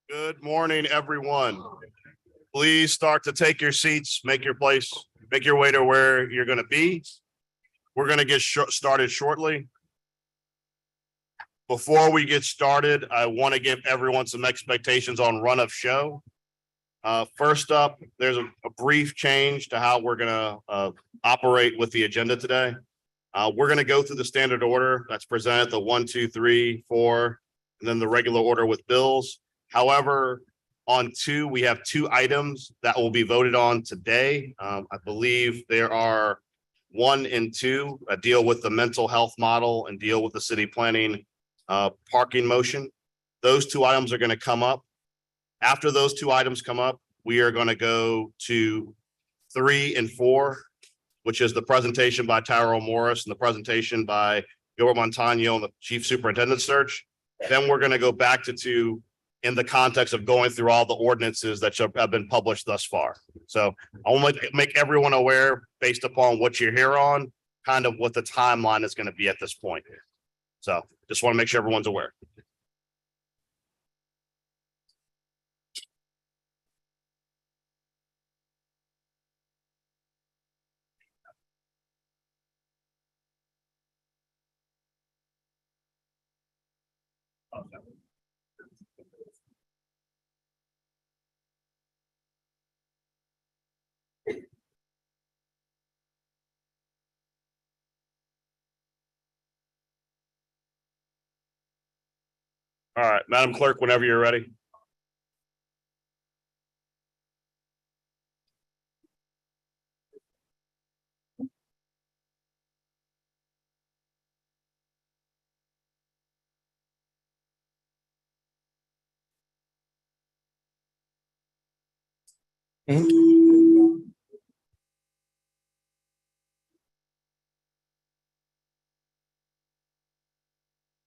Good morning, everyone. Please start to take your seats, make your way to where you're going to be. We're going to get started shortly. Before we get started, I want to give everyone some expectations on run of show. First up, there's a brief change to how we're going to operate with the agenda today. We're going to go through the standard order that's presented, the 1, 2, 3, 4, and then the regular order with bills. However, on 2, we have 2 items that will be voted on today. I believe there are 1 and 2 that deal with the mental health model and deal with the city planning parking motion. Those 2 items are going to come up. After those 2 items come up, we are going to go to 3 and 4, which is the presentation by Tyrell Morris and the presentation by Gilbert Montano on the chief superintendent search. Then we're going to go back to 2 in the context of going through all the ordinances that have been published thus far. So I want to make everyone aware, based upon what you're here on, kind of what the timeline is going to be at this point. So just want to make sure everyone's aware. All right, Madam Clerk, whenever you're ready.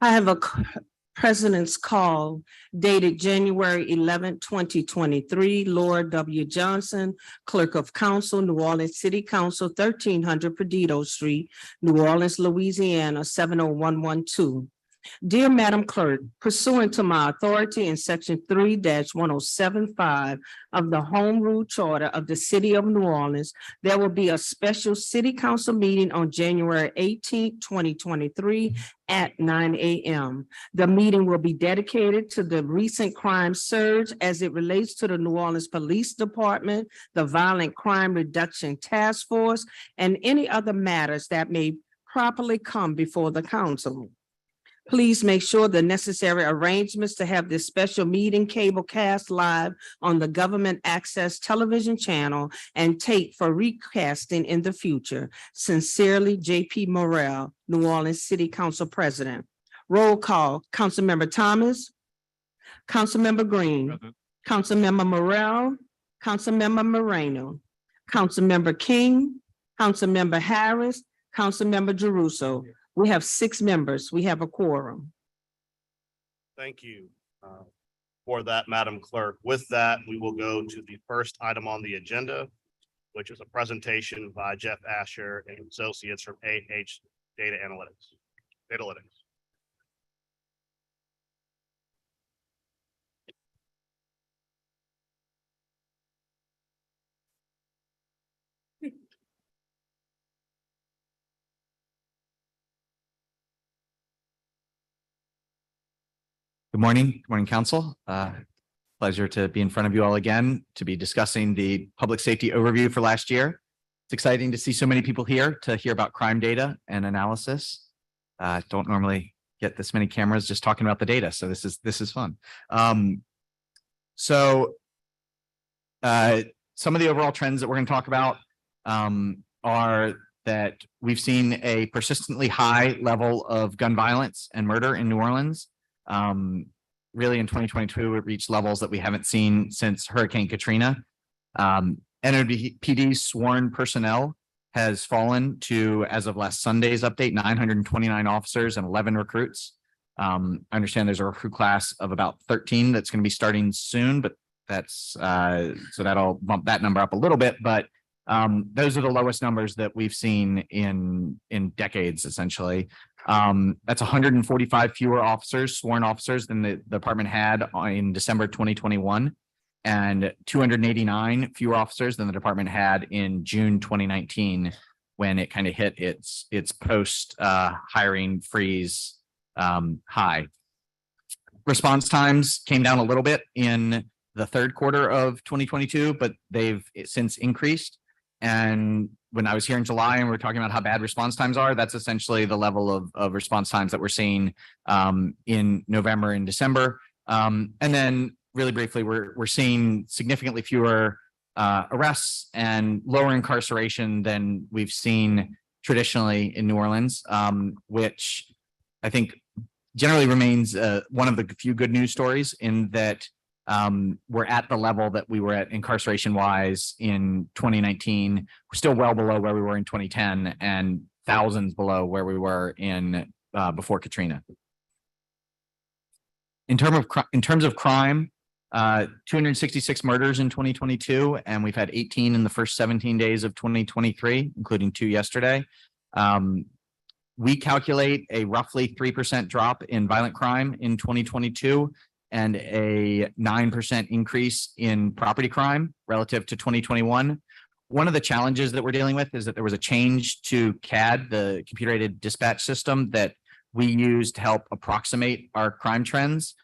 I have a president's call dated January 11, 2023. Lord W. Johnson, Clerk of Council, New Orleans City Council, 1300 Perdido Street, New Orleans, Louisiana, 70112. Dear Madam Clerk, pursuant to my authority in section 3-1075 of the Home Rule Charter of the City of New Orleans, there will be a special city council meeting on January 18, 2023 at 9 a.m. The meeting will be dedicated to the recent crime surge as it relates to the New Orleans Police Department, the Violent Crime Reduction Task Force, and any other matters that may properly come before the council. Please make sure the necessary arrangements to have this special meeting cable cast live on the government access television channel and tape for recasting in the future. Sincerely, J.P. Morrell, New Orleans City Council President. Roll call, Councilmember Thomas, Councilmember Green, Present. Councilmember Morrell, Councilmember Moreno, Councilmember King, Councilmember Harris, Councilmember Jeruso. We have 6 members. We have a quorum. Thank you for that, Madam Clerk. With that, we will go to the first item on the agenda, which is a presentation by Jeff Asher and Associates from AH Data Analytics. Good morning, council. Pleasure to be in front of you all again to be discussing the public safety overview for last year. It's exciting to see so many people here to hear about crime data and analysis. Don't normally get this many cameras just talking about the data, so this is fun. Some of the overall trends that we're going to talk about are that we've seen a persistently high level of gun violence and murder in New Orleans. Really in 2022, it reached levels that we haven't seen since Hurricane Katrina. NOPD's sworn personnel has fallen to, as of last Sunday's update, 929 officers and 11 recruits. I understand there's a recruit class of about 13 that's going to be starting soon, but that's so that'll bump that number up a little bit. But those are the lowest numbers that we've seen in decades, essentially. That's 145 fewer officers, sworn officers than the department had in December 2021, and 289 fewer officers than the department had in June 2019, when it kind of hit its post hiring freeze high. Response times came down a little bit in the third quarter of 2022, but they've since increased. And when I was here in July and we we're talking about how bad response times are, that's essentially the level of response times that we're seeing in November and December. And then really briefly, we're seeing significantly fewer arrests and lower incarceration than we've seen traditionally in New Orleans, which I think generally remains one of the few good news stories, in that we're at the level that we were at incarceration wise in 2019. We're still well below where we were in 2010 and thousands below where we were in before Katrina. In terms of crime, 266 murders in 2022, and we've had 18 in the first 17 days of 2023, including 2 yesterday. We calculate a roughly 3% drop in violent crime in 2022 and a 9% increase in property crime relative to 2021. One of the challenges that we're dealing with is that there was a change to CAD, the computer aided dispatch system that we use to help approximate our crime trends.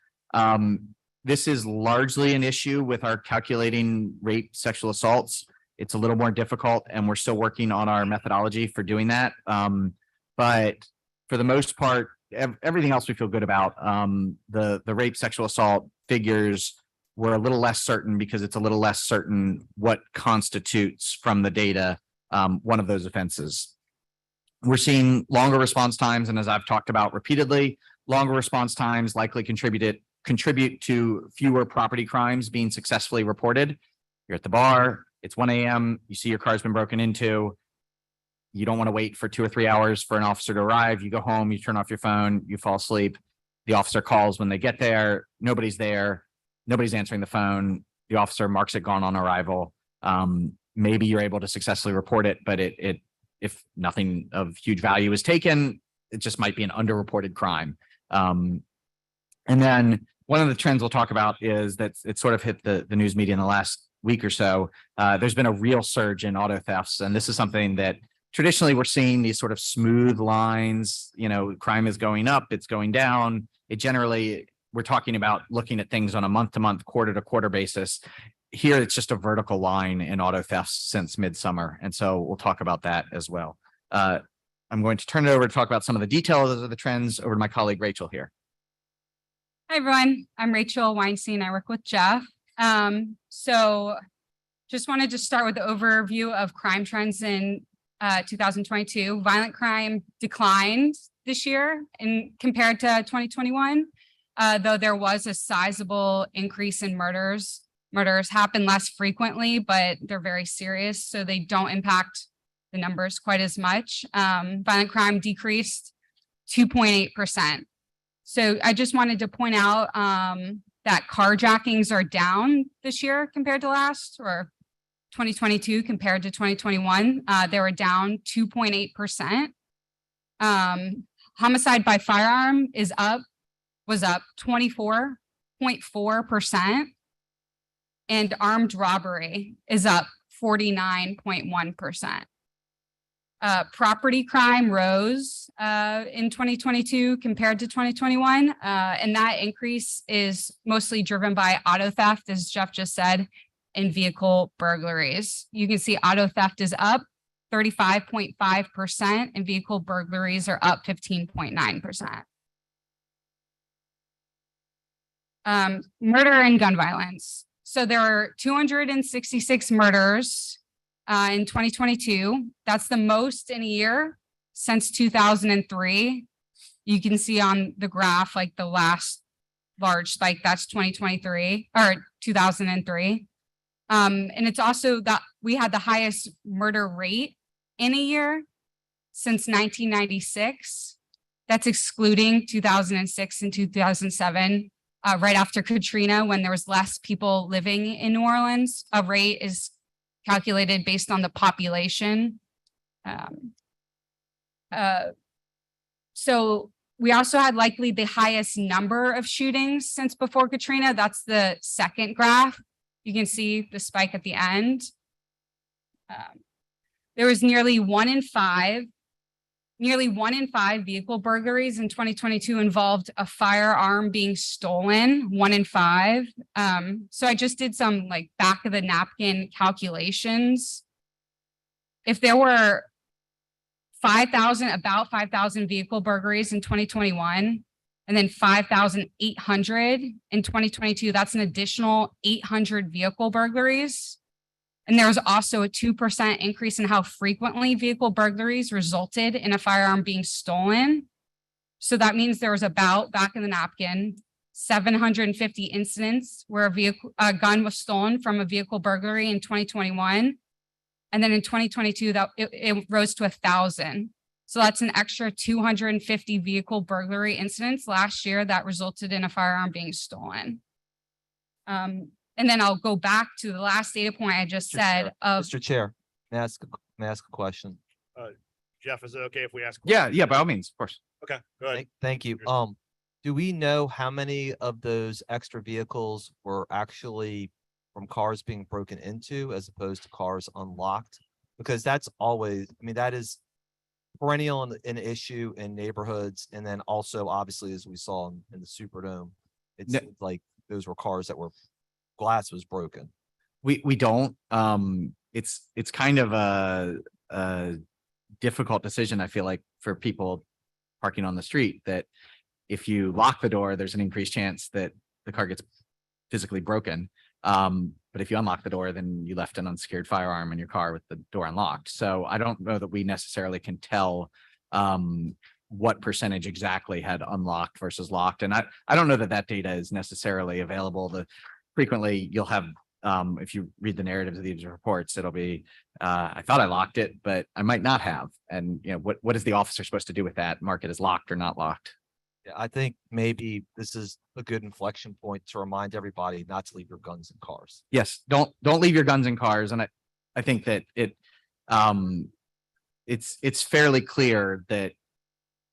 This is largely an issue with our calculating rape, sexual assaults. It's a little more difficult, and we're still working on our methodology for doing that. But for the most part, everything else we feel good about. The rape, sexual assault figures were a little less certain because it's a little less certain what constitutes from the data one of those offenses. We're seeing longer response times, and as I've talked about repeatedly, longer response times likely contribute to fewer property crimes being successfully reported. You're at the bar, it's 1 a.m., you see your car's been broken into. You don't want to wait for 2 or 3 hours for an officer to arrive. You go home, you turn off your phone, you fall asleep. The officer calls when they get there. Nobody's there. Nobody's answering the phone. The officer marks it gone on arrival. Maybe you're able to successfully report it, but if nothing of huge value is taken, it just might be an underreported crime. And then one of the trends we'll talk about is that it sort of hit the news media in the last week or so. There's been a real surge in auto thefts, and this is something that traditionally we're seeing these sort of smooth lines. Crime is going up, it's going down. We're talking about looking at things on a month-to-month, quarter-to-quarter basis. Here, it's just a vertical line in auto thefts since midsummer. And so we'll talk about that as well. I'm going to turn it over to talk about some of the details of the trends over to my colleague, Rachel here. Hi, everyone. I'm Rachel Weinstein. I work with Jeff. So just wanted to start with the overview of crime trends in 2022. Violent crime declined this year compared to 2021, though there was a sizable increase in murders. Murders happen less frequently, but they're very serious, so they don't impact the numbers quite as much. Violent crime decreased 2.8%. So I just wanted to point out that carjackings are down this year compared to 2022 compared to 2021. They were down 2.8%. Homicide by firearm was up 24.4%. And armed robbery is up 49.1%. Property crime rose in 2022 compared to 2021. And that increase is mostly driven by auto theft, as Jeff just said, and vehicle burglaries. You can see auto theft is up 35.5% and vehicle burglaries are up 15.9%. Murder and gun violence. So there are 266 murders in 2022. That's the most in a year since 2003. You can see on the graph, like the last large spike, that's 2023 or 2003. And it's also that we had the highest murder rate in a year since 1996. That's excluding 2006 and 2007. Right after Katrina, when there was less people living in New Orleans. A rate is calculated based on the population. So we also had likely the highest number of shootings since before Katrina. That's the second graph. You can see the spike at the end. There was nearly 1 in 5 vehicle burglaries in 2022 involved a firearm being stolen, 1 in 5. So I just did some like back of the napkin calculations. If there were about 5,000 vehicle burglaries in 2021, and then 5,800 in 2022, that's an additional 800 vehicle burglaries. And there was also a 2% increase in how frequently vehicle burglaries resulted in a firearm being stolen. So that means there was about, back in the napkin, 750 incidents where a gun was stolen from a vehicle burglary in 2021. And then in 2022, it rose to 1,000. So that's an extra 250 vehicle burglary incidents last year that resulted in a firearm being stolen. And then I'll go back to the last data point I just said of. Mr. Chair, may I ask a question? Jeff, is it okay if we ask? Yeah, by all means, of course. Okay, go ahead. Thank you. Do we know how many of those extra vehicles were actually from cars being broken into as opposed to cars unlocked? Because that's always, I mean, that is perennial an issue in neighborhoods. And then also, obviously, as we saw in the Superdome, it's like those were cars that were glass was broken. We don't. It's kind of a difficult decision, I feel like, for people parking on the street, that if you lock the door, there's an increased chance that the car gets physically broken. But if you unlock the door, then you left an unsecured firearm in your car with the door unlocked. So I don't know that we necessarily can tell what percentage exactly had unlocked versus locked. And I don't know that that data is necessarily available. Frequently you'll have, if you read the narratives of these reports, it'll be, I thought I locked it, but I might not have. And you know, what is the officer supposed to do with that? Mark it as locked or not locked? Yeah, I think maybe this is a good inflection point to remind everybody not to leave your guns in cars. Yes, don't leave your guns in cars. And I think that it's fairly clear that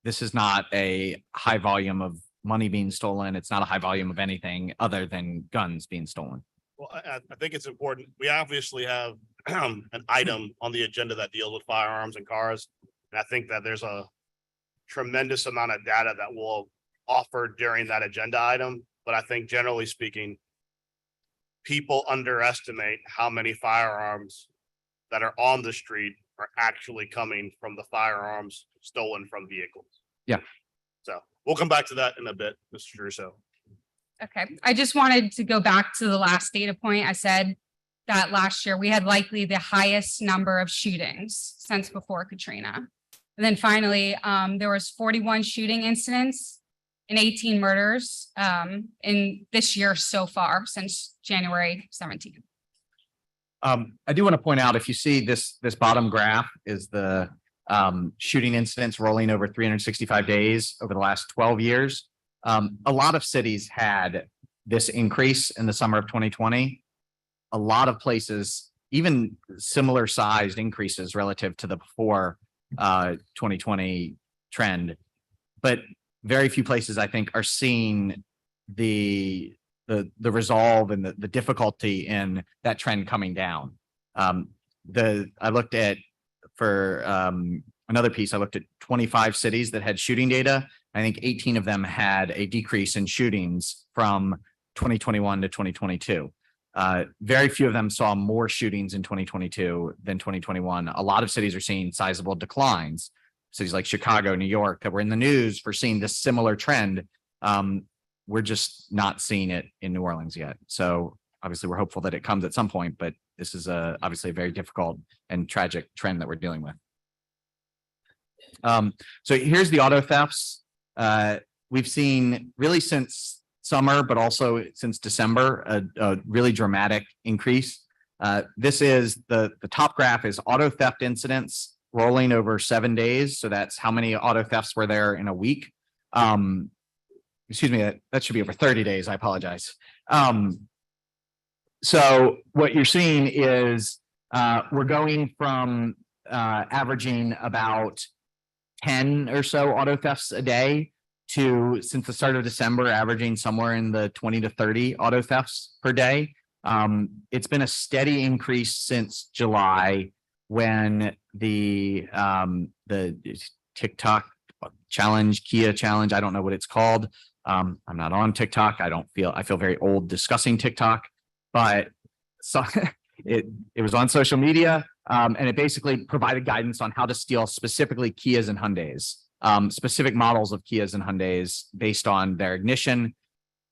this is not a high volume of money being stolen. It's not a high volume of anything other than guns being stolen. Well, I think it's important. We obviously have an item on the agenda that deals with firearms and cars. And I think that there's a tremendous amount of data that we'll offer during that agenda item. But I think generally speaking, people underestimate how many firearms that are on the street are actually coming from the firearms stolen from vehicles. Yeah. So we'll come back to that in a bit, Mr. Russo. Okay, I just wanted to go back to the last data point. I said that last year we had likely the highest number of shootings since before Katrina. And then finally, there was 41 shooting incidents and 18 murders in this year so far since January 17th. I do want to point out, if you see this bottom graph is the shooting incidents rolling over 365 days over the last 12 years. A lot of cities had this increase in the summer of 2020. A lot of places, even similar sized increases relative to the before 2020 trend, but very few places, I think, are seeing the resolve and the difficulty in that trend coming down. I looked at, for another piece, I looked at 25 cities that had shooting data. I think 18 of them had a decrease in shootings from 2021 to 2022. Very few of them saw more shootings in 2022 than 2021. A lot of cities are seeing sizable declines. Cities like Chicago, New York, that were in the news for seeing this similar trend. We're just not seeing it in New Orleans yet. So obviously we're hopeful that it comes at some point, but this is obviously a very difficult and tragic trend that we're dealing with. So here's the auto thefts. We've seen really since summer, but also since December, a really dramatic increase. This is the top graph is auto theft incidents rolling over 7 days. So that's how many auto thefts were there in a week. Excuse me, that should be over 30 days. I apologize. So what you're seeing is we're going from averaging about 10 or so auto thefts a day to, since the start of December, averaging somewhere in the 20 to 30 auto thefts per day. It's been a steady increase since July when the TikTok challenge, Kia challenge, I don't know what it's called. I'm not on TikTok. I feel very old discussing TikTok, but so it was on social media. And it basically provided guidance on how to steal specifically Kias and Hyundais, specific models of Kias and Hyundais based on their ignition.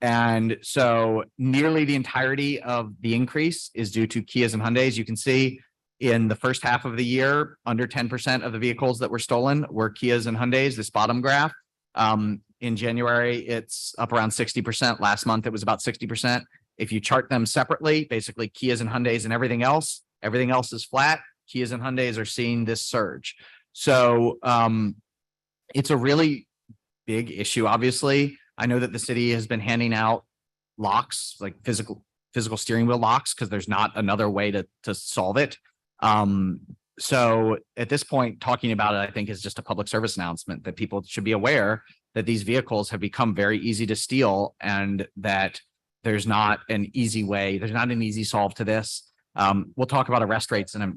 And so nearly the entirety of the increase is due to Kias and Hyundais. You can see in the first half of the year, under 10% of the vehicles that were stolen were Kias and Hyundais, this bottom graph. In January, it's up around 60%. Last month, it was about 60%. If you chart them separately, basically Kias and Hyundais and everything else is flat. Kias and Hyundais are seeing this surge. So it's a really big issue, obviously. I know that the city has been handing out locks, like physical steering wheel locks, because there's not another way to solve it. So at this point, talking about it, I think, is just a public service announcement that people should be aware that these vehicles have become very easy to steal and that there's not an easy way, there's not an easy solve to this. We'll talk about arrest rates in a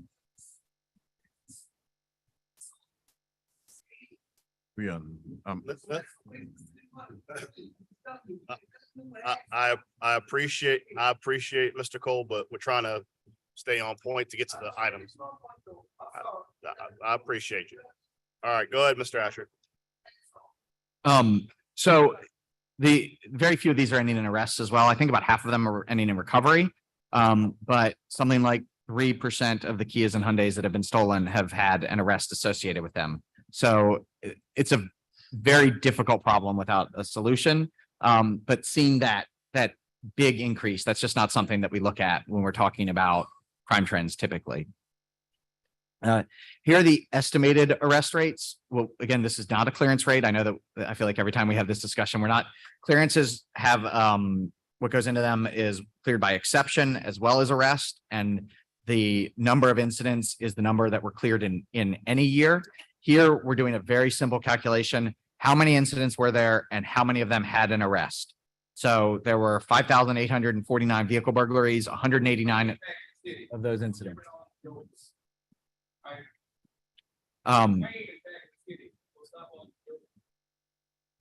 I appreciate Mr. Cole, but we're trying to stay on point to get to the items. I appreciate you. All right, go ahead, Mr. Asher. So the very few of these are ending in arrests as well. I think about half of them are ending in recovery. But something like 3% of the Kias and Hyundais that have been stolen have had an arrest associated with them. So it's a very difficult problem without a solution. But seeing that big increase, that's just not something that we look at when we're talking about crime trends typically. Here are the estimated arrest rates. Well, again, this is not a clearance rate. I know that I feel like every time we have this discussion, clearances have, what goes into them is cleared by exception as well as arrest. And the number of incidents is the number that were cleared in any year. Here, we're doing a very simple calculation. How many incidents were there and how many of them had an arrest? So there were 5,849 vehicle burglaries, 189 of those incidents.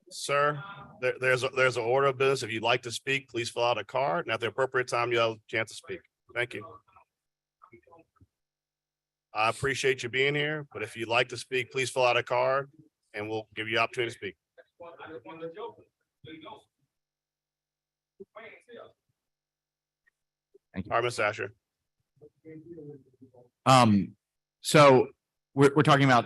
Sir, there's an order of business. If you'd like to speak, please fill out a card, and at the appropriate time, you'll have a chance to speak. Thank you. I appreciate you being here, but if you'd like to speak, please fill out a card and we'll give you the opportunity to speak. Thank you. All right, Ms. Asher. So we're talking about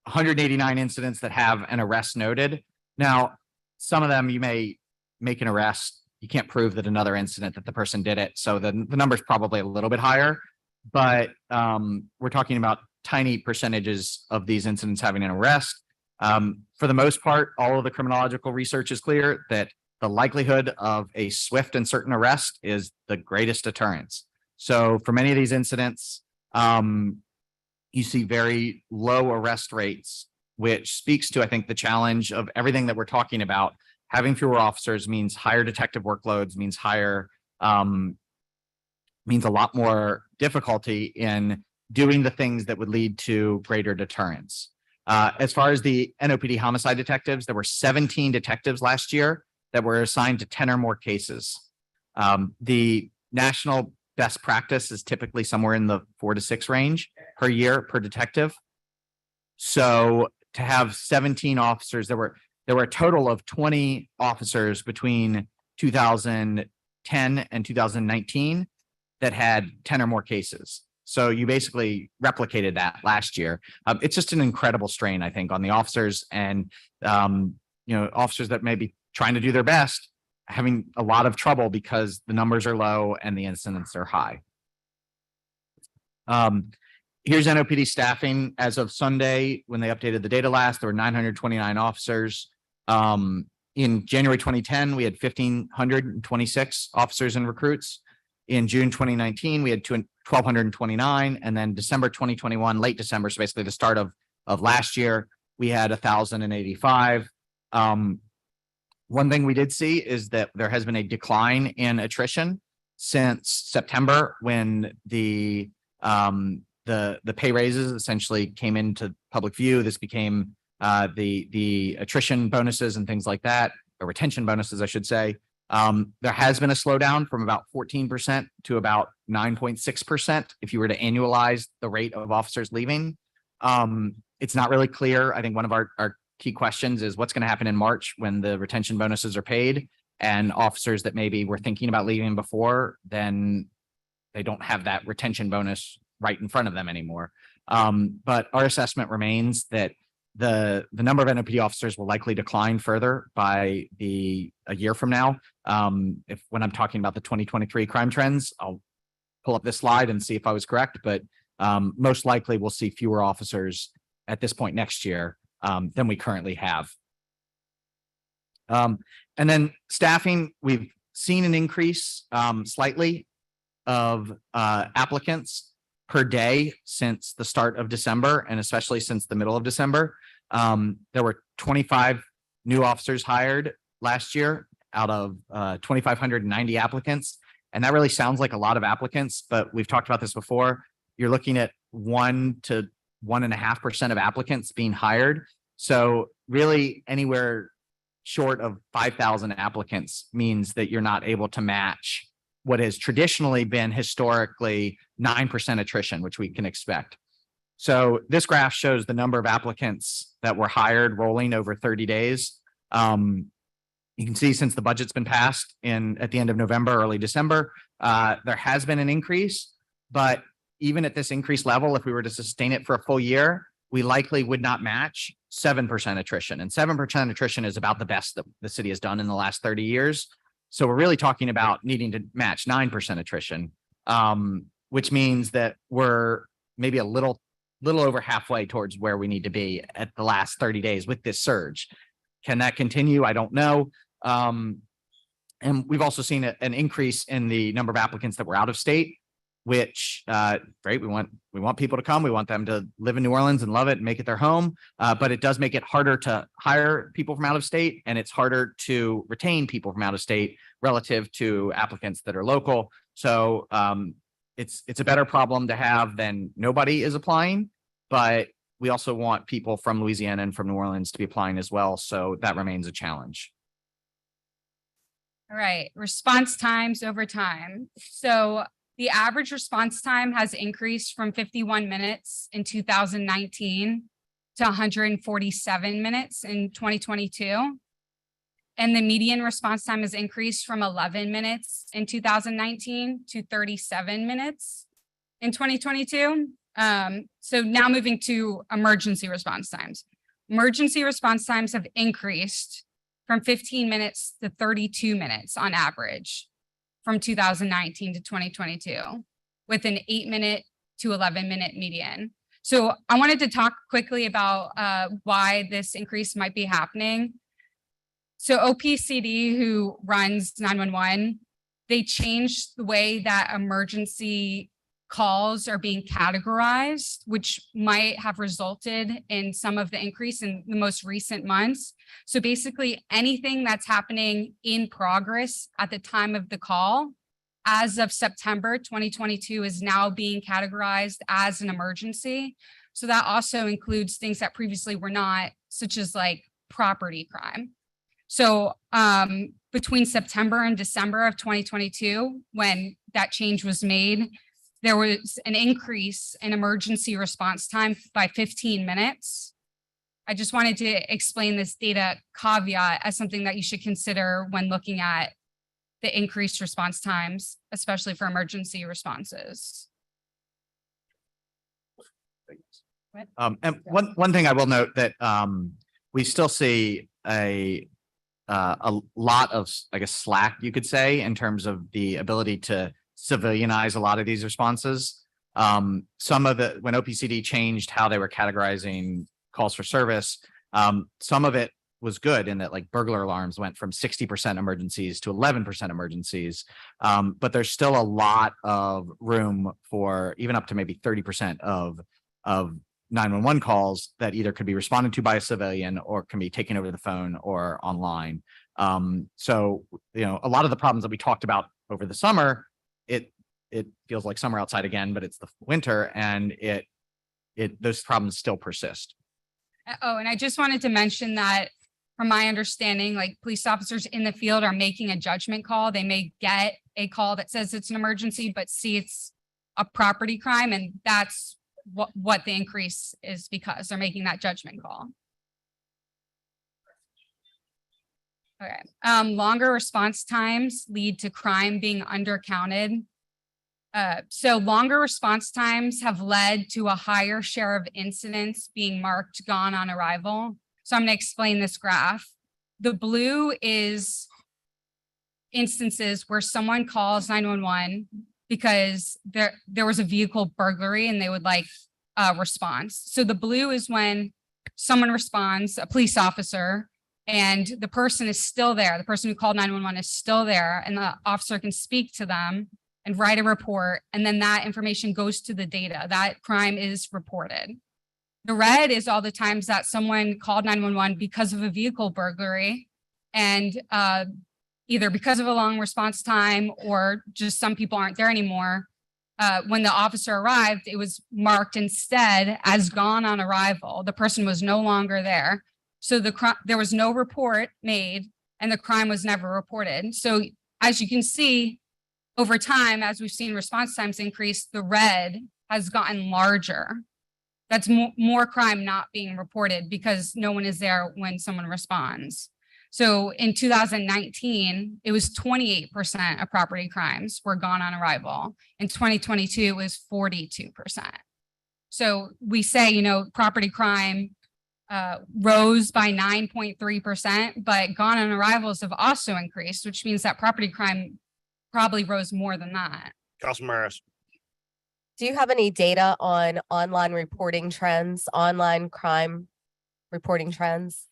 189 incidents that have an arrest noted. Now, some of them you may make an arrest. You can't prove that another incident that the person did it. So the number is probably a little bit higher, but we're talking about tiny percentages of these incidents having an arrest. For the most part, all of the criminological research is clear that the likelihood of a swift and certain arrest is the greatest deterrence. So for many of these incidents, you see very low arrest rates, which speaks to, I think, the challenge of everything that we're talking about. Having fewer officers means higher detective workloads, means means a lot more difficulty in doing the things that would lead to greater deterrence. As far as the NOPD homicide detectives, there were 17 detectives last year that were assigned to 10 or more cases. The national best practice is typically somewhere in the 4 to 6 range per year per detective. So to have 17 officers, there were a total of 20 officers between 2010 and 2019 that had 10 or more cases. So you basically replicated that last year. It's just an incredible strain, I think, on the officers and, officers that may be trying to do their best, having a lot of trouble because the numbers are low and the incidents are high. Here's NOPD staffing as of Sunday. When they updated the data last, there were 929 officers. In January 2010, we had 1,526 officers and recruits. In June 2019, we had 1,229, and then December 2021, late December, so basically the start of last year, we had 1,085. One thing we did see is that there has been a decline in attrition since September, when the pay raises essentially came into public view. This became the attrition bonuses and things like that, or retention bonuses, I should say. There has been a slowdown from about 14% to about 9.6% if you were to annualize the rate of officers leaving. It's not really clear. I think one of our key questions is what's going to happen in March when the retention bonuses are paid, and officers that maybe were thinking about leaving before, then they don't have that retention bonus right in front of them anymore. But our assessment remains that the number of NOPD officers will likely decline further by a year from now. When I'm talking about the 2023 crime trends, I'll pull up this slide and see if I was correct, but most likely we'll see fewer officers at this point next year than we currently have. And then staffing, we've seen an increase slightly of applicants per day since the start of December, and especially since the middle of December. There were 25 new officers hired last year out of 2,590 applicants. And that really sounds like a lot of applicants, but we've talked about this before. You're looking at 1 to 1.5% of applicants being hired. So really anywhere short of 5,000 applicants means that you're not able to match what has traditionally been historically 9% attrition, which we can expect. So this graph shows the number of applicants that were hired rolling over 30 days. You can see since the budget's been passed at the end of November, early December, there has been an increase, but even at this increased level, if we were to sustain it for a full year, we likely would not match 7% attrition. And 7% attrition is about the best that the city has done in the last 30 years. So we're really talking about needing to match 9% attrition, which means that we're maybe a little over halfway towards where we need to be at the last 30 days with this surge. Can that continue? I don't know. And we've also seen an increase in the number of applicants that were out of state, which great. We want people to come. We want them to live in New Orleans and love it and make it their home. But it does make it harder to hire people from out of state, and it's harder to retain people from out of state relative to applicants that are local. So it's a better problem to have than nobody is applying, but we also want people from Louisiana and from New Orleans to be applying as well. So that remains a challenge. All right, response times over time. So the average response time has increased from 51 minutes in 2019 to 147 minutes in 2022. And the median response time has increased from 11 minutes in 2019 to 37 minutes in 2022. So now moving to emergency response times. Emergency response times have increased from 15 minutes to 32 minutes on average from 2019 to 2022, with an 8-minute to 11-minute median. So I wanted to talk quickly about why this increase might be happening. So OPCD, who runs 911, they changed the way that emergency calls are being categorized, which might have resulted in some of the increase in the most recent months. So basically anything that's happening in progress at the time of the call, as of September 2022, is now being categorized as an emergency. So that also includes things that previously were not, such as like property crime. So between September and December of 2022, when that change was made, there was an increase in emergency response time by 15 minutes. I just wanted to explain this data caveat as something that you should consider when looking at the increased response times, especially for emergency responses. And one thing I will note that we still see a lot of, I guess, slack, you could say, in terms of the ability to civilianize a lot of these responses. Some of it, when OPCD changed how they were categorizing calls for service, some of it was good in that, like, burglar alarms went from 60% emergencies to 11% emergencies. But there's still a lot of room for even up to maybe 30% of 911 calls that either could be responded to by a civilian or can be taken over the phone or online. So, a lot of the problems that we talked about over the summer, it feels like summer outside again, but it's the winter, and those problems still persist. Oh, and I just wanted to mention that from my understanding, like police officers in the field are making a judgment call. They may get a call that says it's an emergency, but see it's a property crime, and that's what the increase is because they're making that judgment call. Okay, longer response times lead to crime being undercounted. So longer response times have led to a higher share of incidents being marked gone on arrival. So I'm going to explain this graph. The blue is instances where someone calls 911 because there was a vehicle burglary and they would like a response. So the blue is when someone responds, a police officer, and the person is still there. The person who called 911 is still there, and the officer can speak to them and write a report. And then that information goes to the data. That crime is reported. The red is all the times that someone called 911 because of a vehicle burglary, and either because of a long response time or just some people aren't there anymore. When the officer arrived, it was marked instead as gone on arrival. The person was no longer there. So there was no report made and the crime was never reported. So as you can see, over time, as we've seen response times increase, the red has gotten larger. That's more crime not being reported because no one is there when someone responds. So in 2019, it was 28% of property crimes were gone on arrival. In 2022, it was 42%. So we say, property crime rose by 9.3%, but gone on arrivals have also increased, which means that property crime probably rose more than that. Councilman Harris. Do you have any data on online reporting trends, online crime reporting trends?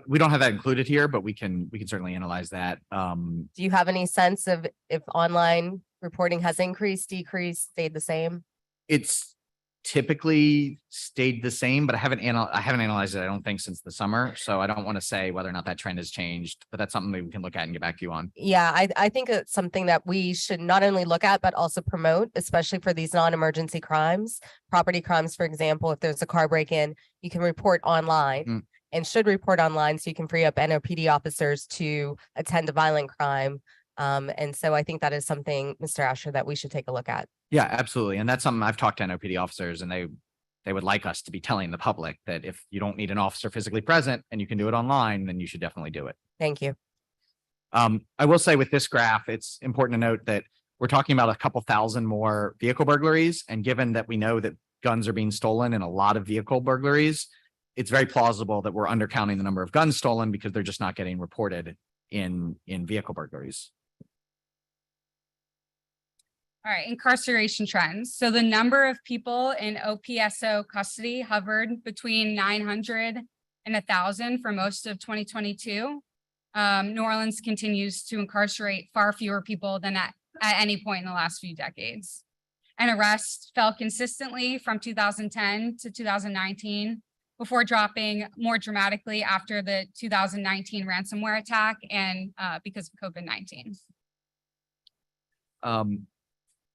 We don't have that included here, but we can certainly analyze that. Do you have any sense of if online reporting has increased, decreased, stayed the same? It's typically stayed the same, but I haven't analyzed it, I don't think, since the summer. So I don't want to say whether or not that trend has changed, but that's something that we can look at and get back to you on. Yeah, I think it's something that we should not only look at, but also promote, especially for these non-emergency crimes. Property crimes, for example, if there's a car break-in, you can report online and should report online so you can free up NOPD officers to attend to violent crime. And so I think that is something, Mr. Asher, that we should take a look at. Yeah, absolutely. And that's something I've talked to NOPD officers, and they would like us to be telling the public that if you don't need an officer physically present and you can do it online, then you should definitely do it. Thank you. I will say with this graph, it's important to note that we're talking about a couple thousand more vehicle burglaries. And given that we know that guns are being stolen in a lot of vehicle burglaries, it's very plausible that we're undercounting the number of guns stolen because they're just not getting reported in vehicle burglaries. All right, incarceration trends. So the number of people in OPSO custody hovered between 900 and 1,000 for most of 2022. New Orleans continues to incarcerate far fewer people than at any point in the last few decades. And arrests fell consistently from 2010 to 2019 before dropping more dramatically after the 2019 ransomware attack and because of COVID-19.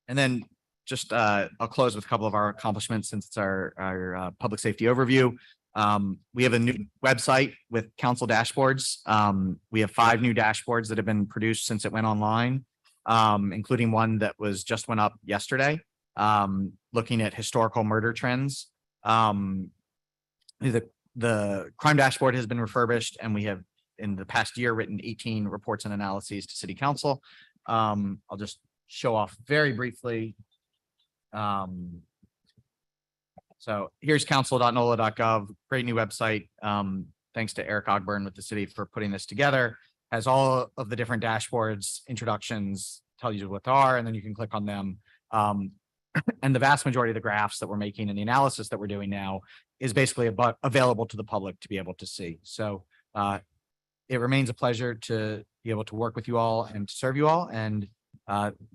And then just I'll close with a couple of our accomplishments since it's our public safety overview. We have a new website with council dashboards. We have 5 new dashboards that have been produced since it went online, including one that just went up yesterday, looking at historical murder trends. The crime dashboard has been refurbished, and we have in the past year written 18 reports and analyses to city council. I'll just show off very briefly. So here's council.nola.gov, great new website. Thanks to Eric Ogburn with the city for putting this together. Has all of the different dashboards, introductions, tell you what they are, and then you can click on them. And the vast majority of the graphs that we're making and the analysis that we're doing now is basically available to the public to be able to see. So it remains a pleasure to be able to work with you all and to serve you all. And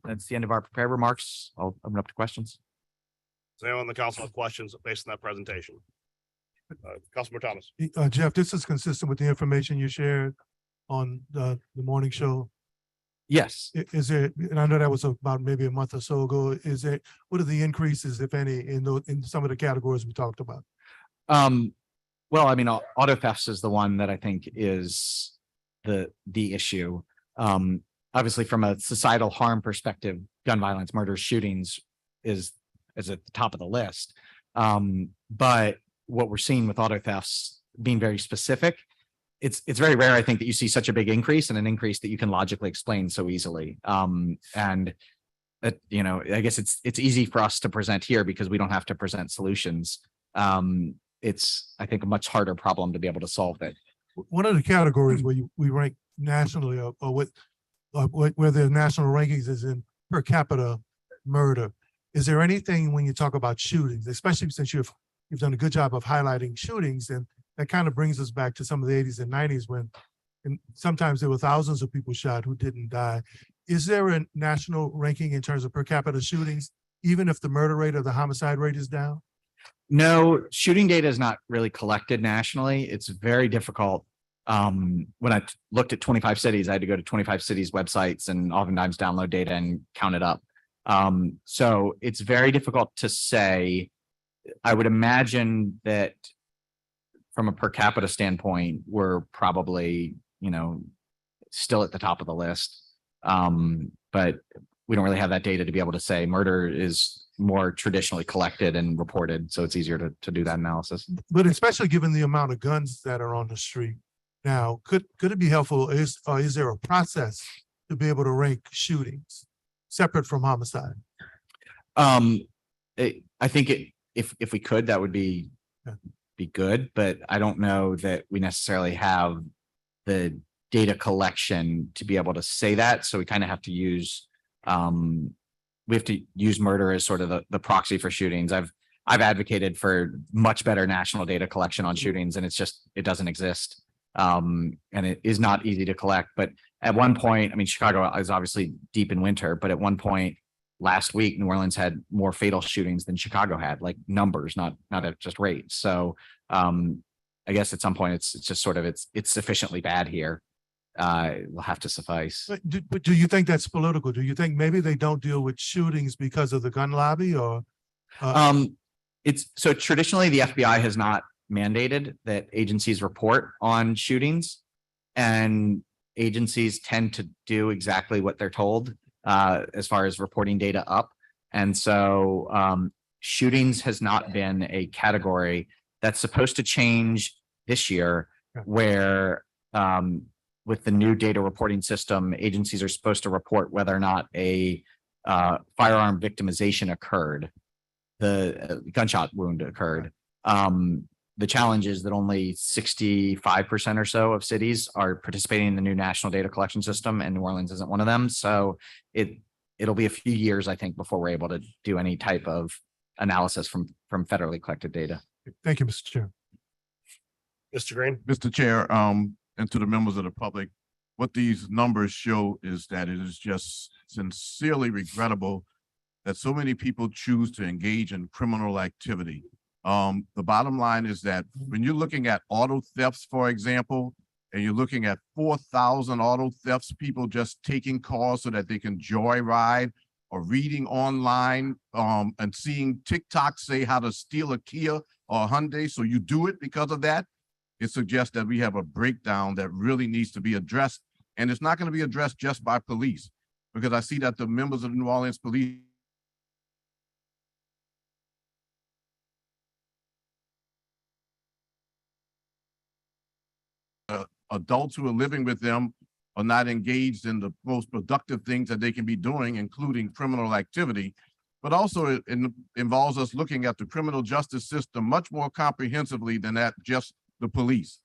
that's the end of our prepared remarks. I'll open up to questions. Does anyone on the council have questions based on that presentation? Councilmember Thomas. Jeff, this is consistent with the information you shared on the morning show. Yes. Is there, and I know that was about maybe a month or so ago, what are the increases, if any, in some of the categories we talked about? Well, I mean, auto thefts is the one that I think is the issue. Obviously, from a societal harm perspective, gun violence, murders, shootings is at the top of the list. But what we're seeing with auto thefts being very specific, it's very rare, I think, that you see such a big increase and an increase that you can logically explain so easily. And you know, I guess it's easy for us to present here because we don't have to present solutions. It's, I think, a much harder problem to be able to solve that. One of the categories where we rank nationally or where the national rankings is in per capita murder. Is there anything when you talk about shootings, especially since you've done a good job of highlighting shootings, and that kind of brings us back to some of the 80s and 90s when sometimes there were thousands of people shot who didn't die. Is there a national ranking in terms of per capita shootings, even if the murder rate or the homicide rate is down? No, shooting data is not really collected nationally. It's very difficult. When I looked at 25 cities, I had to go to 25 cities websites and oftentimes download data and count it up. So it's very difficult to say. I would imagine that from a per capita standpoint, we're probably, you know, still at the top of the list. But we don't really have that data to be able to say it is more traditionally collected and reported. So it's easier to do that analysis. But especially given the amount of guns that are on the street now, could it be helpful? Is there a process to be able to rank shootings separate from homicide? I think if we could, that would be good, but I don't know that we necessarily have the data collection to be able to say that. So we kind of have to use murder as sort of the proxy for shootings. I've advocated for much better national data collection on shootings, and it doesn't exist. And it is not easy to collect. But at one point, I mean, Chicago is obviously deep in winter, but at one point last week, New Orleans had more fatal shootings than Chicago had, like numbers, not at just rates. So I guess at some point it's just sort of it's sufficiently bad here. It will have to suffice. But do you think that's political? Do you think maybe they don't deal with shootings because of the gun lobby, or? It's so traditionally the FBI has not mandated that agencies report on shootings, and agencies tend to do exactly what they're told as far as reporting data up. And so shootings has not been a category that's supposed to change this year, where with the new data reporting system, agencies are supposed to report whether or not a firearm victimization occurred, the gunshot wound occurred. The challenge is that only 65% or so of cities are participating in the new national data collection system, and New Orleans isn't one of them. So it'll be a few years, I think, before we're able to do any type of analysis from federally collected data. Thank you, Mr. Chair. Mr. Green. Mr. Chair, and to the members of the public, what these numbers show is that it is just sincerely regrettable that so many people choose to engage in criminal activity. The bottom line is that when you're looking at auto thefts, for example, and you're looking at 4,000 auto thefts, people just taking cars so that they can joyride, or reading online and seeing TikTok say how to steal a Kia or a Hyundai, so you do it because of that. It suggests that we have a breakdown that really needs to be addressed, and it's not going to be addressed just by police, because I see that the members of the New Orleans Police adults who are living with them are not engaged in the most productive things that they can be doing, including criminal activity. But also it involves us looking at the criminal justice system much more comprehensively than that just the police.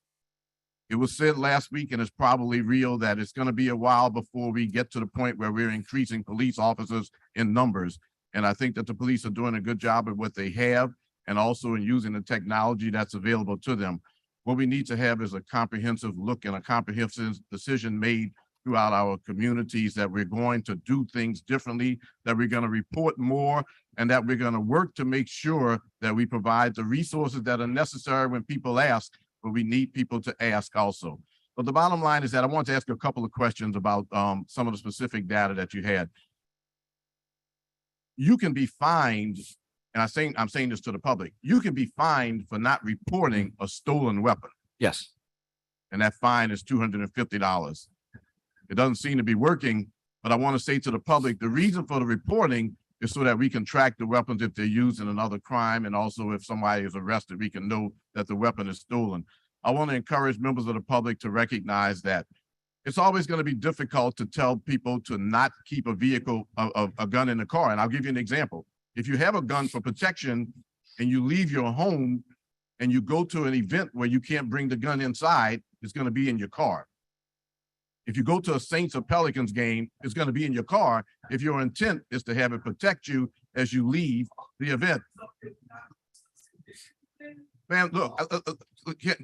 It was said last week, and it's probably real, that it's going to be a while before we get to the point where we're increasing police officers in numbers. And I think that the police are doing a good job of what they have, and also in using the technology that's available to them. What we need to have is a comprehensive look and a comprehensive decision made throughout our communities, that we're going to do things differently, that we're going to report more, and that we're going to work to make sure that we provide the resources that are necessary when people ask, but we need people to ask also. But the bottom line is that I want to ask you a couple of questions about some of the specific data that you had. You can be fined, and I'm saying this to the public, you can be fined for not reporting a stolen weapon, Yes. and that fine is $250. It doesn't seem to be working, but I want to say to the public, the reason for the reporting is so that we can track the weapons if they're used in another crime, and also if somebody is arrested, we can know that the weapon is stolen. I want to encourage members of the public to recognize that it's always going to be difficult to tell people to not keep a vehicle, a gun in the car. And I'll give you an example. If you have a gun for protection and you leave your home and you go to an event where you can't bring the gun inside, it's going to be in your car. If you go to a Saints or Pelicans game, it's going to be in your car if your intent is to have it protect you as you leave the event. Man, look,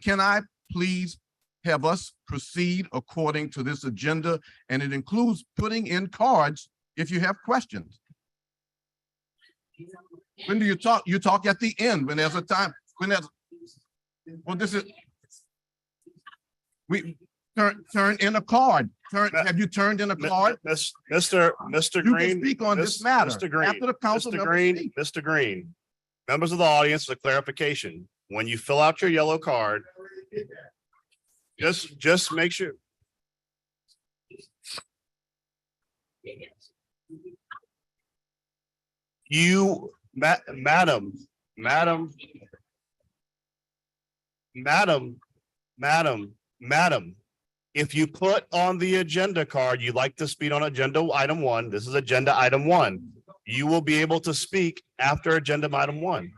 can I please have us proceed according to this agenda? And it includes putting in cards if you have questions. When do you talk? You talk at the end when there's a time, when there's, well, this is, we turn in a card. Have you turned in a card? Mr. You can Green. speak on this matter Mr. Green, after the council Mr. member Green, speaks. Mr. Green, members of the audience, a clarification. When you fill out your yellow card, just make sure. You, madam, if you put on the agenda card, you'd like to speak on agenda item 1, this is agenda item 1. You will be able to speak after agenda item 1.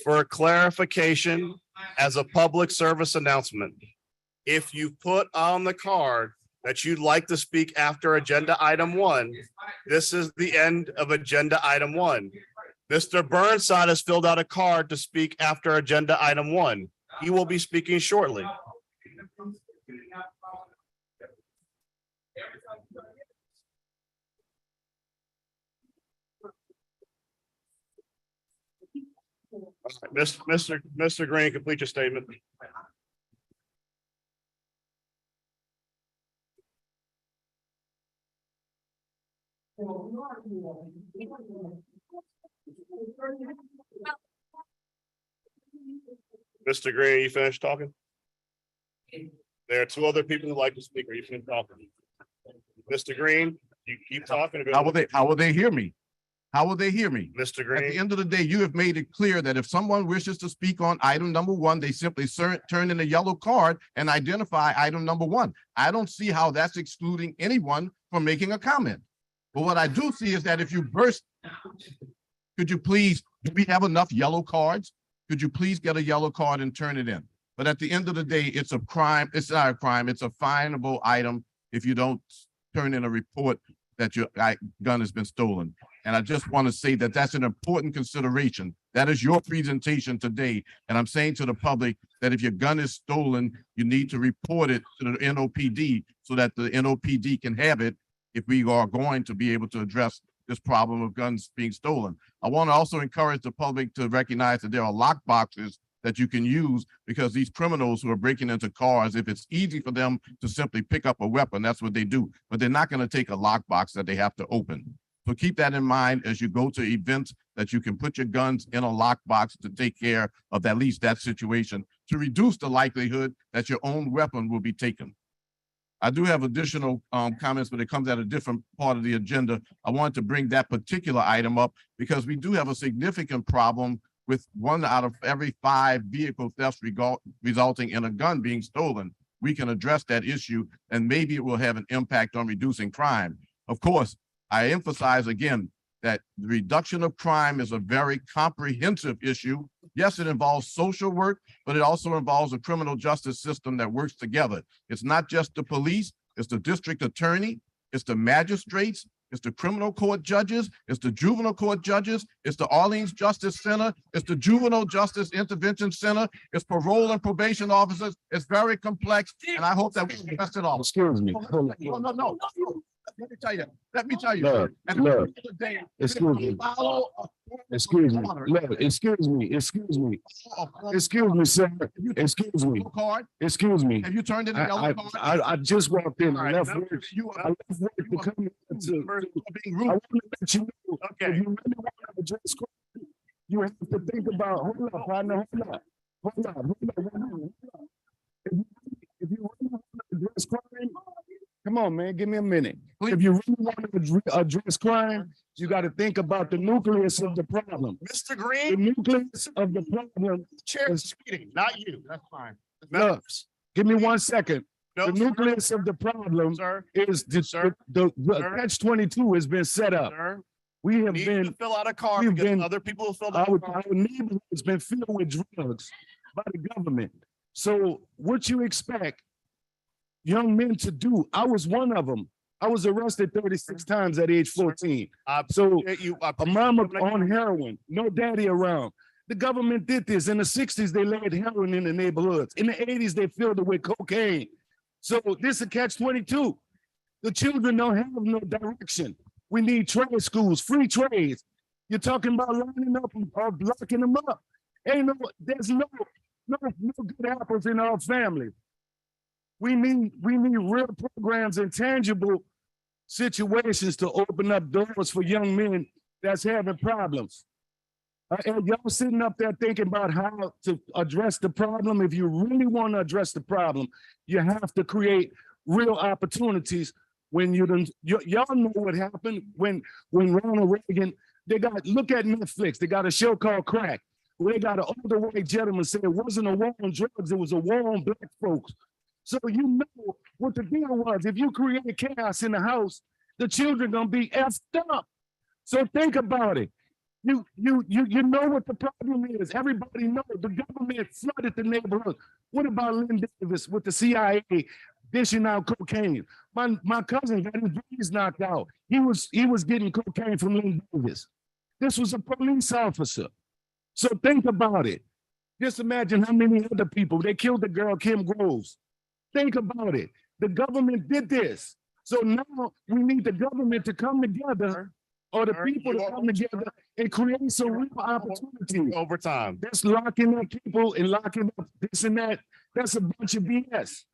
For clarification, as a public service announcement, if you put on the card that you'd like to speak after agenda item 1, this is the end of agenda item 1. Mr. Burnside has filled out a card to speak after agenda item 1. He will be speaking shortly. Mr. Green, complete your statement. Mr. Green, you finished talking? There are 2 other people who'd like to speak. Are you finished talking? Mr. Green, you keep talking. How will they hear me? How will they hear me? Mr. At the Green, end of the day, you have made it clear that if someone wishes to speak on item number 1, they simply turn in a yellow card and identify item number 1. I don't see how that's excluding anyone from making a comment. But what I do see is that if you burst, could you please, do we have enough yellow cards? Could you please get a yellow card and turn it in? But at the end of the day, it's a crime. It's not a crime. It's a finable item if you don't turn in a report that your gun has been stolen. And I just want to say that that's an important consideration. That is your presentation today. And I'm saying to the public that if your gun is stolen, you need to report it to the NOPD so that the NOPD can have it if we are going to be able to address this problem of guns being stolen. I want to also encourage the public to recognize that there are lock boxes that you can use, because these criminals who are breaking into cars, if it's easy for them to simply pick up a weapon, that's what they do. But they're not going to take a lockbox that they have to open. So keep that in mind as you go to events, that you can put your guns in a lockbox to take care of at least that situation, to reduce the likelihood that your own weapon will be taken. I do have additional comments, but it comes at a different part of the agenda. I wanted to bring that particular item up because we do have a significant problem with 1 out of every 5 vehicle thefts resulting in a gun being stolen. We can address that issue, and maybe it will have an impact on reducing crime. Of course, I emphasize again that the reduction of crime is a very comprehensive issue. Yes, it involves social work, but it also involves a criminal justice system that works together. It's not just the police, it's the district attorney, it's the magistrates, it's the criminal court judges, it's the juvenile court judges, it's the Orleans Justice Center, it's the Juvenile Justice Intervention Center, it's parole and probation officers. It's very complex, and I hope that we invest it all. Excuse me. No. Let me tell you. Look, At the look. end of the day, Excuse me. follow a- Excuse me. Look, excuse me, sir. Excuse me. Yellow card? Excuse me. Have you turned in a I, yellow card? I just walked in. All I right, left now, work. you I are left work to come here to, being I rude. want to let you know, if Okay, you really want to address crime, you have to think about, hold up, partner, hold up. If you really want to address crime, come on, man, give me a minute. If you really want to address crime, you got to think about the nucleus of the problem. Mr. The Green, nucleus of the problem, chair is speaking, not you. That's fine. look, give me 1 second. No, The nucleus of the problem sir, is Sir. the Sir. catch-22 has been set up. sir, We have need been, to fill out a card we've because been- other people have filled our, out. a card. our neighborhood has been filled with drugs by the government. So what you expect young men to do? I was one of them. I was arrested 36 times at age 14. I So appreciate you. I a appreciate mama you making- on heroin, no daddy around. The government did this. In the 60s, they laid heroin in the neighborhoods. In the 80s, they filled it with cocaine. So this is a catch-22. The children don't have no direction. We need trade schools, free trades. You're talking about lining up or blocking them up. There's no good apples in our family. We need real programs and tangible situations to open up doors for young men that's having problems. And y'all sitting up there thinking about how to address the problem. If you really want to address the problem, you have to create real opportunities. When y'all know what happened when Ronald Reagan, look at Netflix, they got a show called Crack, where they got an older white gentleman saying it wasn't a war on drugs, it was a war on black folks. So you know what the deal was. If you create chaos in the house, the children gonna be effed up. So think about it. You know what the problem is. Everybody knows the government flooded the neighborhood. What about Lynn Davis with the CIA dishing out cocaine? My cousin got his brains knocked out. He was getting cocaine from Lynn Davis. This was a police officer. So think about it. Just imagine how many other people. They killed the girl Kim Groves. Think about it. The government did this. So now we need the government to come together, or the Sir, people you to are- come together and create some real opportunities. Overtime. That's locking up people and locking up this and that. That's a bunch of BS.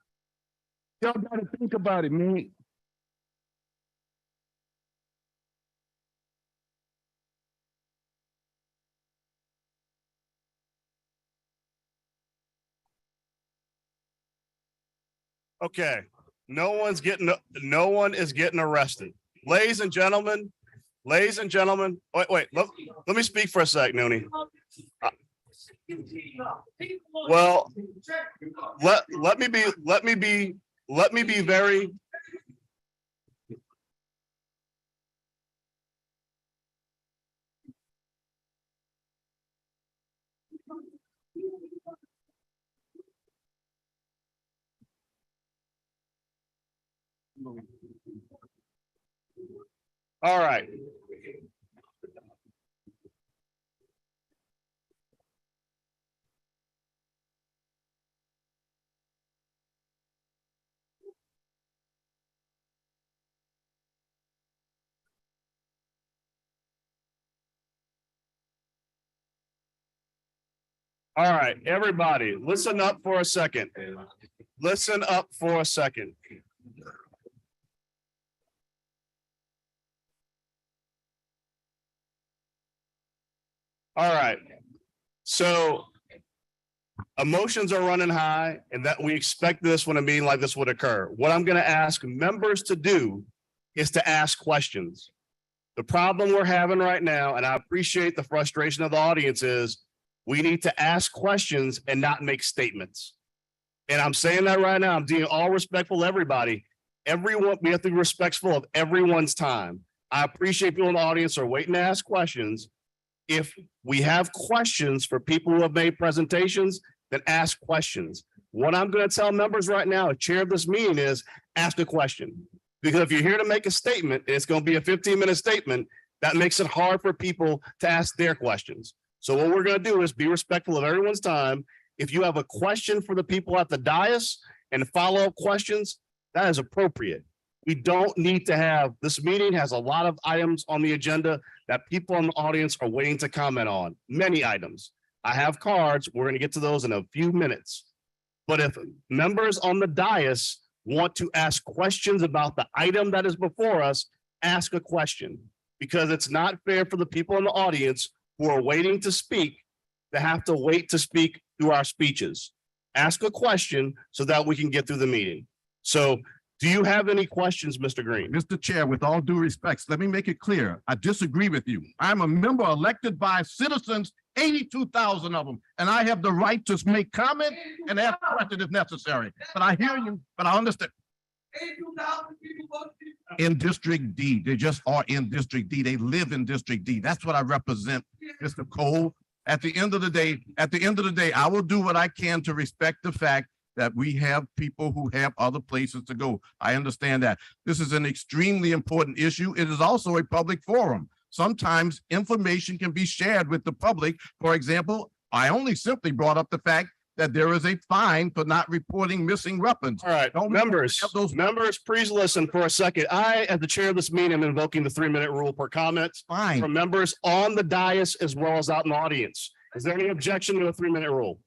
Y'all gotta think about it, man. Okay, no one is getting arrested. Ladies and gentlemen, wait, let me speak for a sec, Nooney. Well, let me be very. All right. All right, everybody, listen up for a second. Listen up for a second. All right, so emotions are running high and that we expect this when a meeting like this would occur. What I'm going to ask members to do is to ask questions. The problem we're having right now, and I appreciate the frustration of the audience, is we need to ask questions and not make statements. And I'm saying that right now, I'm being all respectful to everybody. Everyone, we have to be respectful of everyone's time. I appreciate people in the audience are waiting to ask questions. If we have questions for people who have made presentations, then ask questions. What I'm going to tell members right now, as chair of this meeting, is ask a question. Because if you're here to make a statement, and it's going to be a 15-minute statement, that makes it hard for people to ask their questions. So what we're going to do is be respectful of everyone's time. If you have a question for the people at the dais and follow-up questions, that is appropriate. We don't need to have, this meeting has a lot of items on the agenda that people in the audience are waiting to comment on, many items. I have cards. We're going to get to those in a few minutes. But if members on the dais want to ask questions about the item that is before us, ask a question, because it's not fair for the people in the audience who are waiting to speak to have to wait to speak through our speeches. Ask a question so that we can get through the meeting. So do you have any questions, Mr. Green? Mr. Chair, with all due respects, let me make it clear. I disagree with you. I'm a member elected by citizens, 82,000 of them, and I have the right to make comment and ask questions if necessary. But I hear you, but I understand. In District D, they just are in District D. They live in District D. That's what I represent, Mr. Cole. At the end of the day, I will do what I can to respect the fact that we have people who have other places to go. I understand that. This is an extremely important issue. It is also a public forum. Sometimes information can be shared with the public. For example, I only simply brought up the fact that there is a fine for not reporting missing weapons. All right, Don't members, have those- members, please listen for a second. I, as the chair of this meeting, am invoking the 3-minute rule per comment Fine. from members on the dais as well as out in the audience. Is there any objection to a 3-minute rule?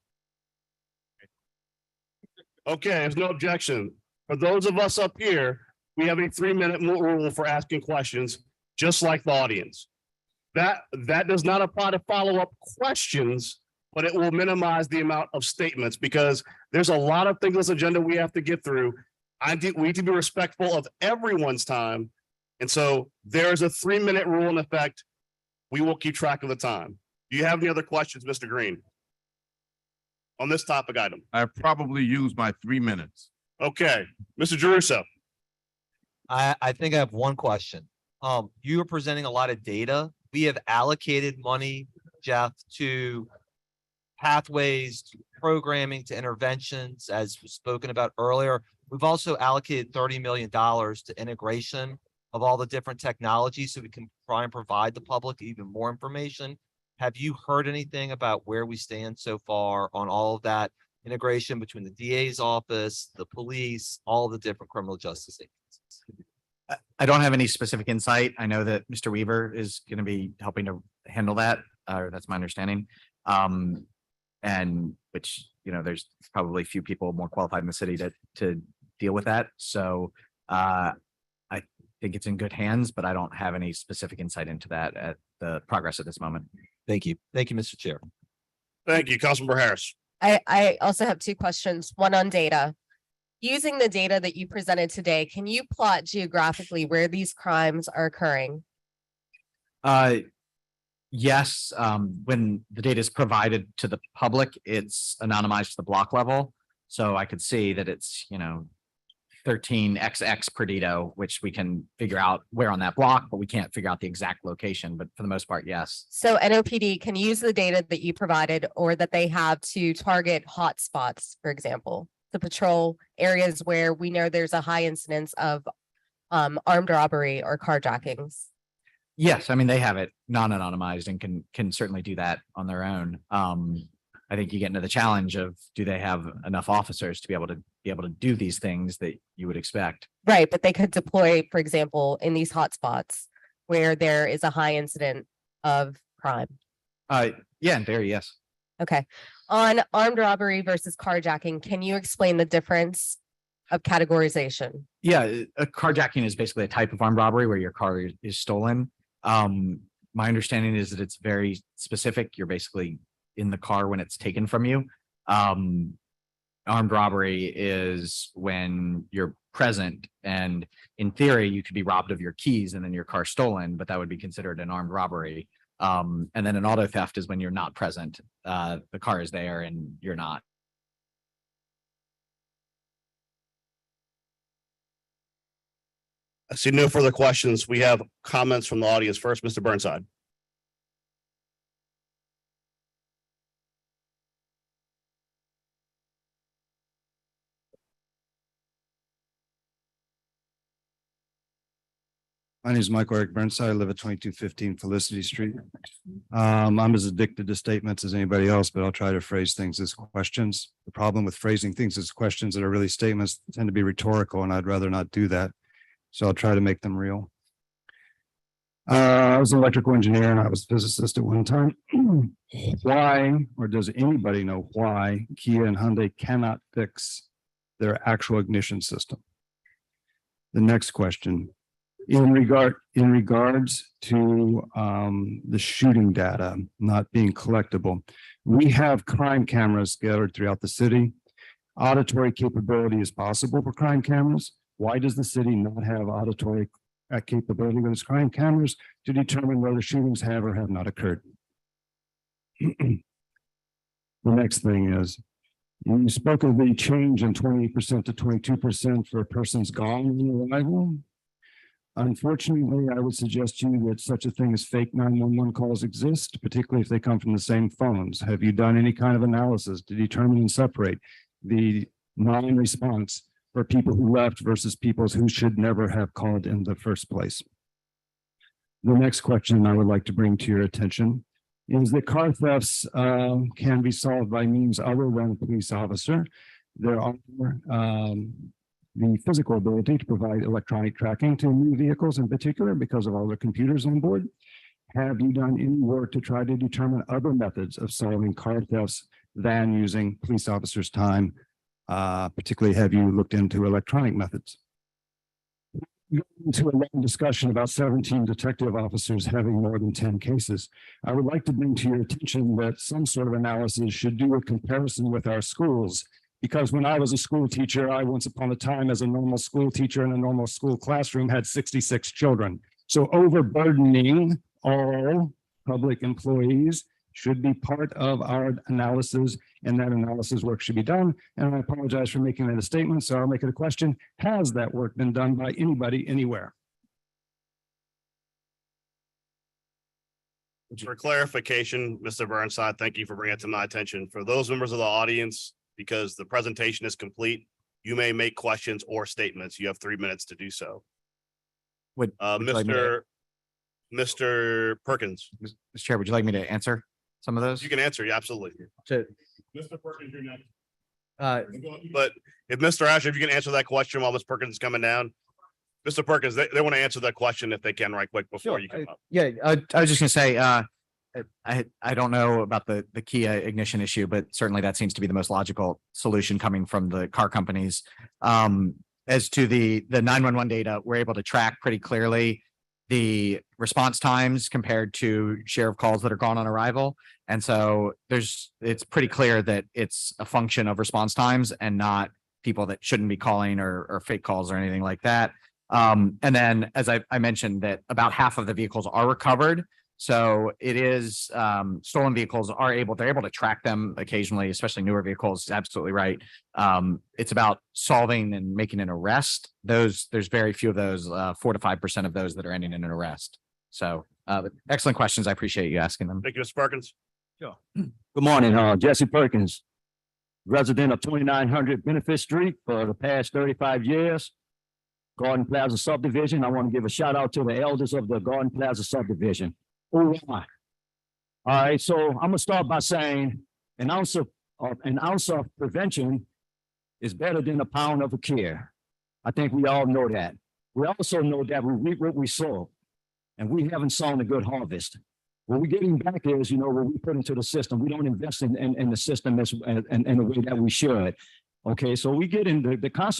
Okay, there's no objection. For those of us up here, we have a 3-minute rule for asking questions, just like the audience. That does not apply to follow-up questions, but it will minimize the amount of statements because there's a lot of things on this agenda we have to get through. We need to be respectful of everyone's time. And so there is a 3-minute rule in effect. We will keep track of the time. Do you have any other questions, Mr. Green? On this topic item? I probably used my 3 minutes. Okay, Mr. Jeruso. I think I have one question. You are presenting a lot of data. We have allocated money, Jeff, to pathways, to programming, to interventions, as was spoken about earlier. We've also allocated $30 million to integration of all the different technologies so we can try and provide the public even more information. Have you heard anything about where we stand so far on all of that integration between the DA's office, the police, all the different criminal justice agencies? I don't have any specific insight. I know that Mr. Weaver is going to be helping to handle that, or that's my understanding. And which, you know, there's probably a few people more qualified in the city to deal with that. So I think it's in good hands, but I don't have any specific insight into that at the progress at this moment. Thank you. Thank you, Mr. Chair. Thank you, Councilmember Harris. I also have two questions, one on data. Using the data that you presented today, can you plot geographically where these crimes are occurring? Yes, when the data is provided to the public, it's anonymized to the block level. So I could see that it's, 13XX Perdido, which we can figure out where on that block, but we can't figure out the exact location. But for the most part, yes. So NOPD can use the data that you provided or that they have to target hotspots, for example, to patrol areas where we know there's a high incidence of armed robbery or carjackings. Yes, I mean, they have it non-anonymized and can certainly do that on their own. I think you get into the challenge of, do they have enough officers to be able to do these things that you would expect? Right, but they could deploy, for example, in these hotspots where there is a high incident of crime. Yeah, in theory, yes. Okay. On armed robbery versus carjacking, can you explain the difference of categorization? Yeah, a carjacking is basically a type of armed robbery where your car is stolen. My understanding is that it's very specific. You're basically in the car when it's taken from you. Armed robbery is when you're present, and in theory, you could be robbed of your keys and then your car stolen, but that would be considered an armed robbery. And then an auto theft is when you're not present. The car is there and you're not. I see no further questions. We have comments from the audience. First, Mr. Burnside. My name is Michael Eric Burnside. I live at 2215 Felicity Street. I'm as addicted to statements as anybody else, but I'll try to phrase things as questions. The problem with phrasing things as questions that are really statements tend to be rhetorical, and I'd rather not do that. So I'll try to make them real. I was an electrical engineer and I was a physicist at one time. Why, or does anybody know why Kia and Hyundai cannot fix their actual ignition system? The next question, in regards to the shooting data not being collectible, we have crime cameras scattered throughout the city. Auditory capability is possible for crime cameras. Why does the city not have auditory capability with its crime cameras to determine whether shootings have or have not occurred? The next thing is, you spoke of the change in 28% to 22% for persons gone on arrival. Unfortunately, I would suggest to you that such a thing as fake 911 calls exist, particularly if they come from the same phones. Have you done any kind of analysis to determine and separate the non-response for people who left versus people who should never have called in the first place? The next question I would like to bring to your attention is that car thefts can be solved by means other than a police officer. There are the physical ability to provide electronic tracking to new vehicles in particular because of all the computers on board. Have you done any work to try to determine other methods of solving car thefts than using police officers' time? Particularly, have you looked into electronic methods? Into a long discussion about 17 detective officers having more than 10 cases. I would like to bring to your attention that some sort of analysis should do a comparison with our schools. Because when I was a school teacher, I once upon a time as a normal school teacher in a normal school classroom had 66 children. So overburdening all public employees should be part of our analysis, and that analysis work should be done. And I apologize for making that a statement, so I'll make it a question. Has that work been done by anybody anywhere? For clarification, Mr. Burnside, thank you for bringing it to my attention. For those members of the audience, because the presentation is complete, you may make questions or statements. You have 3 minutes to do so. Would you like me to- Mr. Perkins, Mr. Chair, would you like me to answer some of those? you can answer. Yeah, absolutely. To- Mr. Perkins, you're next. Uh, But if Mr. Asher, if you can answer that question while Ms. Perkins is coming down. Mr. Perkins, they want to answer that question if they can right quick before you come up. Yeah, I was just gonna say, I don't know about the Kia ignition issue, but certainly that seems to be the most logical solution coming from the car companies. As to the 911 data, we're able to track pretty clearly the response times compared to share of calls that are gone on arrival. And so it's pretty clear that it's a function of response times and not people that shouldn't be calling or fake calls or anything like that. And then, as I mentioned, that about half of the vehicles are recovered. So it is stolen vehicles they're able to track them occasionally, especially newer vehicles. Absolutely right. It's about solving and making an arrest. There's very few of those, 4 to 5% of those that are ending in an arrest. So excellent questions. I appreciate you asking them. Thank you, Mr. Perkins. Good morning, Jesse Perkins, resident of 2900 Benefit Street for the past 35 years. Garden Plaza subdivision. I want to give a shout out to the elders of the Garden Plaza subdivision. Oh, my. All right, so I'm gonna start by saying an ounce of prevention is better than a pound of a cure. I think we all know that. We also know that we reap what we sow, and we haven't sown a good harvest. What we're getting back is, what we put into the system. We don't invest in the system in the way that we should. Okay, so we get in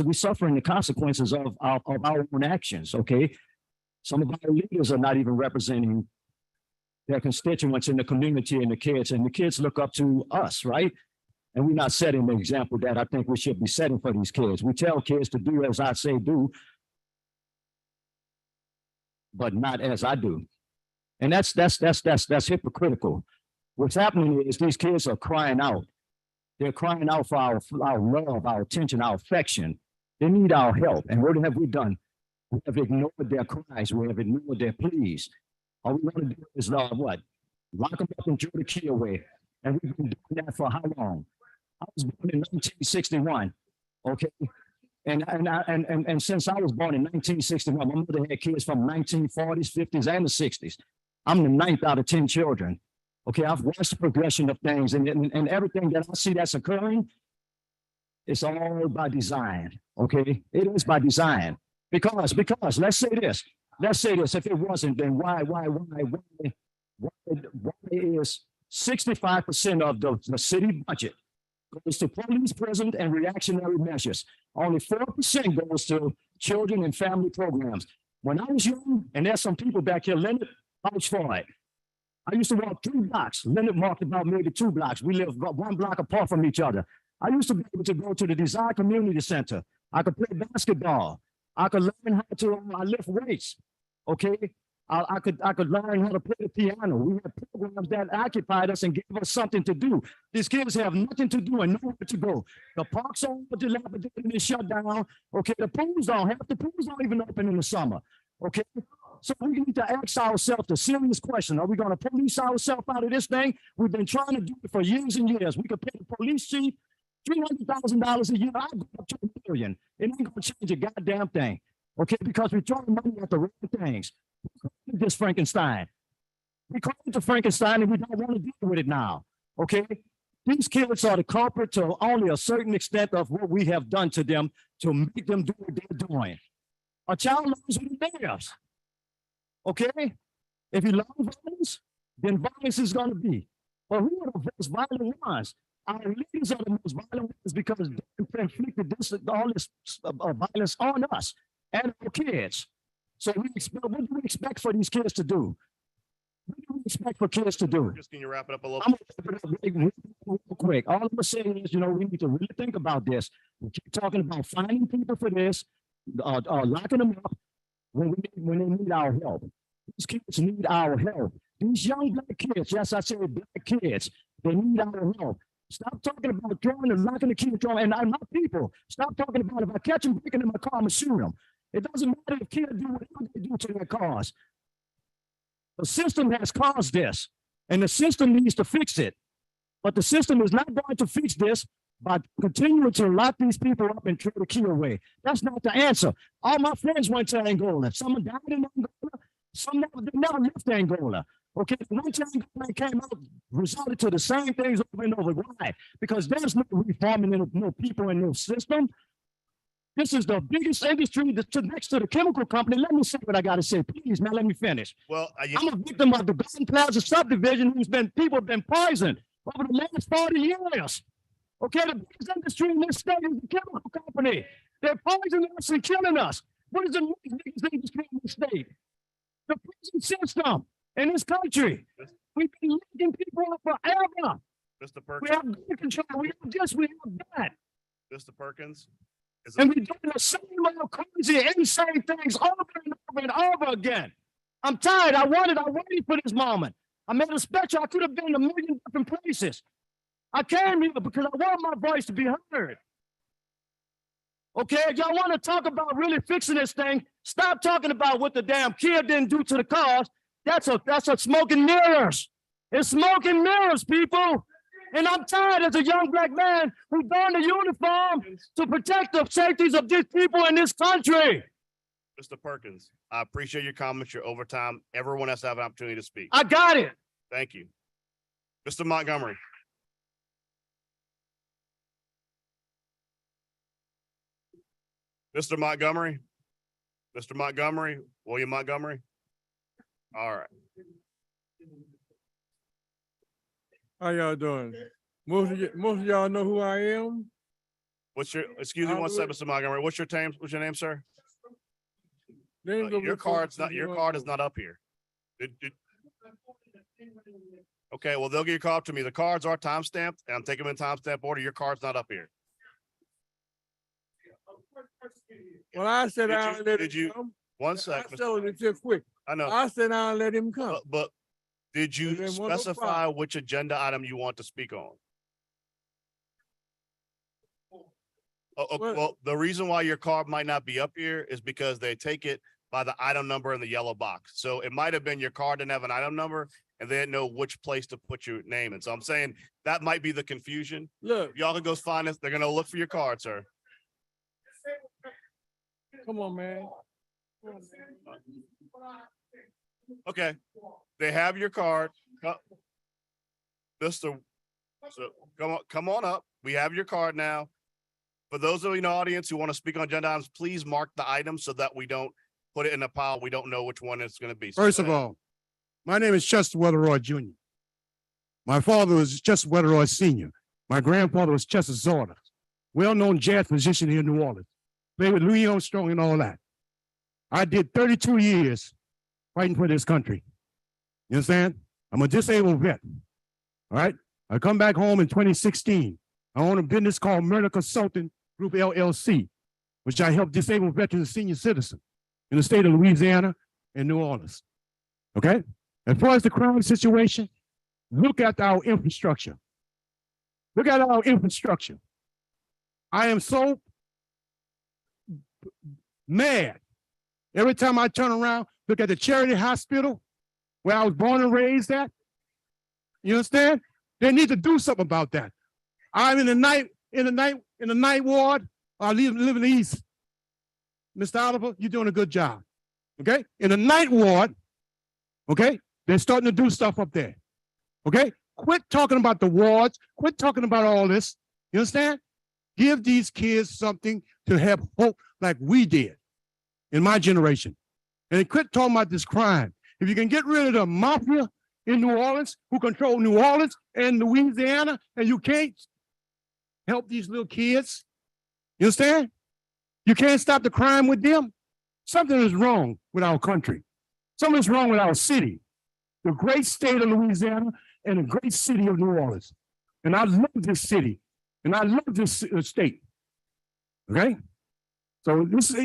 we suffering the consequences of our own actions. Okay, some of our leaders are not even representing their constituents in the community and the kids look up to us, right? And we're not setting the example that I think we should be setting for these kids. We tell kids to do as I say do, but not as I do. And that's hypocritical. What's happening is these kids are crying out. They're crying out for our love, our attention, our affection. They need our help. And what have we done? We have ignored their cries. We have ignored their pleas. All we want to do is what? Lock them up and throw the key away. And we've been doing that for how long? I was born in 1961. Okay. And since I was born in 1961, my mother had kids from 1940s, 50s, and the 60s. I'm the ninth out of 10 children. Okay, I've watched the progression of things and everything that I see that's occurring, it's all by design. Okay, it is by design. Because let's say this, if it wasn't, then why is 65% of the city budget goes to police, prison, and reactionary measures? Only 4% goes to children and family programs. When I was young, and there's some people back here, Leonard, vouch for it. I used to walk 3 blocks. Leonard walked about maybe 2 blocks. We lived 1 block apart from each other. I used to be able to go to the Design Community Center. I could play basketball. I could learn how to lift weights. Okay. I could learn how to play the piano. We had programs that occupied us and gave us something to do. These kids have nothing to do and nowhere to go. The parks are dilapidated and shut down. Okay, the pools don't even open in the summer. Okay, so we need to ask ourselves the serious question: are we going to police ourselves out of this thing? We've been trying to do it for years and years. We could pay the police chief $300,000 a year. I'll go up to $1 million. It ain't going to change a goddamn thing. Okay, because we're throwing money at the wrong things. This Frankenstein. We call it the Frankenstein and we don't want to deal with it now. Okay? These kids are the culprit to only a certain extent of what we have done to them to make them do what they're doing. A child learns what he does. Okay? If you learn violence, then violence is going to be. But who are the most violent ones? Our leaders are the most violent ones because they inflicted all this violence on us and our kids. So what do we expect for these kids to do? What do we expect for kids to do? Just can you wrap it up a little? I'm gonna wrap it up real quick. All I'm saying is, we need to really think about this. We keep talking about finding people for this, locking them up when they need our help. These kids need our help. These young black kids, yes, I said black kids, they need our help. Stop talking about throwing and locking the kids, and my people. Stop talking about if I catch them breaking in my car, I'm gonna shoot them. It doesn't matter if kids do whatever they do to their cars. The system has caused this, and the system needs to fix it. But the system is not going to fix this by continuing to lock these people up and throw the key away. That's not the answer. All my friends went to Angola. Some died in Angola. Some never left Angola. Okay, once Angola came out, resulted to the same things over and over. Why? Because there's no reforming no people in no system. This is the biggest industry that's next to the chemical company. Let me say what I got to say. Please, man, let me finish. Well, I'm a victim of the Golden Plaza subdivision people have been poisoned over the last 40 years. Okay, the biggest industry in this state is the chemical company. They're poisoning us and killing us. What is the biggest industry in this state? The prison system in this country. We've been locking people up forever. Mr. Perkins. We have gun control. We have this, we have that. Mr. Perkins. And we're doing the same little crazy, insane things over and over and over again. I'm tired. I waited for this moment. I made a special. I could have been in a million different places. I came here because I want my voice to be heard. Okay, if y'all want to talk about really fixing this thing, stop talking about what the damn kid didn't do to the cars. That's a smoke and mirrors. It's smoke and mirrors, people. And I'm tired as a young black man who donned a uniform to protect the safeties of these people in this country. Mr. Perkins, I appreciate your comments, your overtime. Everyone has to have an opportunity to speak. I got it. Thank you. Mr. Montgomery. Mr. Montgomery. Mr. Montgomery, William Montgomery. All right. How y'all doing? Most of y'all know who I am. Excuse me one second, Mr. Montgomery. What's your name, sir? Your card is not up here. Okay, well, they'll get your card to me. The cards are time-stamped, and I'm taking them in time-stamp order. Your card's not up here. Well, I said I'll let him come. One second. I settled it just quick. I know. I said I'll let him come. But did you There wasn't no specify problem. which agenda item you want to speak on? Well, the reason why your card might not be up here is because they take it by the item number in the yellow box. So it might have been your card didn't have an item number and they didn't know which place to put your name in. So I'm saying that might be the confusion. Look, Y'all can go find it. They're going to look for your card, sir. Come on, man. Okay, they have your card. Mr. So come on up. We have your card now. For those of you in the audience who want to speak on agenda items, please mark the item so that we don't put it in a pile. We don't know which one it's going to be. So First go of ahead. all, my name is Chester Weatherall Jr. My father was Chester Weatherall Sr. My grandfather was Chester Zorda, well-known jazz musician here in New Orleans. Played with Louis Armstrong and all that. I did 32 years fighting for this country. You understand? I'm a disabled vet. All right. I come back home in 2016. I own a business called Murder Consulting Group LLC, which I help disabled veterans and senior citizens in the state of Louisiana and New Orleans. Okay. As far as the crime situation, look at our infrastructure. Look at our infrastructure. I am so mad. Every time I turn around, look at the Charity Hospital where I was born and raised at. You understand? They need to do something about that. I'm in the night ward. I live in the east. Mr. Oliver, you're doing a good job. Okay? In the night ward, okay, they're starting to do stuff up there. Okay? Quit talking about the wards. Quit talking about all this. You understand? Give these kids something to have hope like we did in my generation. And quit talking about this crime. If you can get rid of the mafia in New Orleans, who control New Orleans and Louisiana, and you can't help these little kids, you understand? You can't stop the crime with them. Something is wrong with our country. Something is wrong with our city, the great state of Louisiana and the great city of New Orleans. And I love this city and I love this state. Okay? So this,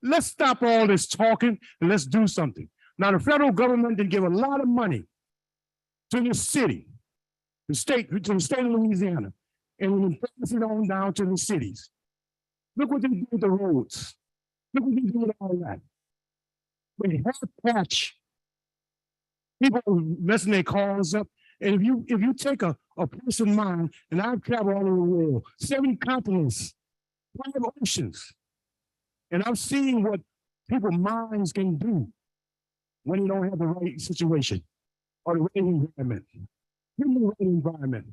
let's stop all this talking and let's do something. Now, the federal government did give a lot of money to the city, to the state of Louisiana, and we pass it on down to the cities. Look what they do with the roads. Look what they do with all that. They have patch. People messing their cars up. And if you take a person of mine, and I've traveled all over the world, 7 continents, 5 oceans, and I've seen what people's minds can do when you don't have the right situation or the right environment. Give me the right environment.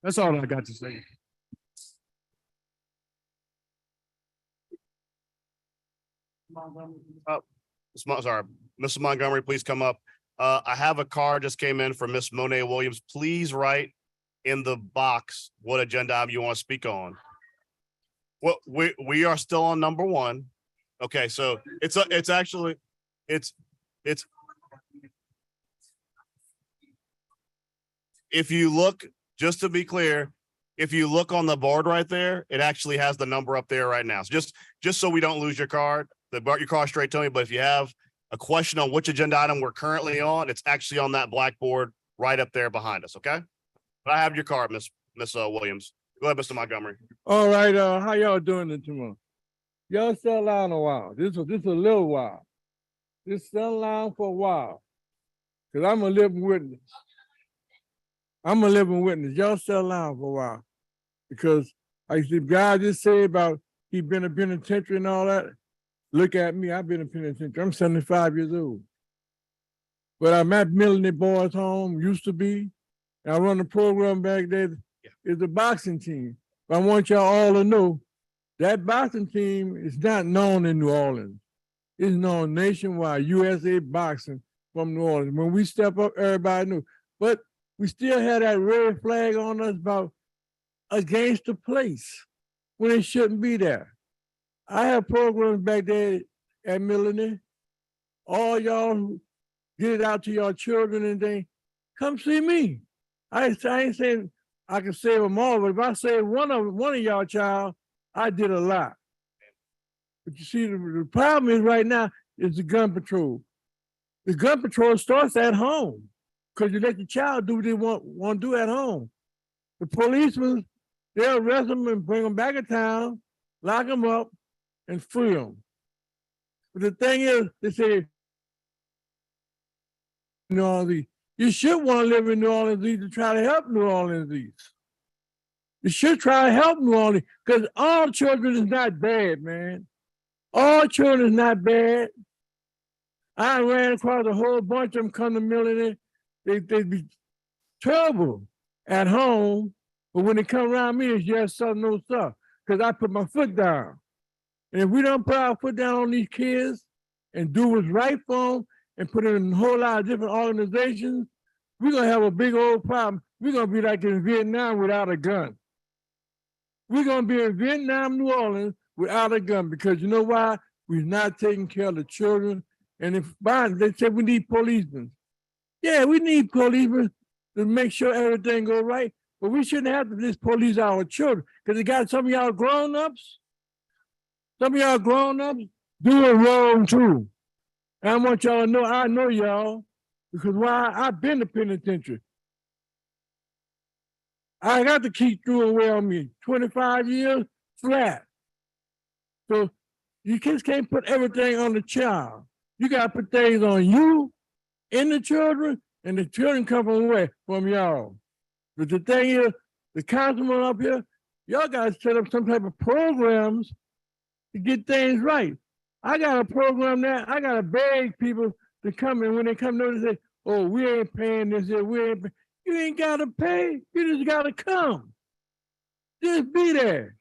That's all I got to say. Sorry, Mrs. Montgomery, please come up. I have a card just came in from Miss Monet Williams. Please write in the box what agenda item you want to speak on. Well, we are still on number 1. Okay, so it's if you look, just to be clear, if you look on the board right there, it actually has the number up there right now. So just so we don't lose your card, your card straight to me. But if you have a question on which agenda item we're currently on, it's actually on that blackboard right up there behind us. Okay. But I have your card, Miss Williams. Go ahead, Mr. Montgomery. All right, how y'all doing this tomorrow? Y'all settle down a while. This a little while. Just settle down for a while. Cause I'm a living witness. Y'all settle down for a while. Because like the guy just said about he been in penitentiary and all that. Look at me, I've been in penitentiary. I'm 75 years old. But I'm at Millionaire Boys Home, used to be. And I run the program back there. It's a boxing team. But I want y'all all to know that boxing team is not known in New Orleans. It's known nationwide, USA Boxing from New Orleans. When we step up, everybody knew. But we still had that red flag on us about against the place when it shouldn't be there. I have programs back there at Millionaire. All y'all get it out to your children and they come see me. I ain't saying I can save them all, but if I save one of y'all child, I did a lot. But you see, the problem is right now is the gun patrol. The gun patrol starts at home because you let the child do what they want to do at home. The policemen, they'll arrest them and bring them back to town, lock them up, and free them. But the thing is, they say, New Orleans, you should want to live in New Orleans to try to help New Orleans. You should try to help New Orleans because all children is not bad, man. All children is not bad. I ran across a whole bunch of them come to Millen. They be terrible at home, but when they come around me, it's yes, sir, no, sir, because I put my foot down. And if we don't put our foot down on these kids and do what's right for them and put in a whole lot of different organizations, we're going to have a big old problem. We're going to be like in Vietnam without a gun. We're going to be in Vietnam, New Orleans without a gun because you know why? We're not taking care of the children. And if they say we need policemen. Yeah, we need policemen to make sure everything goes right. But we shouldn't have to just police our children because they got some of y'all grown-ups. Some of y'all grown-ups doing wrong too. And I want y'all to know, I know y'all, because why I've been to penitentiary. I got to keep doing well on me, 25 years flat. So you just can't put everything on the child. You got to put things on you and the children, and the children come from where? From y'all. But the thing is, the councilman up here, y'all got to set up some type of programs to get things right. I got a program now. I got to beg people to come in when they come to say, oh, we ain't paying this here. You ain't got to pay. You just got to come. Just be there.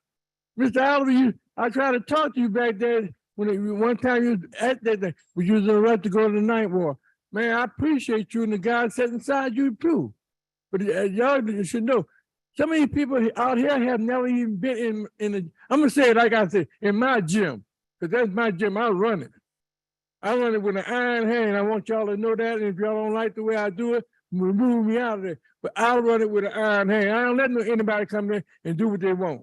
Mr. Oliver, I tried to talk to you back there when one time you was at that, when you was in a rush to go to the Ninth Ward. Man, I appreciate you and the guys sitting inside you too. But y'all should know, some of these people out here have never even been in the, I'm going to say it like I said, in my gym, because that's my gym. I run it. I run it with an iron hand. I want y'all to know that. And if y'all don't like the way I do it, remove me out of there. But I'll run it with an iron hand. I don't let anybody come there and do what they want.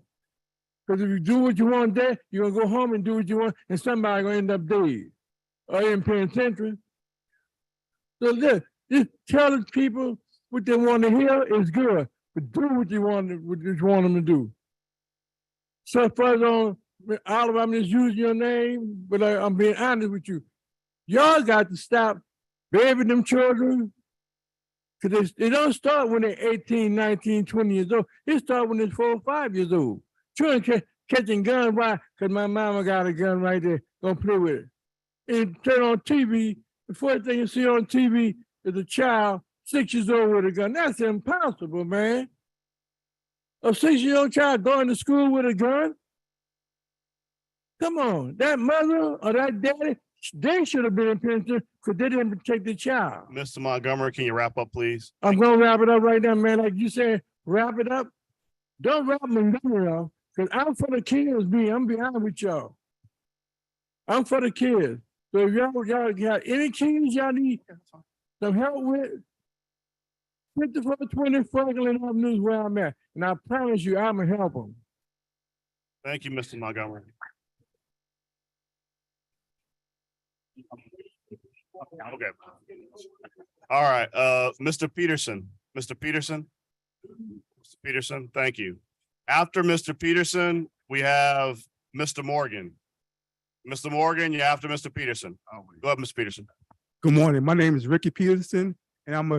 Because if you do what you want there, you're going to go home and do what you want, and somebody's going to end up dead or in penitentiary. So just tell the people what they want to hear is good, but do what you want them to do. So further on, Oliver, I'm just using your name, but I'm being honest with you. Y'all got to stop babying them children. Because they don't start when they're 18, 19, 20 years old. It starts when they're 4 or 5 years old. Children catching guns, why? Because my mama got a gun right there, gonna play with it. And turn on TV, the first thing you see on TV is a child 6 years old with a gun. That's impossible, man. A 6-year-old child going to school with a gun? Come on, that mother or that daddy, they should have been in penitentiary because they didn't protect the child. Mr. Montgomery, can you wrap up, please? I'm gonna wrap it up right now, man. Like you said, wrap it up. Don't wrap Montgomery up, because I'm for the kids, I'm being honest with y'all. I'm for the kids. So if y'all got any kids y'all need some help with, 5420 Franklin Avenue is where I'm at. And I promise you, I'm gonna help them. Thank you, Mr. Montgomery. Okay. All right, Mr. Peterson, thank you. After Mr. Peterson, we have Mr. Morgan. Mr. Morgan, you're after Mr. Peterson. Go ahead, Mr. Peterson. Good morning. My name is Ricky Peterson, and I'm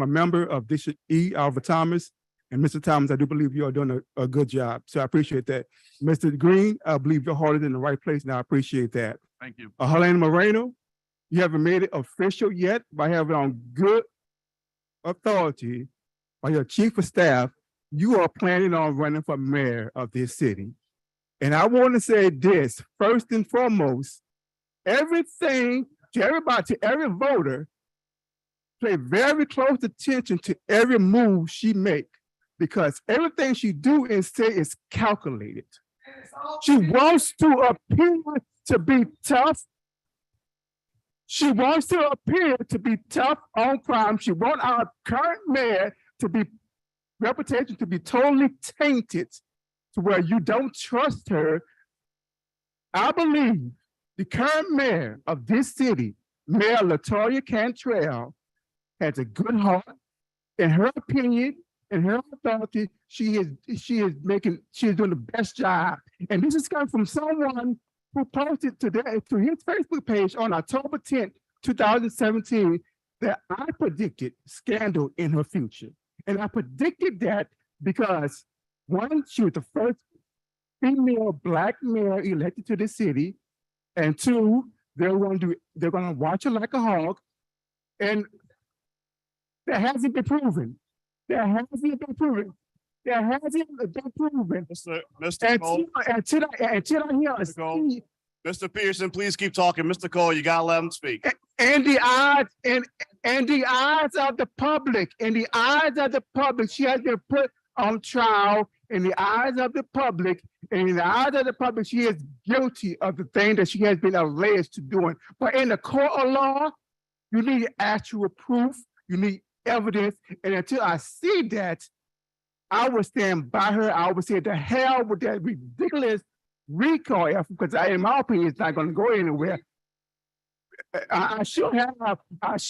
a member of District E, Alva Thomas. And Mr. Thomas, I do believe you are doing a good job. So I appreciate that. Mr. Green, I believe your heart is in the right place, and I appreciate that. Thank you. Helena Moreno, you haven't made it official yet by having on good authority by your chief of staff. You are planning on running for mayor of this city. And I want to say this, first and foremost, everything to everybody, to every voter, pay very close attention to every move she make, because everything she do and say is calculated. She wants to appear to be tough. She wants to appear to be tough on crime. She wants our current mayor to be reputation to be totally tainted to where you don't trust her. I believe the current mayor of this city, Mayor LaToya Cantrell, has a good heart. In her opinion, in her authority, she is doing the best job. And this is coming from someone who posted today to his Facebook page on October 10th, 2017, that I predicted scandal in her future. And I predicted that because, one, she was the first female black mayor elected to the city. And two, they're gonna watch her like a hog. And that hasn't been proven. That hasn't been proven. That hasn't been proven. Mr. Cole, Until I hear a Mr. Cole. speech. Mr. Peterson, please keep talking. Mr. Cole, you gotta let him speak. And the eyes and the eyes of the public, she has been put on trial in the eyes of the public. And in the eyes of the public, she is guilty of the thing that she has been alleged to doing. But in the court of law, you need actual proof, you need evidence. And until I see that, I will stand by her. I will say the hell with that ridiculous recall effort, because in my opinion, it's not going to go anywhere. I should have, and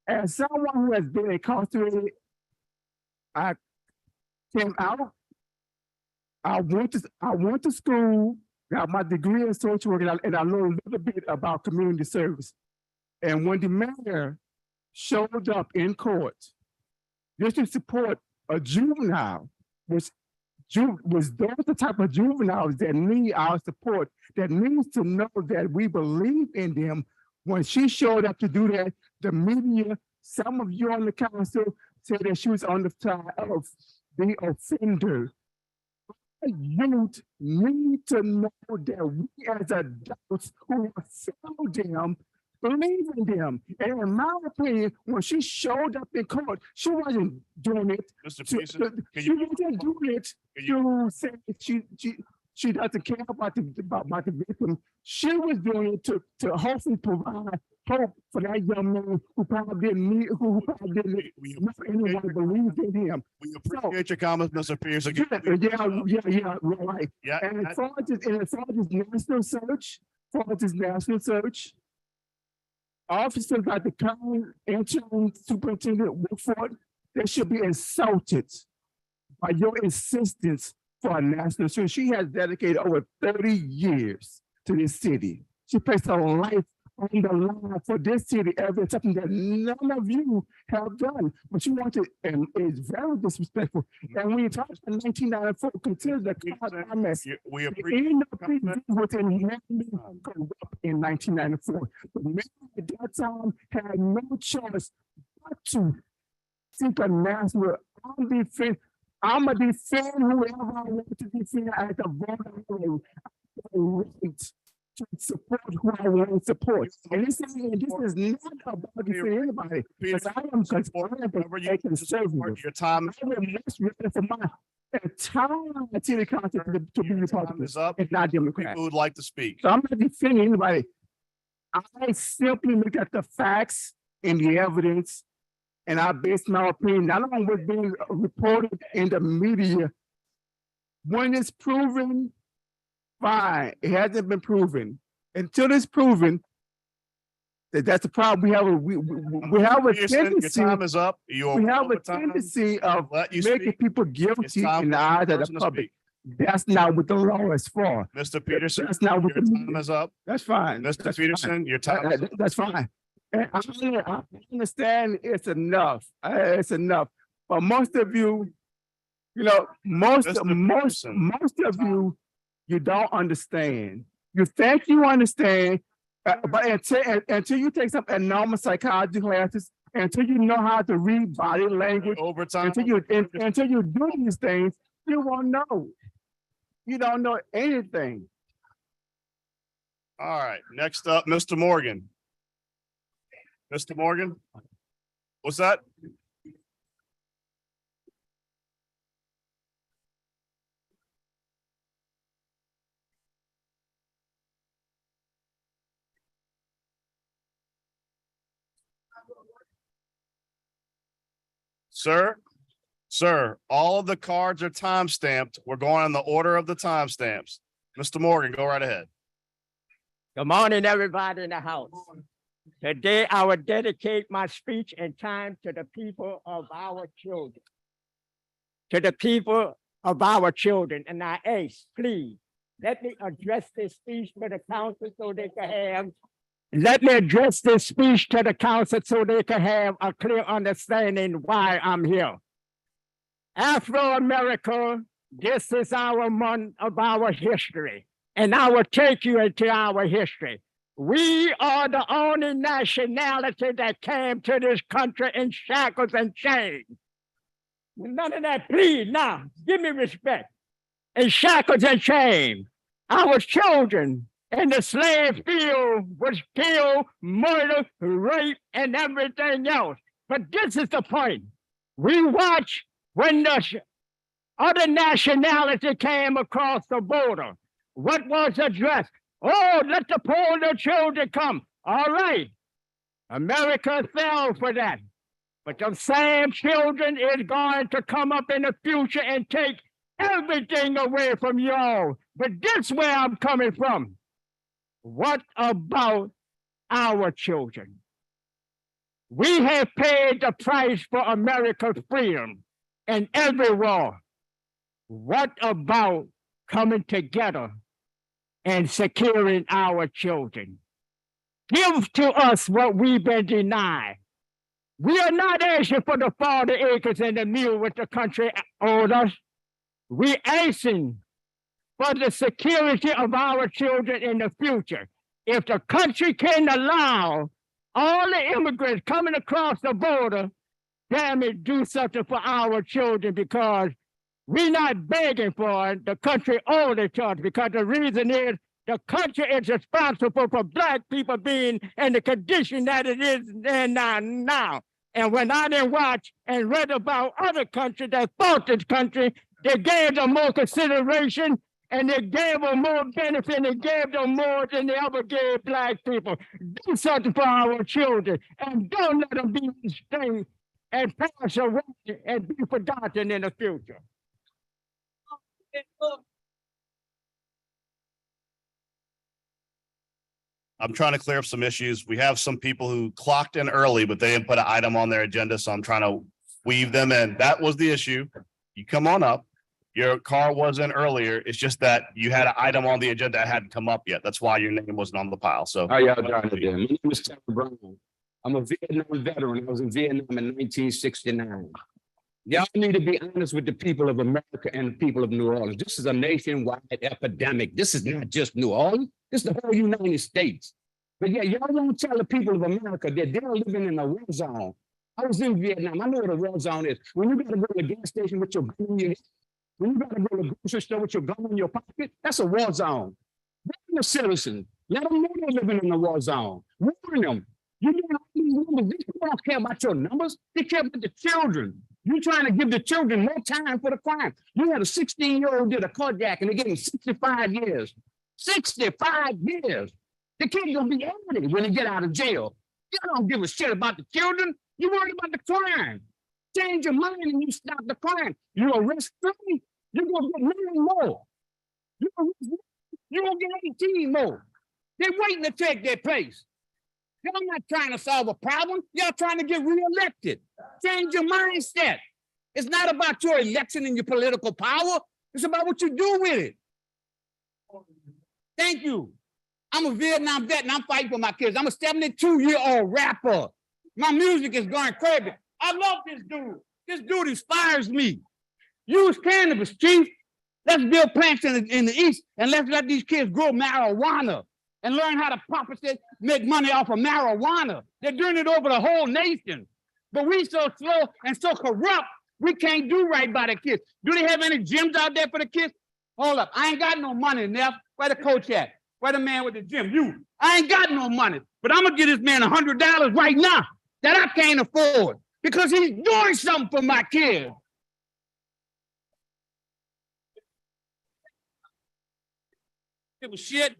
as someone who has been incarcerated, I came out. I went to school, got my degree in social work, and I learned a little bit about community service. And when the mayor showed up in court, just to support a juvenile, was those the type of juveniles that need our support, that needs to know that we believe in them. When she showed up to do that, the media, some of you on the council said that she was on the side of the offender. Youth need to know that we as adults who have failed them believe in them. And in my opinion, when she showed up in court, she wasn't doing it. Mr. Peterson, She wasn't doing it to say she doesn't care about the victim. She was doing it to hopefully provide hope for that young man who probably didn't know anyone believed in him. We appreciate your comments, Mr. Peterson. Yeah, right. Yeah. And as far as this national search, officers like the county interim superintendent Woodford, they should be insulted by your insistence for a national search. She has dedicated over 30 years to this city. She placed her life on the line for this city, something that none of you have done. But you want to, and it's very disrespectful. And when you talk about 1994, consider the comments. We appreciate was inherently corrupt in 1994. But men at that time had no choice but to seek a national defense. I'm a defend whoever I want to defend as a voter. Right to support who I want to support. And this is not about defending anybody. Because I am conservative. your time. I will most ready for my entire city council to be Republican. Is up. It's not Democrat. Who would like to speak? So I'm not defending anybody. I simply look at the facts and the evidence, and I base my opinion not on what's being reported in the media. When it's proven, fine. It hasn't been proven. Until it's proven, that's the problem. We have a tendency. Your time is up. We have a tendency of making people guilty in the eyes of the public. That's not what the law is for. Mr. Peterson, that's not what your the time is up. That's fine. Mr. Peterson, your time is up. That's fine. And I understand it's enough. It's enough. But most of you, most of you, you don't understand. You think you understand, but until you take some abnormal psychology classes, until you know how to read body language, until you do these things, you won't know. You don't know anything. All right, next up, Mr. Morgan. Mr. Morgan? What's that? Sir, all of the cards are time stamped. We're going in the order of the timestamps. Mr. Morgan, go right ahead. Good morning, everybody in the house. Today, I will dedicate my speech and time to the people of our children. To the people of our children. And I ask, please, let me address this speech to the council so they can have a clear understanding why I'm here. Afro-America, this is our month of our history, and I will take you into our history. We are the only nationality that came to this country in shackles and chains. None of that, please, now, give me respect. In shackles and chains, our children in the slave field was killed, murdered, raped, and everything else. But this is the point. We watch when the other nationality came across the border. What was addressed? Oh, let the poor little children come. All right. America fell for that. But the same children is going to come up in the future and take everything away from y'all. But this where I'm coming from. What about our children? We have paid the price for America's freedom in every war. What about coming together and securing our children? Give to us what we've been denied. We are not asking for the 40 acres and the mule which the country owed us. We're asking for the security of our children in the future. If the country can allow all the immigrants coming across the border, damn it, do something for our children, because we're not begging for it. The country owes it to us, because the reason is the country is responsible for Black people being in the condition that it is in now. And when I didn't watch and read about other countries that fought this country, they gave them more consideration and they gave them more benefit and they gave them more than they ever gave Black people. Do something for our children and don't let them be restrained and pass away and be forgotten in the future. I'm trying to clear up some issues. We have some people who clocked in early, but they didn't put an item on their agenda, so I'm trying to weave them in. That was the issue. You come on up. Your car was in earlier. It's just that you had an item on the agenda that hadn't come up yet. That's why your name wasn't on the pile. So How y'all doing today? My name is Terry Brown. I'm a Vietnam veteran. I was in Vietnam in 1969. Y'all need to be honest with the people of America and the people of New Orleans. This is a nationwide epidemic. This is not just New Orleans. This is the whole United States. But yeah, y'all don't tell the people of America that they're living in a war zone. I was in Vietnam. I know what a war zone is. When you gotta go to a gas station with your gun in your head, when you gotta go to a grocery store with your gun in your pocket, that's a war zone. Warn the citizens. Let them know they're living in a war zone. Warn them. You know, these people don't care about your numbers. They care about the children. You're trying to give the children more time for the crime. You had a 16-year-old did a carjack and they gave him 65 years. 65 years. The kid's gonna be 80 when they get out of jail. You don't give a shit about the children. You worried about the crime. Change your mind and you stop the crime. You arrest 3, you're gonna get 9 more. You're gonna get 18 more. They're waiting to take their place. Y'all not trying to solve a problem. Y'all trying to get reelected. Change your mindset. It's not about your election and your political power. It's about what you do with it. Thank you. I'm a Vietnam vet and I'm fighting for my kids. I'm a 72-year-old rapper. My music is going crazy. I love this dude. This dude inspires me. Use cannabis, chief. Let's build plants in the East and let's let these kids grow marijuana and learn how to profit, make money off of marijuana. They're doing it over the whole nation. But we so slow and so corrupt, we can't do right by the kids. Do they have any gyms out there for the kids? Hold up, I ain't got no money, Neff. Where the coach at? Where the man with the gym? You. I ain't got no money, but I'm gonna give this man $100 right now that I can't afford because he's doing something for my kids. It was shit.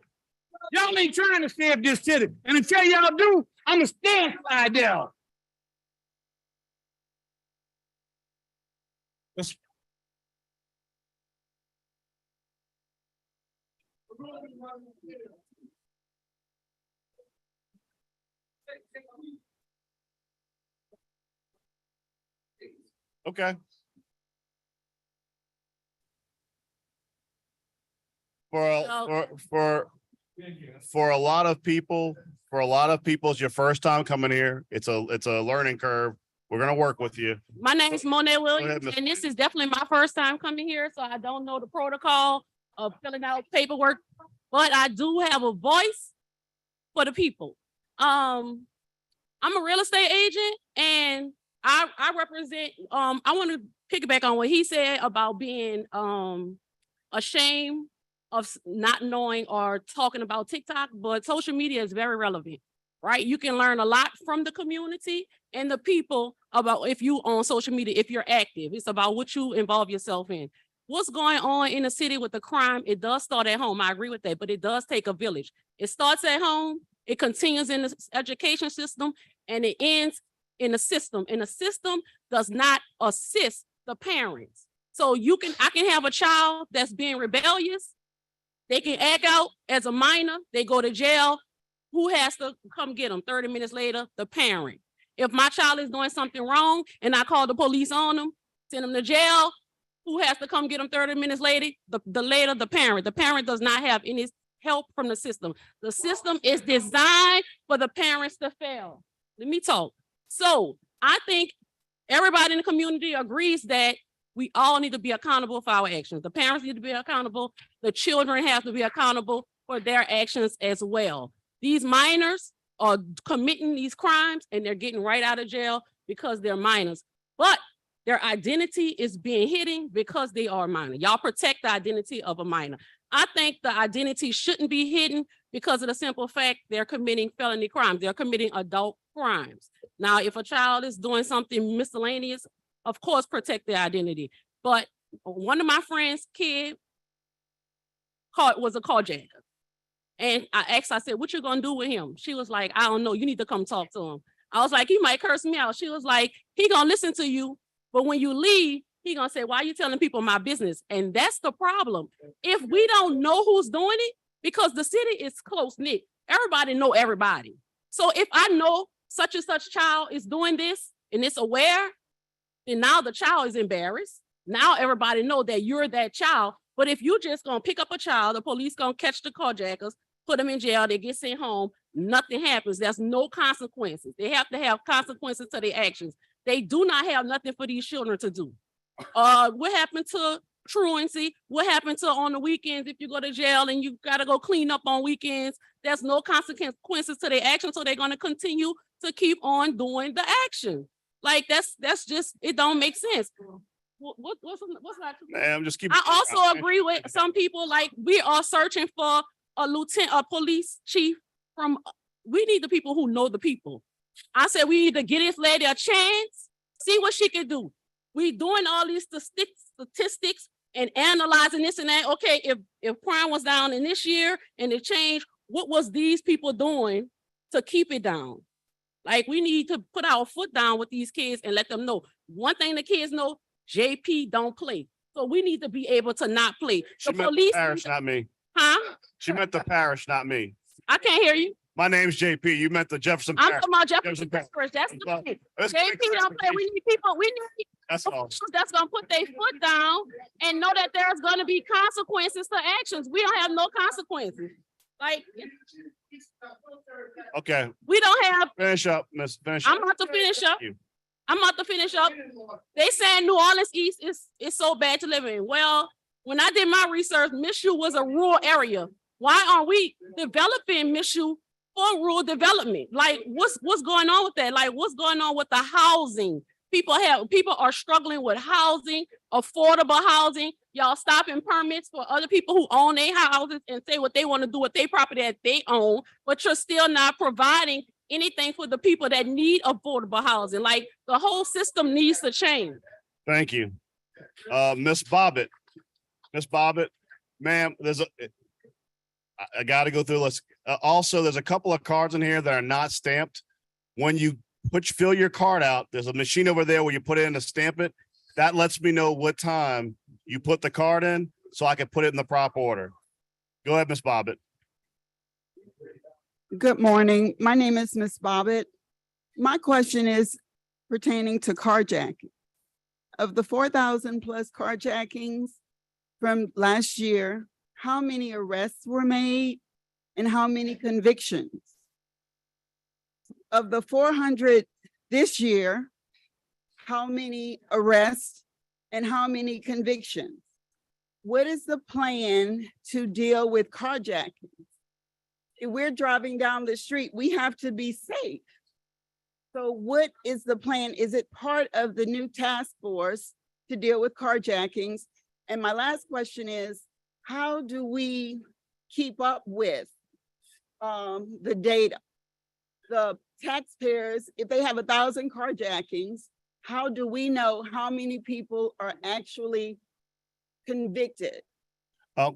Y'all ain't trying to save this city. And until y'all do, I'm going to stand slide down. okay. For a lot of people, it's your first time coming here. It's a learning curve. We're gonna work with you. My name is Monet Williams, Miss- and this is definitely my first time coming here, so I don't know the protocol of filling out paperwork, but I do have a voice for the people. I'm a real estate agent and I represent, I want to piggyback on what he said about being ashamed of not knowing or talking about TikTok, but social media is very relevant, right? You can learn a lot from the community and the people about if you on social media, if you're active. It's about what you involve yourself in. What's going on in the city with the crime, it does start at home. I agree with that, but it does take a village. It starts at home, it continues in the education system, and it ends in the system. And the system does not assist the parents. So I can have a child that's being rebellious. They can act out as a minor, they go to jail. Who has to come get them? 30 minutes later, the parent. If my child is doing something wrong and I call the police on them, send them to jail, who has to come get them 30 minutes later? The parent. The parent does not have any help from the system. The system is designed for the parents to fail. Let me talk. So I think everybody in the community agrees that we all need to be accountable for our actions. The parents need to be accountable. The children have to be accountable for their actions as well. These minors are committing these crimes and they're getting right out of jail because they're minors. But their identity is being hidden because they are minor. Y'all protect the identity of a minor. I think the identity shouldn't be hidden because of the simple fact they're committing felony crimes. They're committing adult crimes. Now, if a child is doing something miscellaneous, of course, protect their identity. But one of my friends' kid was a carjacker. And I said, what you gonna do with him? She was like, I don't know. You need to come talk to him. I was like, he might curse me out. She was like, he gonna listen to you. But when you leave, he gonna say, why are you telling people my business? And that's the problem. If we don't know who's doing it, because the city is close knit, everybody know everybody. So if I know such and such child is doing this and it's aware, then now the child is embarrassed. Now everybody know that you're that child. But if you just gonna pick up a child, the police gonna catch the carjackers, put them in jail, they get sent home, nothing happens. There's no consequences. They have to have consequences to their actions. They do not have nothing for these children to do. What happened to truancy? What happened to on the weekends if you go to jail and you gotta go clean up on weekends? There's no consequences to their actions, so they're gonna continue to keep on doing the action. Like that's just, it don't make sense. What's not true? Man, I'm just keeping. I also agree with some people, like we are searching for a police chief we need the people who know the people. I said, we need to get this lady a chance, see what she can do. We doing all these statistics and analyzing this and that. Okay, if crime was down in this year and it changed, what was these people doing to keep it down? Like we need to put our foot down with these kids and let them know. One thing the kids know, JP don't play. So we need to be able to not play. She The meant police, the parish, not me. huh? She meant the parish, not me. I can't hear you. My name's JP. You meant the Jefferson I'm Parish. talking about Jefferson Jefferson Parish. That's the Well, thing. let's JP get don't play. We need people. We need That's all. officials that's gonna put their foot down and know that there's gonna be consequences to actions. We don't have no consequences. Like Okay, we don't have. finish up, miss. Finish. I'm up. about to finish up. Thank you. I'm about to finish up. They saying New Orleans East is so bad to live in. Well, when I did my research, Mizzou was a rural area. Why aren't we developing Mizzou for rural development? Like, what's going on with that? Like, what's going on with the housing? People are struggling with housing, affordable housing. Y'all stopping permits for other people who own their houses and say what they want to do with their property that they own, but you're still not providing anything for the people that need affordable housing. Like the whole system needs to change. Thank you. Miss Bobbitt. Miss Bobbitt, ma'am, I gotta go through the list. Also, there's a couple of cards in here that are not stamped. When you fill your card out, there's a machine over there where you put it in to stamp it. That lets me know what time you put the card in so I can put it in the proper order. Go ahead, Miss Bobbitt. Good morning. My name is Miss Bobbitt. My question is pertaining to carjacking. Of the 4,000 plus carjackings from last year, how many arrests were made and how many convictions? Of the 400 this year, how many arrests and how many convictions? What is the plan to deal with carjacking? If we're driving down the street, we have to be safe. So what is the plan? Is it part of the new task force to deal with carjackings? And my last question is, how do we keep up with the data? The taxpayers, if they have 1,000 carjackings, how do we know how many people are actually convicted?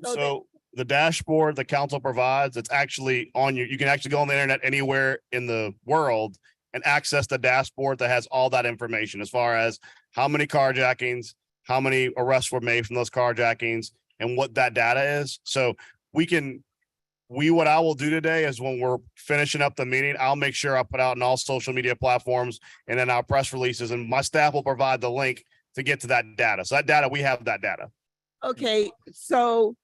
So the dashboard the council provides, it's actually on you can actually go on the internet anywhere in the world and access the dashboard that has all that information as far as how many carjackings, how many arrests were made from those carjackings, and what that data is. So what I will do today is when we're finishing up the meeting, I'll make sure I put out in all social media platforms and then our press releases, and my staff will provide the link to get to that data. So that data, we have that data. Okay, so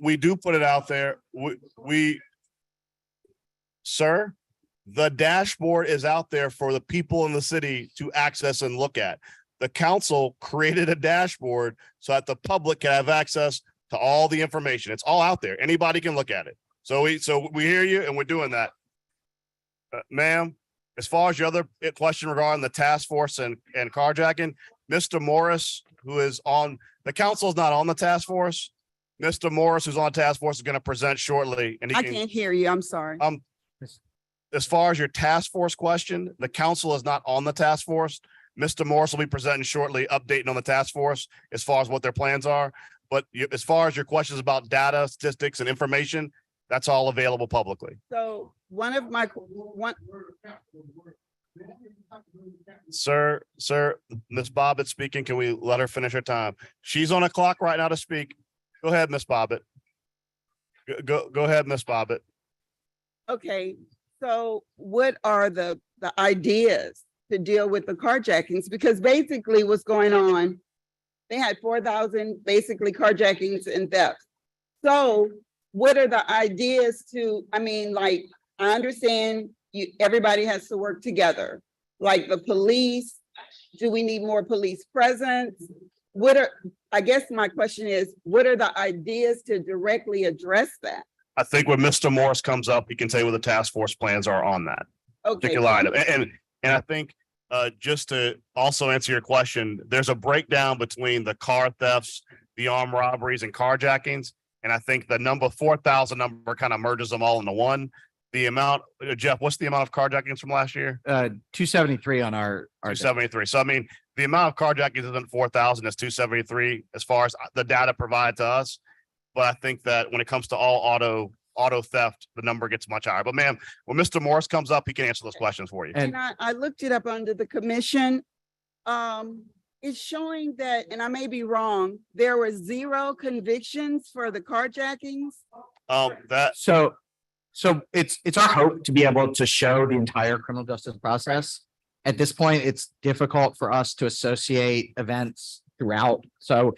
We do put it out there. Sir, the dashboard is out there for the people in the city to access and look at. The council created a dashboard so that the public can have access to all the information. It's all out there. Anybody can look at it. So we hear you and we're doing that. Ma'am, as far as your other question regarding the task force and carjacking, Mr. Morris, who is on, the council is not on the task force. Mr. Morris, who's on task force, is going to present shortly. And I can't hear you. I'm sorry. As far as your task force question, the council is not on the task force. Mr. Morris will be presenting shortly, updating on the task force as far as what their plans are. But as far as your questions about data, statistics, and information, that's all available publicly. So Sir, Ms. Bobbitt speaking. Can we let her finish her time? She's on a clock right now to speak. Go ahead, Ms. Bobbitt. Go ahead, Ms. Bobbitt. Okay, so what are the ideas to deal with the carjackings? Because basically what's going on, they had 4,000 basically carjackings and thefts. So what are the ideas I understand everybody has to work together, like the police. Do we need more police presence? I guess my question is, what are the ideas to directly address that? I think when Mr. Morris comes up, he can tell you what the task force plans are on that particular item. And I think just to also answer your question, there's a breakdown between the car thefts, the armed robberies, and carjackings. And I think the number 4,000 number kind of merges them all into one. The amount, Jeff, what's the amount of carjackings from last year? 273 on our 273. So I mean, the amount of carjackings isn't 4,000, it's 273 as far as the data provided to us. But I think that when it comes to all auto theft, the number gets much higher. But ma'am, when Mr. Morris comes up, he can answer those questions for you. And I looked it up under the commission. It's showing that, and I may be wrong, there were 0 convictions for the carjackings. So it's our hope to be able to show the entire criminal justice process. At this point, it's difficult for us to associate events throughout. So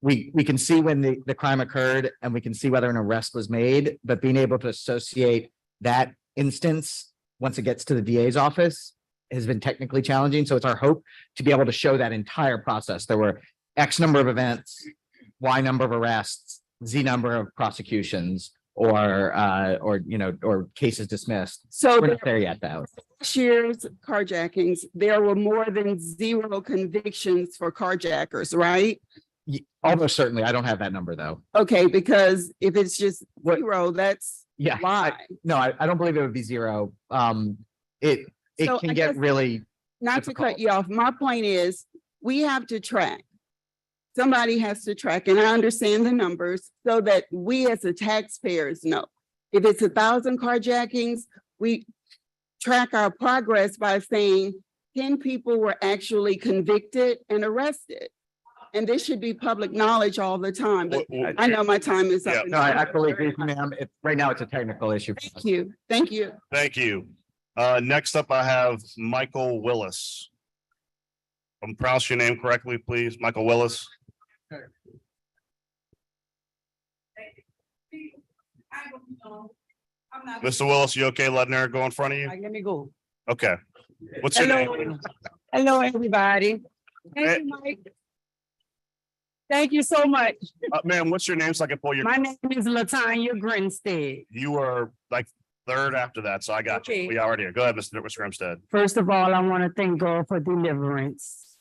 we can see when the crime occurred and we can see whether an arrest was made, but being able to associate that instance once it gets to the DA's office has been technically challenging. So it's our hope to be able to show that entire process. There were X number of events, Y number of arrests, Z number of prosecutions, or cases dismissed. So we're not there yet, though. This year's carjackings, there were more than 0 convictions for carjackers, right? Almost certainly. I don't have that number though. Okay, because if it's just 0, that's why. I don't believe it would be 0. It So can I get guess- really Not to cut you off, my point is, we have to track. Somebody has to track, and I understand the numbers so that we as the taxpayers know. If it's 1,000 carjackings, we track our progress by saying 10 people were actually convicted and arrested. And this should be public knowledge all the time, but I know my time is up. No, I fully agree, ma'am. Right now, it's a technical issue. Thank you. Thank you. Thank you. Next up, I have Michael Willis. Pronounce your name correctly, please. Michael Willis. Mr. Willis, you okay letting her go in front of you? Let me go. Okay. What's your Hello, name? hello, everybody. Hey. Thank you, Mike. Thank you so much. Ma'am, what's your name so I can pull your, My name is Latanya Grinstead. you were like third after that, so I got you. Okay. We already, go ahead, Mr. Grimstead. First of all, I want to thank God for deliverance.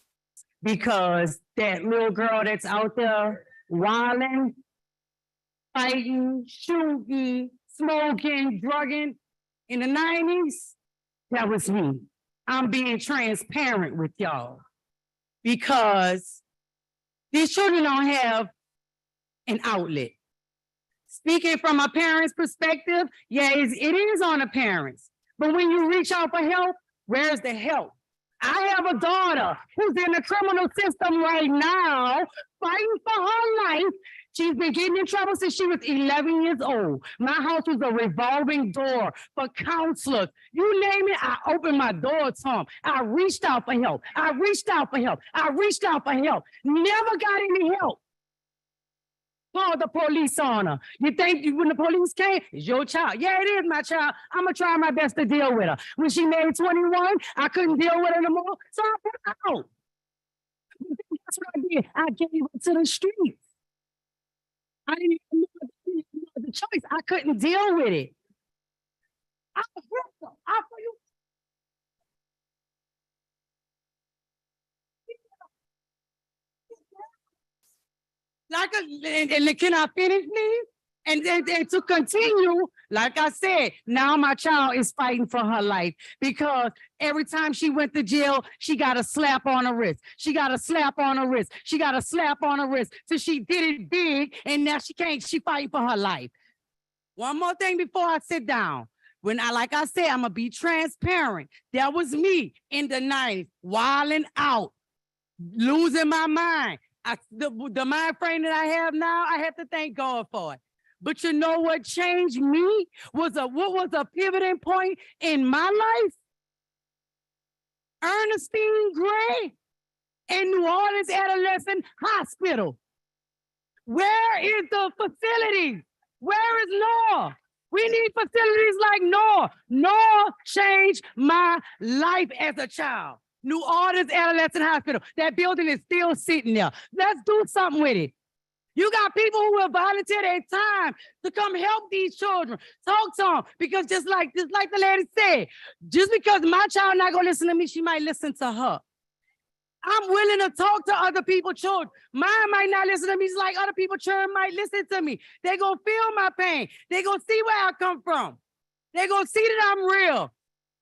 Because that little girl that's out there wilding, fighting, shooting, smoking, drugging in the 90s, that was me. I'm being transparent with y'all. Because these children don't have an outlet. Speaking from a parent's perspective, yeah, it is on the parents. But when you reach out for help, where's the help? I have a daughter who's in the criminal system right now, fighting for her life. She's been getting in trouble since she was 11 years old. My house was a revolving door for counselors. You name it, I opened my door to them. I reached out for help. I reached out for help. I reached out for help. Never got any help. Called the police on her. You think when the police came, it's your child. Yeah, it is my child. I'm gonna try my best to deal with her. When she made 21, I couldn't deal with her no more, so I put her out. That's what I did. I gave her to the streets. I didn't even know the choice. I couldn't deal with it. I was like, and can I finish, please? And to continue, like I said, now my child is fighting for her life because every time she went to jail, she got a slap on her wrist. She got a slap on her wrist. She got a slap on her wrist. So she did it big, and now she can't. She fighting for her life. One more thing before I sit down. Like I said, I'm gonna be transparent. That was me in the 90s, wilding out, losing my mind. The mind frame that I have now, I have to thank God for it. But you know what changed me what was a pivoting point in my life? Ernestine Gray in New Orleans Adolescent Hospital. Where is the facilities? Where is NOR? We need facilities like NOR. NOR changed my life as a child. New Orleans Adolescent Hospital. That building is still sitting there. Let's do something with it. You got people who will volunteer their time to come help these children. Talk to them. Because just like the lady said, just because my child not gonna listen to me, she might listen to her. I'm willing to talk to other people's children. Mine might not listen to me, just like other people's children might listen to me. They're gonna feel my pain. They're gonna see where I come from. They're gonna see that I'm real.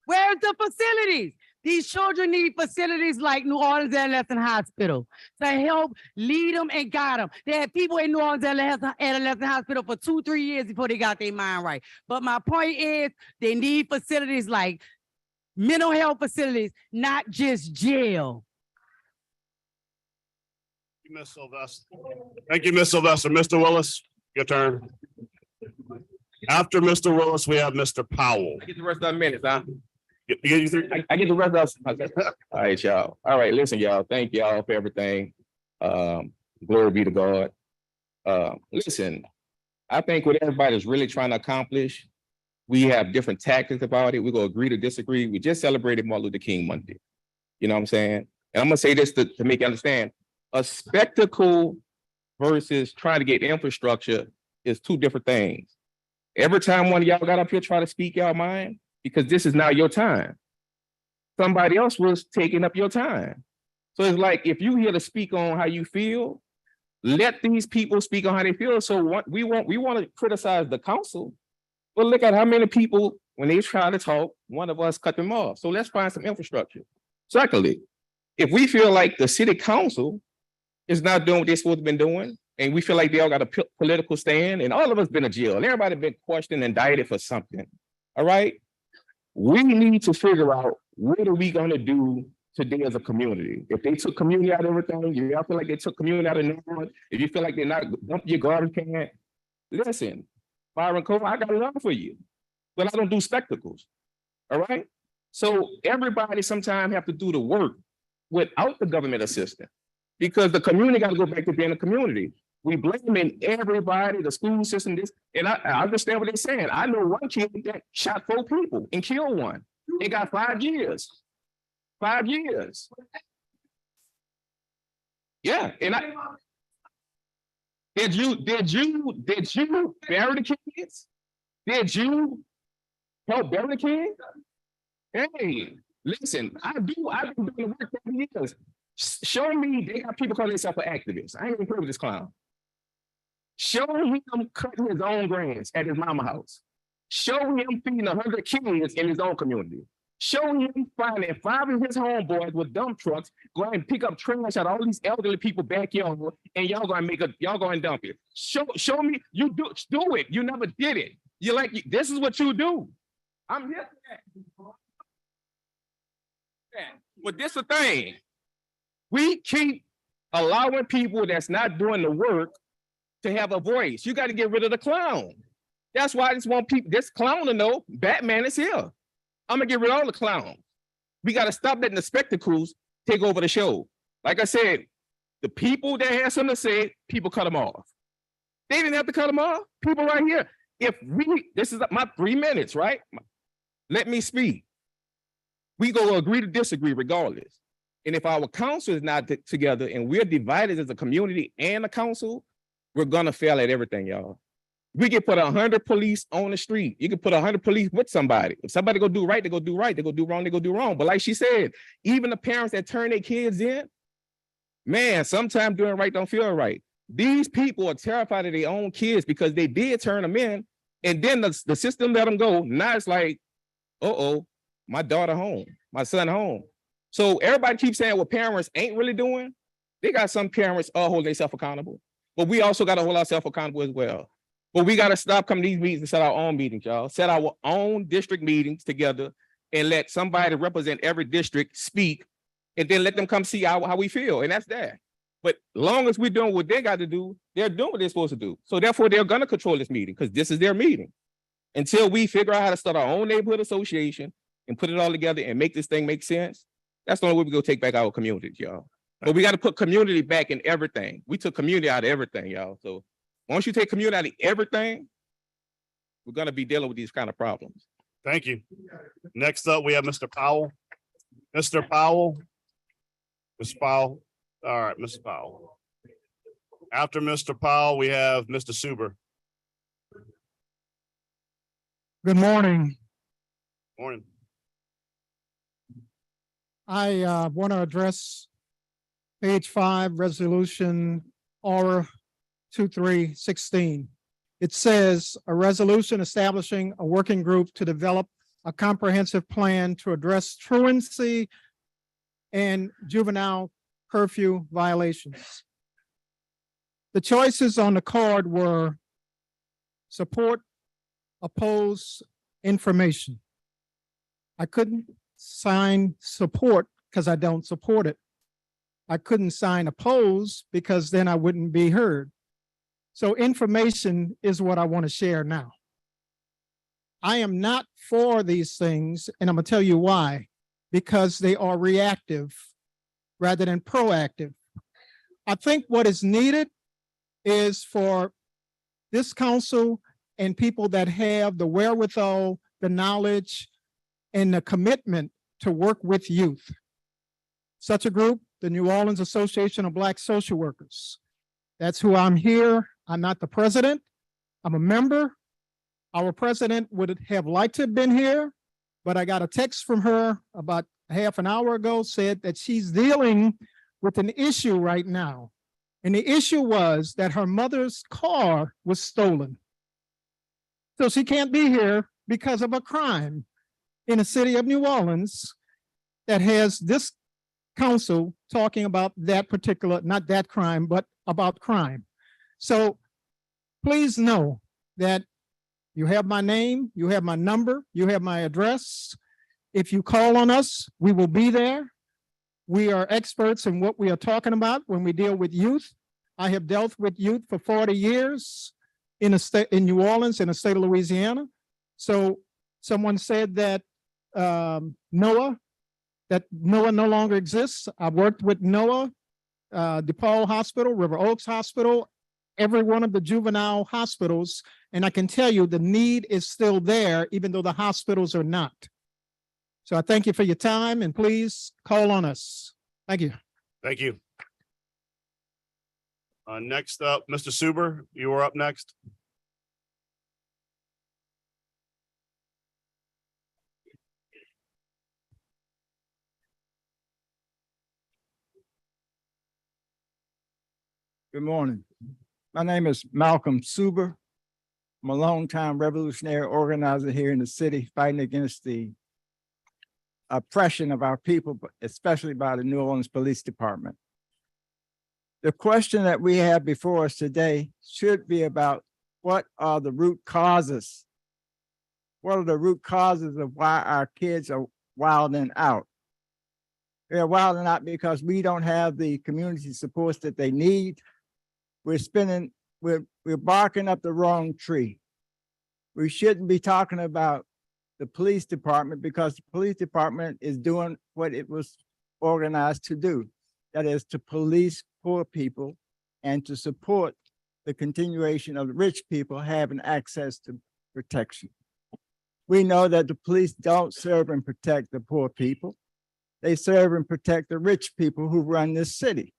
Where's the facilities? These children need facilities like New Orleans Adolescent Hospital to help lead them and guide them. They had people in New Orleans Adolescent Hospital for 2-3 years before they got their mind right. But my point is they need facilities like mental health facilities, not just jail. Miss Sylvester. Thank you, Miss Sylvester. Mr. Willis, your turn. After Mr. Willis, we have Mr. Powell. Get the rest of the minutes, huh? I get the rest of all right, y'all. All right, listen, y'all. Thank y'all for everything. Glory be to God. Listen, I think what everybody's really trying to accomplish, we have different tactics about it. We're gonna agree to disagree. We just celebrated Martin Luther King Monday. You know what I'm saying? And I'm gonna say this to make you understand. A spectacle versus trying to get infrastructure is two different things. Every time one of y'all got up here trying to speak y'all mind, because this is now your time. Somebody else was taking up your time. So it's like, if you here to speak on how you feel, let these people speak on how they feel. So we want to criticize the council, but look at how many people, when they try to talk, one of us cut them off. So let's find some infrastructure. Secondly, if we feel like the city council is not doing what they're supposed to be doing, and we feel like they all got a political stand, and all of us been in jail, and everybody been questioned and indicted for something, all right? We need to figure out what are we gonna do today as a community. If they took community out of everything, if you feel like they took community out of neighborhood, if you feel like they're not dumping your garbage can, listen, Fire and Code, I got it on for you, but I don't do spectacles, all right? So everybody sometimes have to do the work without the government assistance, because the community got to go back to being a community. We blaming everybody, the school system, this, and I understand what they're saying. I know one kid that shot 4 people and killed one. They got 5 years. 5 years. Yeah, and did you bury the kids? Did you help bury the kids? Hey, listen, I've been doing the work for years. Show me, they got people calling themselves an activist. I ain't even heard of this clown. Show him cutting his own grass at his mama house. Show him feeding 100 kids in his own community. Show him finding 5 of his homeboys with dump trucks, go and pick up trash out all these elderly people backyard, and y'all gonna dump it. Show me, you do it. You never did it. You like, this is what you do. I'm here for that. But this the thing. We keep allowing people that's not doing the work to have a voice. You got to get rid of the clown. That's why I just want people, this clown to know Batman is here. I'm gonna get rid of all the clowns. We got to stop letting the spectacles take over the show. Like I said, the people that have something to say, people cut them off. They didn't have to cut them off. People right here. This is my 3 minutes, right? Let me speak. We go agree to disagree regardless. And if our council is not together and we're divided as a community and a council, we're gonna fail at everything, y'all. We can put 100 police on the street. You can put 100 police with somebody. If somebody go do right, they go do right. They go do wrong, they go do wrong. But like she said, even the parents that turn their kids in, man, sometimes doing right don't feel right. These people are terrified of their own kids because they did turn them in, and then the system let them go. Now it's like, uh-oh, my daughter home, my son home. So everybody keeps saying what parents ain't really doing. They got some parents hold themselves accountable, but we also got to hold ourselves accountable as well. But we got to stop coming to these meetings and set our own meetings, y'all. Set our own district meetings together and let somebody represent every district speak, and then let them come see how we feel, and that's that. But long as we're doing what they got to do, they're doing what they're supposed to do. So therefore, they're going to control this meeting because this is their meeting. Until we figure out how to start our own neighborhood association and put it all together and make this thing make sense, that's the only way we go take back our communities, y'all. But we got to put community back in everything. We took community out of everything, y'all. So once you take community out of everything, we're going to be dealing with these kind of problems. Thank you. Next up, we have Mr. Powell. Mr. Powell. Ms. Powell. All right, Mr. Powell. After Mr. Powell, we have Mr. Suber. Good morning. Morning. I want to address page 5, resolution R 2316. It says a resolution establishing a working group to develop a comprehensive plan to address truancy and juvenile curfew violations. The choices on the card were support, oppose, information. I couldn't sign support because I don't support it. I couldn't sign oppose because then I wouldn't be heard. So information is what I want to share now. I am not for these things, and I'm going to tell you why. Because they are reactive rather than proactive. I think what is needed is for this council and people that have the wherewithal, the knowledge, and the commitment to work with youth. Such a group, the New Orleans Association of Black Social Workers. That's who I'm here. I'm not the president. I'm a member. Our president would have liked to have been here, but I got a text from her about half an hour ago, said that she's dealing with an issue right now. And the issue was that her mother's car was stolen. So she can't be here because of a crime in the city of New Orleans that has this council talking about that particular, not that crime, but about crime. So please know that you have my name, you have my number, you have my address. If you call on us, we will be there. We are experts in what we are talking about when we deal with youth. I have dealt with youth for 40 years in New Orleans, in the state of Louisiana. So someone said that NOAA no longer exists. I've worked with NOAA, DePaul Hospital, River Oaks Hospital, every one of the juvenile hospitals. And I can tell you the need is still there, even though the hospitals are not. So I thank you for your time and please call on us. Thank you. Thank you. Next up, Mr. Suber, you are up next. Good morning. My name is Malcolm Suber. I'm a longtime revolutionary organizer here in the city, fighting against the oppression of our people, but especially by the New Orleans Police Department. The question that we have before us today should be about what are the root causes? What are the root causes of why our kids are wilding out? They're wilding out because we don't have the community supports that they need. We're barking up the wrong tree. We shouldn't be talking about the police department because the police department is doing what it was organized to do. That is to police poor people and to support the continuation of the rich people having access to protection. We know that the police don't serve and protect the poor people. They serve and protect the rich people who run this city.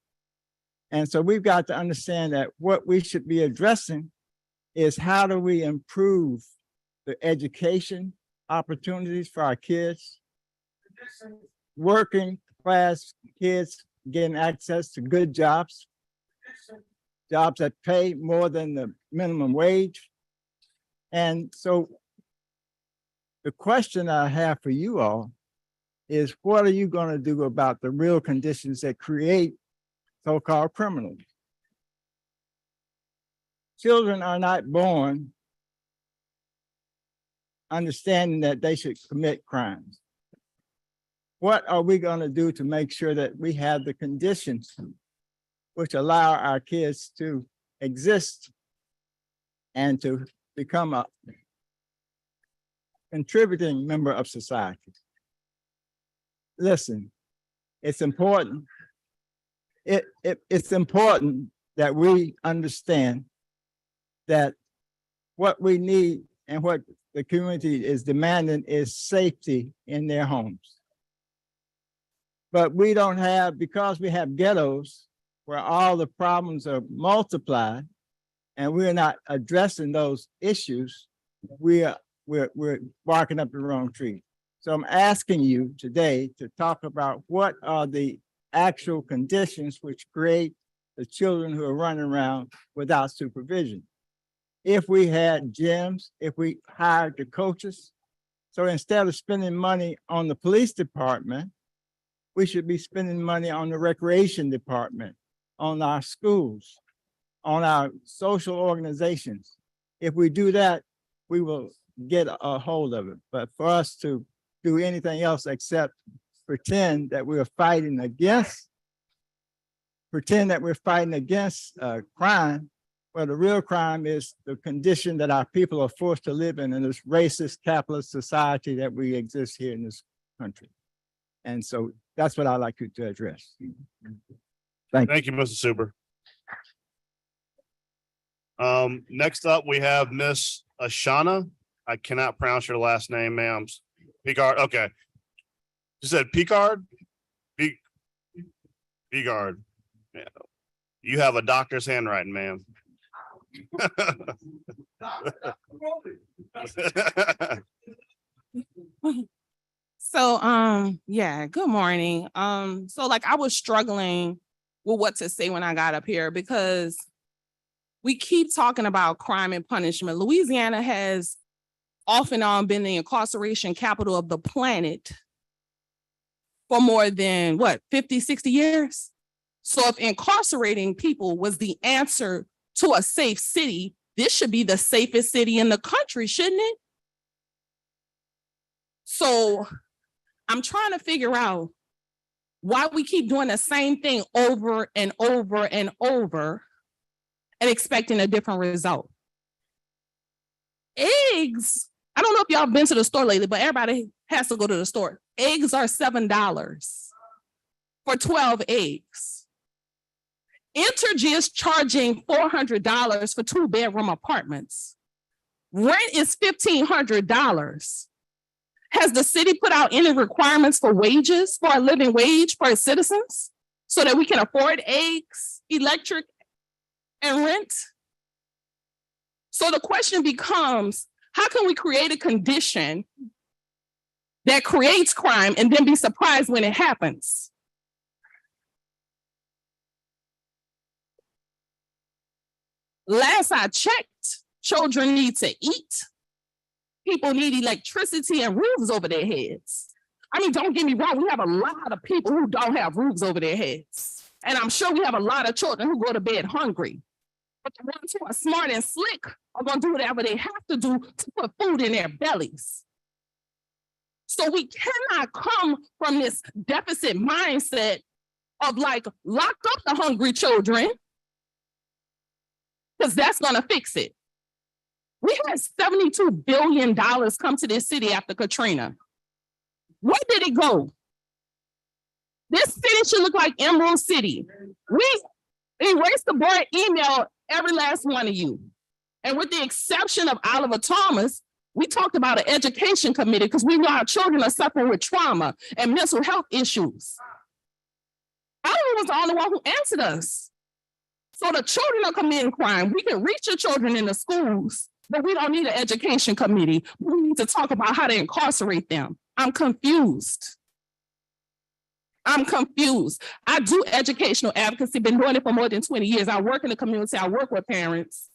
And so we've got to understand that what we should be addressing is how do we improve the education opportunities for our kids, working class kids getting access to good jobs, jobs that pay more than the minimum wage. And so the question I have for you all is what are you going to do about the real conditions that create so-called criminals? Children are not born understanding that they should commit crimes. What are we going to do to make sure that we have the conditions which allow our kids to exist and to become a contributing member of society? Listen, it's important. It's important that we understand that what we need and what the community is demanding is safety in their homes. But we don't have, because we have ghettos where all the problems are multiplied and we're not addressing those issues, we're barking up the wrong tree. So I'm asking you today to talk about what are the actual conditions which create the children who are running around without supervision. If we had gyms, if we hired the coaches, so instead of spending money on the police department, we should be spending money on the recreation department, on our schools, on our social organizations. If we do that, we will get a hold of it. But for us to do anything else except pretend that we're fighting against crime, well, the real crime is the condition that our people are forced to live in this racist capitalist society that we exist here in this country. And so that's what I'd like you to address. Thank you, Mr. Suber. Next up, we have Miss Ashana. I cannot pronounce your last name, ma'am. Picard. Okay. You said Picard? Picard. Yeah. You have a doctor's handwriting, ma'am. So, yeah, good morning. So like I was struggling with what to say when I got up here because we keep talking about crime and punishment. Louisiana has off and on been the incarceration capital of the planet for more than 50, 60 years. So if incarcerating people was the answer to a safe city, this should be the safest city in the country, shouldn't it? So I'm trying to figure out why we keep doing the same thing over and over and over and expecting a different result. Eggs, I don't know if y'all been to the store lately, but everybody has to go to the store. Eggs are $7 for 12 eggs. Entergy is charging $400 for 2-bedroom apartments. Rent is $1,500. Has the city put out any requirements for wages, for a living wage for its citizens, so that we can afford eggs, electric, and rent? So the question becomes, how can we create a condition that creates crime and then be surprised when it happens? Last I checked, children need to eat. People need electricity and roofs over their heads. I mean, don't get me wrong, we have a lot of people who don't have roofs over their heads. And I'm sure we have a lot of children who go to bed hungry. But the ones who are smart and slick are going to do whatever they have to do to put food in their bellies. So we cannot come from this deficit mindset of like, lock up the hungry children, because that's going to fix it. We had $72 billion come to this city after Katrina. Where did it go? This city should look like Emerald City. We erased the board email every last one of you. And with the exception of Oliver Thomas, we talked about an education committee because we know our children are suffering with trauma and mental health issues. Oliver was the only one who answered us. So the children are committing crime. We can reach your children in the schools, but we don't need an education committee. We need to talk about how to incarcerate them. I'm confused. I'm confused. I do educational advocacy, been doing it for more than 20 years. I work in the community, I work with parents.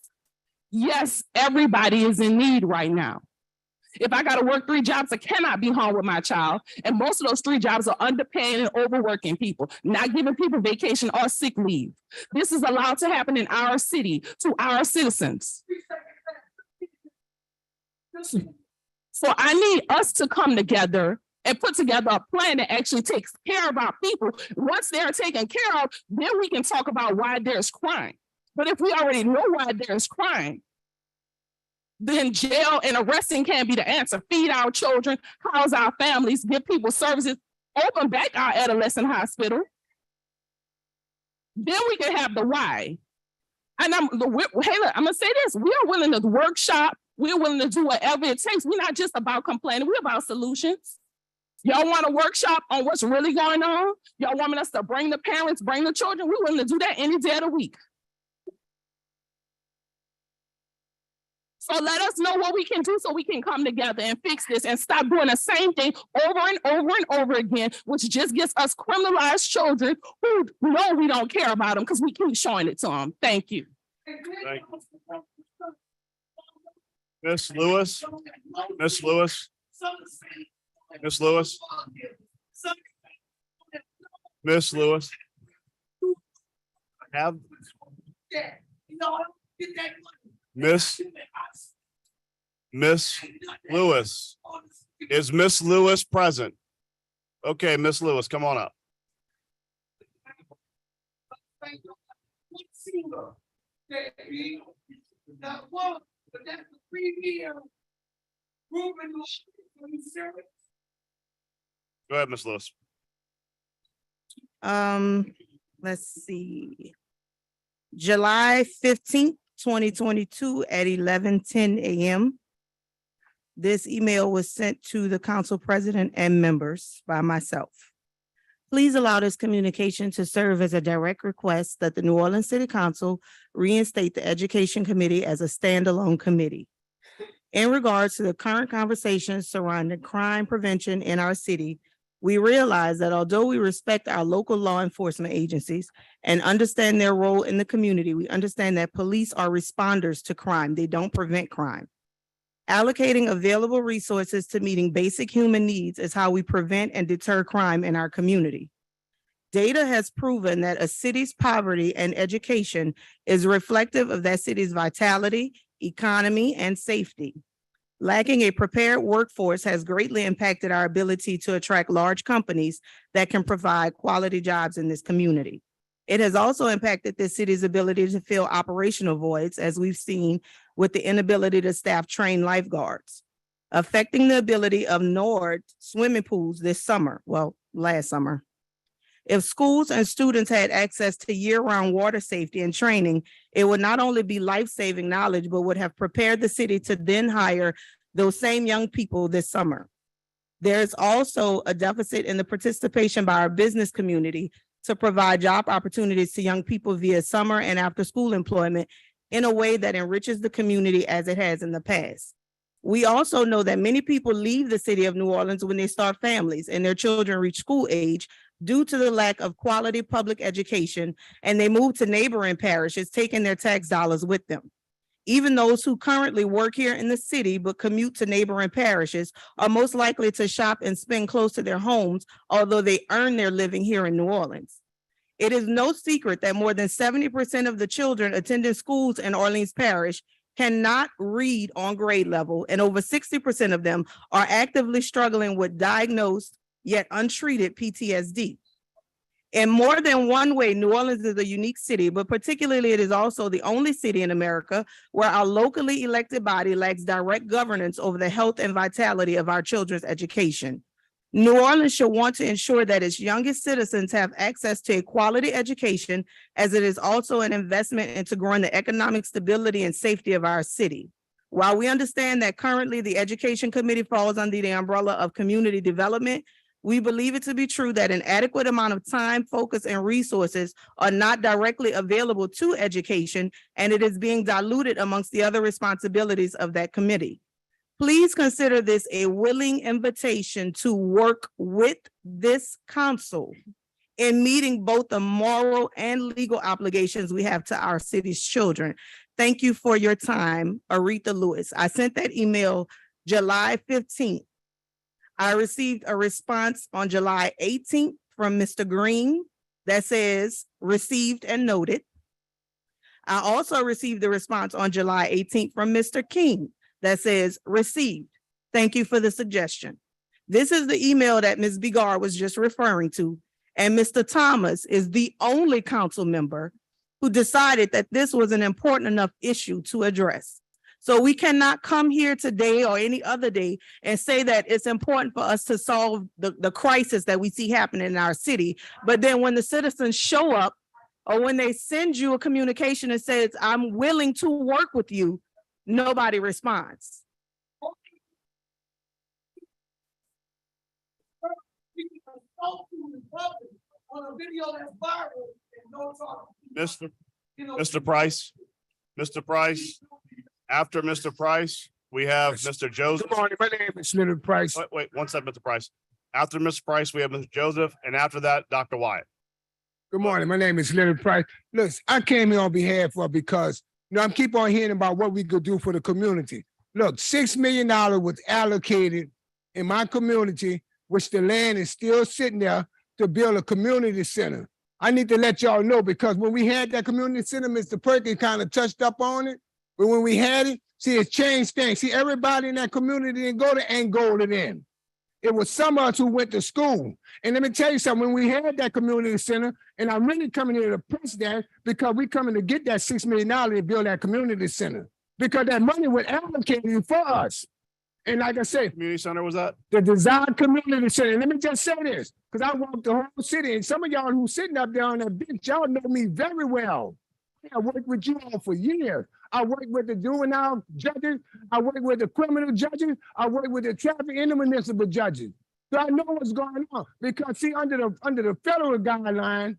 Yes, everybody is in need right now. If I got to work 3 jobs, I cannot be home with my child. And most of those 3 jobs are underpaying and overworking people, not giving people vacation or sick leave. This is allowed to happen in our city to our citizens. So I need us to come together and put together a plan that actually takes care of our people. Once they're taken care of, then we can talk about why there's crime. But if we already know why there's crime, then jail and arresting can't be the answer. Feed our children, house our families, give people services, open back our adolescent hospital. Then we can have the why. And hey, look, I'm gonna say this, we are willing to workshop, we're willing to do whatever it takes. We're not just about complaining, we're about solutions. Y'all want a workshop on what's really going on? Y'all want us to bring the parents, bring the children? We're willing to do that any day of the week. So let us know what we can do so we can come together and fix this and stop doing the same thing over and over and over again, which just gets us criminalized children who know we don't care about them because we keep showing it to them. Thank you. Thank you. Miss Lewis, Miss Lewis, Miss Lewis, Miss Lewis. Have Miss Lewis. Is Miss Lewis present? Okay, Miss Lewis, come on up. Go ahead, Miss Lewis. Let's see. July 15th, 2022 at 11:10 a.m. This email was sent to the council president and members by myself. Please allow this communication to serve as a direct request that the New Orleans City Council reinstate the Education Committee as a standalone committee. In regards to the current conversations surrounding crime prevention in our city, we realize that although we respect our local law enforcement agencies and understand their role in the community, we understand that police are responders to crime. They don't prevent crime. Allocating available resources to meeting basic human needs is how we prevent and deter crime in our community. Data has proven that a city's poverty and education is reflective of that city's vitality, economy, and safety. Lacking a prepared workforce has greatly impacted our ability to attract large companies that can provide quality jobs in this community. It has also impacted the city's ability to fill operational voids, as we've seen with the inability to staff trained lifeguards, affecting the ability of Nord swimming pools this summer, well, last summer. If schools and students had access to year-round water safety and training, it would not only be life-saving knowledge, but would have prepared the city to then hire those same young people this summer. There's also a deficit in the participation by our business community to provide job opportunities to young people via summer and after-school employment in a way that enriches the community as it has in the past. We also know that many people leave the city of New Orleans when they start families and their children reach school age due to the lack of quality public education, and they move to neighboring parishes, taking their tax dollars with them. Even those who currently work here in the city but commute to neighboring parishes are most likely to shop and spend close to their homes, although they earn their living here in New Orleans. It is no secret that more than 70% of the children attending schools in Orleans Parish cannot read on grade level, and over 60% of them are actively struggling with diagnosed yet untreated PTSD. In more than one way, New Orleans is a unique city, but particularly it is also the only city in America where our locally elected body lacks direct governance over the health and vitality of our children's education. New Orleans should want to ensure that its youngest citizens have access to a quality education, as it is also an investment into growing the economic stability and safety of our city. While we understand that currently the Education Committee falls under the umbrella of community development, we believe it to be true that an adequate amount of time, focus, and resources are not directly available to education, and it is being diluted amongst the other responsibilities of that committee. Please consider this a willing invitation to work with this council in meeting both the moral and legal obligations we have to our city's children. Thank you for your time, Aretha Lewis. I sent that email July 15th. I received a response on July 18th from Mr. Green that says received and noted. I also received a response on July 18th from Mr. King that says received. Thank you for the suggestion. This is the email that Ms. Bigar was just referring to, and Mr. Thomas is the only council member who decided that this was an important enough issue to address. So we cannot come here today or any other day and say that it's important for us to solve the crisis that we see happening in our city. But then when the citizens show up, or when they send you a communication that says, I'm willing to work with you, nobody responds. Mr. Price, after Mr. Price, we have Mr. Joseph. Good morning, my name is Leonard Price. Wait, one second, Mr. Price. After Mr. Price, we have Mr. Joseph, and after that, Dr. Wyatt. Good morning, my name is Leonard Price. Look, I came here on behalf of because I'm keep on hearing about what we could do for the community. Look, $6 million was allocated in my community, which the land is still sitting there to build a community center. I need to let y'all know because when we had that community center, Mr. Perkins kind of touched up on it. But when we had it, see, it's changed things. See, everybody in that community didn't go to Angola then. It was some of us who went to school. And let me tell you something, when we had that community center, and I'm really coming here to press that because we coming to get that $6 million to build that community center because that money was allocated for us. And like I said, community center was that? The designed community center. And let me just say this, because I walked the whole city, and some of y'all who sitting up there on that bench, y'all know me very well. I worked with you all for years. I worked with the juvenile judges. I worked with the criminal judges. I worked with the traffic and the municipal judges. So I know what's going on because see, under the federal guideline,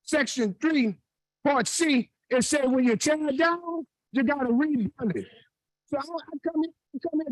Section 3, Part C, it says when you tear it down, you got to rebuild it. So I come here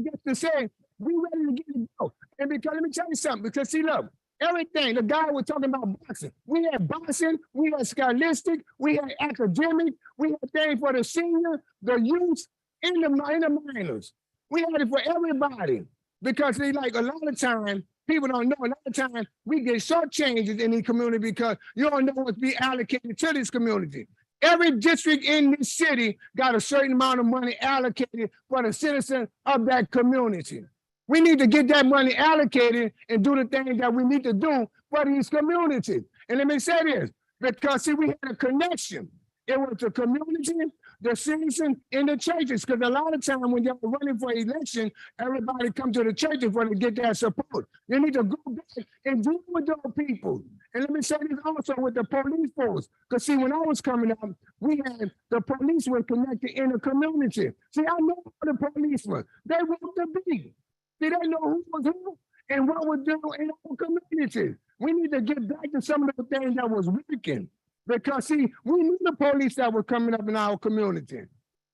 just to say, we ready to get it go. And because let me tell you something, because see, look, everything, the guy was talking about boxing. We had boxing, we had scholastic, we had academic, we had things for the senior, the youth, and the minors. We had it for everybody. Because they like a lot of time, people don't know, a lot of time we get short changes in the community because you don't know what's being allocated to this community. Every district in this city got a certain amount of money allocated for the citizens of that community. We need to get that money allocated and do the things that we need to do for these communities. And let me say this, because see, we had a connection. It was the community, the citizen, and the churches. Because a lot of time when you're running for election, everybody come to the churches for to get that support. You need to go back and deal with those people. And let me say this also with the police force. Because see, when I was coming up, we had the police were connected in the community. See, I know the policemen. They walked the beat. See, they know who was who and what was doing in our community. We need to get back to some of the things that was working. Because see, we knew the police that were coming up in our community.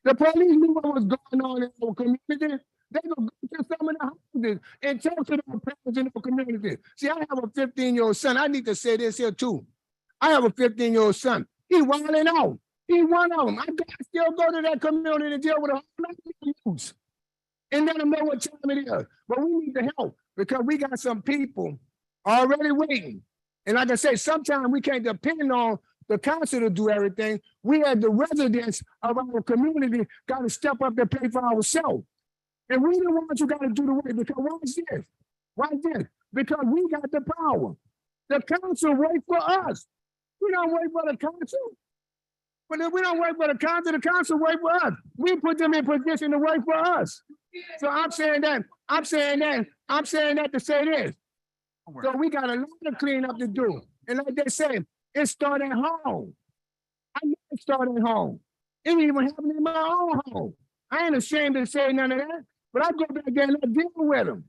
The police knew what was going on in our community. They would go to some of the houses and talk to the parents in our community. See, I have a 15-year-old son. I need to say this here too. I have a 15-year-old son. He wilding out. He one of them. I still go to that community and deal with a whole lot of youths and let them know what time it is. But we need the help because we got some people already waiting. And like I say, sometimes we can't depend on the council to do everything. We had the residents of our community got to step up and pay for ourselves. And we the ones who got to do the work because watch this. Watch this. Because we got the power. The council wait for us. We don't wait for the council. But if we don't wait for the council wait for us. We put them in position to wait for us. So I'm saying that to say this. So we got a lot of cleanup to do. And like they say, it started at home. I know it started at home. It even happened in my own home. I ain't ashamed to say none of that, but I go back there and I deal with them.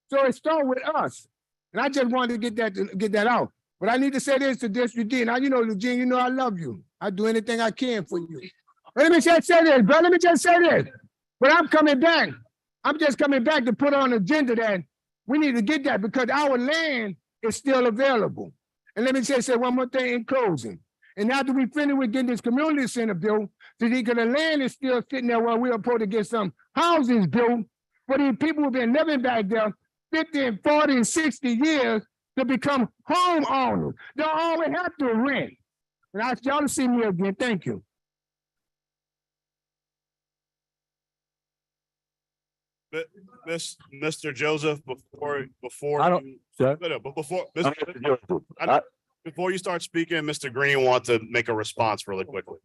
So it started with us. And I just wanted to get that out. But I need to say this to District D. Now, you know, Eugene, you know I love you. I do anything I can for you. But let me just say this, bro. Let me just say this. But I'm coming back. I'm just coming back to put on the agenda that we need to get that because our land is still available. And let me just say one more thing in closing. And after we finish with getting this community center built, because the land is still sitting there while we're supposed to get some houses built, for these people who've been living back there 50 and 40 and 60 years to become homeowners. They'll always have to rent. And I ask y'all to see me again. Thank you. Mr. Joseph, before you start speaking, Mr. Green wants to make a response really quickly.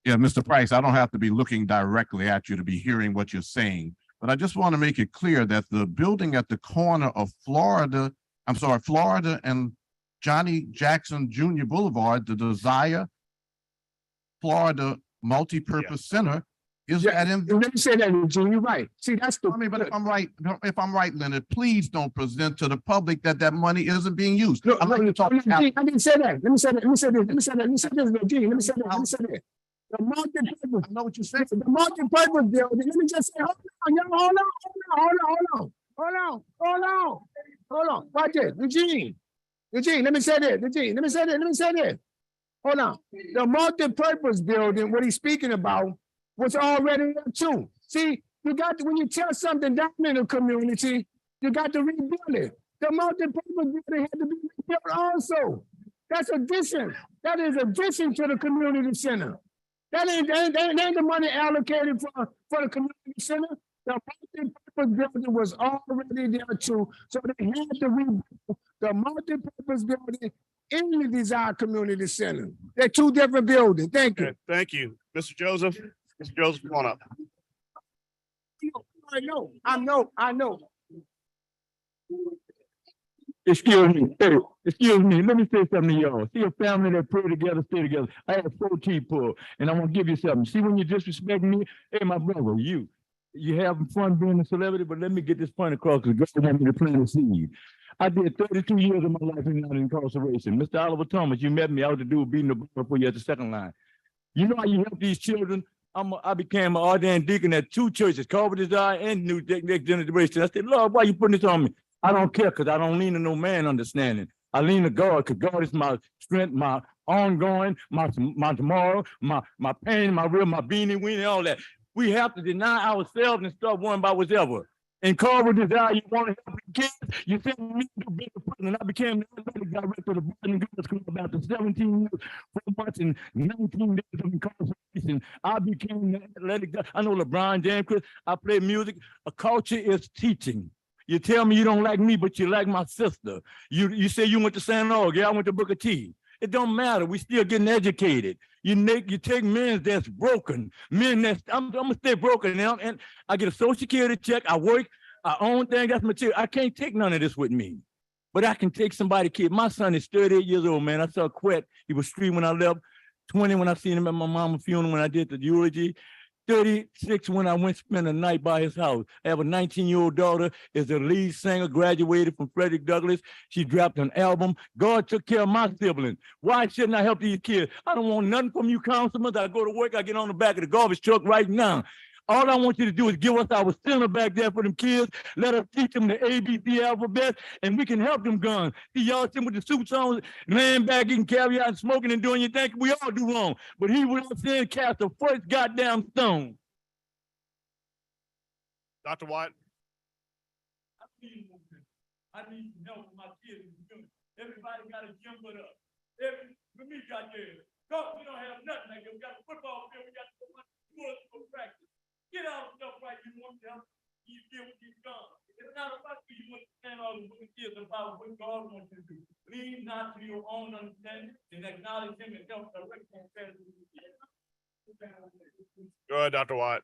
Yeah, Mr. Price, I don't have to be looking directly at you to be hearing what you're saying, but I just want to make it clear that the building at the corner of Florida and Johnny Jackson Jr. Boulevard, the Desire Florida Multipurpose Center, is that in? Let me say that, Eugene, you're right. See, that's the. I mean, but if I'm right, Leonard, please don't present to the public that money isn't being used. No, I didn't say that. Let me say this, Eugene. The multi-purpose. I know what you're saying. The multi-purpose building. Let me just say, hold on. Watch this, Eugene, let me say this. Hold on. The multi-purpose building, what he's speaking about, was already there too. See, you got to, when you tell something down in the community, you got to rebuild it. The multi-purpose building had to be rebuilt also. That's addition. That is addition to the community center. That ain't the money allocated for the community center. The multi-purpose building was already there too. So they had to rebuild the multi-purpose building in the Desire Community Center. They're two different buildings. Thank you. Okay, thank you. Mr. Joseph. Mr. Joseph, come on up. I know. Excuse me. Hey, excuse me. Let me say something to y'all. See a family that pray together, stay together. I have 4 people, and I want to give you something. See, when you disrespect me, hey, my brother, you having fun being a celebrity, but let me get this point across because God want me to plant a seed. I did 32 years of my life in incarceration. Mr. Oliver Thomas, you met me. I was the dude beating the ball for you at the second line. You know how you help these children? I became an ordained deacon at 2 churches, Calvary Desire and New Next Generation. I said, Lord, why you putting this on me? I don't care because I don't lean to no man understanding. I lean to God because God is my strength, my ongoing, my tomorrow, my pain, my real, my beanie, weenie, all that. We have to deny ourselves and start worrying about whatever. In Calvary Desire, you want to help the kids, you send me to be the president. I became the athletic director of the Boston Girls Club after 17 years, 4 months, and 19 days of incarceration. I became the athletic director. I know LeBron James, Chris, I play music. A culture is teaching. You tell me you don't like me, but you like my sister. You say you went to St. Aug. Yeah, I went to Booker T. It don't matter. We still getting educated. You take men that's broken, men that's, I'm gonna stay broken now, and I get a social security check, I work, I own things, that's material. I can't take none of this with me. But I can take somebody kid. My son is 38 years old, man. I saw Quet. He was 3 when I left, 20 when I seen him at my mama's funeral when I did the eulogy, 36 when I went spend a night by his house. I have a 19-year-old daughter, is a lead singer, graduated from Frederick Douglass. She dropped an album. God took care of my siblings. Why shouldn't I help these kids? I don't want nothing from you councilmen. I go to work, I get on the back of the garbage truck right now. All I want you to do is give us our center back there for them kids. Let us teach them the ABC alphabet, and we can help them guns. See, y'all sitting with the suits on, laying back, eating caviar and smoking and doing your thing. We all do wrong. But he was saying cast the first goddamn stone. Dr. White? I need help with my kids. Everybody got a gym with us. With me got there. We don't have nothing like that. We got a football field. We got to practice. Get out of stuff right. You want to help. You deal with these guns. It's not about you. You want to stand all the kids about what God wants you to do. Lean not to your own understanding and acknowledge him and help direct him. Go ahead, Dr. White.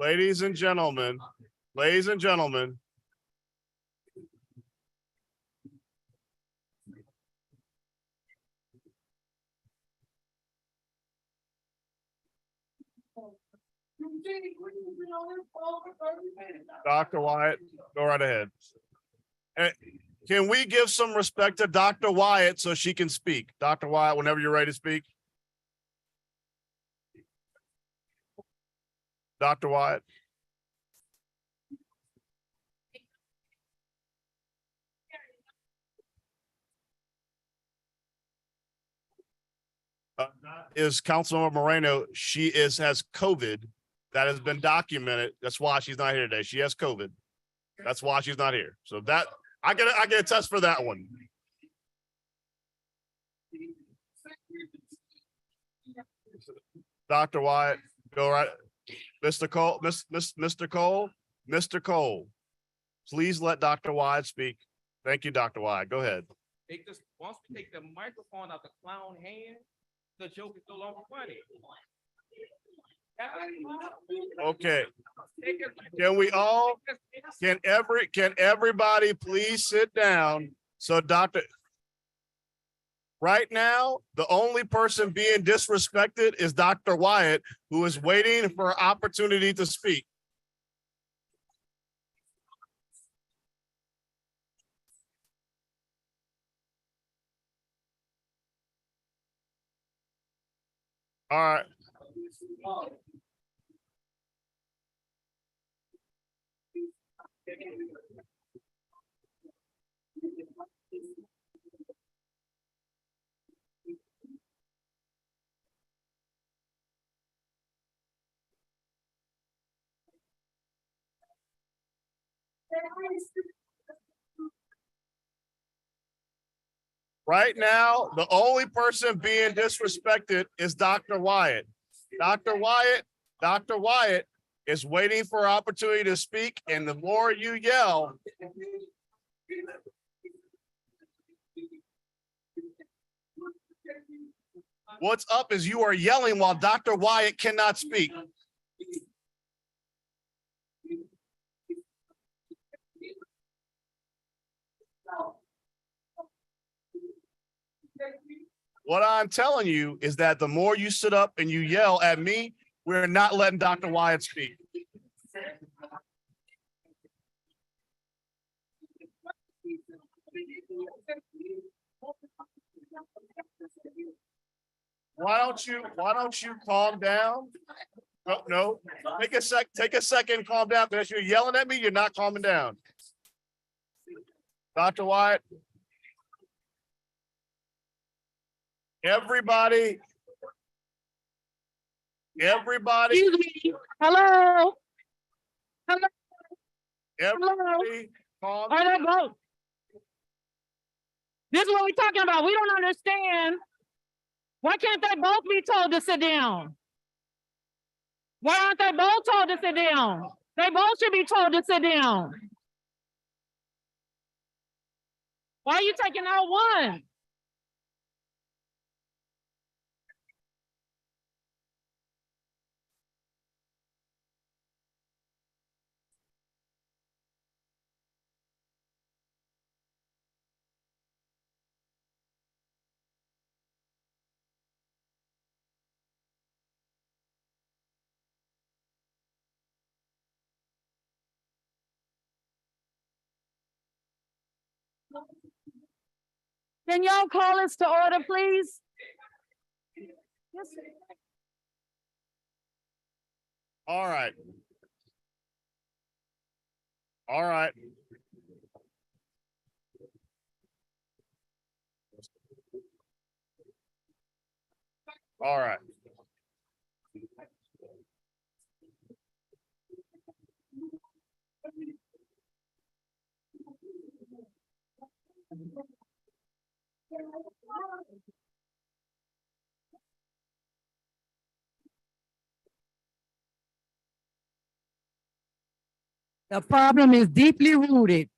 Ladies and gentlemen, Dr. Wyatt, go right ahead. Can we give some respect to Dr. Wyatt so she can speak? Dr. Wyatt, whenever you're ready to speak. Dr. Wyatt. Is Councilmember Moreno, has COVID. That has been documented. That's why she's not here today. She has COVID. That's why she's not here. So that I get a test for that one. Dr. Wyatt, go right. Mr. Cole, Mr. Cole, please let Dr. Wyatt speak. Thank you, Dr. Wyatt. Go ahead. Once we take the microphone out the clown hand, the joke is no longer funny. Okay. Can everybody please sit down? So right now, the only person being disrespected is Dr. Wyatt, who is waiting for an opportunity to speak. All right. Right now, the only person being disrespected is Dr. Wyatt. Dr. Wyatt is waiting for an opportunity to speak, and the more you yell, what's up is you are yelling while Dr. Wyatt cannot speak. What I'm telling you is that the more you sit up and you yell at me, we're not letting Dr. Wyatt speak. Why don't you calm down? No, take a second, calm down, because you're yelling at me, you're not calming down. Dr. Wyatt. Everybody. Excuse me. Hello. Everybody. All right, go. This is what we're talking about. We don't understand Why can't they both be told to sit down? Why aren't they both told to sit down? They both should be told to sit down. Why are you taking out one? Can y'all call us to order, please? Yes. All right. All right. All right. The problem is deeply rooted.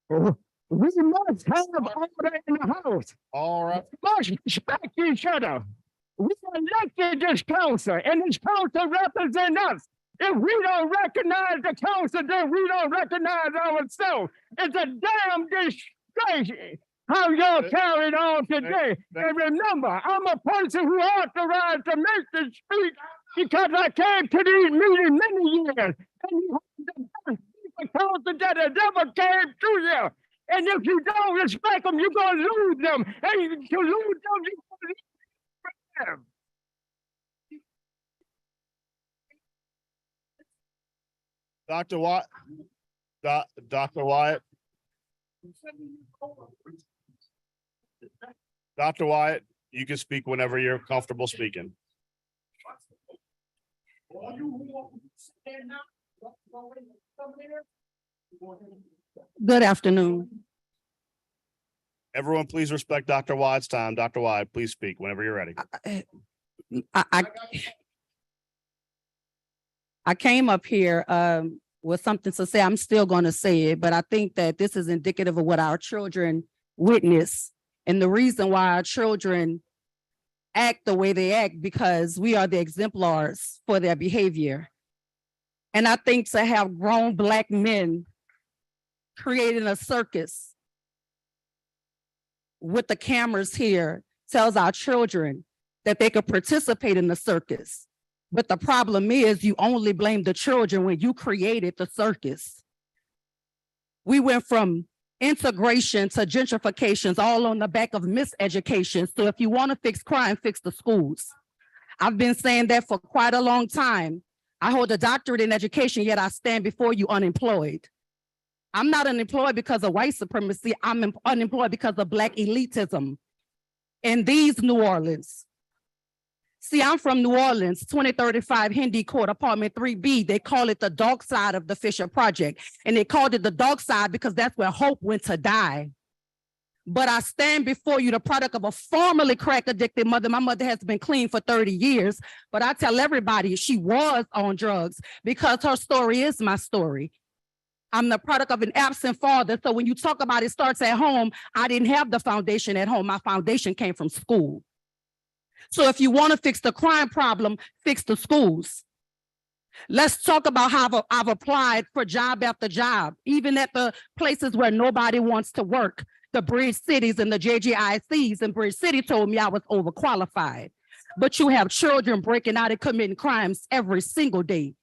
We must have order in the house. All right. We must respect each other. We elected this council, and this council represents us. If we don't recognize the council, then we don't recognize ourselves. It's a damn disgrace how y'all carried on today. And remember, I'm a person who authorized to make this speech because I came to these meetings many years. And you have the best people council that has ever came through here. And if you don't respect them, you're going to lose them. And to lose them, you're going to lose them. Dr. Wyatt, Dr. Wyatt. Dr. Wyatt, you can speak whenever you're comfortable speaking. Good afternoon. Everyone, please respect Dr. Wyatt's time. Dr. Wyatt, please speak whenever you're ready. I came up here with something to say. I'm still going to say it, but I think that this is indicative of what our children witness and the reason why our children act the way they act, because we are the exemplars for their behavior. And I think to have grown Black men creating a circus with the cameras here tells our children that they could participate in the circus. But the problem is you only blame the children when you created the circus. We went from integration to gentrifications all on the back of miseducation. So if you want to fix crime, fix the schools. I've been saying that for quite a long time. I hold a doctorate in education, yet I stand before you unemployed. I'm not unemployed because of white supremacy. I'm unemployed because of Black elitism in these New Orleans. See, I'm from New Orleans, 2035 Hindi Court, apartment 3B. They call it the dark side of the Fisher Project. And they called it the dark side because that's where hope went to die. But I stand before you, the product of a formerly crack addicted mother. My mother has been clean for 30 years, but I tell everybody she was on drugs because her story is my story. I'm the product of an absent father. So when you talk about it starts at home, I didn't have the foundation at home. My foundation came from school. So if you want to fix the crime problem, fix the schools. Let's talk about how I've applied for job after job, even at the places where nobody wants to work. The bridge cities and the JGICs in Bridge City told me I was overqualified. But you have children breaking out and committing crimes every single day.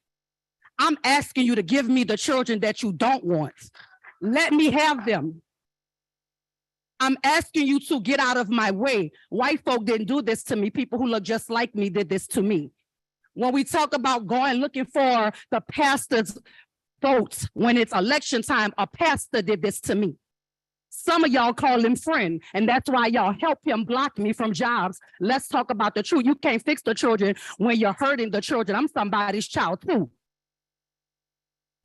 I'm asking you to give me the children that you don't want. Let me have them. I'm asking you to get out of my way. White folk didn't do this to me. People who look just like me did this to me. When we talk about going looking for the pastor's votes, when it's election time, a pastor did this to me. Some of y'all call him friend, and that's why y'all help him block me from jobs. Let's talk about the truth. You can't fix the children when you're hurting the children. I'm somebody's child too.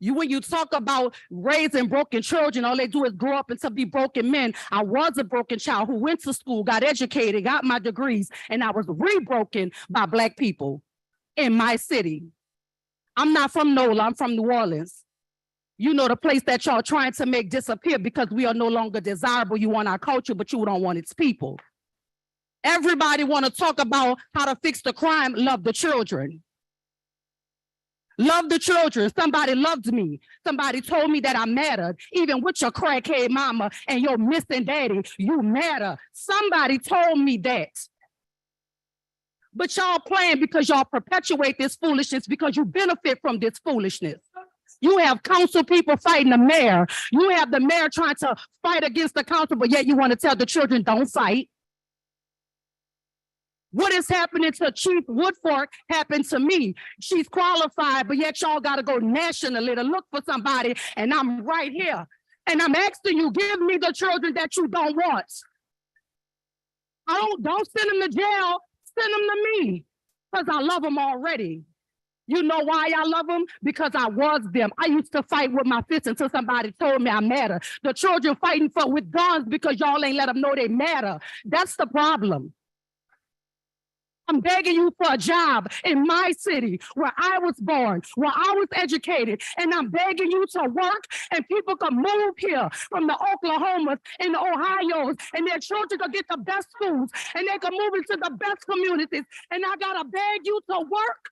When you talk about raising broken children, all they do is grow up into be broken men. I was a broken child who went to school, got educated, got my degrees, and I was re-broken by Black people in my city. I'm not from NOLA, I'm from New Orleans. You know, the place that y'all trying to make disappear because we are no longer desirable. You want our culture, but you don't want its people. Everybody want to talk about how to fix the crime, love the children. Love the children. Somebody loved me. Somebody told me that I mattered. Even with your crackhead mama and your missing daddy, you matter. Somebody told me that. But y'all playing because y'all perpetuate this foolishness because you benefit from this foolishness. You have council people fighting the mayor. You have the mayor trying to fight against the council, but yet you want to tell the children don't fight. What is happening to Chief Woodfork happened to me. She's qualified, but yet y'all got to go nationally to look for somebody, and I'm right here. And I'm asking you, give me the children that you don't want. Don't send them to jail, send them to me, because I love them already. You know why I love them? Because I was them. I used to fight with my fists until somebody told me I matter. The children fighting with guns because y'all ain't let them know they matter. That's the problem. I'm begging you for a job in my city where I was born, where I was educated, and I'm begging you to work and people can move here from the Oklahomas and the Ohios and their children can get the best schools and they can move into the best communities. And I gotta beg you to work.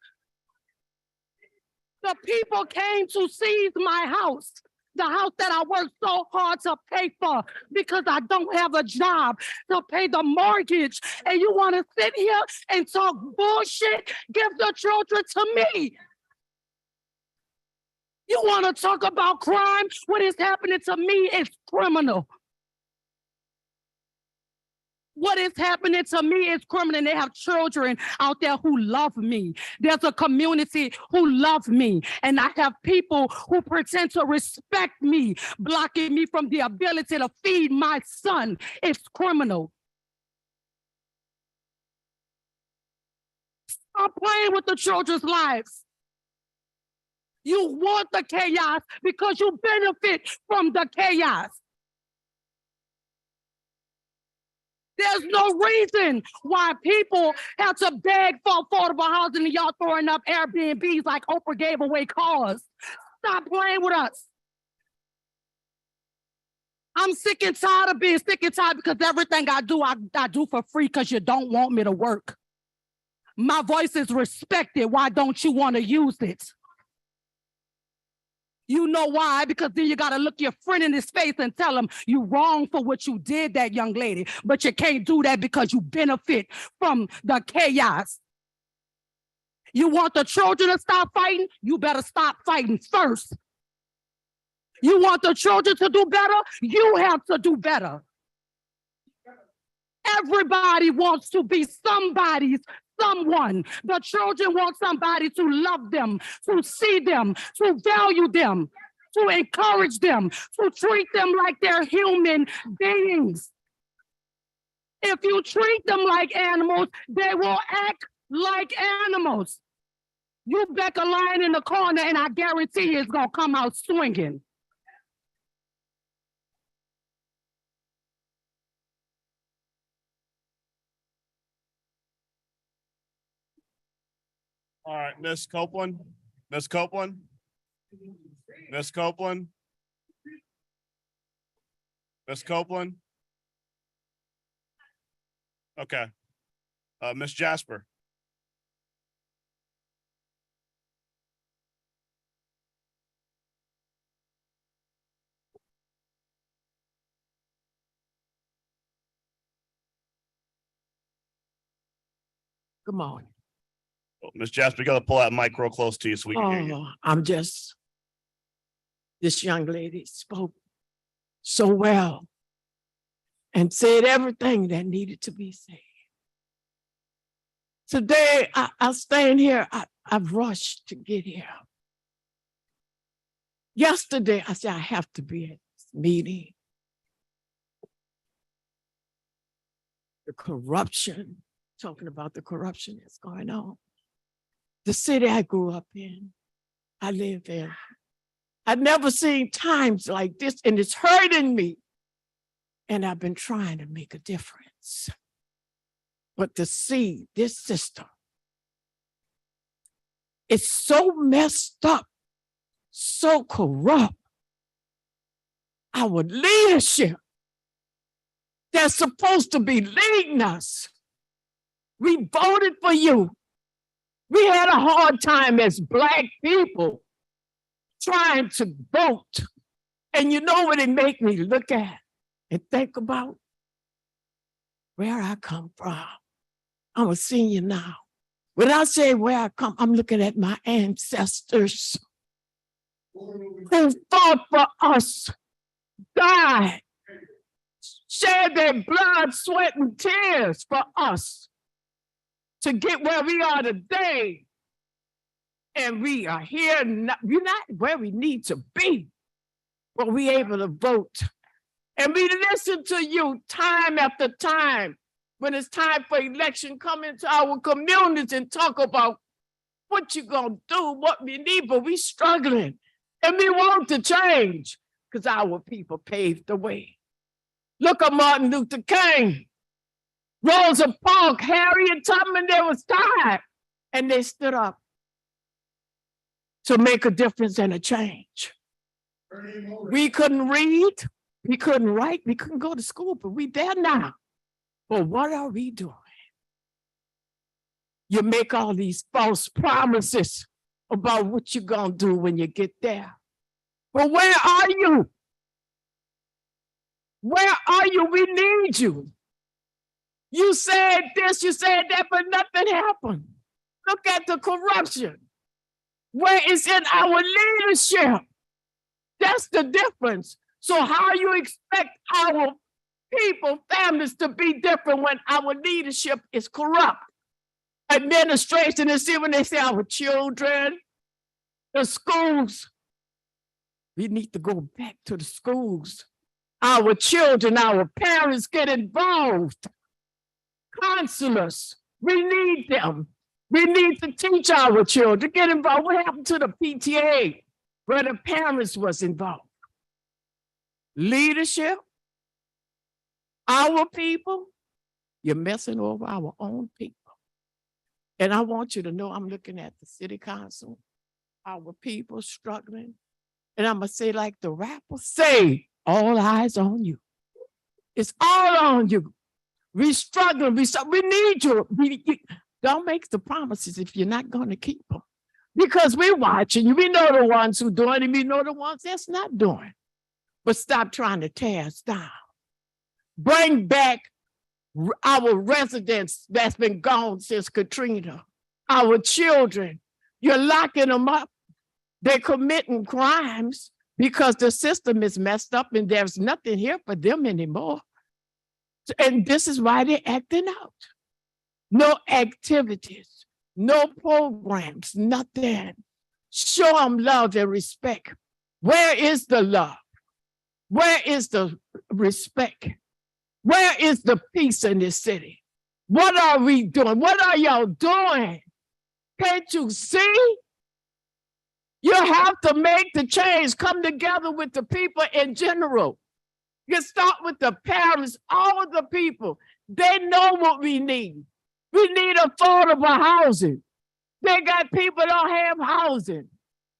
The people came to seize my house. The house that I worked so hard to pay for because I don't have a job to pay the mortgage. And you want to sit here and talk bullshit? Give the children to me. You want to talk about crime? What is happening to me is criminal. What is happening to me is criminal. And they have children out there who love me. There's a community who love me. And I have people who pretend to respect me, blocking me from the ability to feed my son. It's criminal. Stop playing with the children's lives. You want the chaos because you benefit from the chaos. There's no reason why people have to beg for affordable housing and y'all throwing up Airbnbs like Oprah gave away cars. Stop playing with us. I'm sick and tired of being sick and tired because everything I do for free because you don't want me to work. My voice is respected. Why don't you want to use it? You know why? Because then you got to look your friend in his face and tell him you wrong for what you did, that young lady. But you can't do that because you benefit from the chaos. You want the children to stop fighting? You better stop fighting first. You want the children to do better? You have to do better. Everybody wants to be somebody's someone. The children want somebody to love them, to see them, to value them, to encourage them, to treat them like they're human beings. If you treat them like animals, they will act like animals. You back a lion in the corner and I guarantee you it's gonna come out swinging. All right, Ms. Copeland, Ms. Copeland, Ms. Copeland, Ms. Copeland. Okay, Ms. Jasper. Good morning. Ms. Jasper, you gotta pull that mic real close to you so we can hear you. This young lady spoke so well and said everything that needed to be said. Today, I stand here, I've rushed to get here. Yesterday, I said, I have to be at this meeting. the corruption, talking about the corruption that's going on. The city I grew up in, I live in. I've never seen times like this, and it's hurting me. And I've been trying to make a difference. But to see this system, it's so messed up, so corrupt. Our leadership that's supposed to be leading us. We voted for you. We had a hard time as Black people trying to vote. And you know what it made me look at and think about? Where I come from. I'm a senior now. When I say where I come, I'm looking at my ancestors who fought for us, died, shed their blood, sweat, and tears for us to get where we are today. And we are here, we're not where we need to be, but we're able to vote. And we listen to you time after time when it's time for election, come into our communities and talk about what you're gonna do, what we need, but we struggling. And we want to change because our people paved the way. Look at Martin Luther King, Rosa Parks, Harriet Tubman, they was tired and they stood up to make a difference and a change. We couldn't read, we couldn't write, we couldn't go to school, but we there now. But what are we doing? You make all these false promises about what you're gonna do when you get there. But where are you? Where are you? We need you. You said this, you said that, but nothing happened. Look at the corruption. Where is in our leadership? That's the difference. So how you expect our people, families to be different when our leadership is corrupt? Administration, and see when they say our children, the schools, we need to go back to the schools. Our children, our parents get involved. Counselors, we need them. We need to teach our children, get involved. What happened to the PTA where the parents was involved? Leadership, our people, you're messing over our own people. And I want you to know I'm looking at the city council, our people struggling. And I'm gonna say like the rapper say, all eyes on you. It's all on you. We struggling, we need you. Don't make the promises if you're not gonna keep them. Because we're watching you. We know the ones who doing it, we know the ones that's not doing. But stop trying to tear us down. Bring back our residents that's been gone since Katrina. Our children, you're locking them up. They're committing crimes because the system is messed up and there's nothing here for them anymore. And this is why they're acting out. No activities, no programs, nothing. Show them love and respect. Where is the love? Where is the respect? Where is the peace in this city? What are we doing? What are y'all doing? Can't you see? You have to make the change, come together with the people in general. You start with the parents, all of the people. They know what we need. We need affordable housing. They got people don't have housing.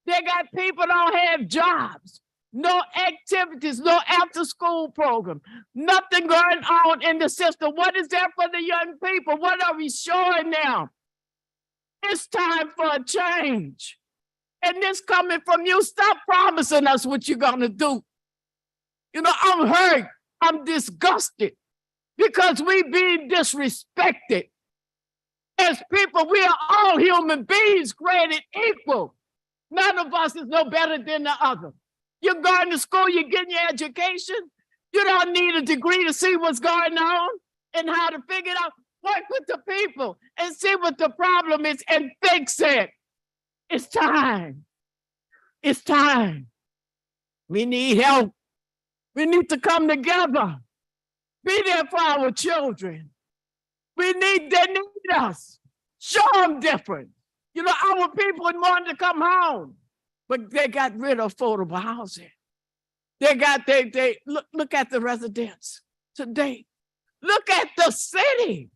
They got people don't have jobs. No activities, no after-school program, nothing going on in the system. What is there for the young people? What are we showing now? It's time for a change. And this coming from you, stop promising us what you're gonna do. You know, I'm hurt, I'm disgusted because we being disrespected. As people, we are all human beings created equal. None of us is no better than the other. You're going to school, you're getting your education. You don't need a degree to see what's going on and how to figure it out. Work with the people and see what the problem is and fix it. It's time. It's time. We need help. We need to come together. Be there for our children. They need us. Show them different. You know, our people wanted to come home, but they got rid of affordable housing. They look at the residents today. Look at the city.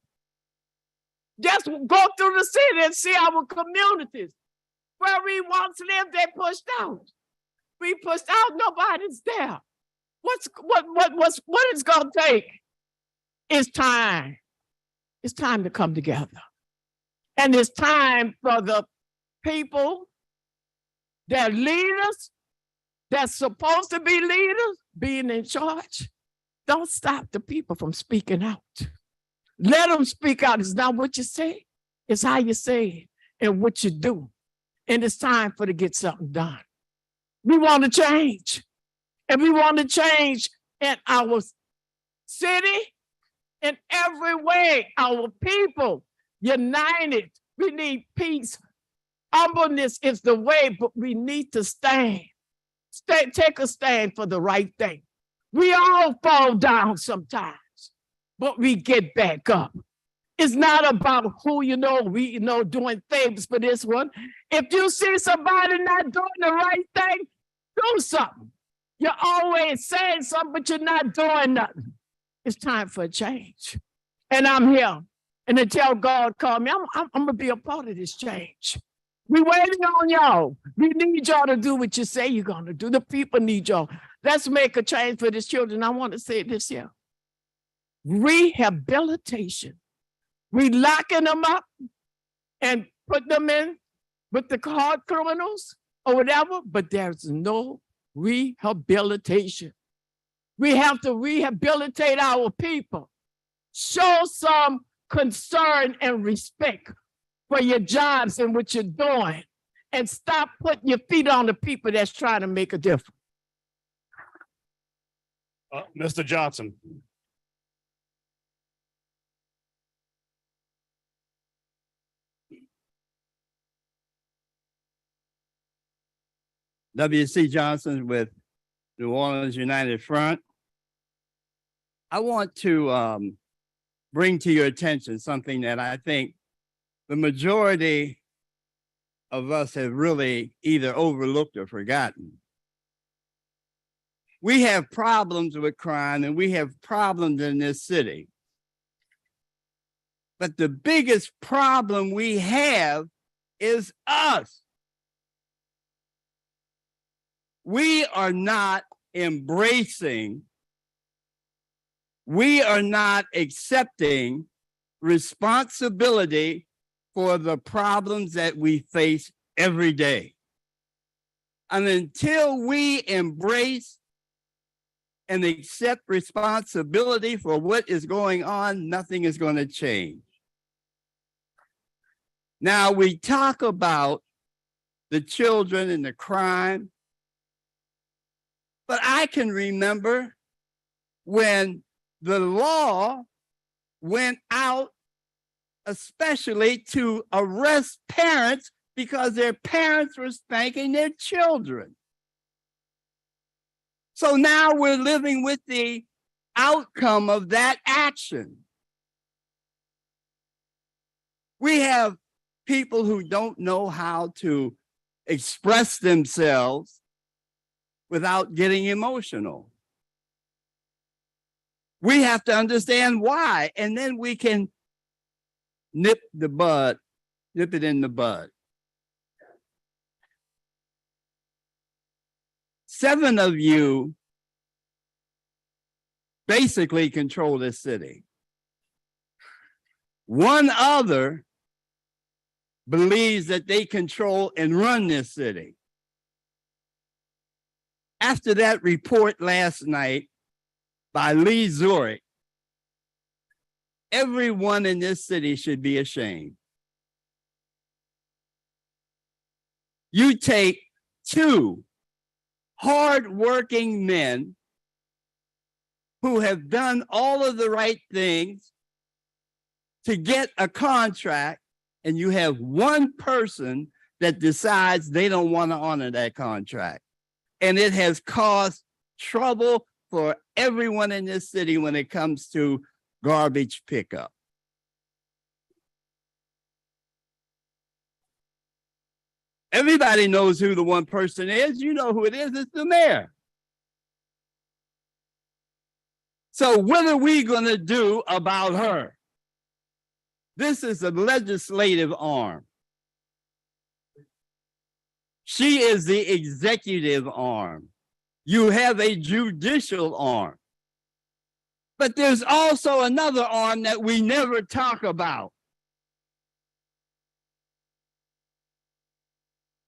Just go through the city and see our communities. Where we once lived, they pushed out. We pushed out, nobody's there. What it's gonna take is time. It's time to come together. And it's time for the people that leaders, that's supposed to be leaders, being in charge. Don't stop the people from speaking out. Let them speak out. It's not what you say, it's how you say it and what you do. And it's time for to get something done. We want to change. And we want to change in our city, in every way. Our people united. We need peace. Humbleness is the way, but we need to stand. Take a stand for the right thing. We all fall down sometimes, but we get back up. It's not about who we doing things for this one. If you see somebody not doing the right thing, do something. You're always saying something, but you're not doing nothing. It's time for a change. And I'm here. And until God called me, I'm gonna be a part of this change. We waiting on y'all. We need y'all to do what you say you're gonna do. The people need y'all. Let's make a change for these children. I want to say this here. Rehabilitation. We locking them up and put them in with the hard criminals or whatever, but there's no rehabilitation. We have to rehabilitate our people. Show some concern and respect for your jobs and what you're doing, and stop putting your feet on the people that's trying to make a difference. Mr. Johnson. W.C. Johnson with New Orleans United Front. I want to bring to your attention something that I think the majority of us have really either overlooked or forgotten. We have problems with crime and we have problems in this city. But the biggest problem we have is us. We are not embracing, we are not accepting responsibility for the problems that we face every day. And until we embrace and accept responsibility for what is going on, nothing is going to change. Now, we talk about the children and the crime, but I can remember when the law went out, especially to arrest parents because their parents were spanking their children. So now we're living with the outcome of that action. We have people who don't know how to express themselves without getting emotional. We have to understand why, and then we can nip it in the bud. 7 of you basically control this city. 1 other believes that they control and run this city. After that report last night by Lee Zurik, everyone in this city should be ashamed. You take 2 hardworking men who have done all of the right things to get a contract, and you have 1 person that decides they don't want to honor that contract. And it has caused trouble for everyone in this city when it comes to garbage pickup. Everybody knows who the one person is. You know who it is. It's the mayor. So what are we going to do about her? This is a legislative arm. She is the executive arm. You have a judicial arm. But there's also another arm that we never talk about.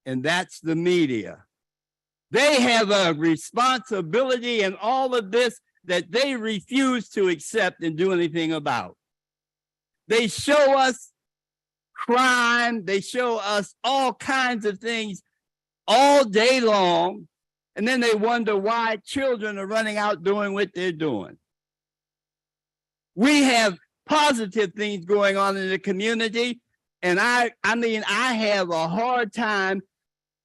And that's the media. They have a responsibility in all of this that they refuse to accept and do anything about. They show us crime, they show us all kinds of things all day long, and then they wonder why children are running out doing what they're doing. We have positive things going on in the community, and I have a hard time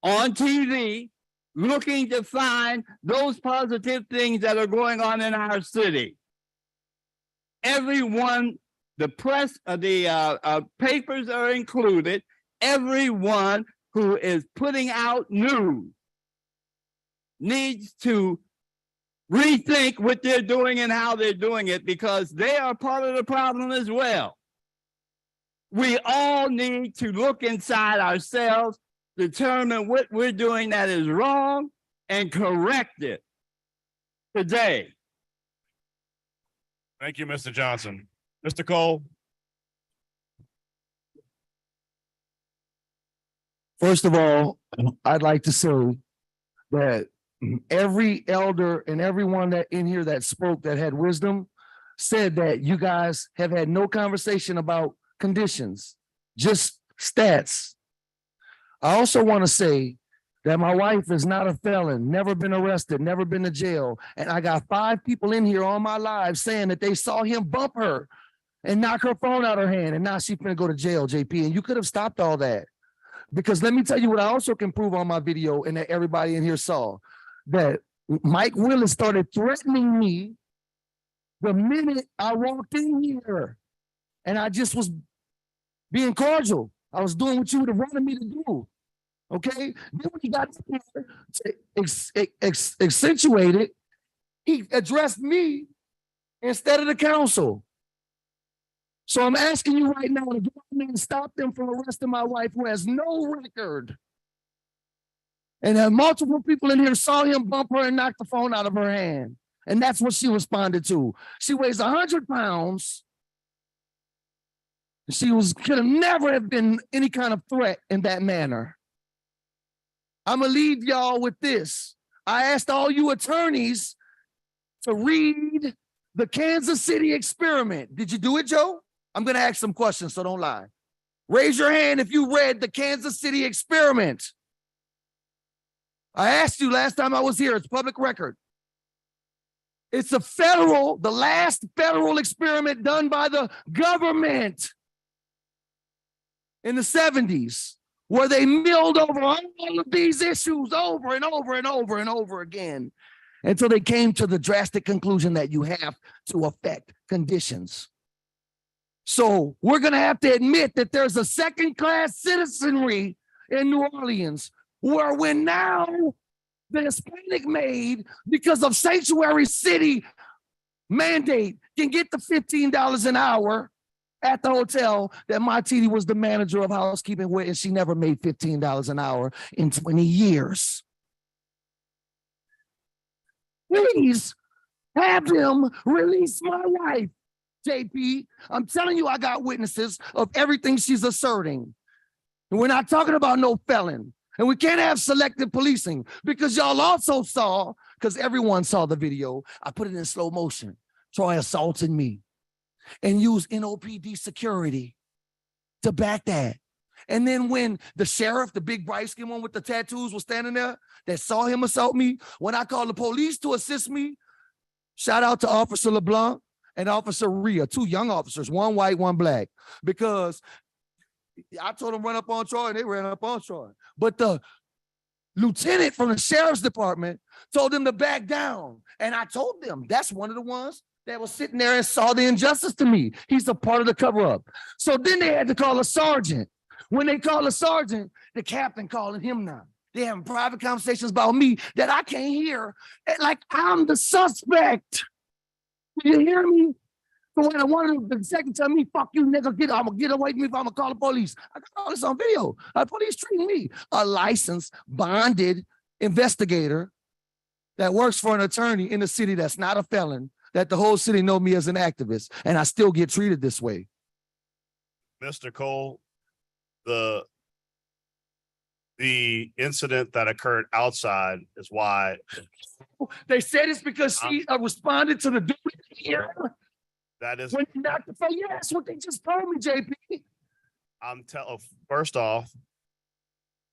on TV looking to find those positive things that are going on in our city. Everyone, the press, the papers are included, everyone who is putting out news needs to rethink what they're doing and how they're doing it, because they are part of the problem as well. We all need to look inside ourselves, determine what we're doing that is wrong, and correct it today. Thank you, Mr. Johnson. Mr. Cole? First of all, I'd like to say that every elder and everyone that in here that spoke that had wisdom said that you guys have had no conversation about conditions, just stats. I also want to say that my wife is not a felon, never been arrested, never been to jail. And I got 5 people in here all my life saying that they saw him bump her and knock her phone out her hand. And now she's going to go to jail, JP. And you could have stopped all that. Because let me tell you what I also can prove on my video and that everybody in here saw. That Mike Willis started threatening me the minute I walked in here. And I just was being cordial. I was doing what you would have wanted me to do. Okay? Then when he got to accentuate it, he addressed me instead of the council. So I'm asking you right now to go in and stop them from arresting my wife, who has no record. And multiple people in here saw him bump her and knock the phone out of her hand. And that's what she responded to. She weighs 100 pounds. She could have never have been any kind of threat in that manner. I'm gonna leave y'all with this. I asked all you attorneys to read the Kansas City experiment. Did you do it, Joe? I'm gonna ask some questions, so don't lie. Raise your hand if you read the Kansas City experiment. I asked you last time I was here, it's public record. It's the last federal experiment done by the government in the 70s, where they milled over all of these issues over and over and over and over again until they came to the drastic conclusion that you have to affect conditions. So we're going to have to admit that there's a second-class citizenry in New Orleans, where when now the Hispanic maid, because of Sanctuary City mandate, can get the $15 an hour at the hotel that my TD was the manager of housekeeping with, and she never made $15 an hour in 20 years. Please have them release my wife, JP. I'm telling you, I got witnesses of everything she's asserting. And we're not talking about no felon. And we can't have selective policing, because y'all also saw, because everyone saw the video, I put it in slow motion. Troy assaulted me and used NOPD security to back that. And then when the sheriff, the big bright skin one with the tattoos, was standing there that saw him assault me, when I called the police to assist me, shout out to Officer LeBlanc and Officer Rhea, 2 young officers, one white, one black, because I told them run up on Troy and they ran up on Troy. But the lieutenant from the sheriff's department told them to back down. And I told them that's one of the ones that was sitting there and saw the injustice to me. He's a part of the cover up. So then they had to call a sergeant. When they call a sergeant, the captain calling him now. They having private conversations about me that I can't hear. Like I'm the suspect. You hear me? So when one of the second tell me, fuck you, nigga, I'm gonna get away from me if I'm gonna call the police. I got all this on video. Police treating me, a licensed, bonded investigator that works for an attorney in the city that's not a felon, that the whole city know me as an activist, and I still get treated this way. Mr. Cole, the incident that occurred outside is why. They said it's because she responded to the dude here. That is when you knocked the phone. Yeah, that's what they just told me, JP. First off,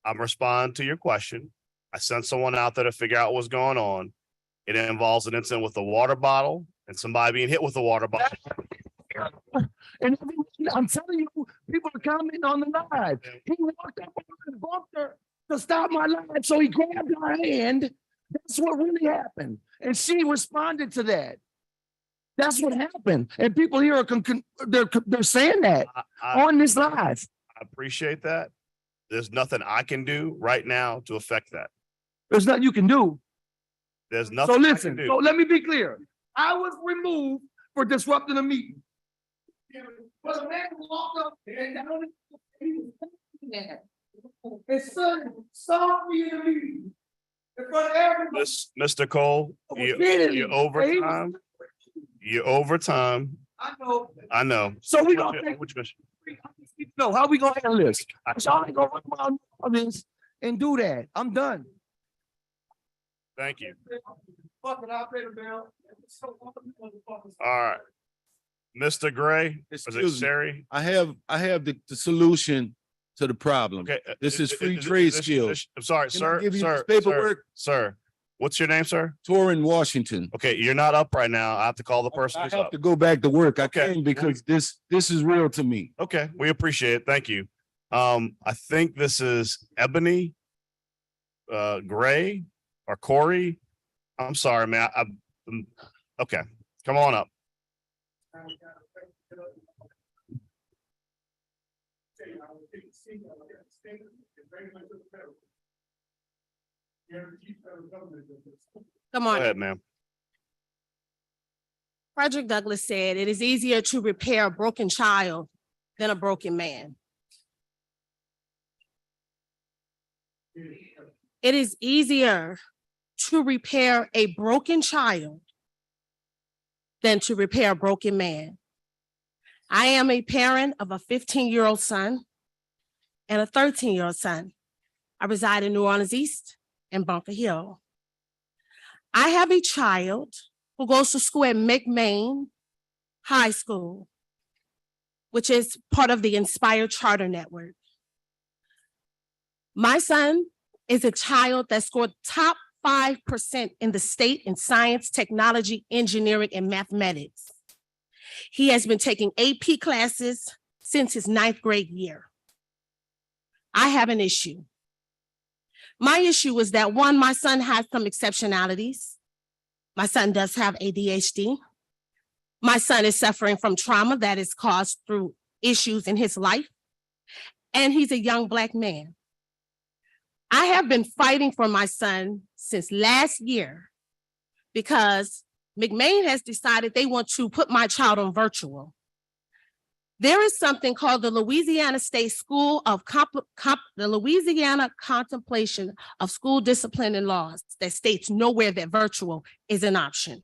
I'm responding to your question. I sent someone out there to figure out what's going on. It involves an incident with a water bottle and somebody being hit with a water bottle. And I'm telling you, people are commenting on the live. He walked up and bumped her to stop my live, so he grabbed her hand. That's what really happened, and she responded to that. That's what happened, and people here are they're saying that on this live. I appreciate that. There's nothing I can do right now to affect that. There's nothing you can do. There's nothing. So I listen. can do. So let me be clear. I was removed for disrupting a meeting. But a man walked up and down his son saw me in the meeting in front of everybody. Mr. Cole, you overtime. You overtime. I know. So we gonna no, how we gonna handle this? Y'all ain't gonna run around on this and do that. I'm done. Thank you. Fuck it, I'll pay the bill. All right. Mr. Gray, is it Excuse me. Sherry? I have the solution to the problem. Okay. This is free trade skills. I'm sorry, Can I sir. give you Sir, this paperwork? Sir, what's your name, sir? Torrin Washington. Okay, you're not up right now. I have to call the person I who's have up. to go back to work. I Okay. can because this is real to me. Okay, we appreciate it. Thank you. I think this is Ebony, Gray, or Corey. I'm sorry, man. Okay, come on up. Good Go morning. ahead, ma'am. Frederick Douglass said, "It is easier to repair a broken child than a broken man." It is easier to repair a broken child than to repair a broken man. I am a parent of a 15-year-old son and a 13-year-old son. I reside in New Orleans East and Bunker Hill. I have a child who goes to school at McMain High School, which is part of the Inspire Charter Network. My son is a child that scored top 5% in the state in science, technology, engineering, and mathematics. He has been taking AP classes since his 9th grade year. I have an issue. My issue is that one, my son has some exceptionalities. My son does have ADHD. My son is suffering from trauma that is caused through issues in his life. And he's a young Black man. I have been fighting for my son since last year because McMain has decided they want to put my child on virtual. There is something called the Louisiana State School of the Louisiana Contemplation of School Discipline and Laws that states nowhere that virtual is an option.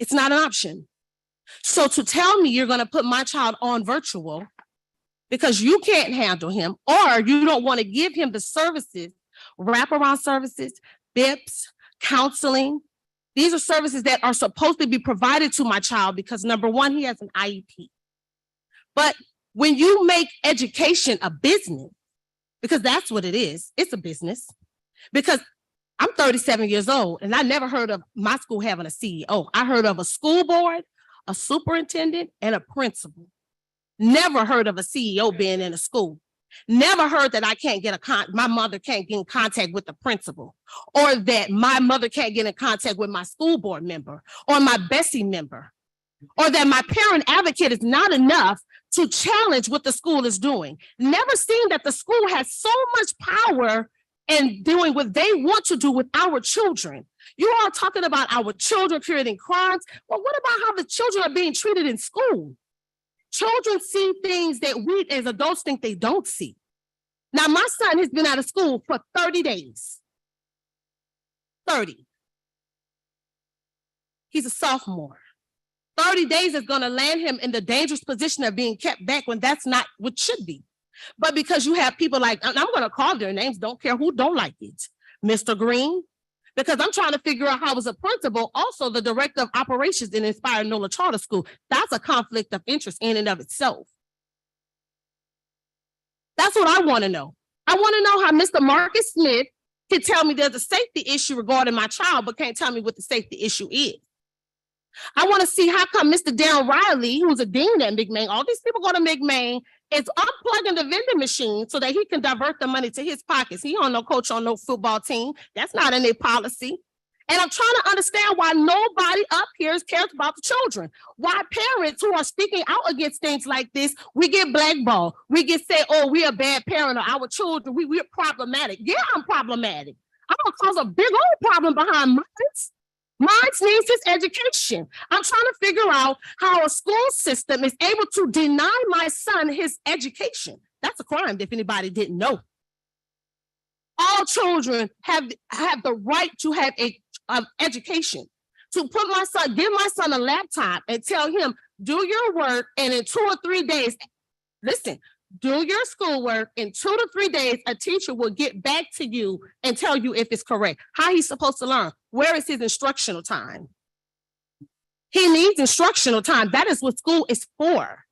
It's not an option. So to tell me you're going to put my child on virtual because you can't handle him or you don't want to give him the services, wraparound services, BIPS, counseling. These are services that are supposed to be provided to my child because number one, he has an IEP. But when you make education a business, because that's what it is, it's a business. Because I'm 37 years old and I never heard of my school having a CEO. I heard of a school board, a superintendent, and a principal. Never heard of a CEO being in a school. Never heard that I can't get my mother can't get in contact with the principal, or that my mother can't get in contact with my school board member or my Bessie member, or that my parent advocate is not enough to challenge what the school is doing. Never seen that the school has so much power in doing what they want to do with our children. You are talking about our children creating crimes. Well, what about how the children are being treated in school? Children see things that we as adults think they don't see. Now, my son has been out of school for 30 days. 30. He's a sophomore. 30 days is going to land him in the dangerous position of being kept back when that's not what should be. But because you have people like, and I'm going to call their names, don't care who don't like it, Mr. Green, because I'm trying to figure out how as a principal, also the director of operations in Inspired NOLA Charter School, that's a conflict of interest in and of itself. That's what I want to know. I want to know how Mr. Marcus Smith can tell me there's a safety issue regarding my child, but can't tell me what the safety issue is. I want to see how come Mr. Darren Riley, who's a dean at McMain, all these people go to McMain, is unplugging the vending machine so that he can divert the money to his pockets. He don't no coach on no football team. That's not in their policy. And I'm trying to understand why nobody up here cares about the children. Why parents who are speaking out against things like this, we get blackballed. We get said, oh, we're a bad parent, or our children, we're problematic. Yeah, I'm problematic. I'm gonna cause a big old problem behind mine. Mine needs his education. I'm trying to figure out how a school system is able to deny my son his education. That's a crime if anybody didn't know. All children have the right to have a education. To put my son, give my son a laptop and tell him, do your work, and in 2 or 3 days, listen, do your schoolwork, in 2 to 3 days, a teacher will get back to you and tell you if it's correct. How he's supposed to learn? Where is his instructional time? He needs instructional time. That is what school is for.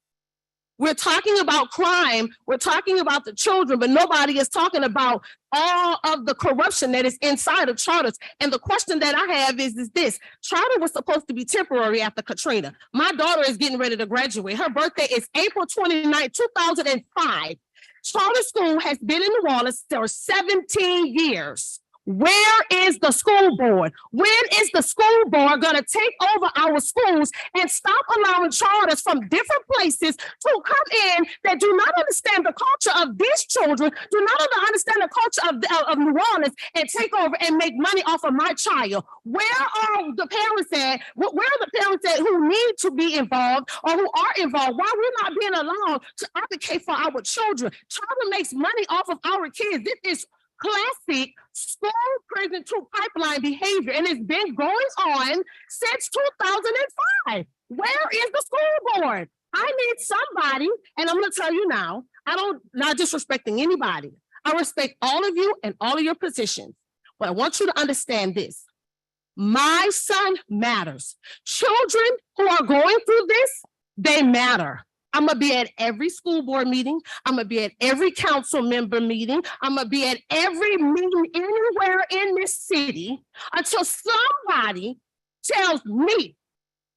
We're talking about crime. We're talking about the children, but nobody is talking about all of the corruption that is inside of charters. And the question that I have is this: charter was supposed to be temporary after Katrina. My daughter is getting ready to graduate. Her birthday is April 29, 2005. Charter school has been in New Orleans for 17 years. Where is the school board? When is the school board going to take over our schools and stop allowing charters from different places to come in that do not understand the culture of these children, do not understand the culture of New Orleans, and take over and make money off of my child? Where are the parents at? Where are the parents at who need to be involved or who are involved? Why we're not being allowed to advocate for our children? Charter makes money off of our kids. This is classic school prison to pipeline behavior, and it's been going on since 2005. Where is the school board? I need somebody, and I'm going to tell you now, not disrespecting anybody. I respect all of you and all of your positions, but I want you to understand this. My son matters. Children who are going through this, they matter. I'm going to be at every school board meeting. I'm going to be at every council member meeting. I'm going to be at every meeting anywhere in this city until somebody tells me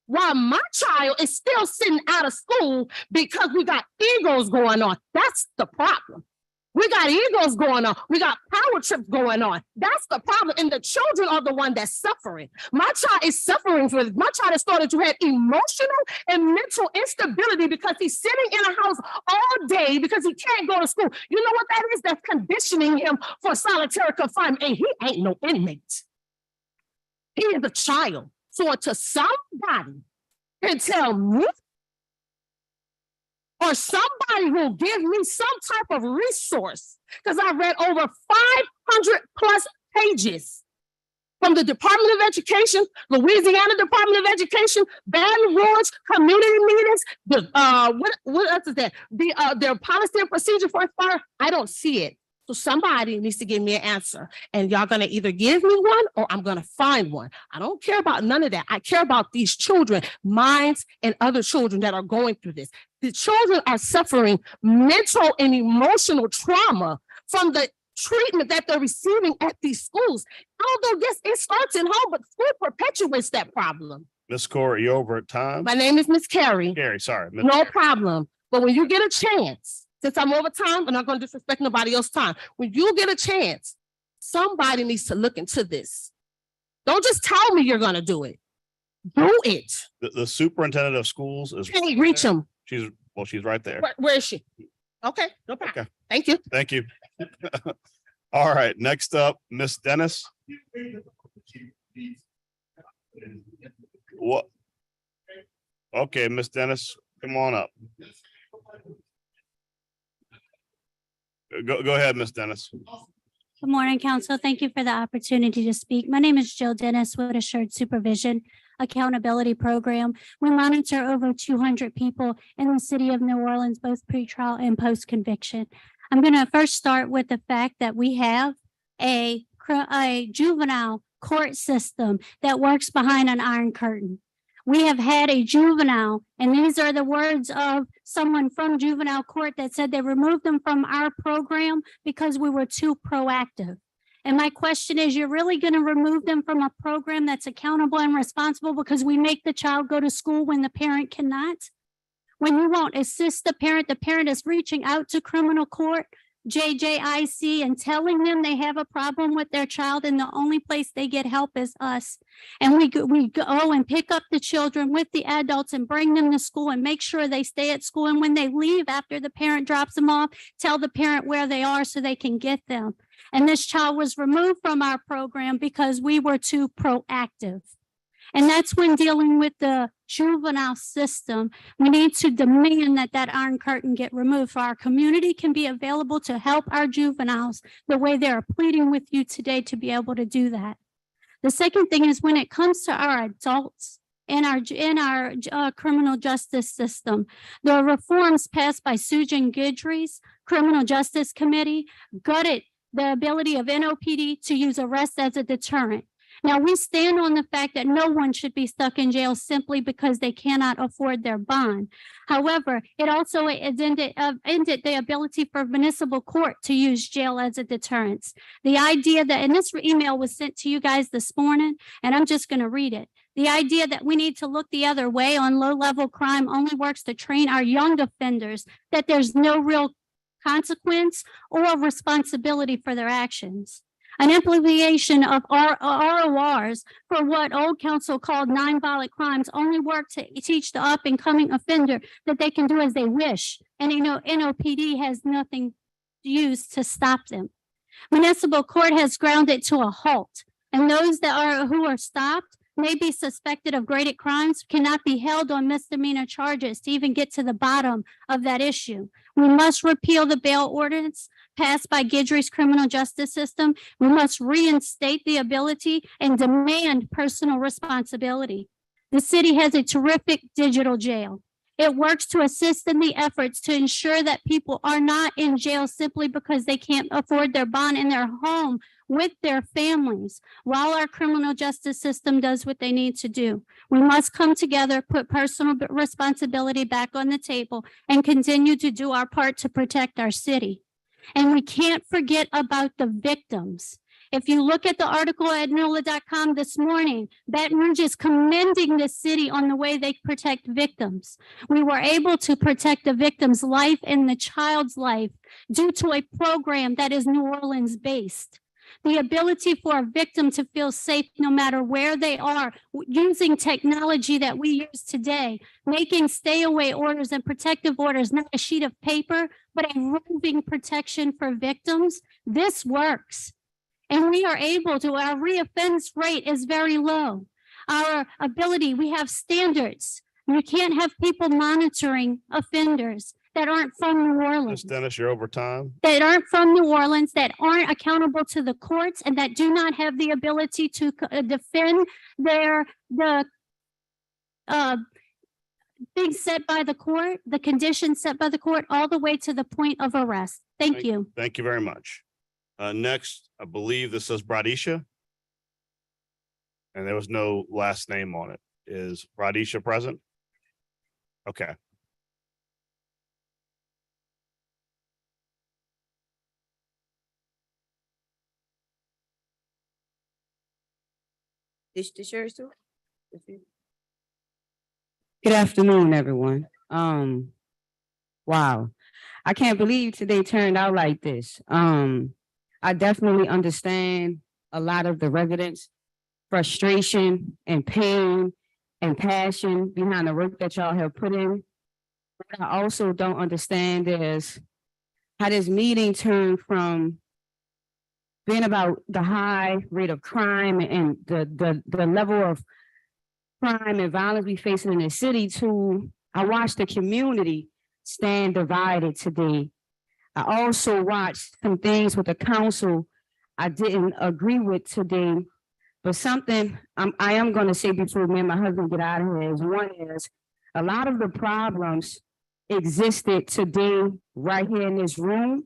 why my child is still sitting out of school because we got egos going on. That's the problem. We got egos going on. We got power trips going on. That's the problem. And the children are the one that's suffering. My child is suffering for this. My child has started to have emotional and mental instability because he's sitting in a house all day because he can't go to school. You know what that is? That's conditioning him for solitary confinement. And he ain't no inmate. He is a child. So until somebody can tell me, or somebody will give me some type of resource, because I read over 500 plus pages from the Department of Education, Louisiana Department of Education, Baton Rouge community meetings, what else is that? Their policy and procedure for fire. I don't see it. So somebody needs to give me an answer, and y'all gonna either give me one or I'm gonna find one. I don't care about none of that. I care about these children, mine and other children that are going through this. The children are suffering mental and emotional trauma from the treatment that they're receiving at these schools. Although, yes, it starts in home, but school perpetuates that problem. Ms. Core, are you over at time? My name is Miss Carrie. Carrie, sorry. No problem. But when you get a chance, since I'm over time, I'm not going to disrespect nobody else's time. When you get a chance, somebody needs to look into this. Don't just tell me you're going to do it. Do it. The superintendent of schools is. Can't reach him. She's Well, she's right there. Where is she? Okay, no problem. Okay. Thank you. Thank you. All right, next up, Miss Dennis. What? Okay, Miss Dennis, come on up. Go ahead, Miss Dennis. Good morning, council. Thank you for the opportunity to speak. My name is Jill Dennis with Assured Supervision Accountability Program. We monitor over 200 people in the city of New Orleans, both pretrial and post-conviction. I'm going to first start with the fact that we have a juvenile court system that works behind an iron curtain. We have had a juvenile, and these are the words of someone from juvenile court that said they removed them from our program because we were too proactive. And my question is, you're really going to remove them from a program that's accountable and responsible because we make the child go to school when the parent cannot? When you won't assist the parent is reaching out to criminal court, JJIC, and telling them they have a problem with their child, and the only place they get help is us. And we go and pick up the children with the adults and bring them to school and make sure they stay at school. And when they leave after the parent drops them off, tell the parent where they are so they can get them. And this child was removed from our program because we were too proactive. And that's when dealing with the juvenile system, we need to demand that that iron curtain get removed so our community can be available to help our juveniles the way they're pleading with you today to be able to do that. The second thing is when it comes to our adults in our criminal justice system, the reforms passed by Susan Guidry's Criminal Justice Committee gutted the ability of NOPD to use arrest as a deterrent. Now, we stand on the fact that no one should be stuck in jail simply because they cannot afford their bond. However, it also ended the ability for municipal court to use jail as a deterrent. The idea that, and this email was sent to you guys this morning, and I'm just going to read it. The idea that we need to look the other way on low-level crime only works to train our young offenders that there's no real consequence or responsibility for their actions. An implementation of RORs for what old council called non-violent crimes only work to teach the up and coming offender that they can do as they wish. And NOPD has nothing used to stop them. Municipal court has ground it to a halt, and those who are stopped may be suspected of graded crimes cannot be held on misdemeanor charges to even get to the bottom of that issue. We must repeal the bail ordinance passed by Guidry's criminal justice system. We must reinstate the ability and demand personal responsibility. The city has a terrific digital jail. It works to assist in the efforts to ensure that people are not in jail simply because they can't afford their bond in their home with their families, while our criminal justice system does what they need to do. We must come together, put personal responsibility back on the table, and continue to do our part to protect our city. And we can't forget about the victims. If you look at the article at NOLA.com this morning, Baton Rouge is commending the city on the way they protect victims. We were able to protect the victim's life and the child's life due to a program that is New Orleans based. The ability for a victim to feel safe no matter where they are, using technology that we use today, making stay away orders and protective orders, not a sheet of paper, but a roving protection for victims. This works. And we are able to, our reoffense rate is very low. Our ability, we have standards. You can't have people monitoring offenders that aren't from New Orleans. Ms. Dennis, you're over time. That aren't from New Orleans, that aren't accountable to the courts, and that do not have the ability to defend the things set by the court, the conditions set by the court, all the way to the point of arrest. Thank you. Thank you very much. Next, I believe this says Bradisha. And there was no last name on it. Is Bradisha present? Okay. This yours too? Good afternoon, everyone. Wow. I can't believe today turned out like this. I definitely understand a lot of the residents' frustration and pain and passion behind the work that y'all have put in. What I also don't understand is how this meeting turned from being about the high rate of crime and the level of crime and violence we facing in the city to, I watched the community stand divided today. I also watched some things with the council I didn't agree with today, but something I am going to say before me and my husband get out of here is one is a lot of the problems existed today right here in this room.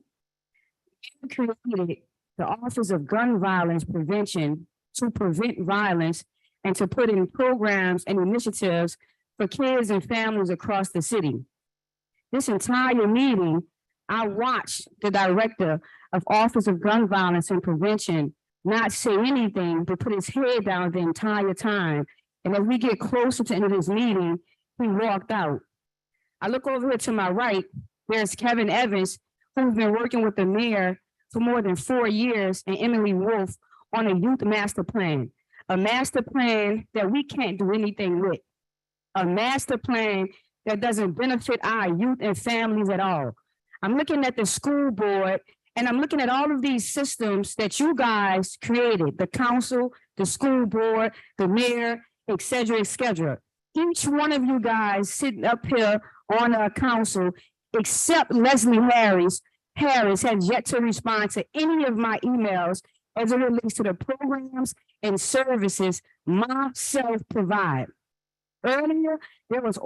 We created the Office of Gun Violence Prevention to prevent violence and to put in programs and initiatives for kids and families across the city. This entire meeting, I watched the director of Office of Gun Violence and Prevention not say anything, but put his head down the entire time. And as we get closer to the end of this meeting, he walked out. I look over here to my right, there's Kevin Evans, who's been working with the mayor for more than 4 years, and Emily Wolf on a youth master plan. A master plan that we can't do anything with. A master plan that doesn't benefit our youth and families at all. I'm looking at the school board and I'm looking at all of these systems that you guys created, the council, the school board, the mayor, et cetera, et cetera. Each one of you guys sitting up here on our council, except Leslie Harris has yet to respond to any of my emails as it relates to the programs and services myself provide. Earlier, there was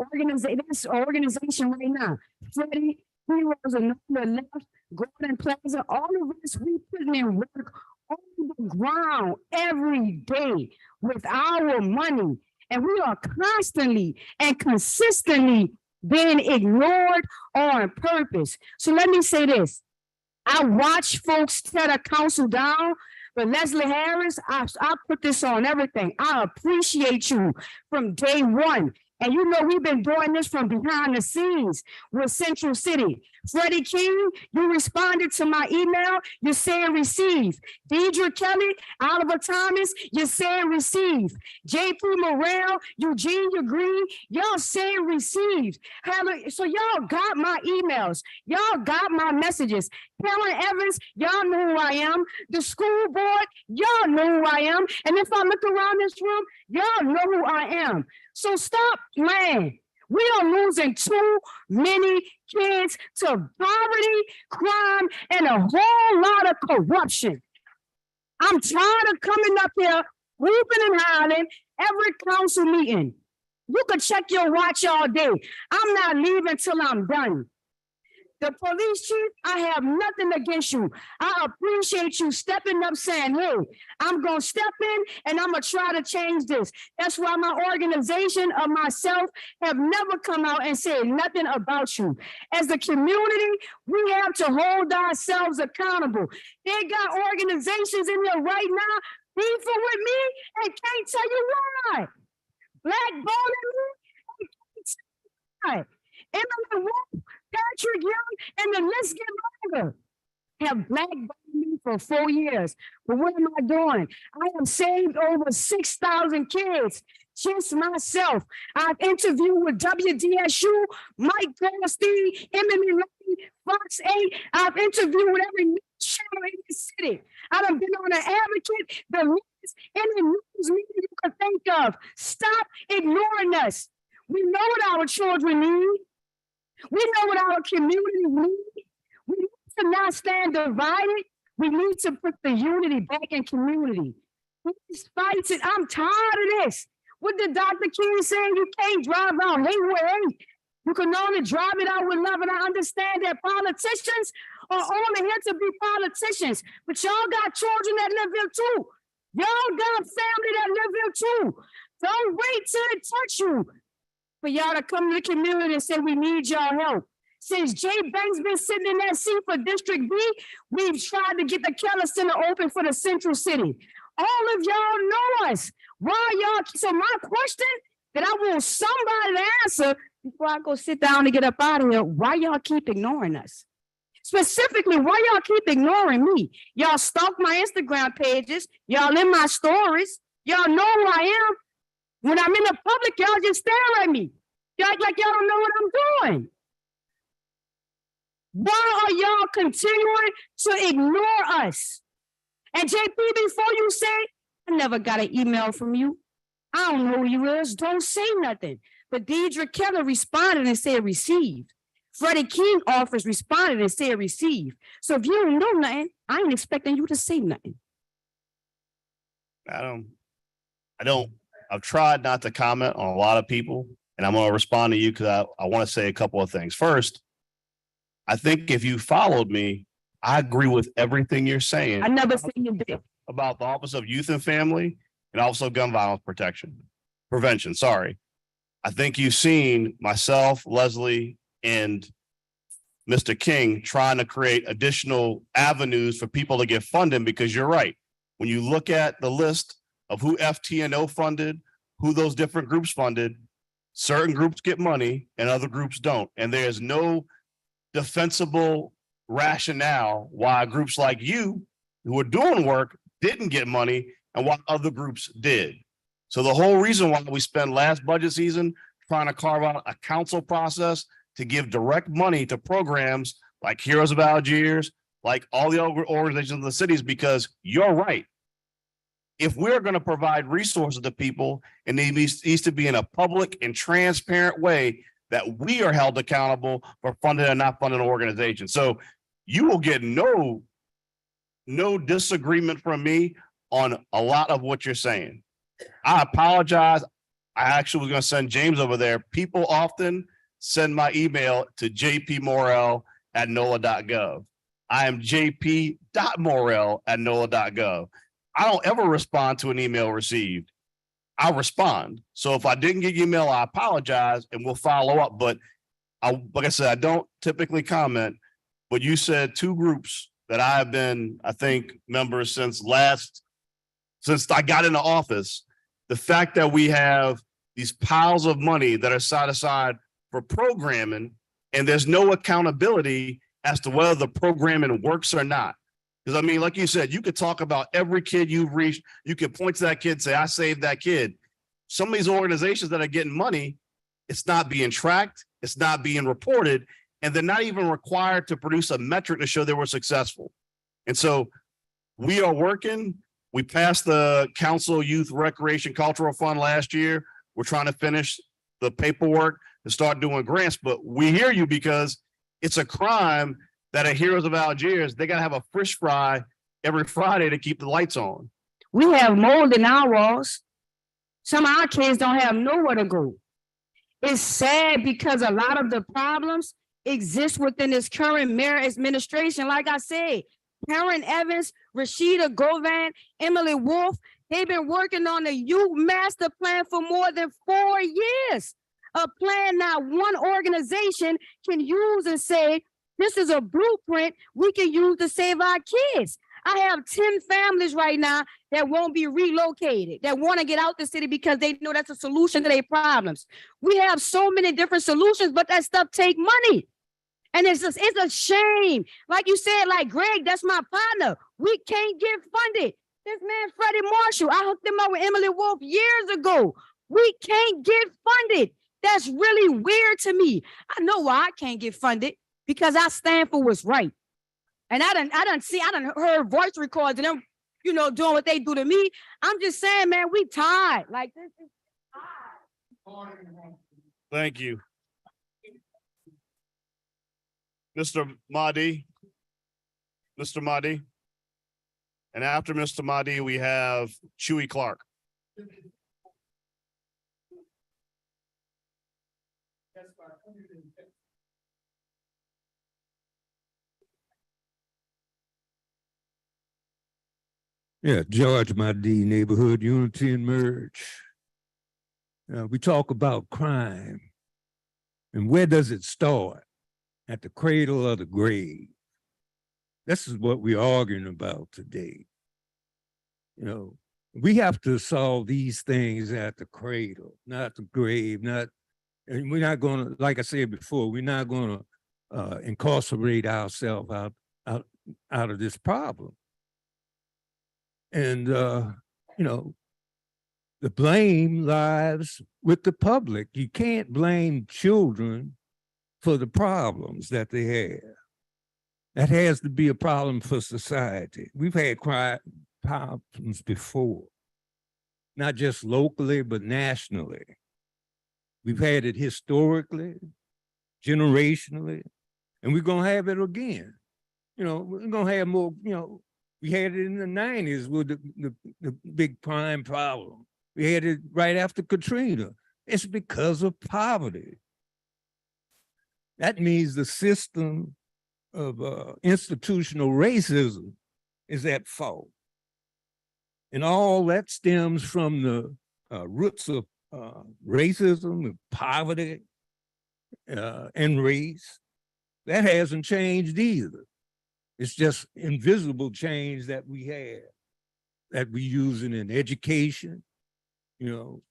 this organization right now, Freddie, Heroes and the Left, Golden Plaza, all of us, we putting in work on the ground every day with our money. And we are constantly and consistently being ignored on purpose. So let me say this. I watch folks tear the council down, but Leslie Harris, I put this on everything. I appreciate you from day one. And you know, we've been doing this from behind the scenes with Central City. Freddie King, you responded to my email, you're saying receive. Deidre Kelly, Oliver Thomas, you're saying receive. JP Morrell, Eugenia Green, y'all saying receive. So y'all got my emails, y'all got my messages. Karen Evans, y'all know who I am. The school board, y'all know who I am. And if I look around this room, y'all know who I am. So stop playing. We are losing too many kids to poverty, crime, and a whole lot of corruption. I'm tired of coming up here, whooping and hollering every council meeting. You can check your watch all day. I'm not leaving till I'm done. The police chief, I have nothing against you. I appreciate you stepping up saying, hey, I'm going to step in and I'm going to try to change this. That's why my organization or myself have never come out and said nothing about you. As a community, we have to hold ourselves accountable. They got organizations in there right now beefing with me and can't tell you why. Blackballing me and can't tell you why. Emily Wolf, Patrick Young, and the list get longer. Have blackballed me for 4 years. But what am I doing? I have saved over 6,000 kids, just myself. I've interviewed with WDSU, Mike Goldstein, Emily Levy, Fox 8. I've interviewed with every news channel in the city. I've been on an advocate, the news, any news media you can think of. Stop ignoring us. We know what our children need. We know what our community needs. We need to not stand divided. We need to put the unity back in community. These fights, I'm tired of this. What did Dr. King say? You can't drive out hate with hate. You can only drive it out with love. And I understand that politicians are only here to be politicians. But y'all got children that live here too. Y'all got family that live here too. Don't wait till it touch you for y'all to come to the community and say, we need y'all help. Since Jay Banks been sitting in that seat for District B, we've tried to get the Keller Center open for the Central City. All of y'all know us. Why y'all? So my question that I want somebody to answer before I go sit down and get up out of here, why y'all keep ignoring us? Specifically, why y'all keep ignoring me? Y'all stalk my Instagram pages. Y'all in my stories. Y'all know who I am. When I'm in the public, y'all just stare at me. Y'all act like y'all don't know what I'm doing. Why are y'all continuing to ignore us? And JP, before you say, I never got an email from you. I don't know who you is. Don't say nothing. But Deidre Keller responded and said received. Freddie King offers responded and said received. So if you don't know nothing, I ain't expecting you to say nothing. I've tried not to comment on a lot of people, and I'm going to respond to you because I want to say a couple of things. First, I think if you followed me, I agree with everything you're saying. I never seen you do. About the Office of Youth and Family and also gun violence prevention. Sorry. I think you've seen myself, Leslie, and Mr. King trying to create additional avenues for people to get funding, because you're right. When you look at the list of who FTNO funded, who those different groups funded, certain groups get money and other groups don't. And there's no defensible rationale why groups like you who are doing work didn't get money and why other groups did. So the whole reason why we spent last budget season trying to carve out a council process to give direct money to programs like Heroes of Algiers, like all the other organizations in the cities, because you're right. If we're going to provide resources to people, and it needs to be in a public and transparent way that we are held accountable for funded and not funded organizations. So you will get no disagreement from me on a lot of what you're saying. I apologize. I actually was going to send James over there. People often send my email to jpmorrell@nola.gov. I am jp.morrell@nola.gov. I don't ever respond to an email received. I respond. So if I didn't get your email, I apologize and we'll follow up. But like I said, I don't typically comment, but you said two groups that I have been, I think, members since I got into office. The fact that we have these piles of money that are set aside for programming, and there's no accountability as to whether the programming works or not. Because I mean, like you said, you could talk about every kid you've reached. You could point to that kid and say, I saved that kid. Some of these organizations that are getting money, it's not being tracked, it's not being reported, and they're not even required to produce a metric to show they were successful. And so we are working. We passed the Council Youth Recreation Cultural Fund last year. We're trying to finish the paperwork to start doing grants, but we hear you, because it's a crime that at Heroes of Algiers, they got to have a fish fry every Friday to keep the lights on. We have mold in our walls. Some of our kids don't have nowhere to go. It's sad because a lot of the problems exist within this current mayor administration. Like I said, Karen Evans, Rashida Govan, Emily Wolf, they've been working on the youth master plan for more than 4 years. A plan not one organization can use and say, this is a blueprint we can use to save our kids. I have 10 families right now that won't be relocated, that want to get out the city because they know that's a solution to their problems. We have so many different solutions, but that stuff take money. And it's a shame. Like you said, like Greg, that's my partner. We can't get funded. This man, Freddie Marshall, I hooked him up with Emily Wolf years ago. We can't get funded. That's really weird to me. I know why I can't get funded, because I stand for what's right. And I done heard voice records of them, doing what they do to me. I'm just saying, man, we tired. Like, this is tired. Thank you. Mr. Mahdi. Mr. Mahdi. And after Mr. Mahdi, we have Chewy Clark. Yeah, George Mahdi, Neighborhood Unity and Merge. We talk about crime. And where does it start? At the cradle or the grave? This is what we're arguing about today. We have to solve these things at the cradle, not the grave, and we're not going to, like I said before, we're not going to incarcerate ourselves out of this problem. And, the blame lies with the public. You can't blame children for the problems that they have. That has to be a problem for society. We've had crime problems before, not just locally, but nationally. We've had it historically, generationally, and we're gonna have it again. You know, we're gonna have more, you know, we had it in the 90s with the big crime problem. We had it right after Katrina. It's because of poverty. That means the system of institutional racism is at fault. And all that stems from the roots of racism, and poverty, and race. That hasn't changed either. It's just invisible change that we have, that we using in education. You know,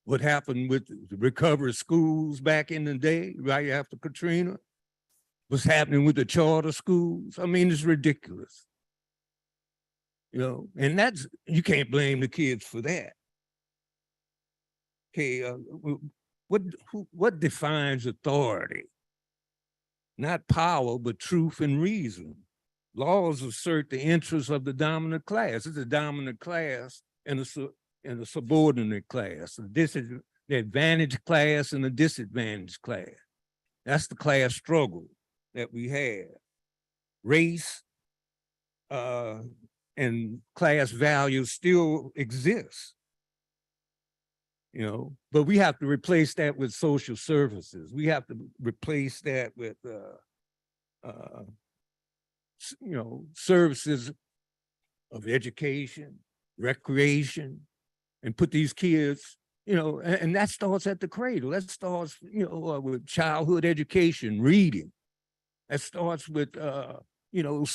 what happened with the recovery schools back in the day, right after Katrina, what's happening with the charter schools. I mean, it's ridiculous. You know, and that's, you can't blame the kids for that. Okay, what defines authority? Not power, but truth and reason. Laws assert the interests of the dominant class. It's a dominant class and a subordinate class. This is the advantaged class and the disadvantaged class. That's the class struggle that we have. Race and class values still exist. You know, but we have to replace that with social services. We have to replace that with you know, services of education, recreation, and put these kids, you know, and that starts at the cradle. That starts, you know, with childhood education, reading. That starts with, you know,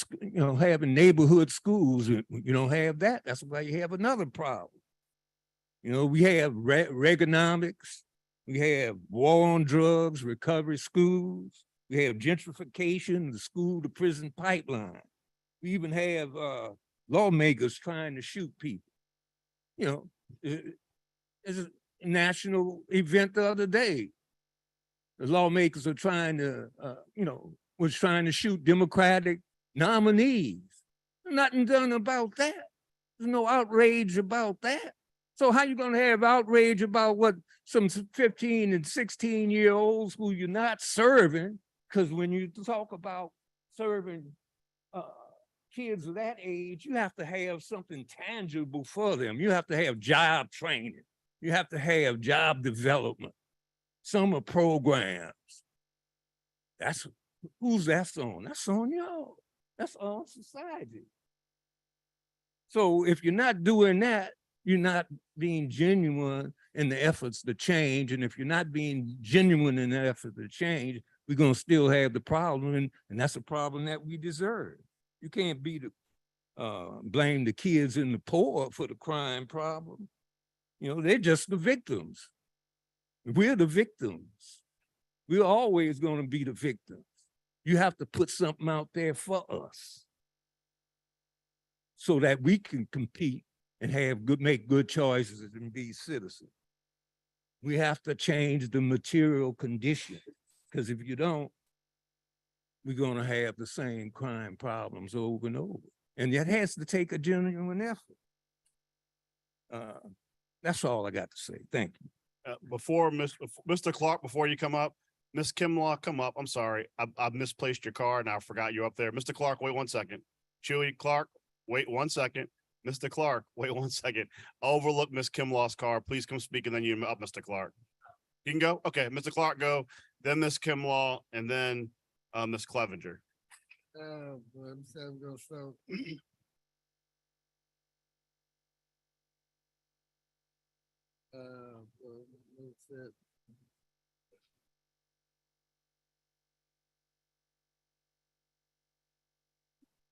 having neighborhood schools. You don't have that. That's why you have another problem. You know, we have Reaganomics. We have war on drugs, recovery schools. We have gentrification, the school to prison pipeline. We even have lawmakers trying to shoot people. You know, it's a national event the other day. The lawmakers are trying to, you know, was trying to shoot Democratic nominees. Nothing done about that. There's no outrage about that. So how you gonna have outrage about what some 15 and 16-year-olds who you're not serving? Because when you talk about serving kids of that age, you have to have something tangible for them. You have to have job training. You have to have job development, summer programs. That's who's that's on? That's on y'all. That's on society. So if you're not doing that, you're not being genuine in the efforts to change. And if you're not being genuine in the effort to change, we're going to still have the problem. And that's a problem that we deserve. You can't be blame the kids and the poor for the crime problem. You know, they're just the victims. We're the victims. We're always going to be the victims. You have to put something out there for us so that we can compete and make good choices and be citizens. We have to change the material condition, because if you don't, we're going to have the same crime problems over and over. And that has to take a genuine effort. That's all I got to say. Thank you. Before Mr. Clark, before you come up, Miss Kimlaw, come up. I'm sorry. I misplaced your card and I forgot you up there. Mr. Clark, wait 1 second. Chewy Clark, wait 1 second. Mr. Clark, wait 1 second. Overlook Miss Kimlaw's card. Please come speak and then you up, Mr. Clark. You can go? Okay, Mr. Clark, go. Then Miss Kimlaw and then Miss Clevenger.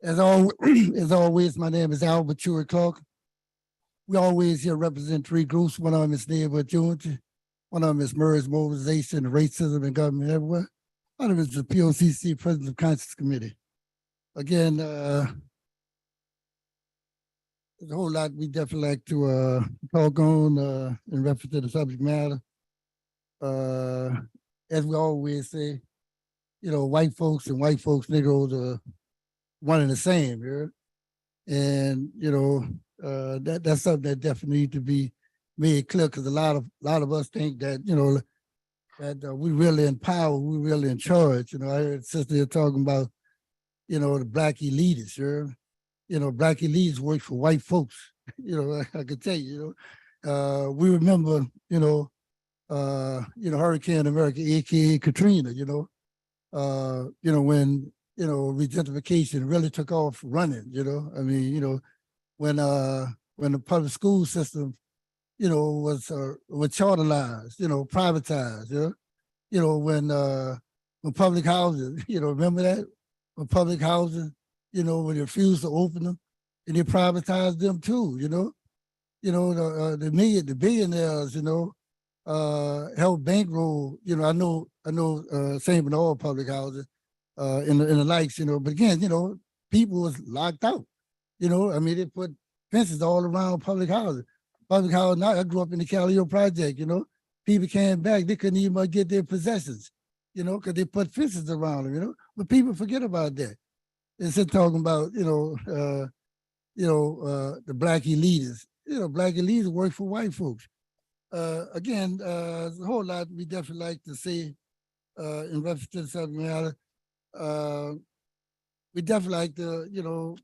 As always, my name is Albert Chewy Clark. We always here represent three groups. One of them is Neighborhood Unity. One of them is MERS Mobilization, Racism, and Government Everywhere. One of them is the POCC, President of Conscience Committee. Again, there's a whole lot we definitely like to talk on in reference to the subject matter. As we always say, you know, white folks and white folks, Negroes are one and the same, yeah. And, you know, that's something that definitely needs to be made clear, because a lot of us think that, you know, that we really in power, we really in charge. You know, I heard sister here talking about, you know, the black elitists, yeah. You know, black elites work for white folks. You know, I could tell you, you know, we remember, Hurricane America, aka Katrina, when, gentrification really took off running, I mean, when the public school system, was charterized, privatized, when public houses, remember that? When public houses, when they refused to open them and they privatized them too, the billionaires, help bankroll, I know St. Bernard public houses and the likes, but again, people was locked out, I mean, they put fences all around public houses. Public house, now I grew up in the Calio project, people came back, they couldn't even get their possessions, because they put fences around them, but people forget about that. Instead of talking about, the black elitists, black elites work for white folks. Again, there's a whole lot we definitely like to say in reference to the subject matter. We definitely like to,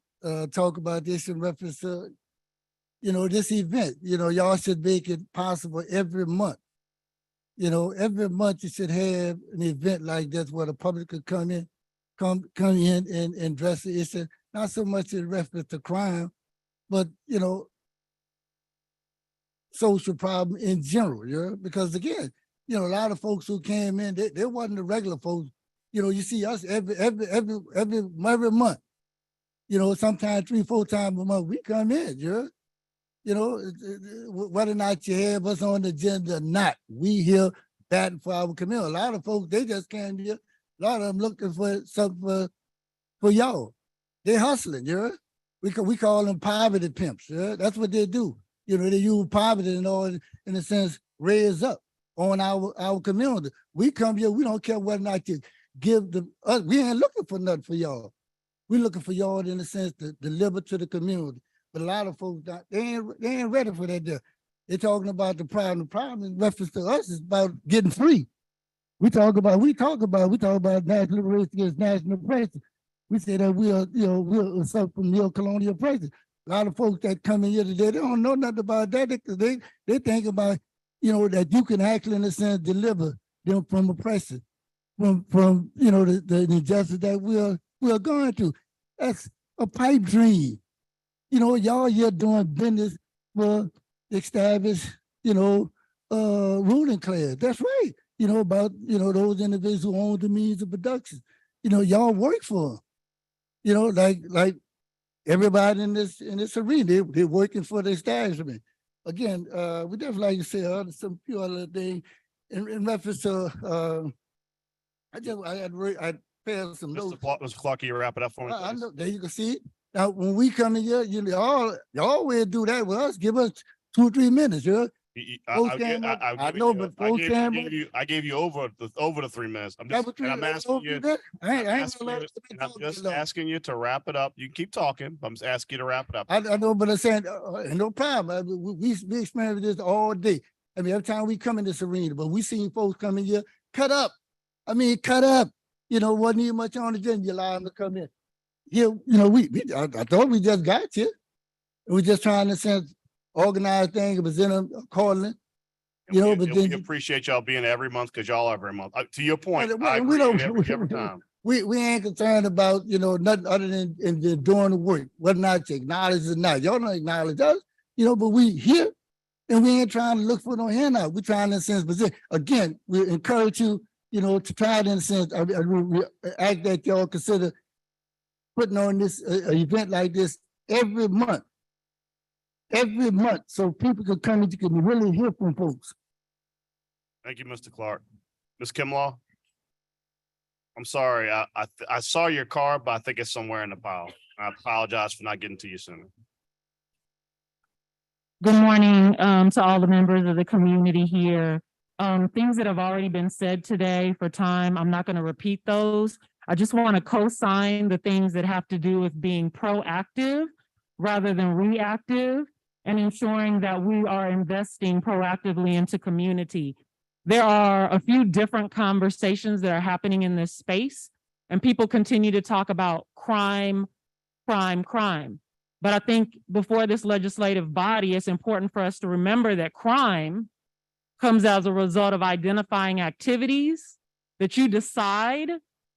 talk about this in reference to, this event. Y'all should make it possible every month. Every month you should have an event like this where the public could come in and address the issue, not so much in reference to crime, but, social problem in general, because again, a lot of folks who came in, they wasn't the regular folks. You see us every month, sometimes 3-4 times a month, we come in, whether or not you have us on the agenda or not, we here batting for our community. A lot of folks, they just came here, a lot of them looking for something for y'all. They hustling, we call them poverty pimps, that's what they do. They use poverty in order, in a sense, raise up on our community. We come here, we don't care whether or not you give us, we ain't looking for nothing for y'all. We looking for y'all in a sense to deliver to the community. But a lot of folks, they ain't ready for that. They're talking about the problem. The problem in reference to us is about getting free. We talk about national liberation against national oppression. We say that we're something from neo-colonial oppression. A lot of folks that come in here today, they don't know nothing about that because they think about, that you can actually, in a sense, deliver them from oppression, from the injustice that we're going through. That's a pipe dream. Y'all here doing business for established, ruling class. That's right. About, those individuals who own the means of production. Y'all work for them. Like everybody in this arena, they're working for the establishment. Again, we definitely like to say some few other things in reference to. I passed some notes. Mr. Clark, can you wrap it up for me? I know. There you can see it. Now, when we come in here, you always do that with us. Give us 2-3 minutes, I know, but I gave you over the 3 minutes. I'm just asking you to wrap it up. You can keep talking. I'm just asking you to wrap it up. I know, but I'm saying no problem. We experience this all day. I mean, every time we come in this arena, but we seen folks come in here, cut up. Wasn't even much on the agenda. You allow them to come in. Here, I thought we just got you. We're just trying to sense organize things and present them accordingly. But then we appreciate y'all being every month because y'all every month. To your point, I agree every time. We ain't concerned about nothing other than doing the work, whether or not you acknowledge it or not. Y'all don't acknowledge us, but we here and we ain't trying to look for no handout. We're trying to, in a sense, present. Again, we encourage you, to try to, in a sense, we act that y'all consider putting on this event like this every month, so people can come and you can really hear from folks. Thank you, Mr. Clark. Ms. Kimlaw, I'm sorry. I saw your card, but I think it's somewhere in the pile. I apologize for not getting to you sooner. Good morning to all the members of the community here. Things that have already been said today for time, I'm not going to repeat those. I just want to co-sign the things that have to do with being proactive rather than reactive and ensuring that we are investing proactively into community. There are a few different conversations that are happening in this space, and people continue to talk about crime. But I think before this legislative body, it's important for us to remember that crime comes as a result of identifying activities that you decide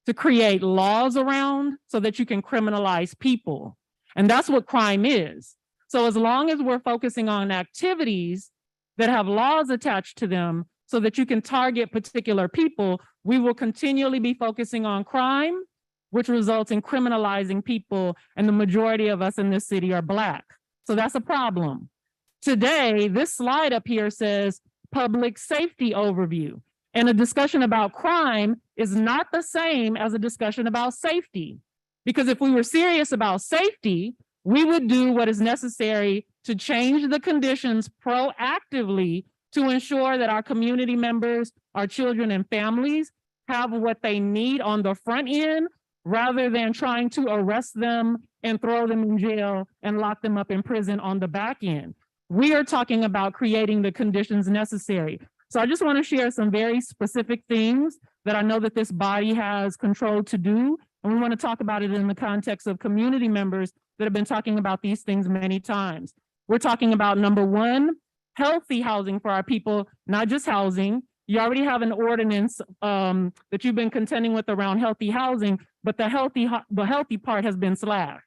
to create laws around so that you can criminalize people. And that's what crime is. So as long as we're focusing on activities that have laws attached to them so that you can target particular people, we will continually be focusing on crime, which results in criminalizing people, and the majority of us in this city are Black. So that's a problem. Today, this slide up here says public safety overview, and a discussion about crime is not the same as a discussion about safety. Because if we were serious about safety, we would do what is necessary to change the conditions proactively to ensure that our community members, our children and families have what they need on the front end, rather than trying to arrest them and throw them in jail and lock them up in prison on the back end. We are talking about creating the conditions necessary. So I just want to share some very specific things that I know that this body has control to do. And we want to talk about it in the context of community members that have been talking about these things many times. We're talking about, number one, healthy housing for our people, not just housing. You already have an ordinance that you've been contending with around healthy housing, but the healthy part has been slashed.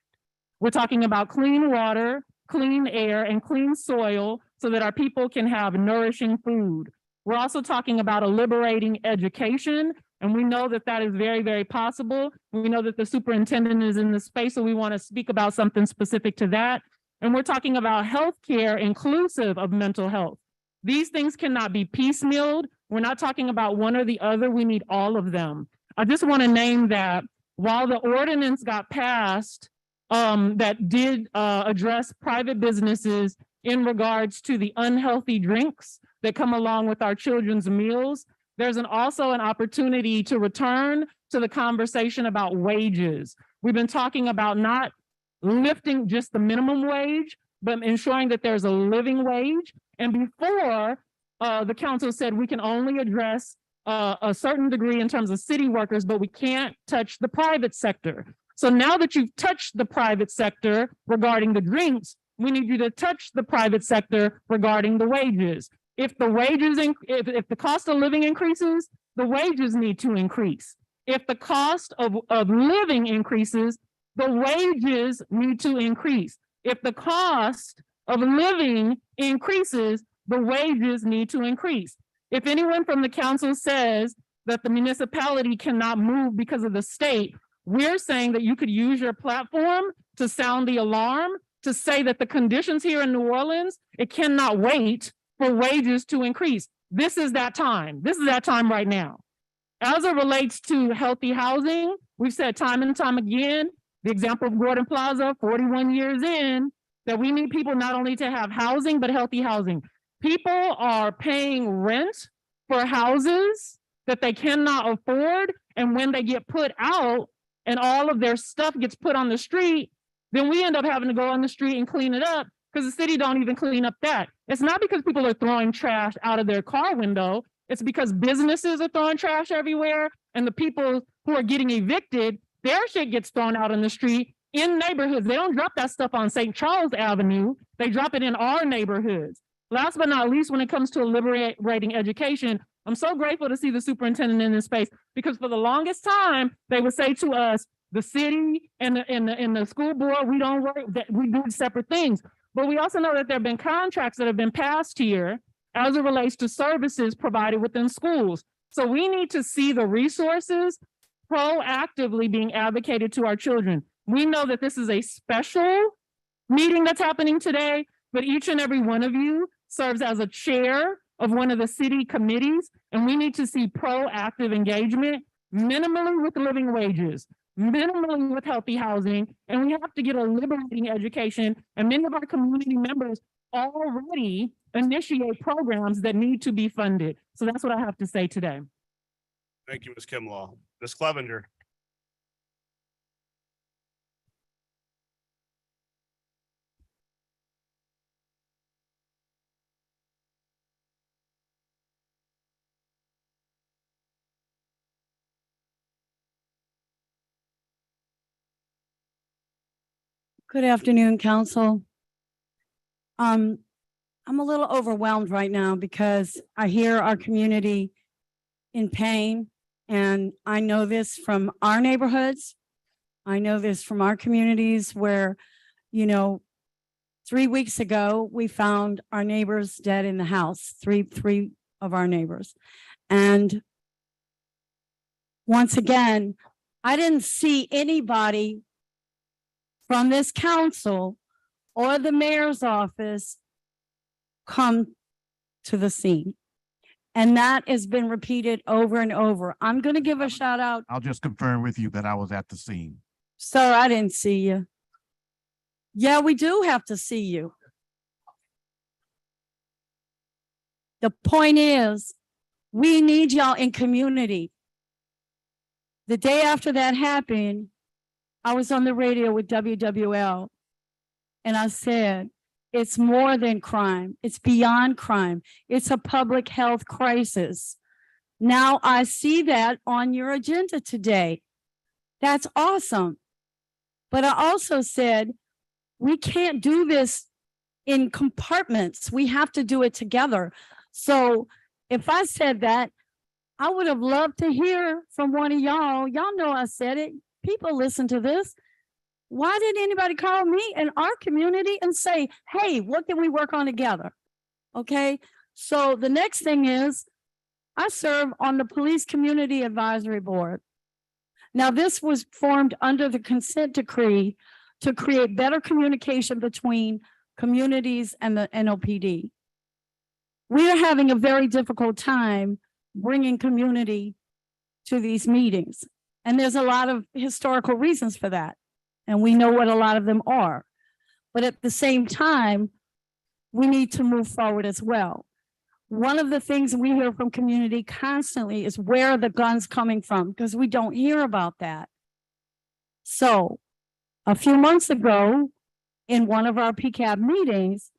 We're talking about clean water, clean air, and clean soil so that our people can have nourishing food. We're also talking about a liberating education, and we know that that is very, very possible. We know that the superintendent is in the space, so we want to speak about something specific to that. And we're talking about healthcare inclusive of mental health. These things cannot be piecemealed. We're not talking about one or the other. We need all of them. I just want to name that while the ordinance got passed that did address private businesses in regards to the unhealthy drinks that come along with our children's meals, there's also an opportunity to return to the conversation about wages. We've been talking about not lifting just the minimum wage, but ensuring that there's a living wage. And before, the council said we can only address a certain degree in terms of city workers, but we can't touch the private sector. So now that you've touched the private sector regarding the drinks, we need you to touch the private sector regarding the wages. If the wages, if the cost of living increases, the wages need to increase. If the cost of living increases, the wages need to increase. If the cost of living increases, the wages need to increase. If anyone from the council says that the municipality cannot move because of the state, we're saying that you could use your platform to sound the alarm, to say that the conditions here in New Orleans, it cannot wait for wages to increase. This is that time. This is that time right now. As it relates to healthy housing, we've said time and time again, the example of Gordon Plaza, 41 years in, that we need people not only to have housing, but healthy housing. People are paying rent for houses that they cannot afford. And when they get put out and all of their stuff gets put on the street, then we end up having to go on the street and clean it up because the city don't even clean up that. It's not because people are throwing trash out of their car window. It's because businesses are throwing trash everywhere, and the people who are getting evicted, their shit gets thrown out on the street in neighborhoods. They don't drop that stuff on St. Charles Avenue. They drop it in our neighborhoods. Last but not least, when it comes to liberating education, I'm so grateful to see the superintendent in this space, because for the longest time, they would say to us, the city and the school board, we don't work, that we do separate things. But we also know that there have been contracts that have been passed here as it relates to services provided within schools. So we need to see the resources proactively being advocated to our children. We know that this is a special meeting that's happening today, but each and every one of you serves as a chair of one of the city committees, and we need to see proactive engagement, minimally with living wages, minimally with healthy housing, and we have to get a liberating education. And many of our community members already initiate programs that need to be funded. So that's what I have to say today. Thank you, Ms. Kimlaw. Ms. Clevenger. Good afternoon, council. I'm a little overwhelmed right now because I hear our community in pain. And I know this from our neighborhoods. I know this from our communities where, 3 weeks ago, we found our neighbors dead in the house, three of our neighbors. And once again, I didn't see anybody from this council or the mayor's office come to the scene. And that has been repeated over and over. I'm going to give a shout out. I'll just confirm with you that I was at the scene. Sir, I didn't see you. Yeah, we do have to see you. The point is, we need y'all in community. The day after that happened, I was on the radio with WWL, and I said, it's more than crime. It's beyond crime. It's a public health crisis. Now I see that on your agenda today. That's awesome. But I also said, we can't do this in compartments. We have to do it together. So if I said that, I would have loved to hear from one of y'all. Y'all know I said it. People listen to this. Why didn't anybody call me in our community and say, hey, what can we work on together? Okay, so the next thing is, I serve on the Police Community Advisory Board. Now, this was formed under the consent decree to create better communication between communities and the NOPD. We are having a very difficult time bringing community to these meetings. And there's a lot of historical reasons for that. And we know what a lot of them are. But at the same time, we need to move forward as well. One of the things we hear from community constantly is where are the guns coming from? Because we don't hear about that. So a few months ago, in one of our PCAB meetings,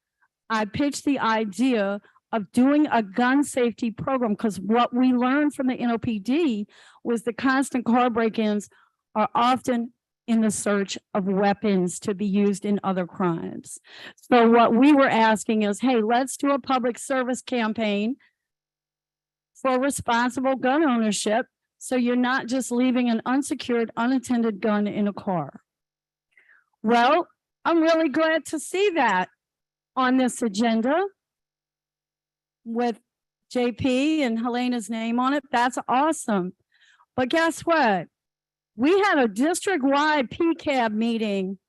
I pitched the idea of doing a gun safety program, because what we learned from the NOPD was the constant car break-ins are often in the search of weapons to be used in other crimes. So what we were asking is, hey, let's do a public service campaign for responsible gun ownership, so you're not just leaving an unsecured, unattended gun in a car. Well, I'm really glad to see that on this agenda with JP and Helena's name on it. That's awesome. But guess what? We had a district-wide PCAB meeting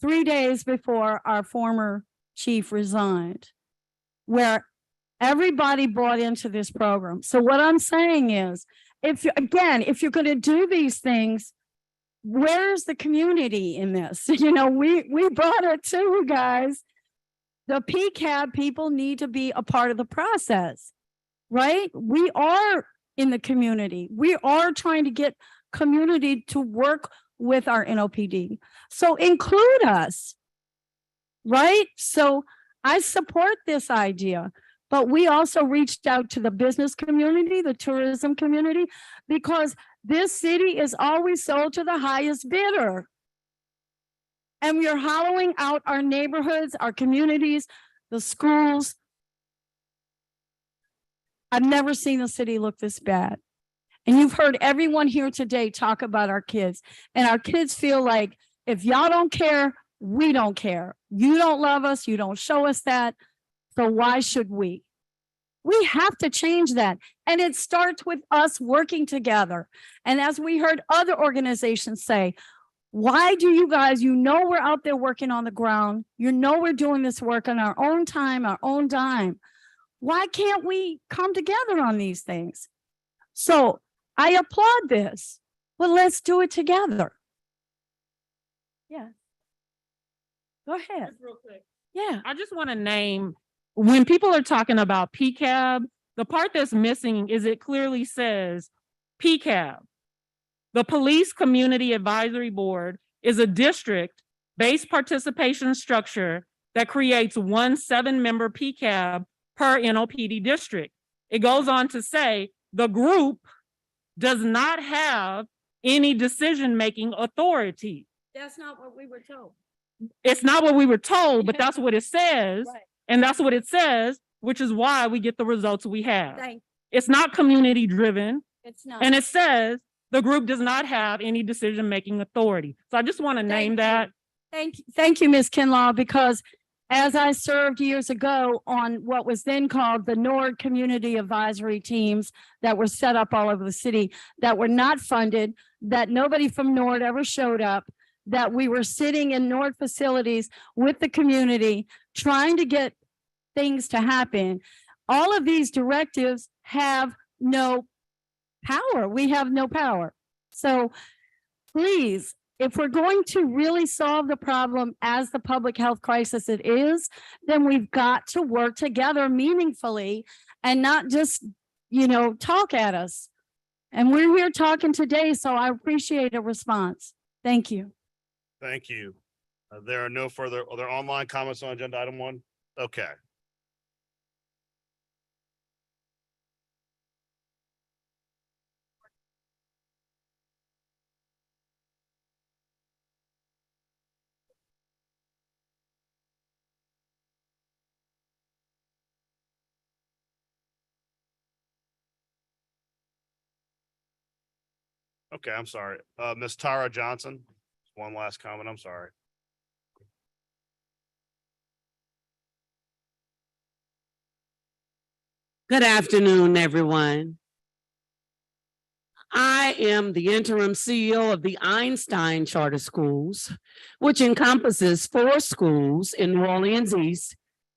3 days before our former chief resigned, where everybody bought into this program. So what I'm saying is, if you're going to do these things, where's the community in this? We brought it to you guys. The PCAB people need to be a part of the process, right? We are in the community. We are trying to get community to work with our NOPD. So include us, right? So I support this idea, but we also reached out to the business community, the tourism community, because this city is always sold to the highest bidder. And we are hollowing out our neighborhoods, our communities, the schools. I've never seen the city look this bad. And you've heard everyone here today talk about our kids. And our kids feel like, if y'all don't care, we don't care. You don't love us, you don't show us that. So why should we? We have to change that. And it starts with us working together. And as we heard other organizations say, why do you guys, we're out there working on the ground. We're doing this work on our own time, our own dime. Why can't we come together on these things? So I applaud this, but let's do it together. Yeah. Go ahead. Just real quick. Yeah. I just want to name, when people are talking about PCAB, the part that's missing is it clearly says PCAB. The Police Community Advisory Board is a district-based participation structure that creates one 7-member PCAB per NOPD district. It goes on to say the group does not have any decision-making authority. That's not what we were told. It's not what we were told, but that's what it says. And that's what it says, which is why we get the results we have. It's not community driven. It's not. And it says the group does not have any decision-making authority. So I just want to name that. Thank you, Ms. Kinlaw, because as I served years ago on what was then called the NORD Community Advisory Teams that were set up all over the city, that were not funded, that nobody from NORD ever showed up, that we were sitting in NORD facilities with the community, trying to get things to happen. All of these directives have no power. We have no power. So please, if we're going to really solve the problem as the public health crisis it is, then we've got to work together meaningfully and not just, talk at us. And we're here talking today, so I appreciate a response. Thank you. Thank you. There are no further, are there online comments on agenda item 1? Okay. Okay, I'm sorry. Ms. Tara Johnson, one last comment. I'm sorry. Good afternoon, everyone. I am the interim CEO of the Einstein Charter Schools, which encompasses 4 schools in New Orleans East,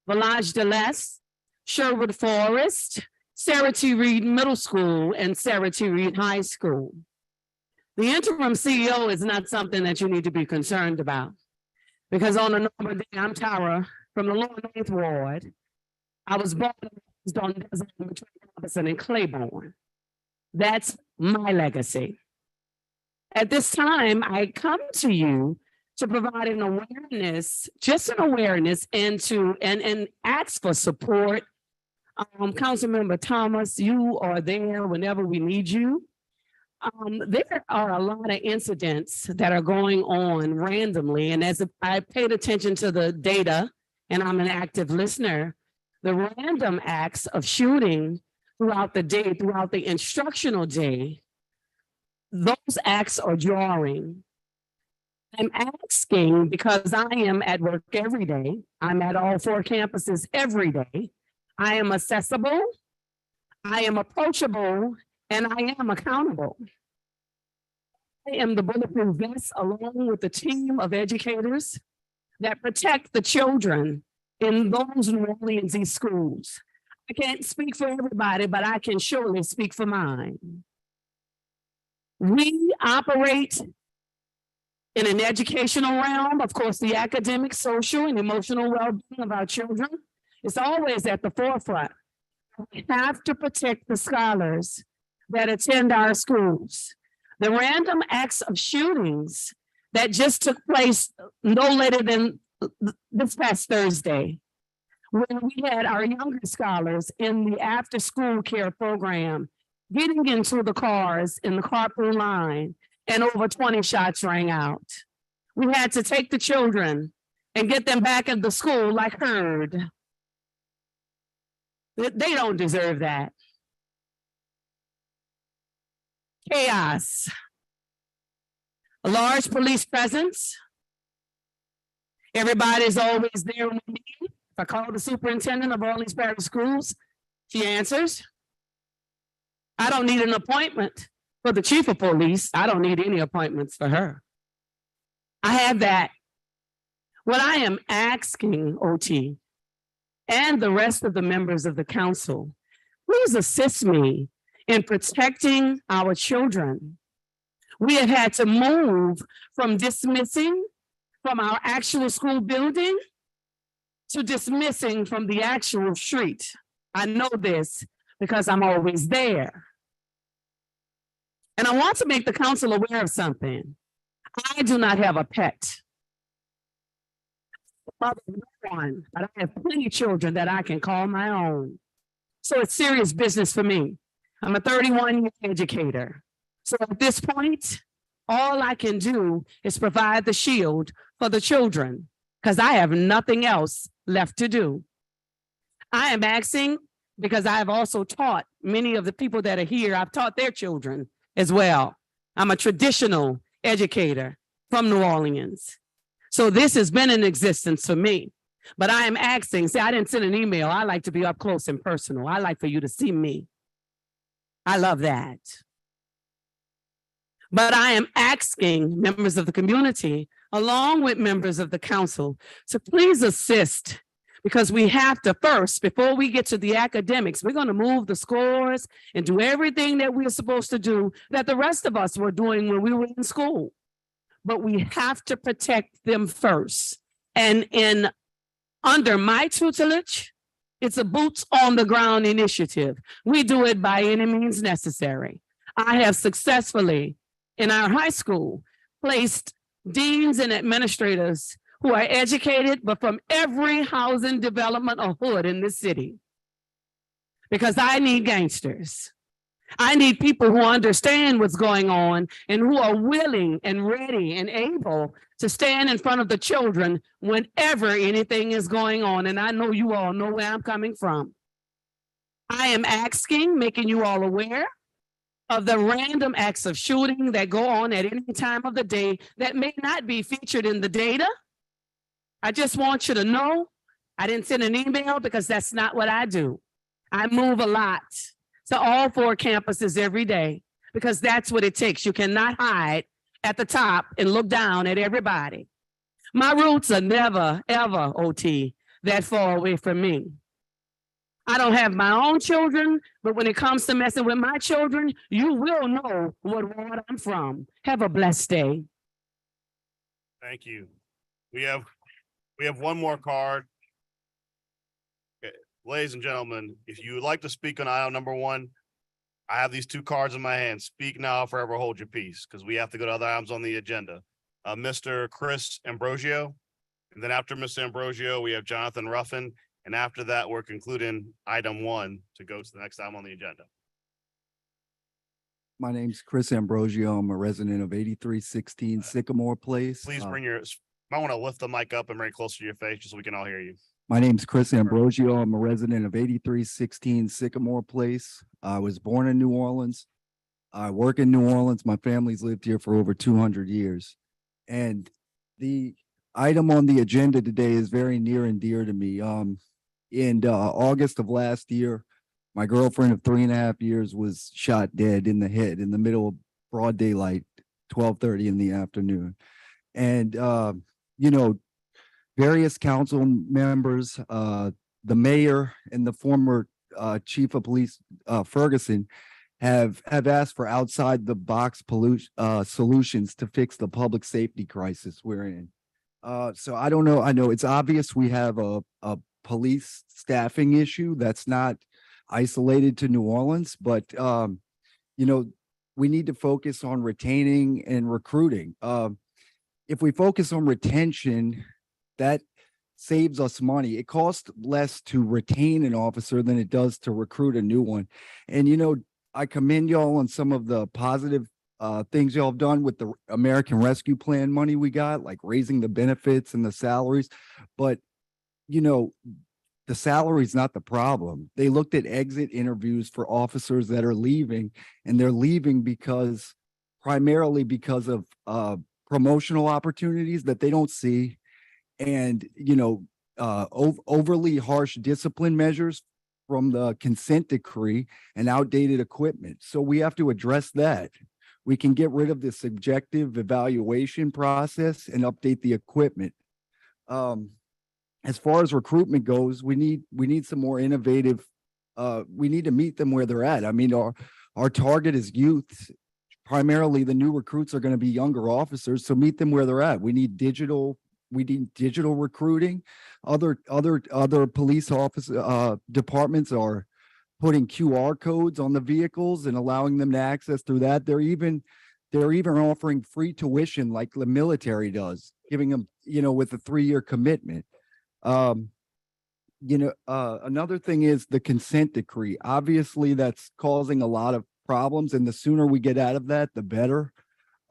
Village de l'Est, Sherwood Forest, Sarah T. Reed Middle School, and Sarah T. Reed High School. The interim CEO is not something that you need to be concerned about, because on a normal day, I'm Tara from the Lower 9th Ward. I was born and raised on Desert between Robinson and Claiborne. That's my legacy. At this time, I come to you to provide an awareness, just an awareness, and to and ask for support. Councilmember Thomas, you are there whenever we need you. There are a lot of incidents that are going on randomly, and as I paid attention to the data, and I'm an active listener, the random acts of shooting throughout the day, throughout the instructional day, those acts are jarring. I'm asking because I am at work every day. I'm at all 4 campuses every day. I am accessible, I am approachable, and I am accountable. I am the bulletproof vest along with a team of educators that protect the children in those New Orleans East schools. I can't speak for everybody, but I can surely speak for mine. We operate in an educational realm, of course, the academic, social, and emotional well-being of our children is always at the forefront. We have to protect the scholars that attend our schools. The random acts of shootings that just took place no later than this past Thursday, when we had our younger scholars in the after-school care program getting into the cars in the carpool line, and over 20 shots rang out. We had to take the children and get them back at the school like herd. They don't deserve that. Chaos. A large police presence. Everybody's always there when we need. If I call the superintendent of Orleans Parish Schools, she answers. I don't need an appointment for the chief of police. I don't need any appointments for her. I have that. What I am asking, OT, and the rest of the members of the council, please assist me in protecting our children. We have had to move from dismissing from our actual school building to dismissing from the actual street. I know this because I'm always there. And I want to make the council aware of something. I do not have a pet. But I have plenty of children that I can call my own. So it's serious business for me. I'm a 31-year educator. So at this point, all I can do is provide the shield for the children, because I have nothing else left to do. I am asking because I have also taught many of the people that are here, I've taught their children as well. I'm a traditional educator from New Orleans. So this has been in existence for me. But I am asking, see, I didn't send an email. I like to be up close and personal. I like for you to see me. I love that. But I am asking members of the community, along with members of the council, to please assist, because we have to first, before we get to the academics, we're going to move the scores and do everything that we're supposed to do that the rest of us were doing when we were in school. But we have to protect them first. And under my tutelage, it's a boots on the ground initiative. We do it by any means necessary. I have successfully, in our high school, placed deans and administrators who are educated, but from every housing development or hood in this city. Because I need gangsters. I need people who understand what's going on and who are willing and ready and able to stand in front of the children whenever anything is going on. And I know you all know where I'm coming from. I am asking, making you all aware of the random acts of shooting that go on at any time of the day that may not be featured in the data. I just want you to know, I didn't send an email because that's not what I do. I move a lot to all 4 campuses every day because that's what it takes. You cannot hide at the top and look down at everybody. My roots are never, ever, OT, that far away from me. I don't have my own children, but when it comes to messing with my children, you will know what ward I'm from. Have a blessed day. Thank you. We have one more card. Okay, ladies and gentlemen, if you would like to speak on item number 1, I have these 2 cards in my hand. Speak now, forever hold your peace, because we have to go to other items on the agenda. Mr. Chris Ambrosio, and then after Mr. Ambrosio, we have Jonathan Ruffin, and after that, we're concluding item 1 to go to the next item on the agenda. My name's Chris Ambrosio. I'm a resident of 8316 Sycamore Place. Please might want to lift the mic up and bring it closer to your face just so we can all hear you. My name's Chris Ambrosio. I'm a resident of 8316 Sycamore Place. I was born in New Orleans. I work in New Orleans. My family's lived here for over 200 years. And the item on the agenda today is very near and dear to me. In August of last year, my girlfriend of 3.5 years was shot dead in the head in the middle of broad daylight, 12:30 in the afternoon. And, various council members, the mayor and the former chief of police, Ferguson, have asked for outside the box solutions to fix the public safety crisis we're in. So I don't know. I know it's obvious we have a police staffing issue that's not isolated to New Orleans, but we need to focus on retaining and recruiting. If we focus on retention, that saves us money. It costs less to retain an officer than it does to recruit a new one. And, I commend y'all on some of the positive things y'all have done with the American Rescue Plan money we got, like raising the benefits and the salaries. But, the salary is not the problem. They looked at exit interviews for officers that are leaving, and they're leaving primarily because of promotional opportunities that they don't see, and overly harsh discipline measures from the consent decree and outdated equipment. So we have to address that. We can get rid of the subjective evaluation process and update the equipment. As far as recruitment goes, we need some more innovative. We need to meet them where they're at. I mean, our target is youth. Primarily, the new recruits are going to be younger officers, so meet them where they're at. We need digital recruiting. Other police office departments are putting QR codes on the vehicles and allowing them to access through that. They're even offering free tuition like the military does, giving them, with a 3-year commitment. Another thing is the consent decree. Obviously, that's causing a lot of problems, and the sooner we get out of that, the better.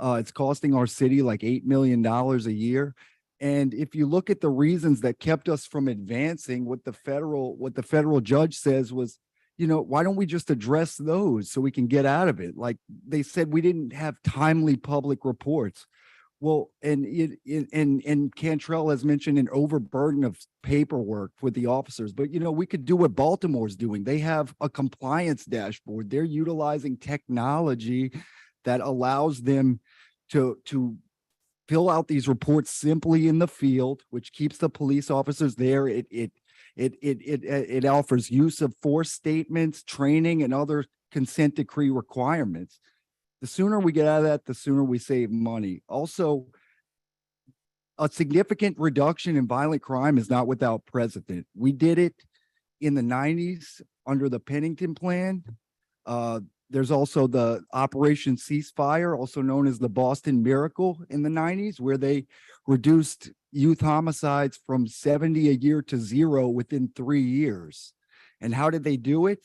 It's costing our city like $8 million a year. And if you look at the reasons that kept us from advancing, what the federal judge says was, you know, why don't we just address those so we can get out of it? Like they said, we didn't have timely public reports. Well, and Cantrell has mentioned an overburden of paperwork with the officers, but you know, we could do what Baltimore's doing. They have a compliance dashboard. They're utilizing technology that allows them to fill out these reports simply in the field, which keeps the police officers there. It offers use of force statements, training, and other consent decree requirements. The sooner we get out of that, the sooner we save money. Also, a significant reduction in violent crime is not without precedent. We did it in the 90s under the Pennington Plan. There's also the Operation Ceasefire, also known as the Boston Miracle in the 90s, where they reduced youth homicides from 70 a year to 0 within 3 years. And how did they do it?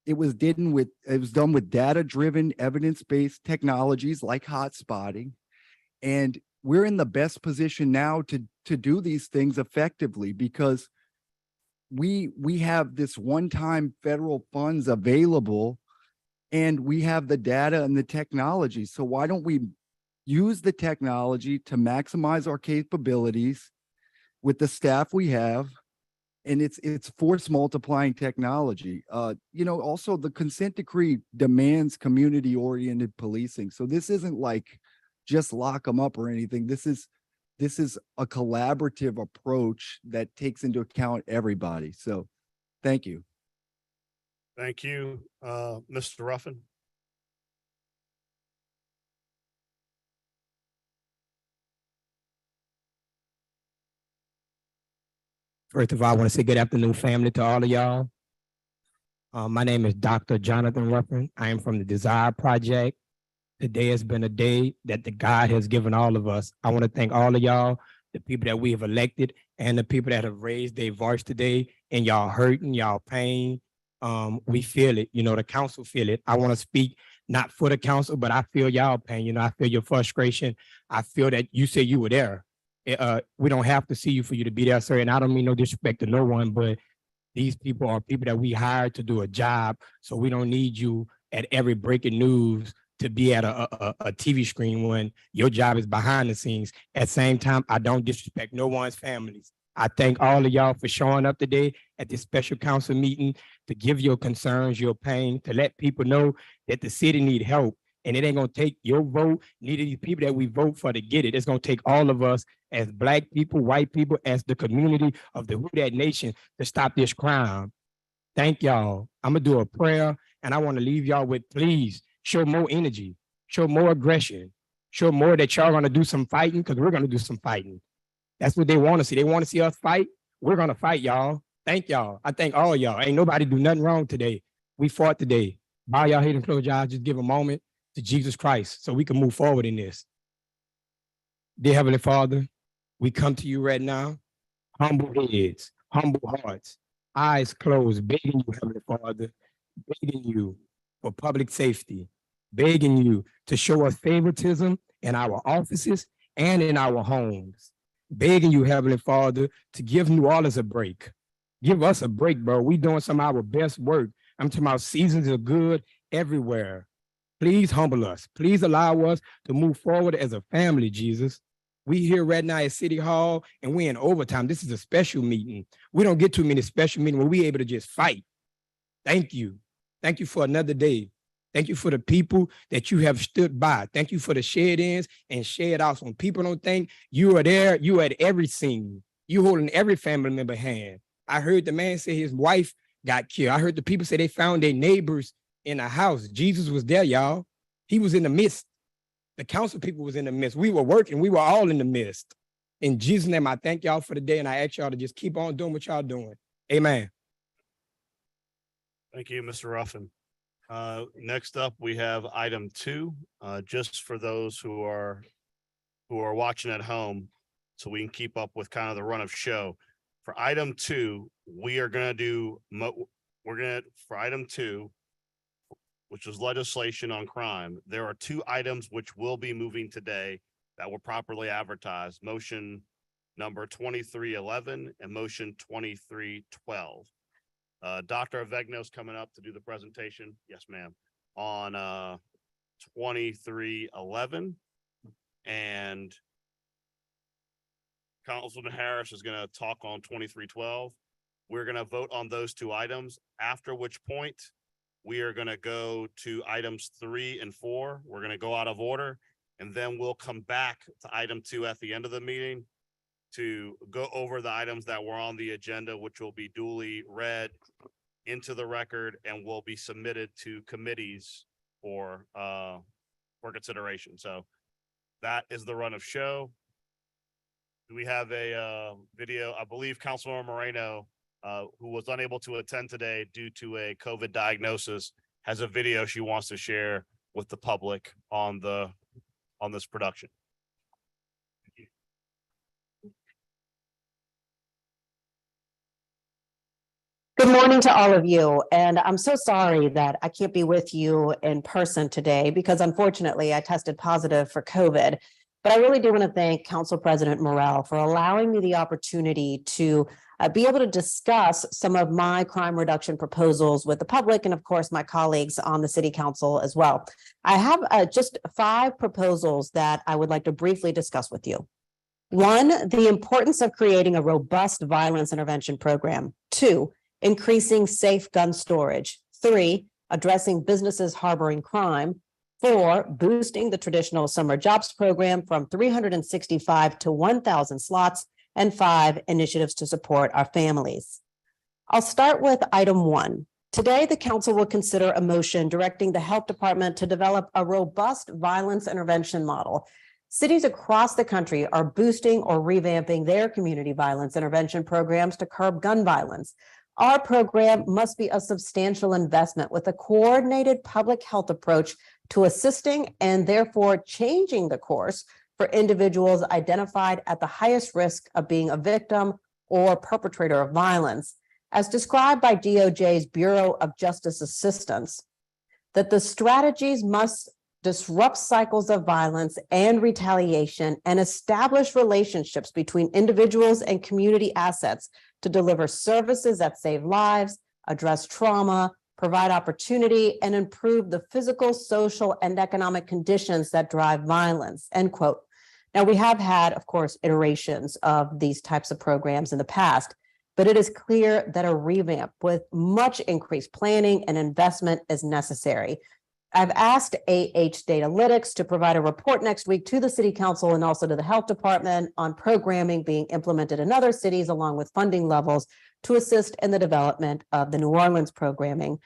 It was done with data-driven, evidence-based technologies like hot spotting. And we're in the best position now to do these things effectively because we have this one-time federal funds available and we have the data and the technology. So why don't we use the technology to maximize our capabilities with the staff we have? And it's force multiplying technology. You know, also the consent decree demands community oriented policing. So this isn't like just lock them up or anything. This is a collaborative approach that takes into account everybody. So thank you. Thank you, Mr. Ruffin. First of all, I want to say good afternoon, family, to all of y'all. My name is Dr. Jonathan Ruffin. I am from the Desire Project. Today has been a day that the God has given all of us. I want to thank all of y'all, the people that we have elected and the people that have raised their voice today, and y'all hurting, y'all pain. We feel it, you know, the council feel it. I want to speak not for the council, but I feel y'all pain. You know, I feel your frustration. I feel that you said you were there. We don't have to see you for you to be there, sir. And I don't mean no disrespect to no one, but these people are people that we hired to do a job. So we don't need you at every breaking news to be at a TV screen when your job is behind the scenes. At the same time, I don't disrespect no one's families. I thank all of y'all for showing up today at this special council meeting to give your concerns, your pain, to let people know that the city need help. And it ain't gonna take your vote, neither these people that we vote for to get it. It's gonna take all of us as Black people, white people, as the community of the Who Dat Nation to stop this crime. Thank y'all. I'm gonna do a prayer and I wanna leave y'all with, please show more energy, show more aggression, show more that y'all gonna do some fighting, because we're gonna do some fighting. That's what they wanna see. They wanna see us fight. We're gonna fight, y'all. Thank y'all. I thank all y'all. Ain't nobody do nothing wrong today. We fought today. Bow y'all head and close your eyes. Just give a moment to Jesus Christ so we can move forward in this. Dear Heavenly Father, we come to you right now, humble heads, humble hearts, eyes closed, begging you, Heavenly Father, begging you for public safety, begging you to show us favoritism in our offices and in our homes, begging you, Heavenly Father, to give New Orleans a break. Give us a break, bro. We doing some of our best work. I'm talking about seasons are good everywhere. Please humble us. Please allow us to move forward as a family, Jesus. We here right now at City Hall and we in overtime. This is a special meeting. We don't get too many special meetings where we able to just fight. Thank you. Thank you for another day. Thank you for the people that you have stood by. Thank you for the shed ins and shed outs. When people don't think you are there, you are at every scene. You holding every family member hand. I heard the man say his wife got killed. I heard the people say they found their neighbors in a house. Jesus was there, y'all. He was in the midst. The council people was in the midst. We were working. We were all in the midst. In Jesus' name, I thank y'all for the day, and I ask y'all to just keep on doing what y'all doing. Amen. Thank you, Mr. Ruffin. Next up, we have item 2, just for those who are watching at home, so we can keep up with kind of the run of show. For item 2, we are going to do, for item 2, which is legislation on crime, there are 2 items which will be moving today that were properly advertised. Motion number 2311 and motion 2312. Dr. Avegno's coming up to do the presentation. Yes, ma'am. On 2311. And Councilman Harris is going to talk on 2312. We're going to vote on those two items, after which point we are going to go to items 3 and 4. We're going to go out of order, and then we'll come back to item 2 at the end of the meeting to go over the items that were on the agenda, which will be duly read into the record and will be submitted to committees for consideration. So that is the run of show. Do we have a video? I believe Councilmember Moreno, who was unable to attend today due to a COVID diagnosis, has a video she wants to share with the public on this production. Good morning to all of you, and I'm so sorry that I can't be with you in person today because unfortunately I tested positive for COVID. But I really do want to thank Council President Morrell for allowing me the opportunity to be able to discuss some of my crime reduction proposals with the public and of course my colleagues on the City Council as well. I have just 5 proposals that I would like to briefly discuss with you. 1, the importance of creating a robust violence intervention program. 2, increasing safe gun storage. 3, addressing businesses harboring crime. 4, boosting the traditional summer jobs program from 365 to 1,000 slots. And 5, initiatives to support our families. I'll start with item 1. Today, the council will consider a motion directing the health department to develop a robust violence intervention model. Cities across the country are boosting or revamping their community violence intervention programs to curb gun violence. Our program must be a substantial investment with a coordinated public health approach to assisting and therefore changing the course for individuals identified at the highest risk of being a victim or perpetrator of violence. As described by DOJ's Bureau of Justice Assistance, that the strategies must disrupt cycles of violence and retaliation and establish relationships between individuals and community assets to deliver services that save lives, address trauma, provide opportunity, and improve the physical, social, and economic conditions that drive violence, end quote. Now, we have had, of course, iterations of these types of programs in the past, but it is clear that a revamp with much increased planning and investment is necessary. I've asked Datalytics to provide a report next week to the City Council and also to the Health Department on programming being implemented in other cities, along with funding levels to assist in the development of the New Orleans programming.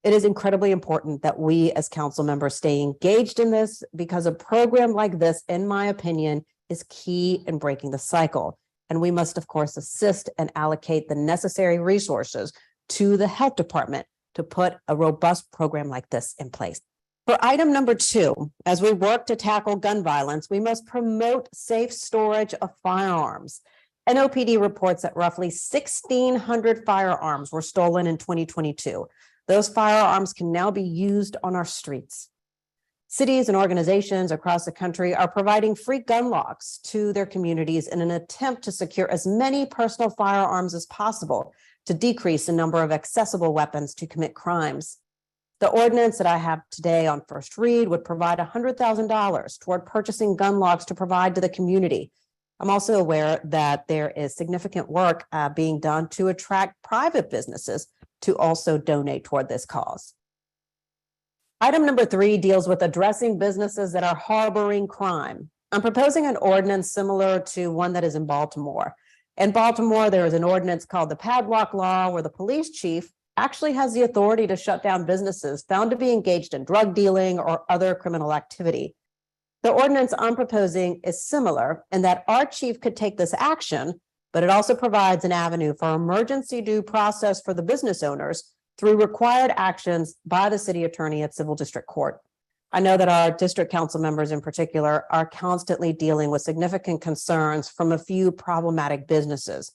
It is incredibly important that we as council members stay engaged in this because a program like this, in my opinion, is key in breaking the cycle. And we must, of course, assist and allocate the necessary resources to the Health Department to put a robust program like this in place. For item number 2, as we work to tackle gun violence, we must promote safe storage of firearms. NOPD reports that roughly 1,600 firearms were stolen in 2022. Those firearms can now be used on our streets. Cities and organizations across the country are providing free gun locks to their communities in an attempt to secure as many personal firearms as possible to decrease the number of accessible weapons to commit crimes. The ordinance that I have today on first read would provide $100,000 toward purchasing gun locks to provide to the community. I'm also aware that there is significant work being done to attract private businesses to also donate toward this cause. Item number 3 deals with addressing businesses that are harboring crime. I'm proposing an ordinance similar to one that is in Baltimore. In Baltimore, there is an ordinance called the Padlock Law, where the police chief actually has the authority to shut down businesses found to be engaged in drug dealing or other criminal activity. The ordinance I'm proposing is similar in that our chief could take this action, but it also provides an avenue for emergency due process for the business owners through required actions by the city attorney at civil district court. I know that our district council members in particular are constantly dealing with significant concerns from a few problematic businesses.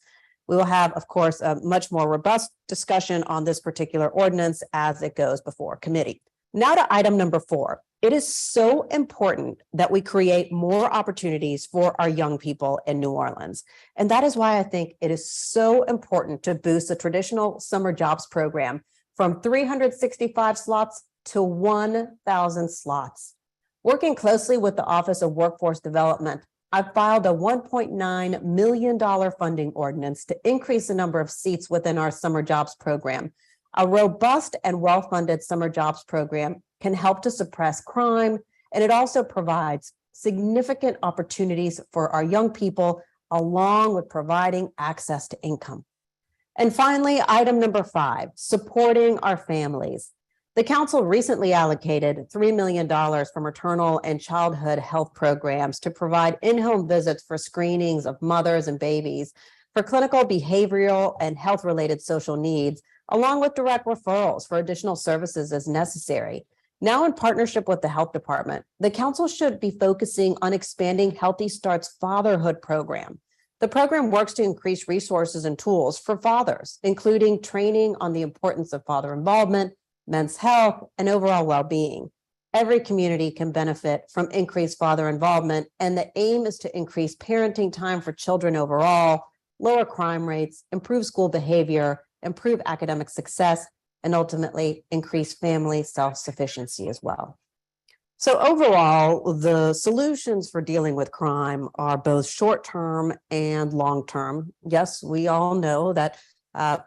We will have, of course, a much more robust discussion on this particular ordinance as it goes before committee. Now to item number 4. It is so important that we create more opportunities for our young people in New Orleans. And that is why I think it is so important to boost the traditional summer jobs program from 365 slots to 1,000 slots. Working closely with the Office of Workforce Development, I've filed a $1.9 million funding ordinance to increase the number of seats within our summer jobs program. A robust and well-funded summer jobs program can help to suppress crime, and it also provides significant opportunities for our young people, along with providing access to income. And finally, item number 5, supporting our families. The council recently allocated $3 million for maternal and childhood health programs to provide in-home visits for screenings of mothers and babies, for clinical, behavioral, and health-related social needs, along with direct referrals for additional services as necessary. Now, in partnership with the health department, the council should be focusing on expanding Healthy Starts Fatherhood program. The program works to increase resources and tools for fathers, including training on the importance of father involvement, men's health, and overall well-being. Every community can benefit from increased father involvement, and the aim is to increase parenting time for children overall, lower crime rates, improve school behavior, improve academic success, and ultimately increase family self-sufficiency as well. So overall, the solutions for dealing with crime are both short-term and long-term. Yes, we all know that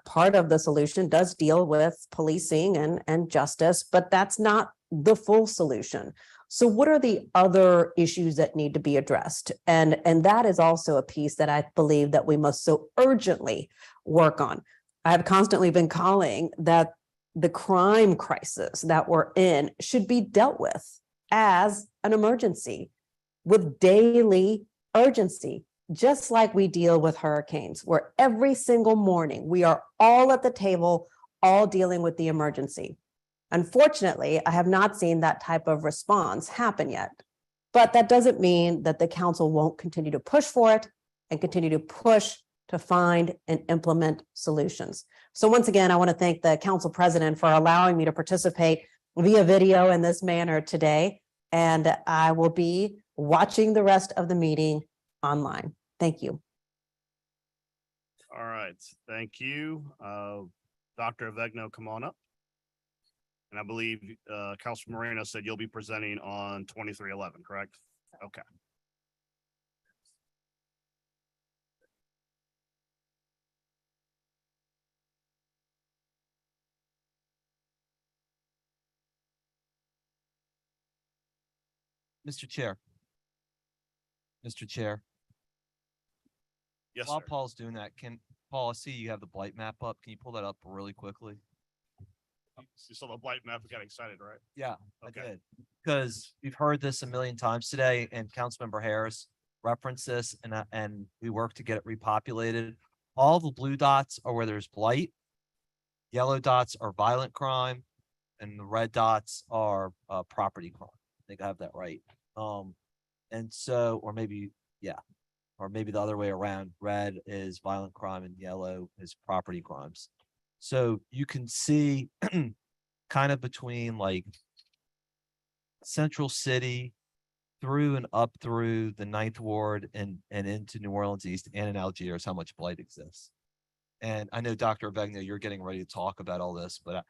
part of the solution does deal with policing and justice, but that's not the full solution. So what are the other issues that need to be addressed? And that is also a piece that I believe that we must so urgently work on. I have constantly been calling that the crime crisis that we're in should be dealt with as an emergency with daily urgency, just like we deal with hurricanes, where every single morning we are all at the table, all dealing with the emergency. Unfortunately, I have not seen that type of response happen yet, but that doesn't mean that the council won't continue to push for it and continue to push to find and implement solutions. So once again, I want to thank the council president for allowing me to participate via video in this manner today, and I will be watching the rest of the meeting online. Thank you. All right, thank you. Dr. Avegno, come on up. And I believe Councilor Moreno said you'll be presenting on 2311, correct? Okay. Mr. Chair. Mr. Chair. Yes, While sir. Paul's doing that, Paul, I see you have the blight map up. Can you pull that up really quickly? You saw the blight map and got excited, right? Yeah, Okay. I did. Because we've heard this a million times today, and Councilmember Harris referenced this, and we work to get it repopulated. All the blue dots are where there's blight. Yellow dots are violent crime, and the red dots are property crime. I think I have that right. And so, or maybe, yeah, or maybe the other way around. Red is violent crime and yellow is property crimes. So you can see kind of between like Central City through and up through the 9th Ward and into New Orleans East and in Algiers how much blight exists. And I know Dr. Avegno, you're getting ready to talk about all this, but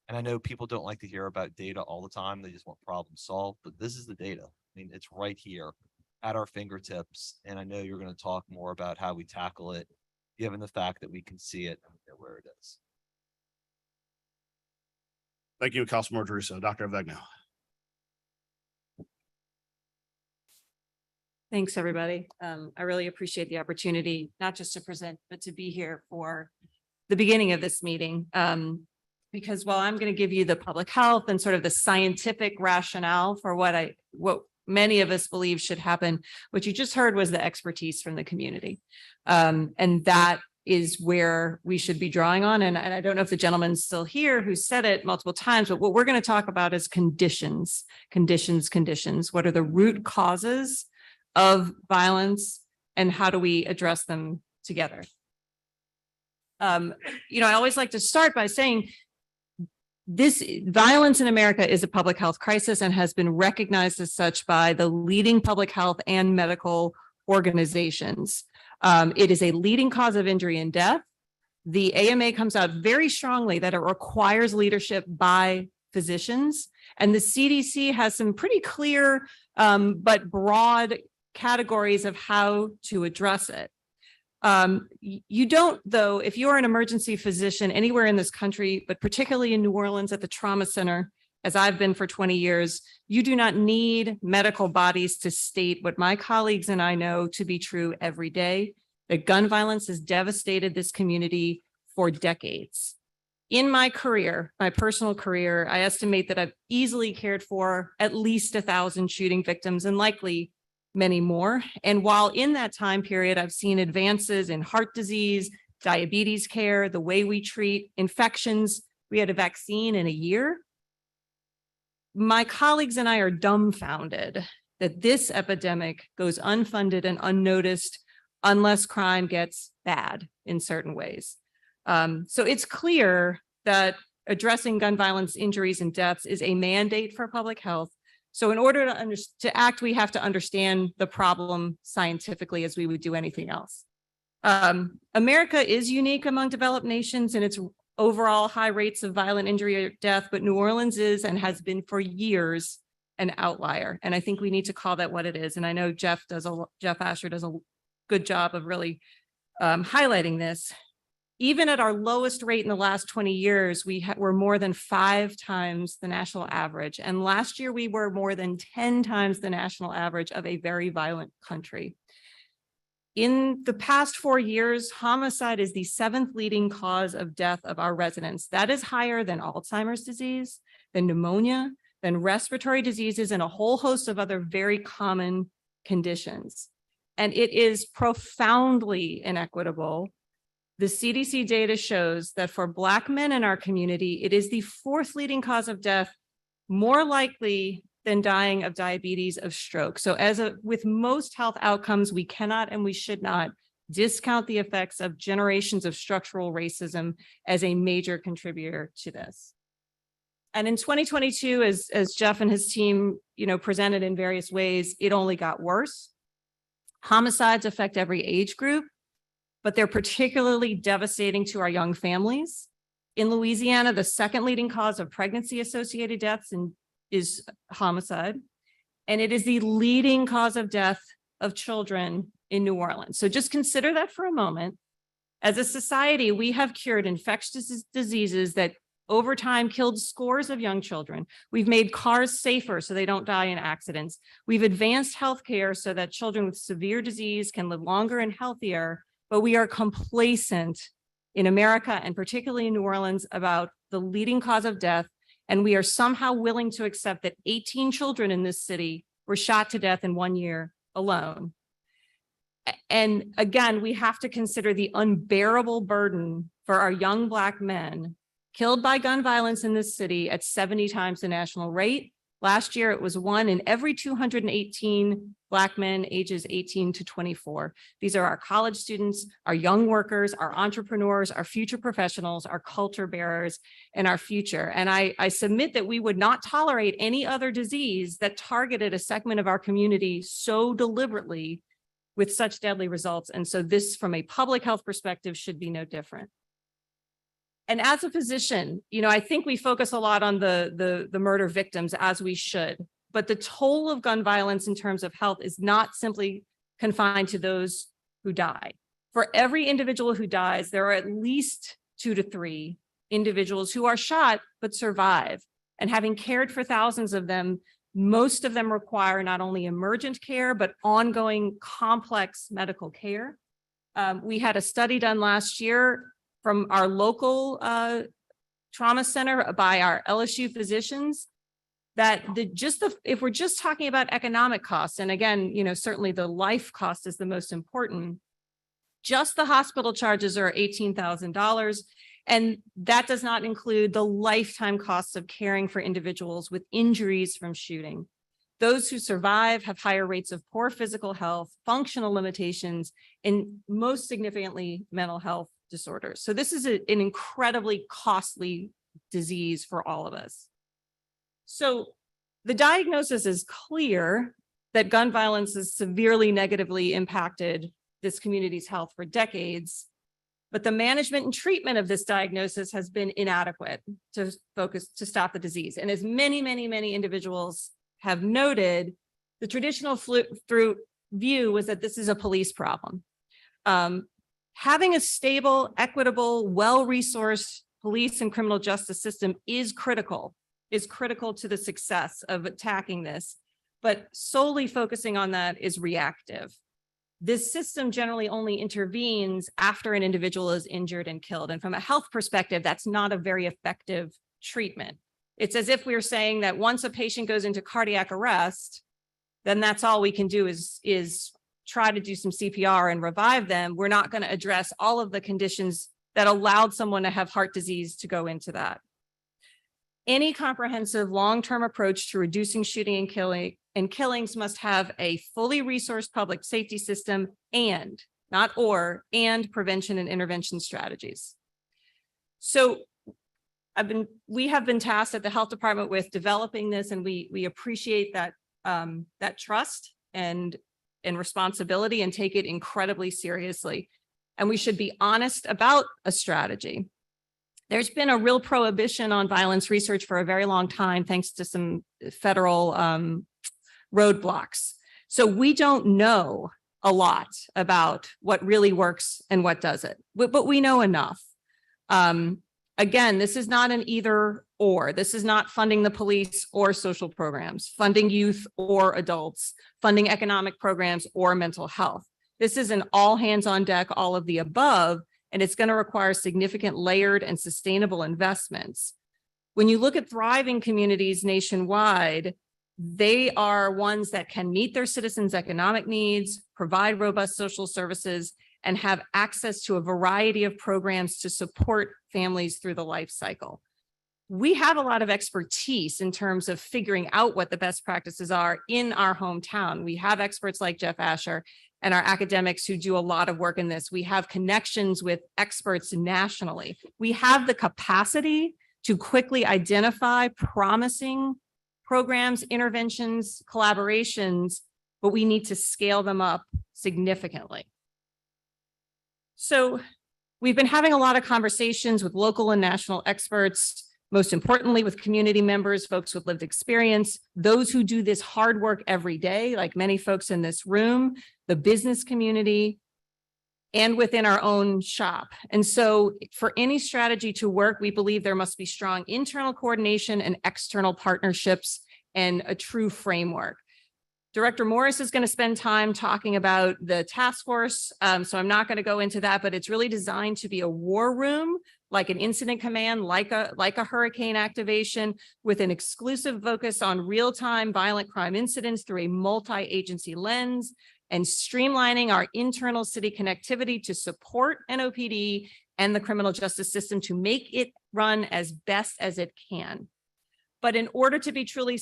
and I know people don't like to hear about data all the time. They just want problems solved, but this is the data. I mean, it's right here at our fingertips. And I know you're going to talk more about how we tackle it, given the fact that we can see it where it is. Thank you, Councilor Druso. Dr. Avegno. Thanks, everybody. I really appreciate the opportunity, not just to present, but to be here for the beginning of this meeting. Because while I'm going to give you the public health and sort of the scientific rationale for what many of us believe should happen, what you just heard was the expertise from the community. And that is where we should be drawing on. And I don't know if the gentleman's still here who said it multiple times, but what we're going to talk about is conditions. What are the root causes of violence and how do we address them together? I always like to start by saying This violence in America is a public health crisis and has been recognized as such by the leading public health and medical organizations. It is a leading cause of injury and death. The AMA comes out very strongly that it requires leadership by physicians, and the CDC has some pretty clear but broad categories of how to address it. You don't, though, if you're an emergency physician anywhere in this country, but particularly in New Orleans at the trauma center, as I've been for 20 years, you do not need medical bodies to state what my colleagues and I know to be true every day, that gun violence has devastated this community for decades. In my career, my personal career, I estimate that I've easily cared for at least 1,000 shooting victims and likely many more. And while in that time period, I've seen advances in heart disease, diabetes care, the way we treat infections. We had a vaccine in a year. My colleagues and I are dumbfounded that this epidemic goes unfunded and unnoticed unless crime gets bad in certain ways. So it's clear that addressing gun violence injuries and deaths is a mandate for public health. So in order to act, we have to understand the problem scientifically as we would do anything else. America is unique among developed nations in its overall high rates of violent injury or death, but New Orleans is and has been for years an outlier. And I think we need to call that what it is. And I know Jeff Asher does a good job of really highlighting this. Even at our lowest rate in the last 20 years, we're more than 5 times the national average. And last year, we were more than 10 times the national average of a very violent country. In the past 4 years, homicide is the 7th leading cause of death of our residents. That is higher than Alzheimer's disease, than pneumonia, than respiratory diseases, and a whole host of other very common conditions. And it is profoundly inequitable. The CDC data shows that for Black men in our community, it is the 4th leading cause of death, more likely than dying of diabetes, of stroke. So with most health outcomes, we cannot and we should not discount the effects of generations of structural racism as a major contributor to this. And in 2022, as Jeff and his team, presented in various ways, it only got worse. Homicides affect every age group, but they're particularly devastating to our young families. In Louisiana, the 2nd leading cause of pregnancy-associated deaths is homicide, and it is the leading cause of death of children in New Orleans. So just consider that for a moment. As a society, we have cured infectious diseases that over time killed scores of young children. We've made cars safer so they don't die in accidents. We've advanced healthcare so that children with severe disease can live longer and healthier. But we are complacent in America and particularly in New Orleans about the leading cause of death. And we are somehow willing to accept that 18 children in this city were shot to death in 1 year alone. And again, we have to consider the unbearable burden for our young Black men killed by gun violence in this city at 70 times the national rate. Last year, it was 1 in every 218 Black men ages 18 to 24. These are our college students, our young workers, our entrepreneurs, our future professionals, our culture bearers, and our future. And I submit that we would not tolerate any other disease that targeted a segment of our community so deliberately with such deadly results. And so this, from a public health perspective, should be no different. And as a physician, I think we focus a lot on the murder victims, as we should, but the toll of gun violence in terms of health is not simply confined to those who die. For every individual who dies, there are at least 2 to 3 individuals who are shot but survive. And having cared for thousands of them, most of them require not only emergent care, but ongoing complex medical care. We had a study done last year from our local trauma center by our LSU physicians that if we're just talking about economic costs, and again, certainly the life cost is the most important, just the hospital charges are $18,000. And that does not include the lifetime costs of caring for individuals with injuries from shooting. Those who survive have higher rates of poor physical health, functional limitations, and most significantly, mental health disorders. So this is an incredibly costly disease for all of us. So the diagnosis is clear that gun violence has severely negatively impacted this community's health for decades, but the management and treatment of this diagnosis has been inadequate to stop the disease. And as many individuals have noted, the traditional view was that this is a police problem. Having a stable, equitable, well-resourced police and criminal justice system is critical to the success of attacking this, but solely focusing on that is reactive. This system generally only intervenes after an individual is injured and killed. And from a health perspective, that's not a very effective treatment. It's as if we were saying that once a patient goes into cardiac arrest, then that's all we can do is try to do some CPR and revive them. We're not going to address all of the conditions that allowed someone to have heart disease to go into that. Any comprehensive long-term approach to reducing shooting and killings must have a fully resourced public safety system and prevention and intervention strategies. So we have been tasked at the health department with developing this, and we appreciate that that trust and responsibility and take it incredibly seriously. And we should be honest about a strategy. There's been a real prohibition on violence research for a very long time, thanks to some federal roadblocks. So we don't know a lot about what really works and what doesn't, but we know enough. Again, this is not an either or. This is not funding the police or social programs, funding youth or adults, funding economic programs or mental health. This is an all hands on deck, all of the above, and it's going to require significant layered and sustainable investments. When you look at thriving communities nationwide, they are ones that can meet their citizens' economic needs, provide robust social services, and have access to a variety of programs to support families through the life cycle. We have a lot of expertise in terms of figuring out what the best practices are in our hometown. We have experts like Jeff Asher and our academics who do a lot of work in this. We have connections with experts nationally. We have the capacity to quickly identify promising programs, interventions, collaborations, but we need to scale them up significantly. So we've been having a lot of conversations with local and national experts, most importantly with community members, folks with lived experience, those who do this hard work every day, like many folks in this room, the business community, and within our own shop. And so for any strategy to work, we believe there must be strong internal coordination and external partnerships and a true framework. Director Morris is going to spend time talking about the task force. So I'm not going to go into that, but it's really designed to be a war room, like an incident command, like a hurricane activation, with an exclusive focus on real-time violent crime incidents through a multi-agency lens, and streamlining our internal city connectivity to support NOPD and the criminal justice system to make it run as best as it can. But in order to be truly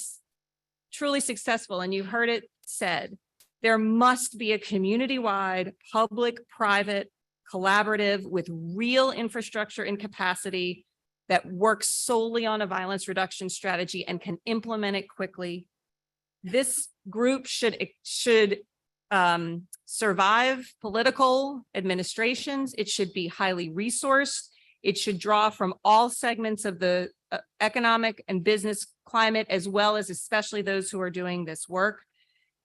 successful, and you've heard it said, there must be a community-wide, public-private, collaborative with real infrastructure and capacity that works solely on a violence reduction strategy and can implement it quickly. This group should survive political administrations. It should be highly resourced. It should draw from all segments of the economic and business climate, as well as especially those who are doing this work.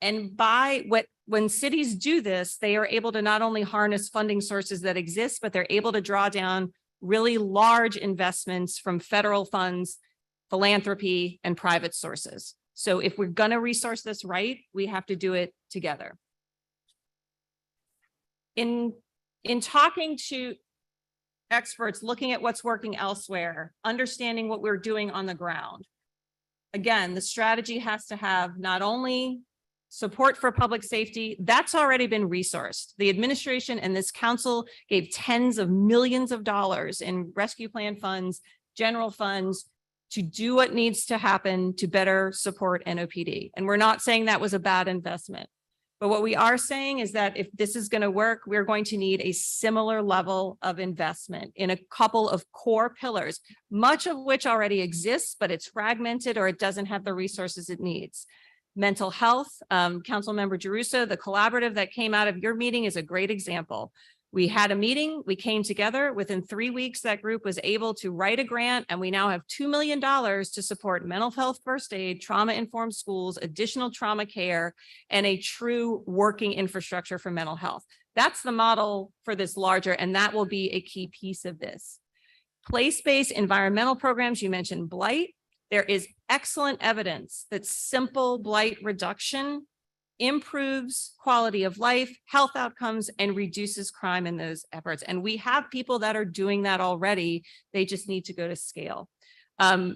And when cities do this, they are able to not only harness funding sources that exist, but they're able to draw down really large investments from federal funds, philanthropy, and private sources. So if we're going to resource this right, we have to do it together. In talking to experts, looking at what's working elsewhere, understanding what we're doing on the ground, again, the strategy has to have not only support for public safety, that's already been resourced. The administration and this council gave tens of millions of dollars in rescue plan funds, general funds, to do what needs to happen to better support NOPD. And we're not saying that was a bad investment, But what we are saying is that if this is going to work, we're going to need a similar level of investment in a couple of core pillars, much of which already exists, but it's fragmented or it doesn't have the resources it needs. Mental health, Councilmember Jeruso, the collaborative that came out of your meeting is a great example. We had a meeting, we came together, within 3 weeks, that group was able to write a grant, and we now have $2 million to support mental health first aid, trauma-informed schools, additional trauma care, and a true working infrastructure for mental health. That's the model for this larger, and that will be a key piece of this. Place-based environmental programs, you mentioned blight. There is excellent evidence that simple blight reduction improves quality of life, health outcomes, and reduces crime in those efforts. And we have people that are doing that already. They just need to go to scale.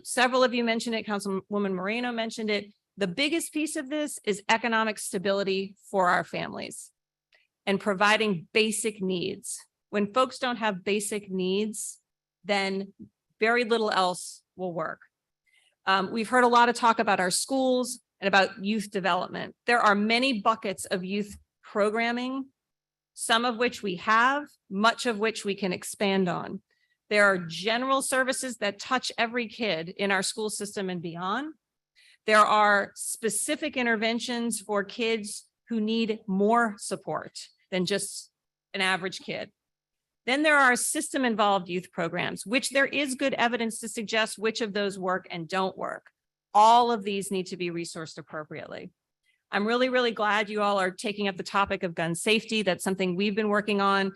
Several of you mentioned it. Councilwoman Moreno mentioned it. The biggest piece of this is economic stability for our families and providing basic needs. When folks don't have basic needs, then very little else will work. We've heard a lot of talk about our schools and about youth development. There are many buckets of youth programming, some of which we have, much of which we can expand on. There are general services that touch every kid in our school system and beyond. There are specific interventions for kids who need more support than just an average kid. Then there are system-involved youth programs, which there is good evidence to suggest which of those work and don't work. All of these need to be resourced appropriately. I'm really, really glad you all are taking up the topic of gun safety. That's something we've been working on.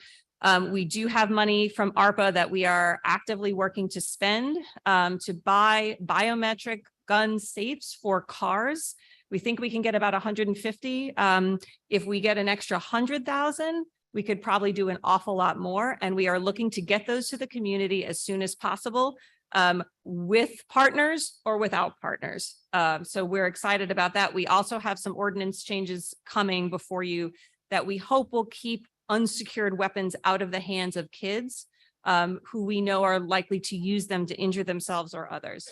We do have money from ARPA that we are actively working to spend to buy biometric gun safes for cars. We think we can get about 150. If we get an extra 100,000, we could probably do an awful lot more. And we are looking to get those to the community as soon as possible, with partners or without partners. So we're excited about that. We also have some ordinance changes coming before you that we hope will keep unsecured weapons out of the hands of kids who we know are likely to use them to injure themselves or others.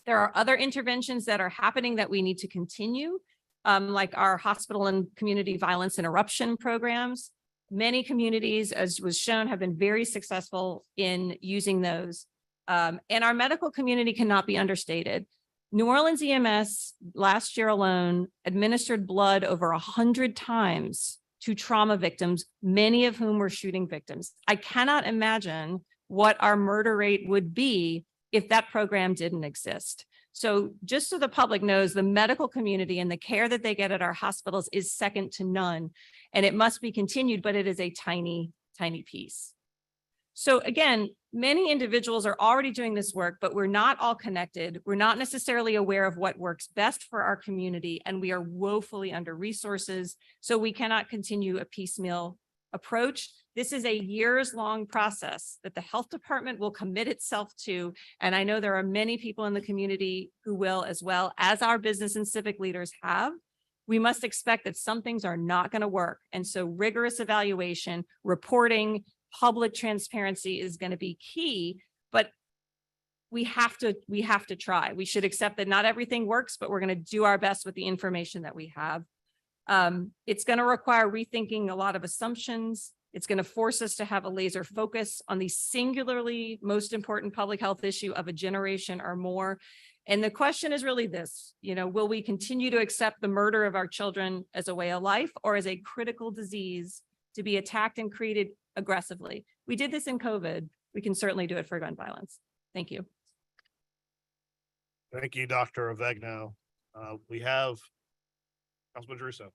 There are other interventions that are happening that we need to continue, like our hospital and community violence interruption programs. Many communities, as was shown, have been very successful in using those. And our medical community cannot be understated. New Orleans EMS last year alone administered blood over 100 times to trauma victims, many of whom were shooting victims. I cannot imagine what our murder rate would be if that program didn't exist. So just so the public knows, the medical community and the care that they get at our hospitals is second to none, and it must be continued, but it is a tiny, tiny piece. So again, many individuals are already doing this work, but we're not all connected. We're not necessarily aware of what works best for our community, and we are woefully under resources. So we cannot continue a piecemeal approach. This is a years-long process that the health department will commit itself to. And I know there are many people in the community who will, as well as our business and civic leaders have. We must expect that some things are not going to work. And so rigorous evaluation, reporting, public transparency is going to be key, but we have to try. We should accept that not everything works, but we're going to do our best with the information that we have. It's going to require rethinking a lot of assumptions. It's going to force us to have a laser focus on the singularly most important public health issue of a generation or more. And the question is really this, will we continue to accept the murder of our children as a way of life or as a critical disease to be attacked and treated aggressively? We did this in COVID. We can certainly do it for gun violence. Thank you. Thank you, Dr. Avegno. We have Councilman Jeruso.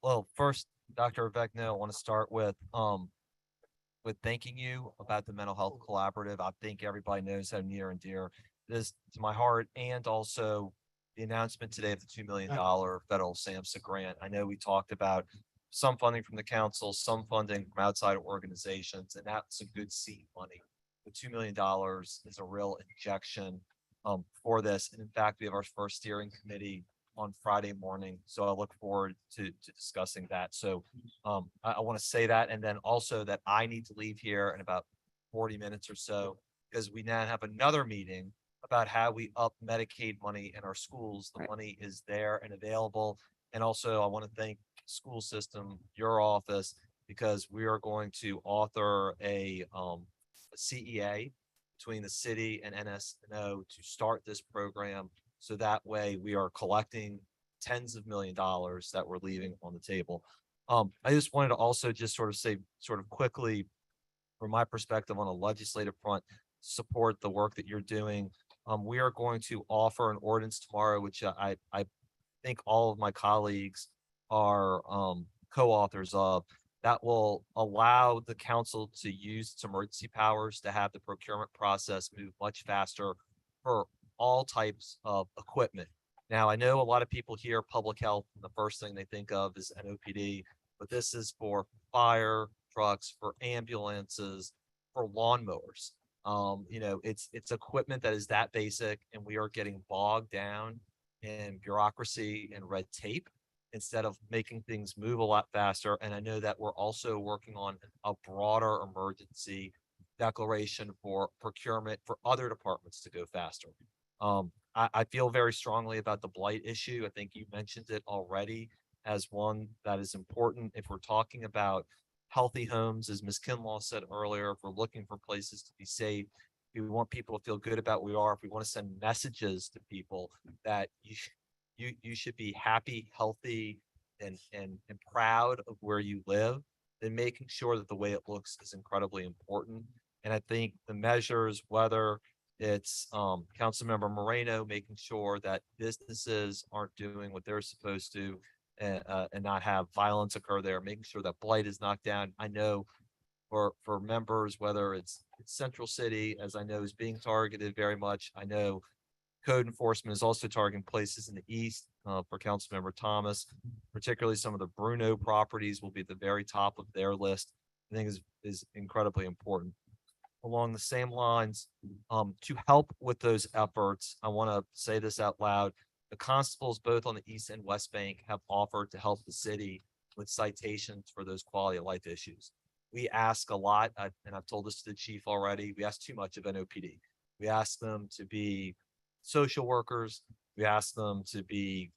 Well, first, Dr. Avegno, I want to start with thanking you about the Mental Health Collaborative. I think everybody knows how near and dear it is to my heart, and also the announcement today of the $2 million federal SAMHSA grant. I know we talked about some funding from the council, some funding from outside organizations, and that's a good seed money. The $2 million is a real injection for this. And in fact, we have our first steering committee on Friday morning. So I look forward to discussing that. So I want to say that, and then also that I need to leave here in about 40 minutes or so, because we now have another meeting about how we up Medicaid money in our schools. The money is there and available. And also I want to thank school system, your office, because we are going to author a CEA between the city and NSNO to start this program. So that way we are collecting tens of $1 millions that we're leaving on the table. I just wanted to also just sort of say sort of quickly from my perspective on a legislative front, support the work that you're doing. We are going to offer an ordinance tomorrow, which I think all of my colleagues are co-authors of, that will allow the council to use its emergency powers to have the procurement process move much faster for all types of equipment. Now, I know a lot of people hear public health, and the first thing they think of is NOPD, but this is for fire trucks, for ambulances, for lawnmowers. You know, it's equipment that is that basic, and we are getting bogged down in bureaucracy and red tape instead of making things move a lot faster. And I know that we're also working on a broader emergency declaration for procurement for other departments to go faster. I feel very strongly about the blight issue. I think you mentioned it already as one that is important. If we're talking about healthy homes, as Ms. Kinlaw said earlier, if we're looking for places to be safe, if we want people to feel good about where we are, if we want to send messages to people that you should be happy, healthy, and proud of where you live, then making sure that the way it looks is incredibly important. And I think the measures, whether it's Councilmember Moreno making sure that businesses aren't doing what they're supposed to and not have violence occur there, making sure that blight is knocked down. I know for members, whether it's Central City, as I know is being targeted very much. I know code enforcement is also targeting places in the east for Councilmember Thomas, particularly some of the Bruno properties will be at the very top of their list. I think is incredibly important. Along the same lines, to help with those efforts, I want to say this out loud. The constables, both on the East and West Bank, have offered to help the city with citations for those quality of life issues. We ask a lot, and I've told this to the chief already, we ask too much of NOPD. We ask them to be social workers. We ask them to be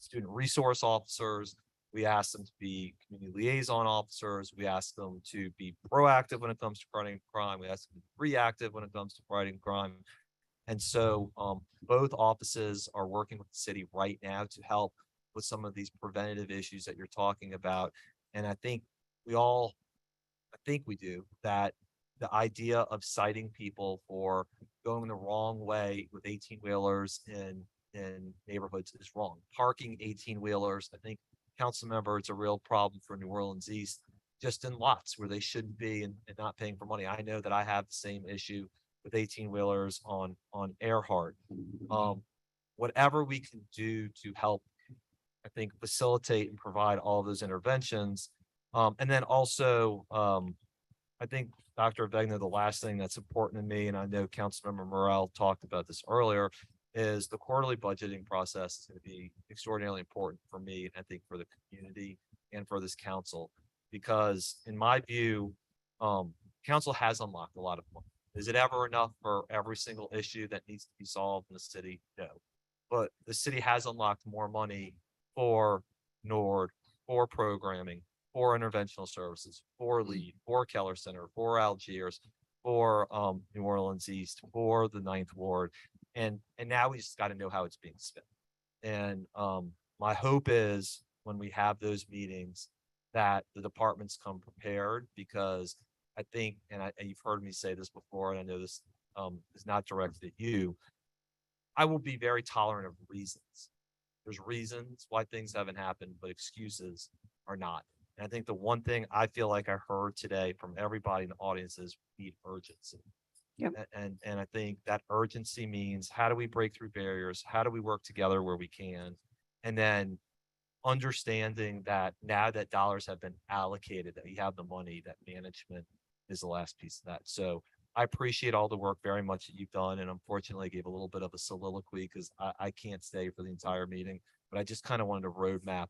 student resource officers. We ask them to be community liaison officers. We ask them to be proactive when it comes to fighting crime. We ask them to be reactive when it comes to fighting crime. And so both offices are working with the city right now to help with some of these preventative issues that you're talking about. And I think we do that. The idea of citing people for going the wrong way with 18-wheelers in neighborhoods is wrong. Parking 18-wheelers, I think, Councilmember, it's a real problem for New Orleans East, just in lots where they shouldn't be and not paying for money. I know that I have the same issue with 18-wheelers on Earhart. Whatever we can do to help, I think, facilitate and provide all of those interventions. And then also, I think, Dr. Vegna, the last thing that's important to me, and I know Councilmember Morrell talked about this earlier, is the quarterly budgeting process is going to be extraordinarily important for me, and I think for the community and for this council, because in my view, council has unlocked a lot of money. Is it ever enough for every single issue that needs to be solved in the city? No, but the city has unlocked more money for NORD, for programming, for interventional services, for LEAD, for Keller Center, for Algiers, for New Orleans East, for the 9th Ward. And now we just got to know how it's being spent. And my hope is when we have those meetings that the departments come prepared, because I think, and you've heard me say this before, and I know this is not directed at you, I will be very tolerant of reasons. There's reasons why things haven't happened, but excuses are not. And I think the one thing I feel like I heard today from everybody in the audience is we need urgency. Yep. And I think that urgency means, how do we break through barriers? How do we work together where we can? And then understanding that now that dollars have been allocated, that we have the money, that management is the last piece of that. So I appreciate all the work very much that you've done. And unfortunately, I gave a little bit of a soliloquy because I can't stay for the entire meeting, but I just kind of wanted to roadmap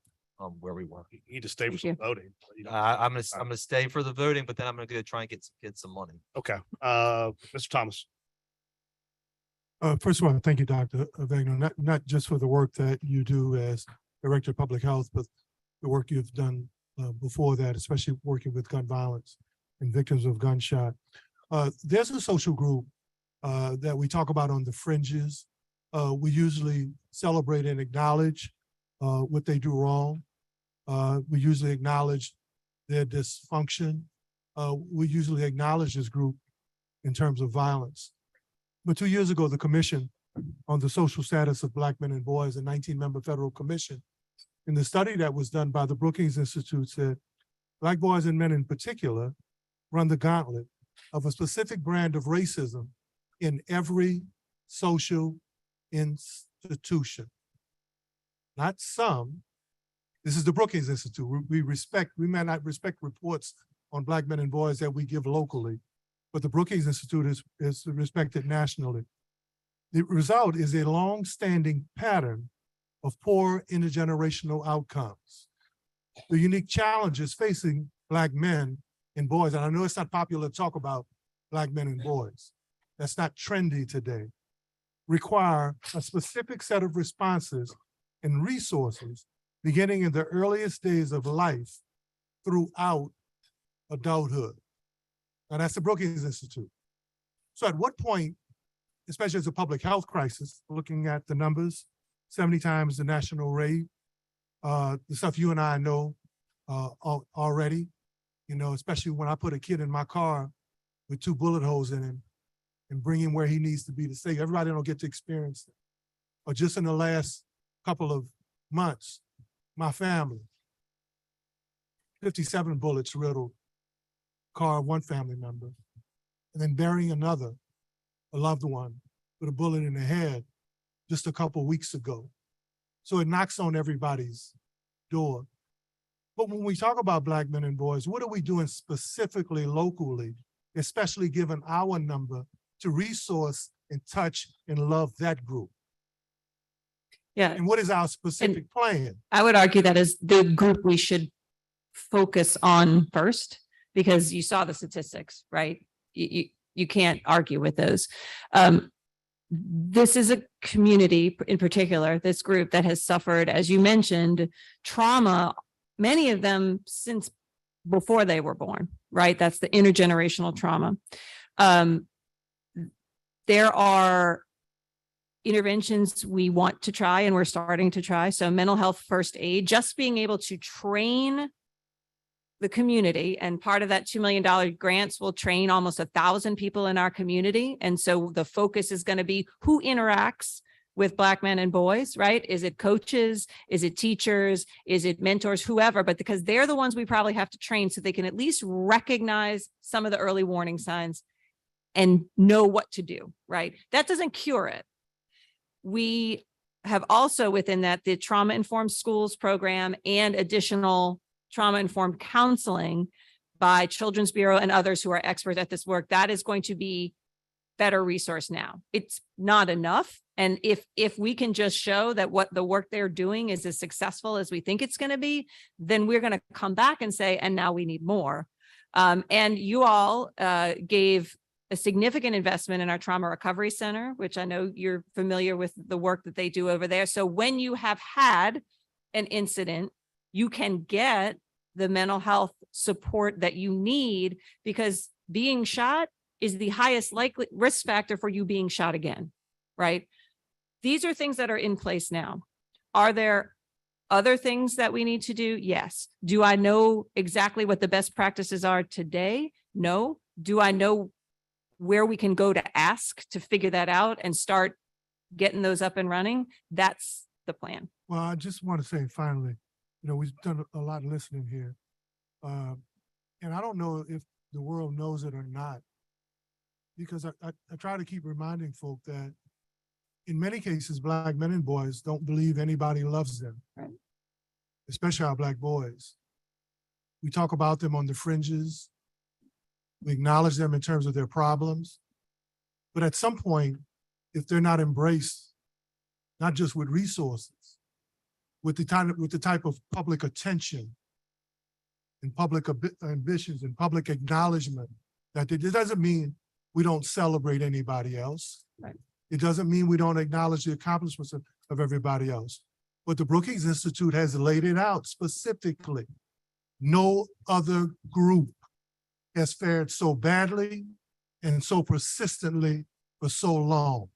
where we were. You need to stay for some voting. I'm gonna stay for the voting, but then I'm gonna go try and get some money. Okay. Mr. Thomas. First of all, thank you, Dr. Vegna, not just for the work that you do as Director of Public Health, but the work you've done before that, especially working with gun violence and victims of gunshot. There's a social group that we talk about on the fringes. We usually celebrate and acknowledge what they do wrong. We usually acknowledge their dysfunction. We usually acknowledge this group in terms of violence. But 2 years ago, the Commission on the Social Status of Black Men and Boys, a 19-member federal commission, in the study that was done by the Brookings Institute, said Black boys and men in particular run the gauntlet of a specific brand of racism in every social institution. Not some. This is the Brookings Institute. We may not respect reports on Black men and boys that we give locally, but the Brookings Institute is respected nationally. The result is a long-standing pattern of poor intergenerational outcomes. The unique challenges facing Black men and boys, and I know it's not popular to talk about Black men and boys, that's not trendy today, require a specific set of responses and resources beginning in the earliest days of life throughout adulthood. Now that's the Brookings Institute. So at what point, especially as a public health crisis, looking at the numbers, 70 times the national rate, the stuff you and I know already, you know, especially when I put a kid in my car with 2 bullet holes in him and bring him where he needs to be to stay. Everybody don't get to experience it. Or just in the last couple of months, my family, 57 bullets riddled car of one family member, and then burying another, a loved one, with a bullet in the head just a couple weeks ago. So it knocks on everybody's door. But when we talk about Black men and boys, what are we doing specifically locally, especially given our number, to resource and touch and love that group? Yeah. And what is our specific plan? I would argue that is the group we should focus on first, because you saw the statistics, right? You can't argue with those. This is a community in particular, this group that has suffered, as you mentioned, trauma, many of them since before they were born, right? That's the intergenerational trauma. There are interventions we want to try and we're starting to try. So mental health first aid, just being able to train the community, and part of that $2 million grants will train almost 1,000 people in our community. And so the focus is going to be who interacts with Black men and boys, right? Is it coaches? Is it teachers? Is it mentors? Whoever, but because they're the ones we probably have to train so they can at least recognize some of the early warning signs and know what to do, right? That doesn't cure it. We have also within that the trauma-informed schools program and additional trauma-informed counseling by Children's Bureau and others who are experts at this work. That is going to be better resource now. It's not enough. And if we can just show that what the work they're doing is as successful as we think it's going to be, then we're going to come back and say, and now we need more. And you all gave a significant investment in our Trauma Recovery Center, which I know you're familiar with the work that they do over there. So when you have had an incident, you can get the mental health support that you need, because being shot is the highest likely risk factor for you being shot again, right? These are things that are in place now. Are there other things that we need to do? Yes. Do I know exactly what the best practices are today? No. Do I know where we can go to ask to figure that out and start getting those up and running? That's the plan. Well, I just want to say finally, you know, we've done a lot of listening here. And I don't know if the world knows it or not, because I try to keep reminding folk that in many cases, Black men and boys don't believe anybody loves them, right? Especially our Black boys. We talk about them on the fringes. We acknowledge them in terms of their problems. But at some point, if they're not embraced, not just with resources, with the type of public attention and public ambitions and public acknowledgement, that it doesn't mean we don't celebrate anybody else. Right. It doesn't mean we don't acknowledge the accomplishments of everybody else. But the Brookings Institute has laid it out specifically. No other group has fared so badly and so persistently for so long.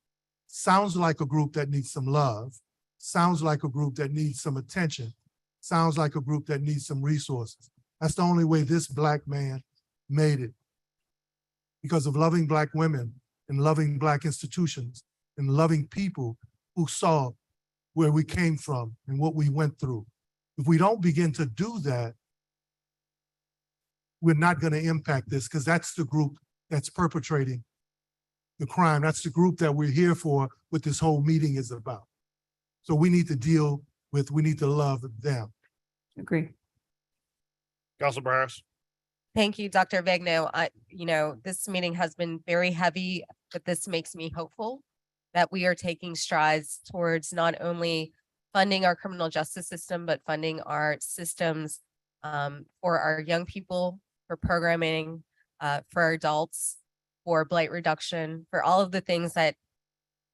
Sounds like a group that needs some love. Sounds like a group that needs some attention. Sounds like a group that needs some resources. That's the only way this Black man made it. Because of loving Black women and loving Black institutions and loving people who saw where we came from and what we went through. If we don't begin to do that, we're not going to impact this, because that's the group that's perpetrating the crime. That's the group that we're here for, what this whole meeting is about. So we need to deal with, we need to love them. Agree. Councilor Harris. Thank you, Dr. Vegno. This meeting has been very heavy, but this makes me hopeful that we are taking strides towards not only funding our criminal justice system, but funding our systems for our young people, for programming, for our adults, for blight reduction, for all of the things that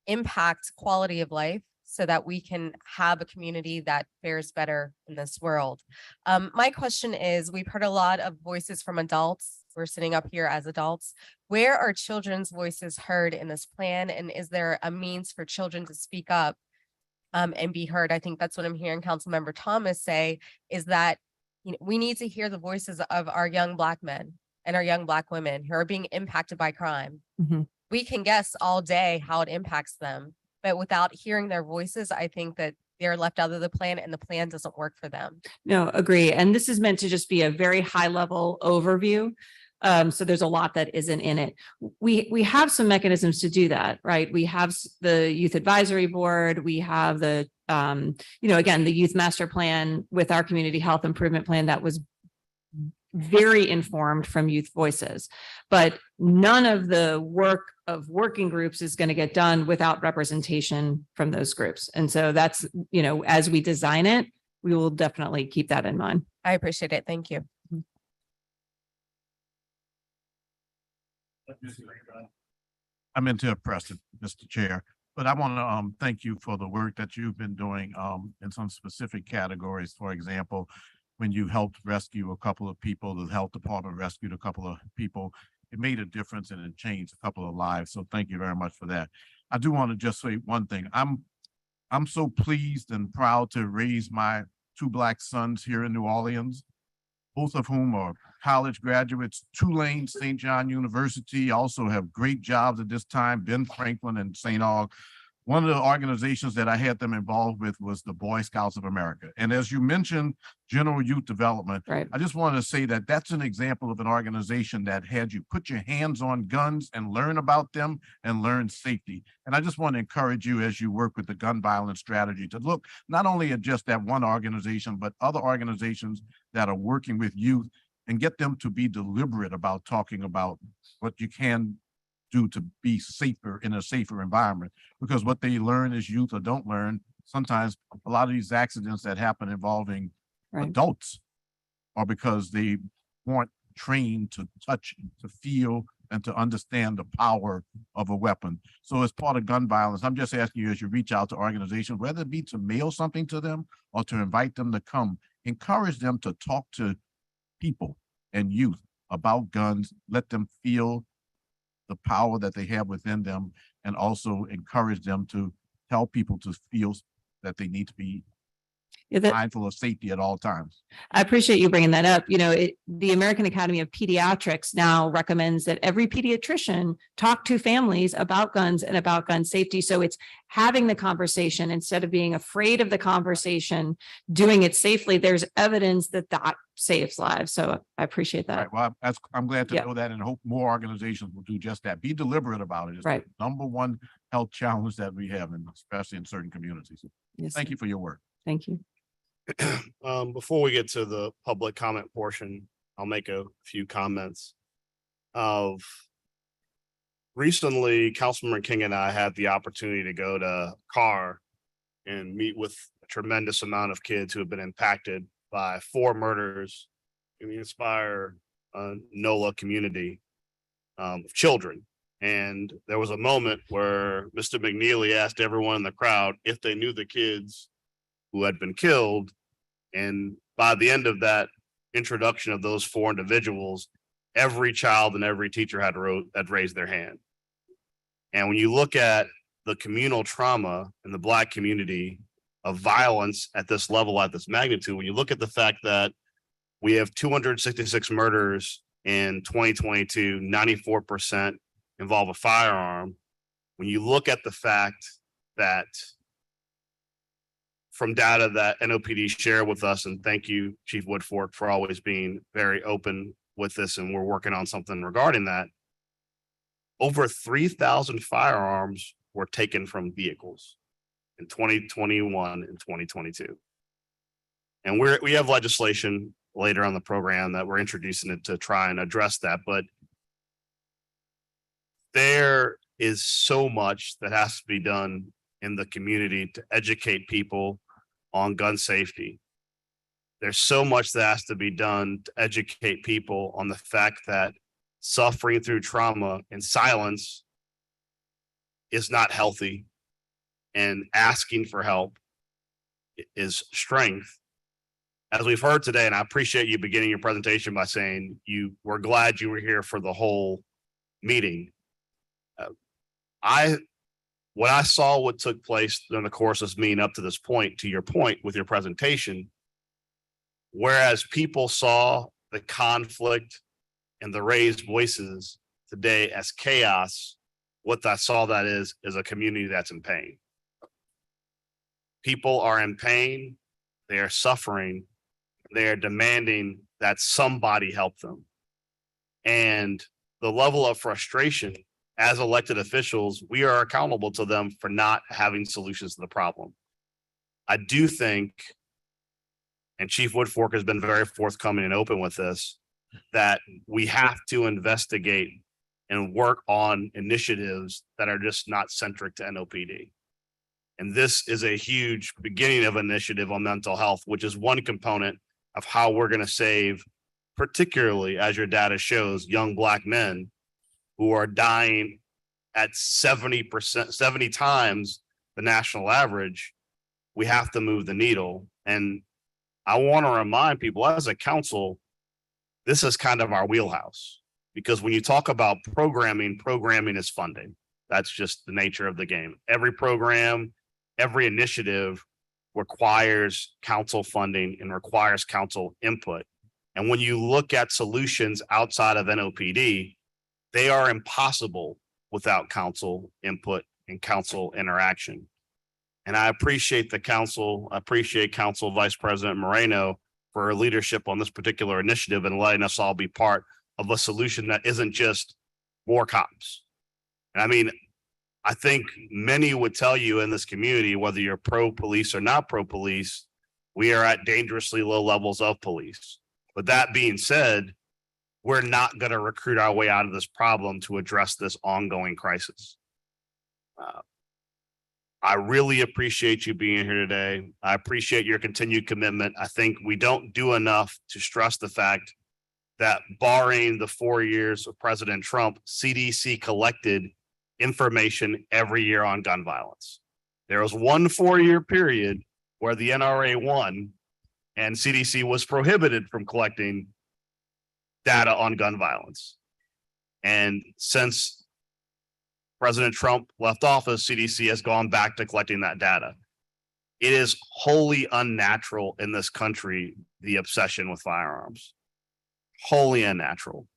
impact quality of life so that we can have a community that fares better in this world. My question is, we've heard a lot of voices from adults. We're sitting up here as adults. Where are children's voices heard in this plan? And is there a means for children to speak up and be heard? I think that's what I'm hearing Councilmember Thomas say, is that we need to hear the voices of our young Black men and our young Black women who are being impacted by crime. We can guess all day how it impacts them, but without hearing their voices, I think that they're left out of the plan and the plan doesn't work for them. No, agree. And this is meant to just be a very high level overview. So there's a lot that isn't in it. We have some mechanisms to do that, right? We have the Youth Advisory Board. We have the, again, the Youth Master Plan with our Community Health Improvement Plan that was very informed from youth voices. But none of the work of working groups is going to get done without representation from those groups. And so that's, as we design it, we will definitely keep that in mind. I appreciate it. Thank you. I'm into Preston, Mr. Chair, but I want to thank you for the work that you've been doing in some specific categories. For example, when you helped rescue a couple of people, the health department rescued a couple of people. It made a difference and it changed a couple of lives. So thank you very much for that. I do want to just say one thing. I'm so pleased and proud to raise my two Black sons here in New Orleans, both of whom are college graduates. Tulane, St. John University also have great jobs at this time, Ben Franklin and St. Aug. One of the organizations that I had them involved with was the Boy Scouts of America. And as you mentioned, General Youth Development, right. I just wanted to say that that's an example of an organization that had you put your hands on guns and learn about them and learn safety. And I just want to encourage you as you work with the gun violence strategy to look not only at just that one organization, but other organizations that are working with youth and get them to be deliberate about talking about what you can do to be safer in a safer environment, because what they learn as youth or don't learn, sometimes a lot of these accidents that happen involving adults are because they weren't trained to touch, to feel, and to understand the power of a weapon. So as part of gun violence, I'm just asking you, as you reach out to organizations, whether it be to mail something to them or to invite them to come, encourage them to talk to people and youth about guns, let them feel the power that they have within them, and also encourage them to tell people to feel that they need to be mindful of safety at all times. I appreciate you bringing that up. The American Academy of Pediatrics now recommends that every pediatrician talk to families about guns and about gun safety. So it's having the conversation instead of being afraid of the conversation, doing it safely. There's evidence that that saves lives. So I appreciate that. Right. Well, I'm glad to know that, and hope more organizations will do just that. Be deliberate about it. It's the number one health challenge that we have, and especially in certain communities. Yes, Thank you for your work. Thank you. Before we get to the public comment portion, I'll make a few comments. Recently, Councilman King and I had the opportunity to go to Carr and meet with a tremendous amount of kids who have been impacted by 4 murders in the Inspire NOLA community of children. And there was a moment where Mr. McNeely asked everyone in the crowd if they knew the kids who had been killed. And by the end of that introduction of those 4 individuals, every child and every teacher had raised their hand. And when you look at the communal trauma in the Black community of violence at this level, at this magnitude, when you look at the fact that we have 266 murders in 2022, 94% involve a firearm. When you look at the fact that from data that NOPD shared with us, and thank you, Chief Woodfork, for always being very open with this, and we're working on something regarding that. Over 3,000 firearms were taken from vehicles in 2021 and 2022. And we have legislation later on the program that we're introducing it to try and address that. But there is so much that has to be done in the community to educate people on gun safety. There's so much that has to be done to educate people on the fact that suffering through trauma in silence is not healthy, and asking for help is strength. As we've heard today, and I appreciate you beginning your presentation by saying you were glad you were here for the whole meeting. When I saw what took place during the course of this meeting up to this point, to your point with your presentation, whereas people saw the conflict and the raised voices today as chaos, what I saw that is a community that's in pain. People are in pain, they are suffering, they are demanding that somebody help them. And the level of frustration as elected officials, we are accountable to them for not having solutions to the problem. I do think, and Chief Woodfork has been very forthcoming and open with this, that we have to investigate and work on initiatives that are just not centric to NOPD. And this is a huge beginning of initiative on mental health, which is one component of how we're going to save, particularly as your data shows, young Black men who are dying at 70%, 70 times the national average. We have to move the needle. And I want to remind people as a council, this is kind of our wheelhouse, because when you talk about programming is funding. That's just the nature of the game. Every program, every initiative requires council funding and requires council input. And when you look at solutions outside of NOPD, they are impossible without council input and council interaction. And I appreciate the council, I appreciate Council Vice President Moreno for her leadership on this particular initiative and letting us all be part of a solution that isn't just more cops. And I mean, I think many would tell you in this community, whether you're pro-police or not pro-police, we are at dangerously low levels of police. But that being said, we're not going to recruit our way out of this problem to address this ongoing crisis. I really appreciate you being here today. I appreciate your continued commitment. I think we don't do enough to stress the fact that barring the 4 years of President Trump, CDC collected information every year on gun violence. There was one 4-year period where the NRA won and CDC was prohibited from collecting data on gun violence. And since President Trump left office, CDC has gone back to collecting that data. It is wholly unnatural in this country, the obsession with firearms. Wholly unnatural.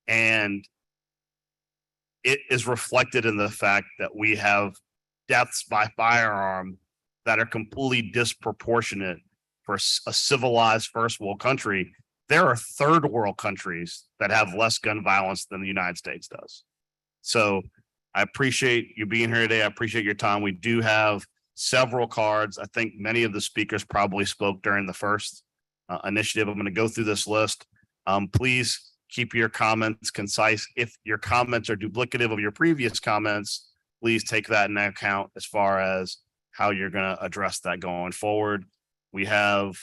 And it is reflected in the fact that we have deaths by firearm that are completely disproportionate for a civilized first world country. There are third world countries that have less gun violence than the United States does. So I appreciate you being here today. I appreciate your time. We do have several cards. I think many of the speakers probably spoke during the first initiative. I'm going to go through this list. Please keep your comments concise. If your comments are duplicative of your previous comments, please take that into account as far as how you're going to address that going forward. We have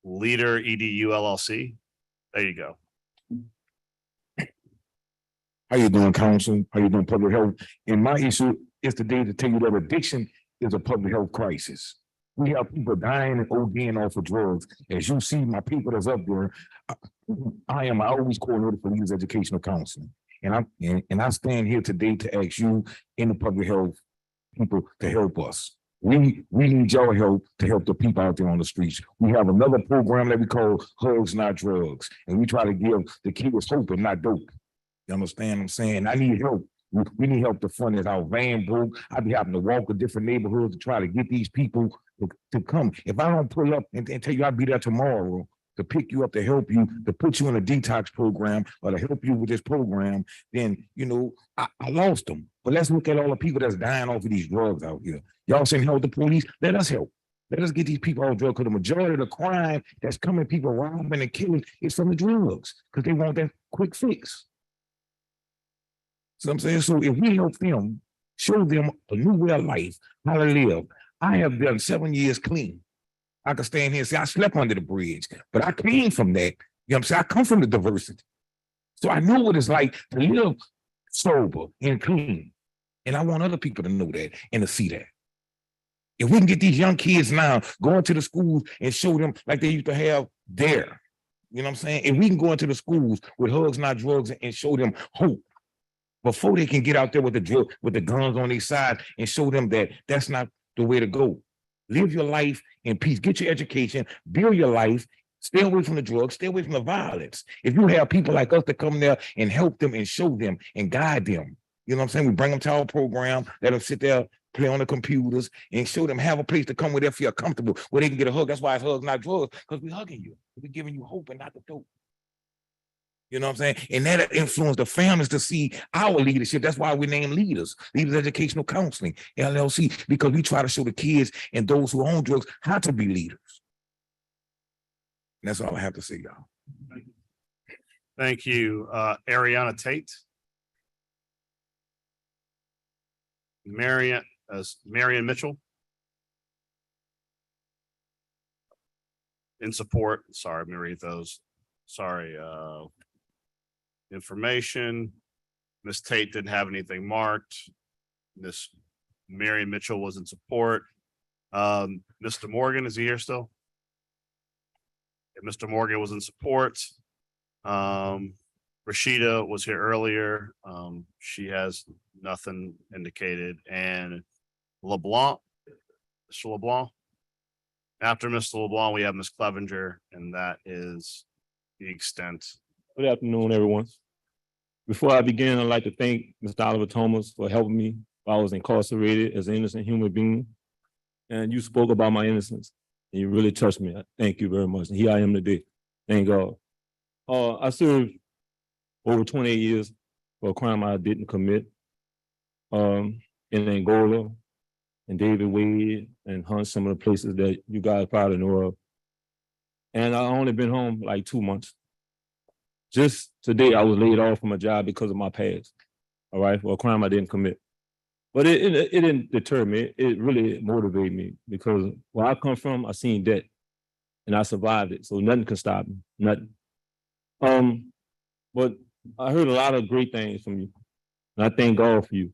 Leader EDU LLC. There you go. How you doing, Council? How you doing, Public Health? And my issue is today to tell you that addiction is a public health crisis. We have people dying and ODing off of drugs. As you see, my people that's up there, I always coordinated for Leaders Educational Counseling. And I stand here today to ask you in the public health people to help us. We need your help to help the people out there on the streets. We have another program that we call Hugs Not Drugs, and we try to give the kids hope and not dope. You understand what I'm saying? I need help. We need help to fund it. Our van broke. I be having to walk to different neighborhoods to try to get these people to come. If I don't pull up and tell you I'll be there tomorrow to pick you up, to help you, to put you in a detox program or to help you with this program, then, you know, I lost them. But let's look at all the people that's dying off of these drugs out here. Y'all saying help the police? Let us help. Let us get these people off drugs, because the majority of the crime that's coming, people robbing and killing, is from the drugs, because they want that quick fix. So I'm saying, so if we help them, show them a new way of life, how to live. I have done 7 years clean. I can stand here and say I slept under the bridge, but I came from that. You know what I'm saying? I come from the diversity. So I know what it's like to live sober and clean. And I want other people to know that and to see that. If we can get these young kids now going to the schools and show them like they used to have there, you know what I'm saying? If we can go into the schools with Hugs Not Drugs and show them hope before they can get out there with the guns on their side and show them that that's not the way to go. Live your life in peace, get your education, build your life, stay away from the drugs, stay away from the violence. If you have people like us that come there and help them and show them and guide them, you know what I'm saying? We bring them to our program, let them sit there, play on the computers, and show them, have a place to come where they feel comfortable, where they can get a hug. That's why it's Hugs Not Drugs, because we're hugging you. We're giving you hope and not the dope. You know what I'm saying? And that influenced the families to see our leadership. That's why we name Leaders Educational Counseling, LLC, because we try to show the kids and those who own drugs how to be leaders. And that's all I have to say, y'all. Thank you. Ariana Tate. Marion Mitchell. In support. Sorry, let me read those. Sorry. Information. Ms. Tate didn't have anything marked. Miss Marion Mitchell was in support. Mr. Morgan, is he here still? Mr. Morgan was in support. Rashida was here earlier. She has nothing indicated. And LeBlanc, Mr. LeBlanc. After Mr. LeBlanc, we have Ms. Clevenger, and that is the extent. Good afternoon, everyone. Before I begin, I'd like to thank Mr. Oliver Thomas for helping me while I was incarcerated as an innocent human being. And you spoke about my innocence, and you really touched me. Thank you very much. And here I am today. Thank God. I served over 28 years for a crime I didn't commit in Angola and David Wade and Hunt, some of the places that you guys probably know of. And I only been home like 2 months. Just today, I was laid off from a job because of my past, all right, for a crime I didn't commit. But it didn't deter me. It really motivated me because where I come from, I seen death and I survived it. So nothing can stop me, nothing. But I heard a lot of great things from you, and I thank God for you.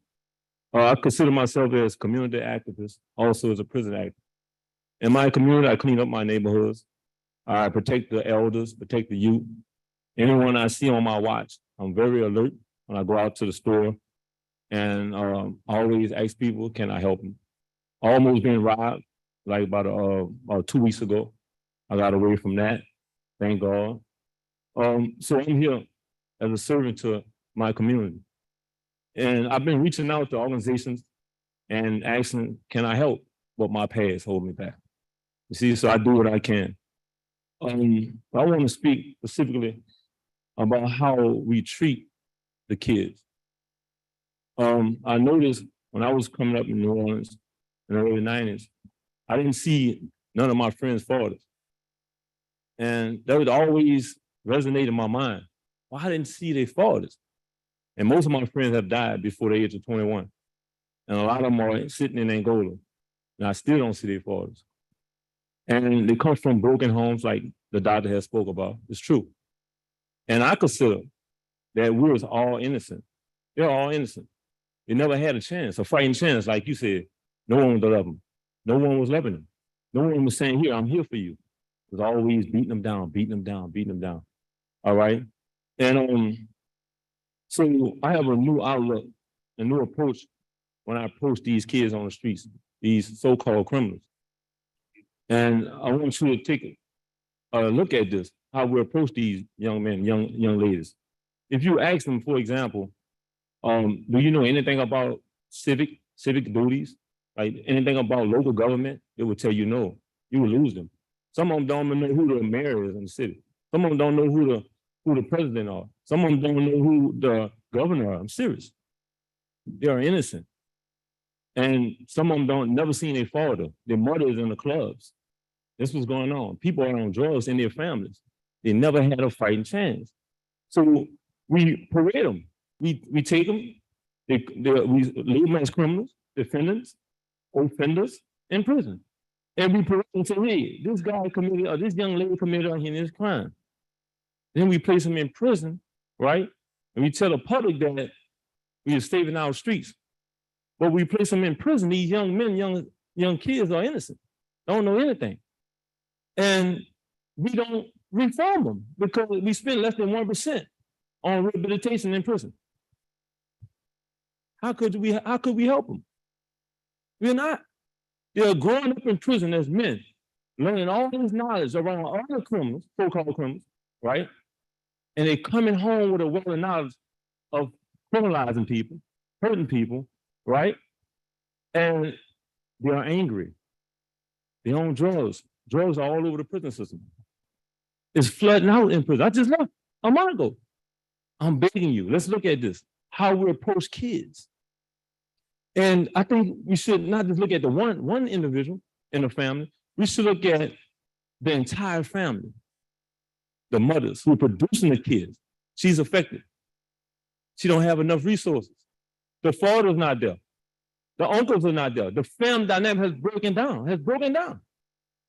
I consider myself as a community activist, also as a prison activist. In my community, I clean up my neighborhoods. I protect the elders, protect the youth. Anyone I see on my watch, I'm very alert when I go out to the store, and I always ask people, can I help them? Almost been robbed, like about 2 weeks ago. I got away from that, thank God. So I'm here as a servant to my community. And I've been reaching out to organizations and asking, can I help? But my past hold me back. You see, so I do what I can. I want to speak specifically about how we treat the kids. I noticed when I was coming up in New Orleans in the early 90s, I didn't see none of my friends' fathers. And that would always resonate in my mind. Well, I didn't see their fathers. And most of my friends have died before the age of 21. And a lot of them are sitting in Angola. And I still don't see their fathers. And they come from broken homes like the doctor has spoke about. It's true. And I consider that we was all innocent. They're all innocent. They never had a chance, a fighting chance, like you said. No one would love them. No one was loving them. No one was saying, here, I'm here for you. It was always beating them down, beating them down, beating them down. All right. And so I have a new outlook, a new approach when I approach these kids on the streets, these so-called criminals. And I want you to take a look at this, how we approach these young men, young ladies. If you ask them, for example, do you know anything about civic duties? Like anything about local government? It would tell you no. You will lose them. Some of them don't even know who the mayor is in the city. Some of them don't know who the president are. Some of them don't know who the governor are. I'm serious. They are innocent. And some of them never seen their father. Their mother is in the clubs. This was going on. People are on drugs in their families. They never had a fighting chance. So we parade them. We take them. We leave them as criminals, defendants, offenders in prison. And we parade them and say, hey, this guy committed, or this young lady committed this crime. Then we place them in prison, right? And we tell the public that we are saving our streets. But we place them in prison. These young men, young kids are innocent, don't know anything. And we don't reform them because we spend less than 1% on rehabilitation in prison. How could we help them? We're not. They're growing up in prison as men, learning all this knowledge around all the criminals, so-called criminals, right? And they're coming home with a wealth of knowledge of criminalizing people, hurting people, right? And they are angry. They're on drugs. Drugs are all over the prison system. It's flooding out in prison. I just left a month ago. I'm begging you, let's look at this, how we approach kids. And I think we should not just look at the one individual in the family, we should look at the entire family. The mothers who are producing the kids, she's affected. She don't have enough resources. The father's not there. The uncles are not there. The family dynamic has broken down.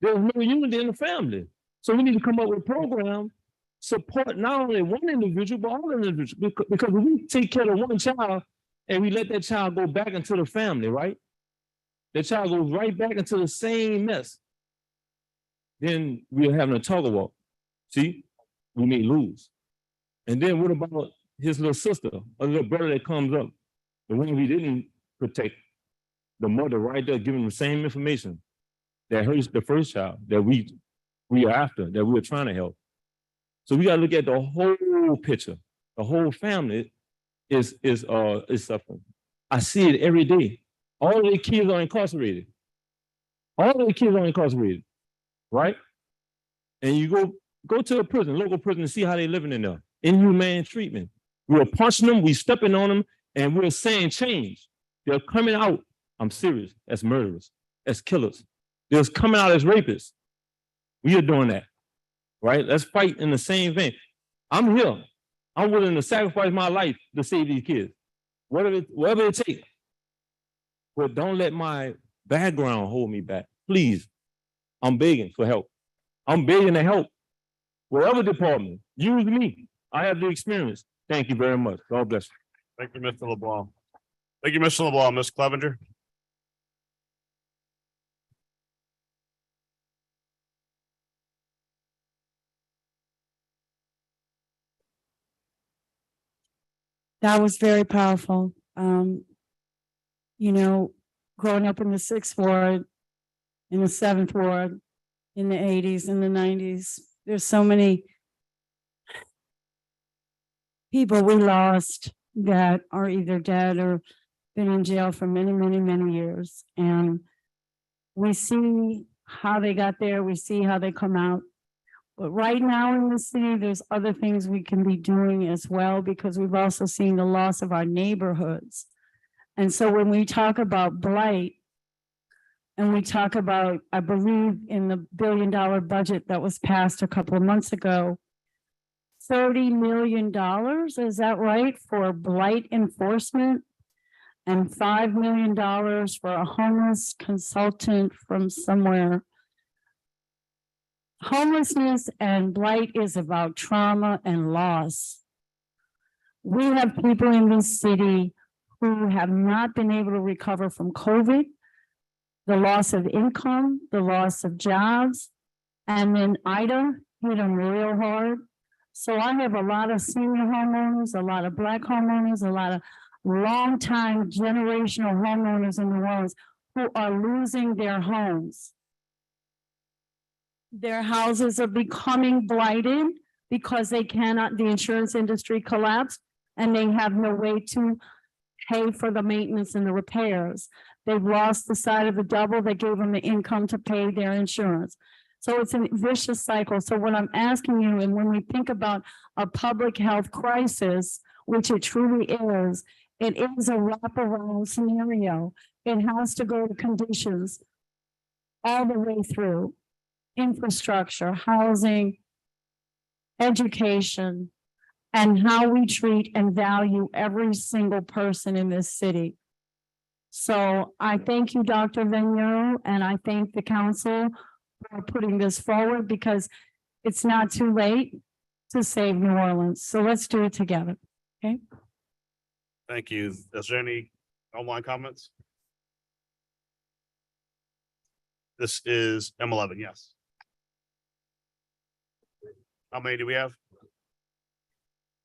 There's no unity in the family. So we need to come up with a program, support not only one individual, but all individuals. Because when we take care of one child and we let that child go back into the family, right? The child goes right back into the same mess. Then we're having a tug of war. See, we may lose. And then what about his little sister, a little brother that comes up, the one we didn't protect, the mother right there giving the same information that hurts the first child that we are after, that we're trying to help. So we gotta look at the whole picture. The whole family is suffering. I see it every day. All the kids are incarcerated. Right? And you go to a prison, local prison, and see how they're living in there. Inhumane treatment. We're punching them, we stepping on them, and we're saying change. They're coming out, I'm serious, as murderers, as killers. They're coming out as rapists. We are doing that, right? Let's fight in the same vein. I'm here. I'm willing to sacrifice my life to save these kids, whatever it takes. But don't let my background hold me back. Please, I'm begging for help. I'm begging to help. Whatever department, use me. I have the experience. Thank you very much. God bless you. Thank you, Mr. LeBlanc. Thank you, Mr. LeBlanc. Ms. Clevenger. That was very powerful. You know, growing up in the 6th Ward, in the 7th Ward, in the 80s, in the 90s, there's so many people we lost that are either dead or been in jail for many, many, many years. And we see how they got there. We see how they come out. But right now in the city, there's other things we can be doing as well, because we've also seen the loss of our neighborhoods. And so when we talk about blight, and we talk about, I believe in the $1 billion budget that was passed a couple of months ago, $30 million, is that right, for blight enforcement? And $5 million for a homeless consultant from somewhere. Homelessness and blight is about trauma and loss. We have people in this city who have not been able to recover from COVID. the loss of income, the loss of jobs. And then Ida hit them real hard. So I have a lot of senior homeowners, a lot of Black homeowners, a lot of longtime generational homeowners in New Orleans who are losing their homes. Their houses are becoming blighted because the insurance industry collapsed and they have no way to pay for the maintenance and the repairs. They've lost the side of the double that gave them the income to pay their insurance. So it's a vicious cycle. So what I'm asking you, and when we think about a public health crisis, which it truly is, it is a wraparound scenario. It has to go to conditions all the way through: infrastructure, housing, education, and how we treat and value every single person in this city. So I thank you, Dr. Vigneault, and I thank the council for putting this forward, because it's not too late to save New Orleans. So let's do it together, okay? Thank you. Is there any online comments? This is M11, yes. How many do we have?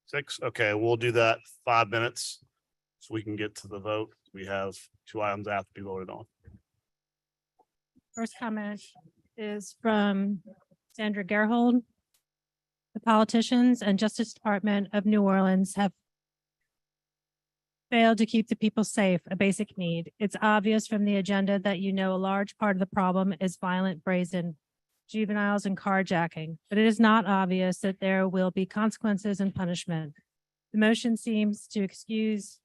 6? Okay, we'll do that 5 minutes so we can get to the vote. We have 2 items that have to be voted on. First comment is from Sandra Gerhold. The politicians and Justice Department of New Orleans have failed to keep the people safe, a basic need. It's obvious from the agenda that you know a large part of the problem is violent, brazen juveniles and carjacking, but it is not obvious that there will be consequences and punishment. The motion seems to excuse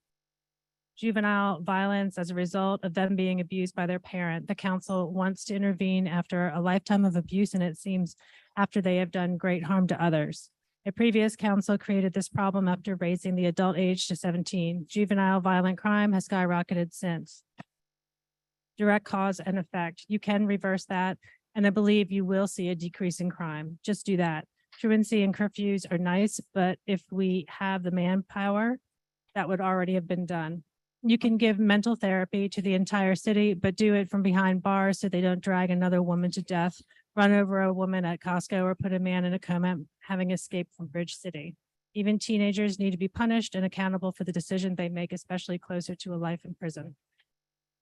juvenile violence as a result of them being abused by their parent. The council wants to intervene after a lifetime of abuse, and it seems after they have done great harm to others. A previous council created this problem after raising the adult age to 17. Juvenile violent crime has skyrocketed since. Direct cause and effect. You can reverse that, and I believe you will see a decrease in crime. Just do that. Truancy and curfews are nice, but if we have the manpower, that would already have been done. You can give mental therapy to the entire city, but do it from behind bars so they don't drag another woman to death, run over a woman at Costco, or put a man in a coma having escaped from Bridge City. Even teenagers need to be punished and accountable for the decision they make, especially closer to a life in prison.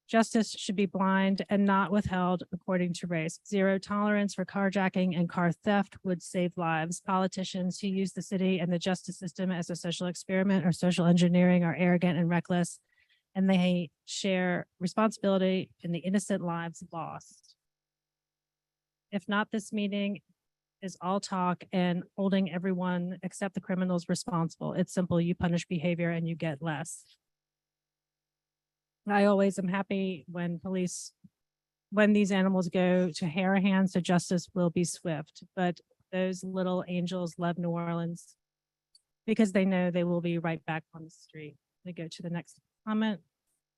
Justice should be blind and not withheld according to race. Zero tolerance for carjacking and car theft would save lives. Politicians who use the city and the justice system as a social experiment or social engineering are arrogant and reckless, and they share responsibility in the innocent lives lost. If not, this meeting is all talk and holding everyone except the criminals responsible. It's simple. You punish behavior and you get less. I always am happy when these animals go to Harahan, so justice will be swift. But those little angels love New Orleans because they know they will be right back on the street. They go to the next comment.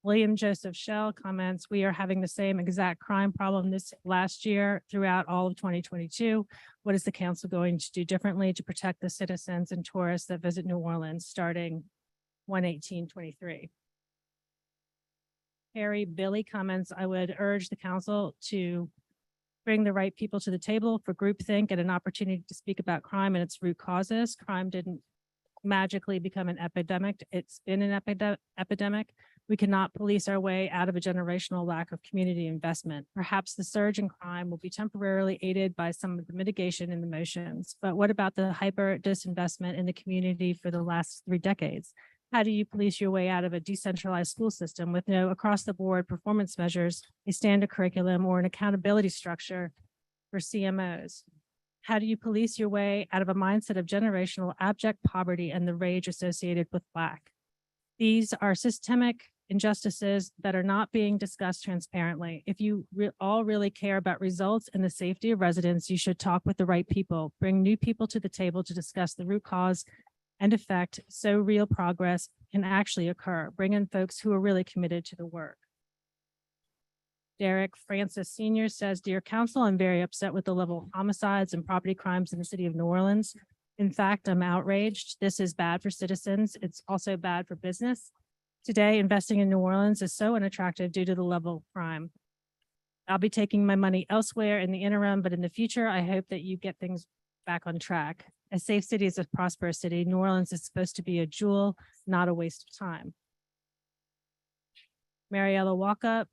William Joseph Shell comments, we are having the same exact crime problem this last year throughout all of 2022. What is the council going to do differently to protect the citizens and tourists that visit New Orleans starting 1/18/23? Harry Billy comments, I would urge the council to bring the right people to the table for groupthink and an opportunity to speak about crime and its root causes. Crime didn't magically become an epidemic. It's been an epidemic. We cannot police our way out of a generational lack of community investment. Perhaps the surge in crime will be temporarily aided by some of the mitigation in the motions. But what about the hyper disinvestment in the community for the last 3 decades? How do you police your way out of a decentralized school system with no across-the-board performance measures, a standard curriculum, or an accountability structure for CMOs? How do you police your way out of a mindset of generational abject poverty and the rage associated with Black? These are systemic injustices that are not being discussed transparently. If you all really care about results and the safety of residents, you should talk with the right people, bring new people to the table to discuss the root cause and effect so real progress can actually occur. Bring in folks who are really committed to the work. Derek Francis Sr. says, Dear Council, I'm very upset with the level of homicides and property crimes in the city of New Orleans. In fact, I'm outraged. This is bad for citizens. It's also bad for business. Today, investing in New Orleans is so unattractive due to the level of crime. I'll be taking my money elsewhere in the interim, but in the future, I hope that you get things back on track. A safe city is a prosperous city. New Orleans is supposed to be a jewel, not a waste of time. Mariella Walkup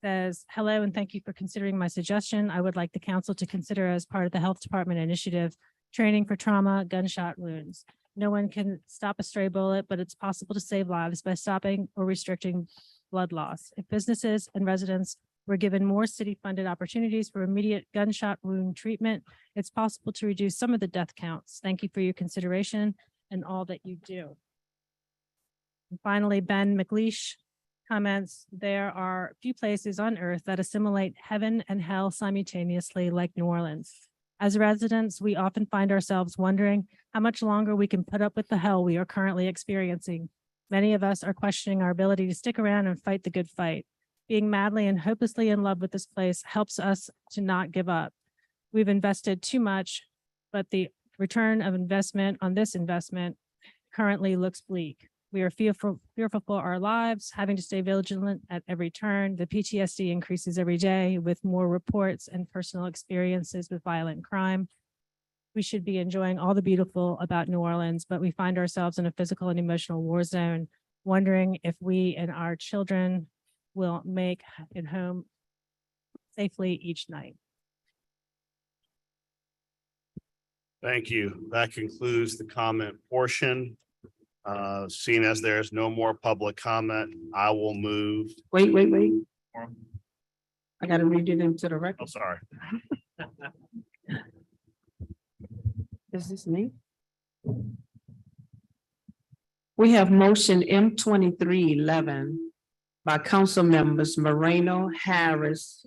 says, hello, and thank you for considering my suggestion. I would like the council to consider as part of the health department initiative, training for trauma, gunshot wounds. No one can stop a stray bullet, but it's possible to save lives by stopping or restricting blood loss. If businesses and residents were given more city-funded opportunities for immediate gunshot wound treatment, it's possible to reduce some of the death counts. Thank you for your consideration and all that you do. And finally, Ben McLeish comments, there are few places on earth that assimilate heaven and hell simultaneously like New Orleans. As residents, we often find ourselves wondering how much longer we can put up with the hell we are currently experiencing. Many of us are questioning our ability to stick around and fight the good fight. Being madly and hopelessly in love with this place helps us to not give up. We've invested too much, but the return of investment on this investment currently looks bleak. We are fearful for our lives, having to stay vigilant at every turn. The PTSD increases every day with more reports and personal experiences with violent crime. We should be enjoying all the beautiful about New Orleans, but we find ourselves in a physical and emotional war zone, wondering if we and our children will make it home safely each night. Thank you. That concludes the comment portion. Seeing as there's no more public comment, I will move. Wait. I gotta read it into the record. I'm sorry. Is this me? We have motion M 2311 by council members Moreno, Harris,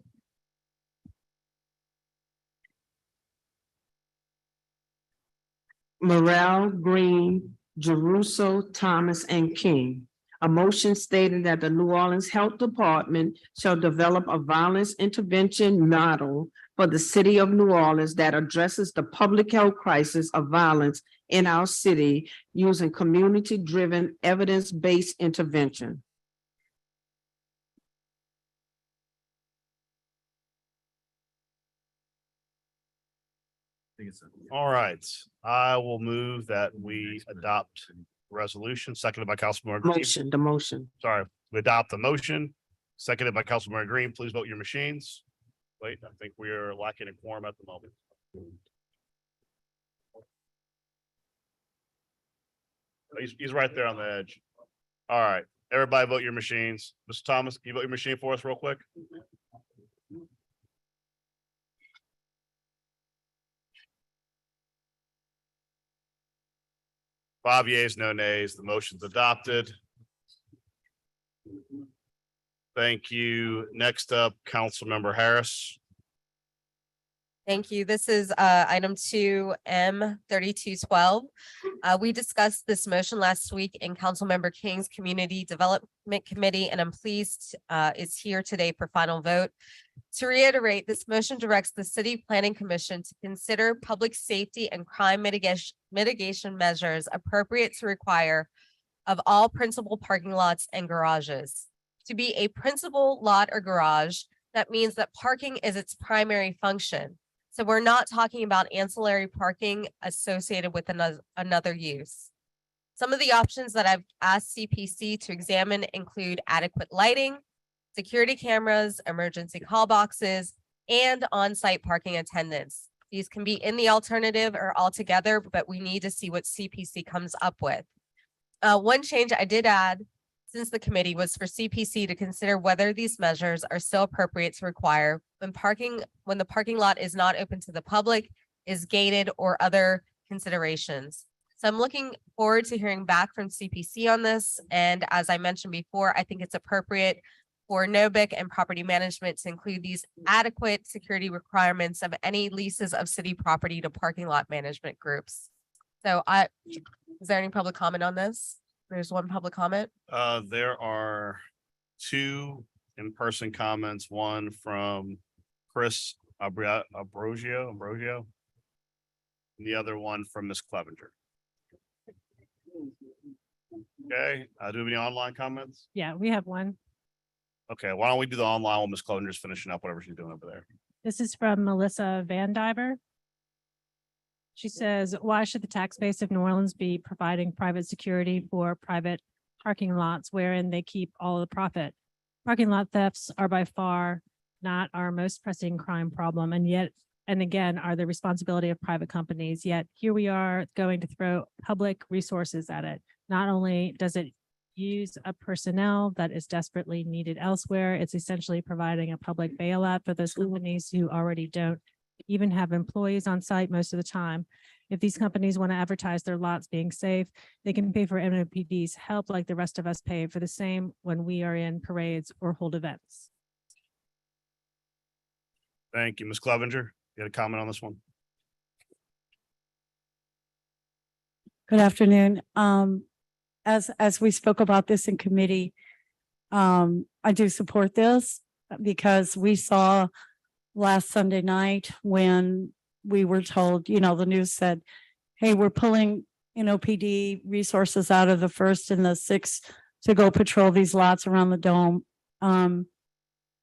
Morrell, Green, Jeruso, Thomas, and King. A motion stating that the New Orleans Health Department shall develop a violence intervention model for the city of New Orleans that addresses the public health crisis of violence in our city using community-driven, evidence-based intervention. All right, I will move that we adopt resolution, seconded by Councilmember Green. The motion. Sorry, we adopt the motion, seconded by Councilmember Green. Please vote your machines. Wait, I think we are lacking a quorum at the moment. He's right there on the edge. All right, everybody vote your machines. Mr. Thomas, can you vote your machine for us real quick? Five yeas, no nays. The motion's adopted. Thank you. Next up, Councilmember Harris. Thank you. This is item 2M 3212. We discussed this motion last week in Councilmember King's Community Development Committee, and I'm pleased is here today for final vote. To reiterate, this motion directs the City Planning Commission to consider public safety and crime mitigation measures appropriate to require of all principal parking lots and garages. To be a principal lot or garage, that means that parking is its primary function. So we're not talking about ancillary parking associated with another use. Some of the options that I've asked CPC to examine include adequate lighting, security cameras, emergency call boxes, and on-site parking attendants. These can be in the alternative or altogether, but we need to see what CPC comes up with. One change I did add since the committee was for CPC to consider whether these measures are still appropriate to require when the parking lot is not open to the public, is gated, or other considerations. So I'm looking forward to hearing back from CPC on this. And as I mentioned before, I think it's appropriate for NOBIC and property management to include these adequate security requirements of any leases of city property to parking lot management groups. So is there any public comment on this? There's one public comment. There are two in-person comments, one from Chris Ambrosio, and the other one from Ms. Clevenger. Okay, do we have any online comments? Yeah, we have one. Okay, why don't we do the online while Ms. Clovenger's finishing up whatever she's doing over there? This is from Melissa Van Diver. She says, why should the tax base of New Orleans be providing private security for private parking lots wherein they keep all the profit? Parking lot thefts are by far not our most pressing crime problem, and yet, and again, are the responsibility of private companies. Yet here we are going to throw public resources at it. Not only does it use a personnel that is desperately needed elsewhere, it's essentially providing a public bailout for those companies who already don't even have employees on site most of the time. If these companies want to advertise their lots being safe, they can pay for NOPD's help like the rest of us pay for the same when we are in parades or hold events. Thank you. Ms. Clevenger, you had a comment on this one? Good afternoon. As we spoke about this in committee, I do support this because we saw last Sunday night when we were told, you know, the news said, hey, we're pulling NOPD resources out of the 1st and the 6th to go patrol these lots around the dome.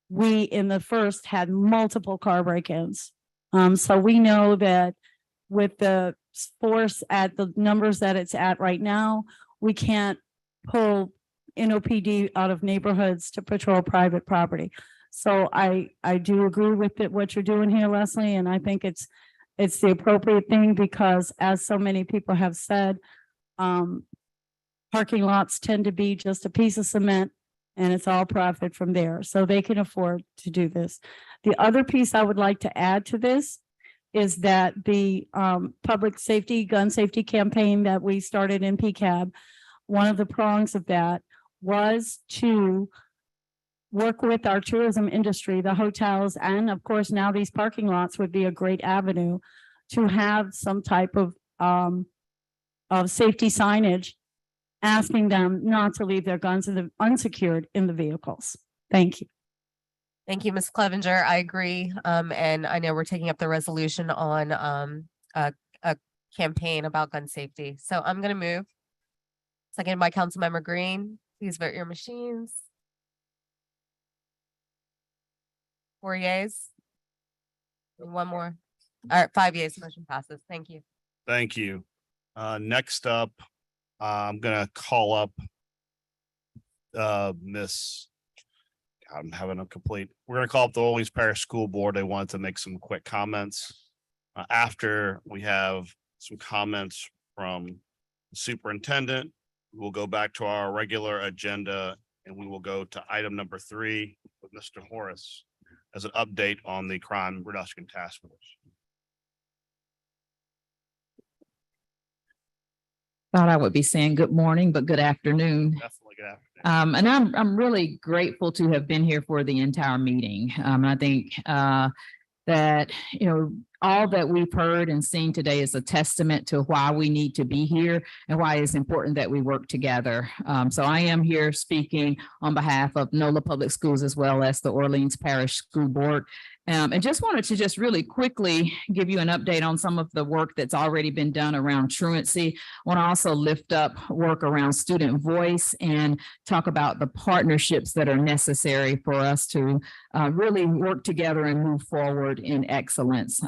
We in the 1st had multiple car break-ins. So we know that with the force at the numbers that it's at right now, we can't pull NOPD out of neighborhoods to patrol private property. So I do agree with it, what you're doing here, Leslie, and I think it's the appropriate thing because as so many people have said, parking lots tend to be just a piece of cement and it's all profit from there. So they can afford to do this. The other piece I would like to add to this is that the public safety, gun safety campaign that we started in PCAB, one of the prongs of that was to work with our tourism industry, the hotels, and of course, now these parking lots would be a great avenue to have some type of safety signage, asking them not to leave their guns in the unsecured in the vehicles. Thank you. Thank you, Ms. Clevenger. I agree. And I know we're taking up the resolution on a campaign about gun safety. So I'm going to move. Second by Councilmember Green. Please vote your machines. 4 yeas. One more. All right, 5 yeas. Motion passes. Thank you. Thank you. Next up, I'm gonna call up Miss. I'm having a complete. We're gonna call up the Orleans Parish School Board. They wanted to make some quick comments. After we have some comments from the superintendent, we'll go back to our regular agenda and we will go to item number 3 with Mr. Horace as an update on the crime reduction task force. Thought I would be saying good morning, but good afternoon. Definitely good afternoon. And I'm really grateful to have been here for the entire meeting. I think that, you know, all that we've heard and seen today is a testament to why we need to be here and why it's important that we work together. So I am here speaking on behalf of NOLA Public Schools as well as the Orleans Parish School Board. And just wanted to just really quickly give you an update on some of the work that's already been done around truancy. I want to also lift up work around student voice and talk about the partnerships that are necessary for us to really work together and move forward in excellence.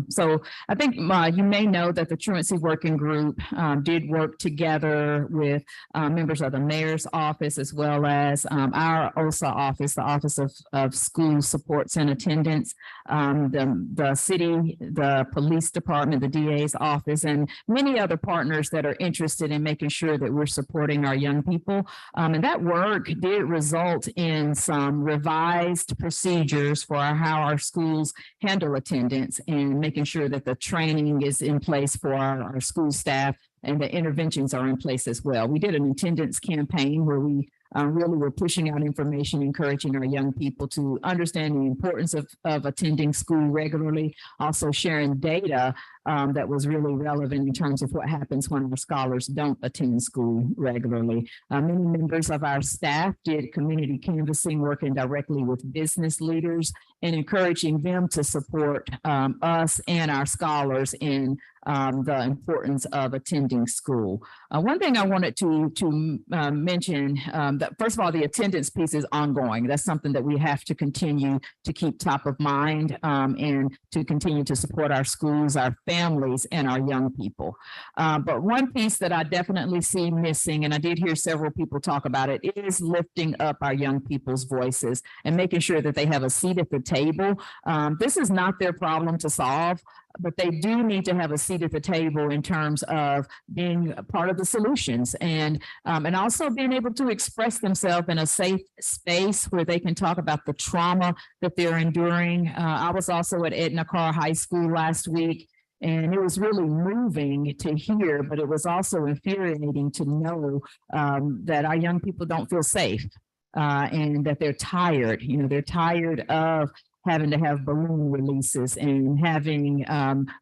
So I think you may know that the Truancy Working Group did work together with members of the mayor's office as well as our OSA office, the Office of School Supports and Attendance, the city, the police department, the DA's office, and many other partners that are interested in making sure that we're supporting our young people. And that work did result in some revised procedures for how our schools handle attendance and making sure that the training is in place for our school staff and the interventions are in place as well. We did an attendance campaign where we really were pushing out information, encouraging our young people to understand the importance of attending school regularly, also sharing data that was really relevant in terms of what happens when our scholars don't attend school regularly. Many members of our staff did community canvassing, working directly with business leaders and encouraging them to support us and our scholars in the importance of attending school. One thing I wanted to mention that first of all, the attendance piece is ongoing. That's something that we have to continue to keep top of mind and to continue to support our schools, our families, and our young people. But one piece that I definitely see missing, and I did hear several people talk about it, is lifting up our young people's voices and making sure that they have a seat at the table. This is not their problem to solve, but they do need to have a seat at the table in terms of being a part of the solutions and also being able to express themselves in a safe space where they can talk about the trauma that they're enduring. I was also at Edna Carr High School last week, and it was really moving to hear, but it was also infuriating to know that our young people don't feel safe and that they're tired. You know, they're tired of having to have balloon releases and having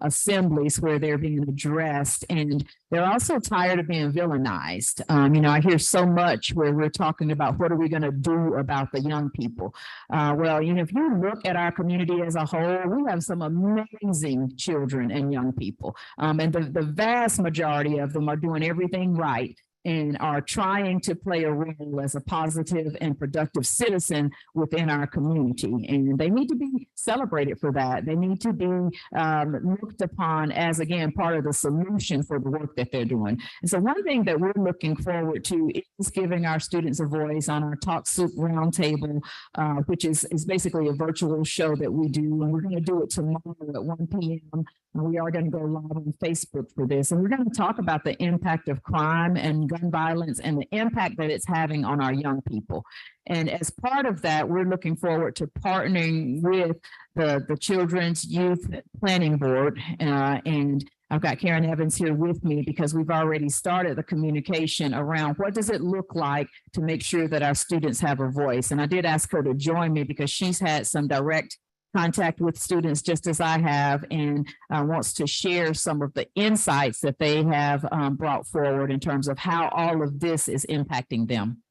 assemblies where they're being addressed. And they're also tired of being villainized. You know, I hear so much where we're talking about what are we going to do about the young people? Well, you know, if you look at our community as a whole, we have some amazing children and young people. And the vast majority of them are doing everything right and are trying to play a role as a positive and productive citizen within our community. And they need to be celebrated for that. They need to be looked upon as, again, part of the solution for the work that they're doing. And so one thing that we're looking forward to is giving our students a voice on our Talk Soup Roundtable, which is basically a virtual show that we do. And we're going to do it tomorrow at 1 p.m. We are going to go live on Facebook for this. And we're going to talk about the impact of crime and gun violence and the impact that it's having on our young people. And as part of that, we're looking forward to partnering with the Children's Youth Planning Board. And I've got Karen Evans here with me because we've already started the communication around what does it look like to make sure that our students have a voice. And I did ask her to join me because she's had some direct contact with students just as I have, and wants to share some of the insights that they have brought forward in terms of how all of this is impacting them.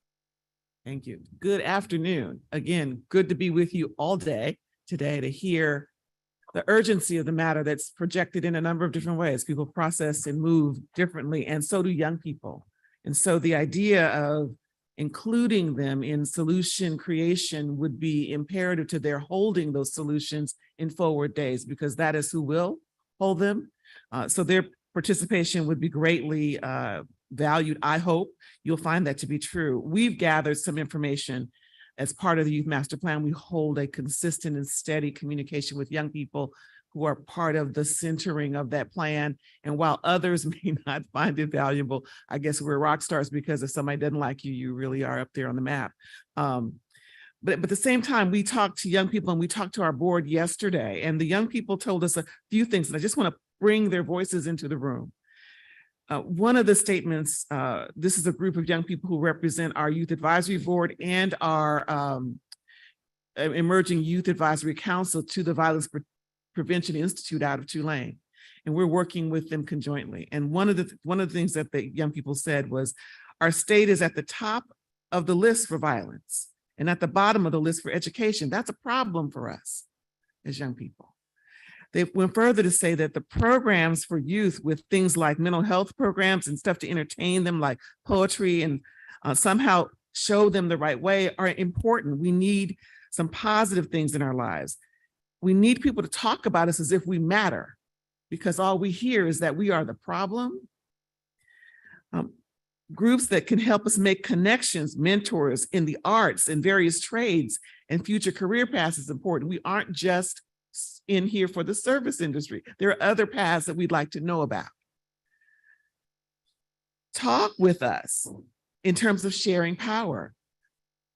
Thank you. Good afternoon. Again, good to be with you all day today to hear the urgency of the matter that's projected in a number of different ways. People process and move differently, and so do young people. And so the idea of including them in solution creation would be imperative to their holding those solutions in forward days, because that is who will hold them. So their participation would be greatly valued. I hope you'll find that to be true. We've gathered some information as part of the Youth Master Plan. We hold a consistent and steady communication with young people who are part of the centering of that plan. And while others may not find it valuable, I guess we're rock stars because if somebody doesn't like you, you really are up there on the map. But at the same time, we talked to young people and we talked to our board yesterday, and the young people told us a few things, and I just want to bring their voices into the room. One of the statements, this is a group of young people who represent our Youth Advisory Board and our Emerging Youth Advisory Council to the Violence Prevention Institute out of Tulane. And we're working with them conjointly. And one of the things that the young people said was, our state is at the top of the list for violence and at the bottom of the list for education. That's a problem for us as young people. They went further to say that the programs for youth with things like mental health programs and stuff to entertain them, like poetry, and somehow show them the right way are important. We need some positive things in our lives. We need people to talk about us as if we matter, because all we hear is that we are the problem. Groups that can help us make connections, mentors in the arts and various trades and future career paths is important. We aren't just in here for the service industry. There are other paths that we'd like to know about. Talk with us in terms of sharing power.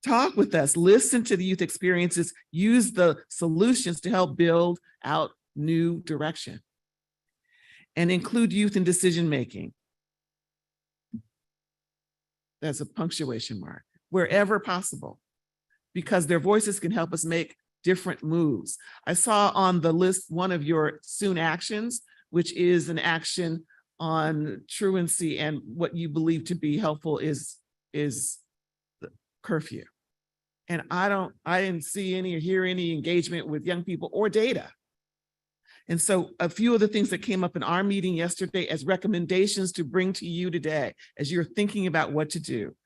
Talk with us, listen to the youth experiences, use the solutions to help build out new direction, and include youth in decision-making. That's a punctuation mark, wherever possible, because their voices can help us make different moves. I saw on the list one of your soon actions which is an action on truancy, and what you believe to be helpful is the curfew. And I didn't see any or hear any engagement with young people or data. And so a few of the things that came up in our meeting yesterday as recommendations to bring to you today, as you're thinking about what to do,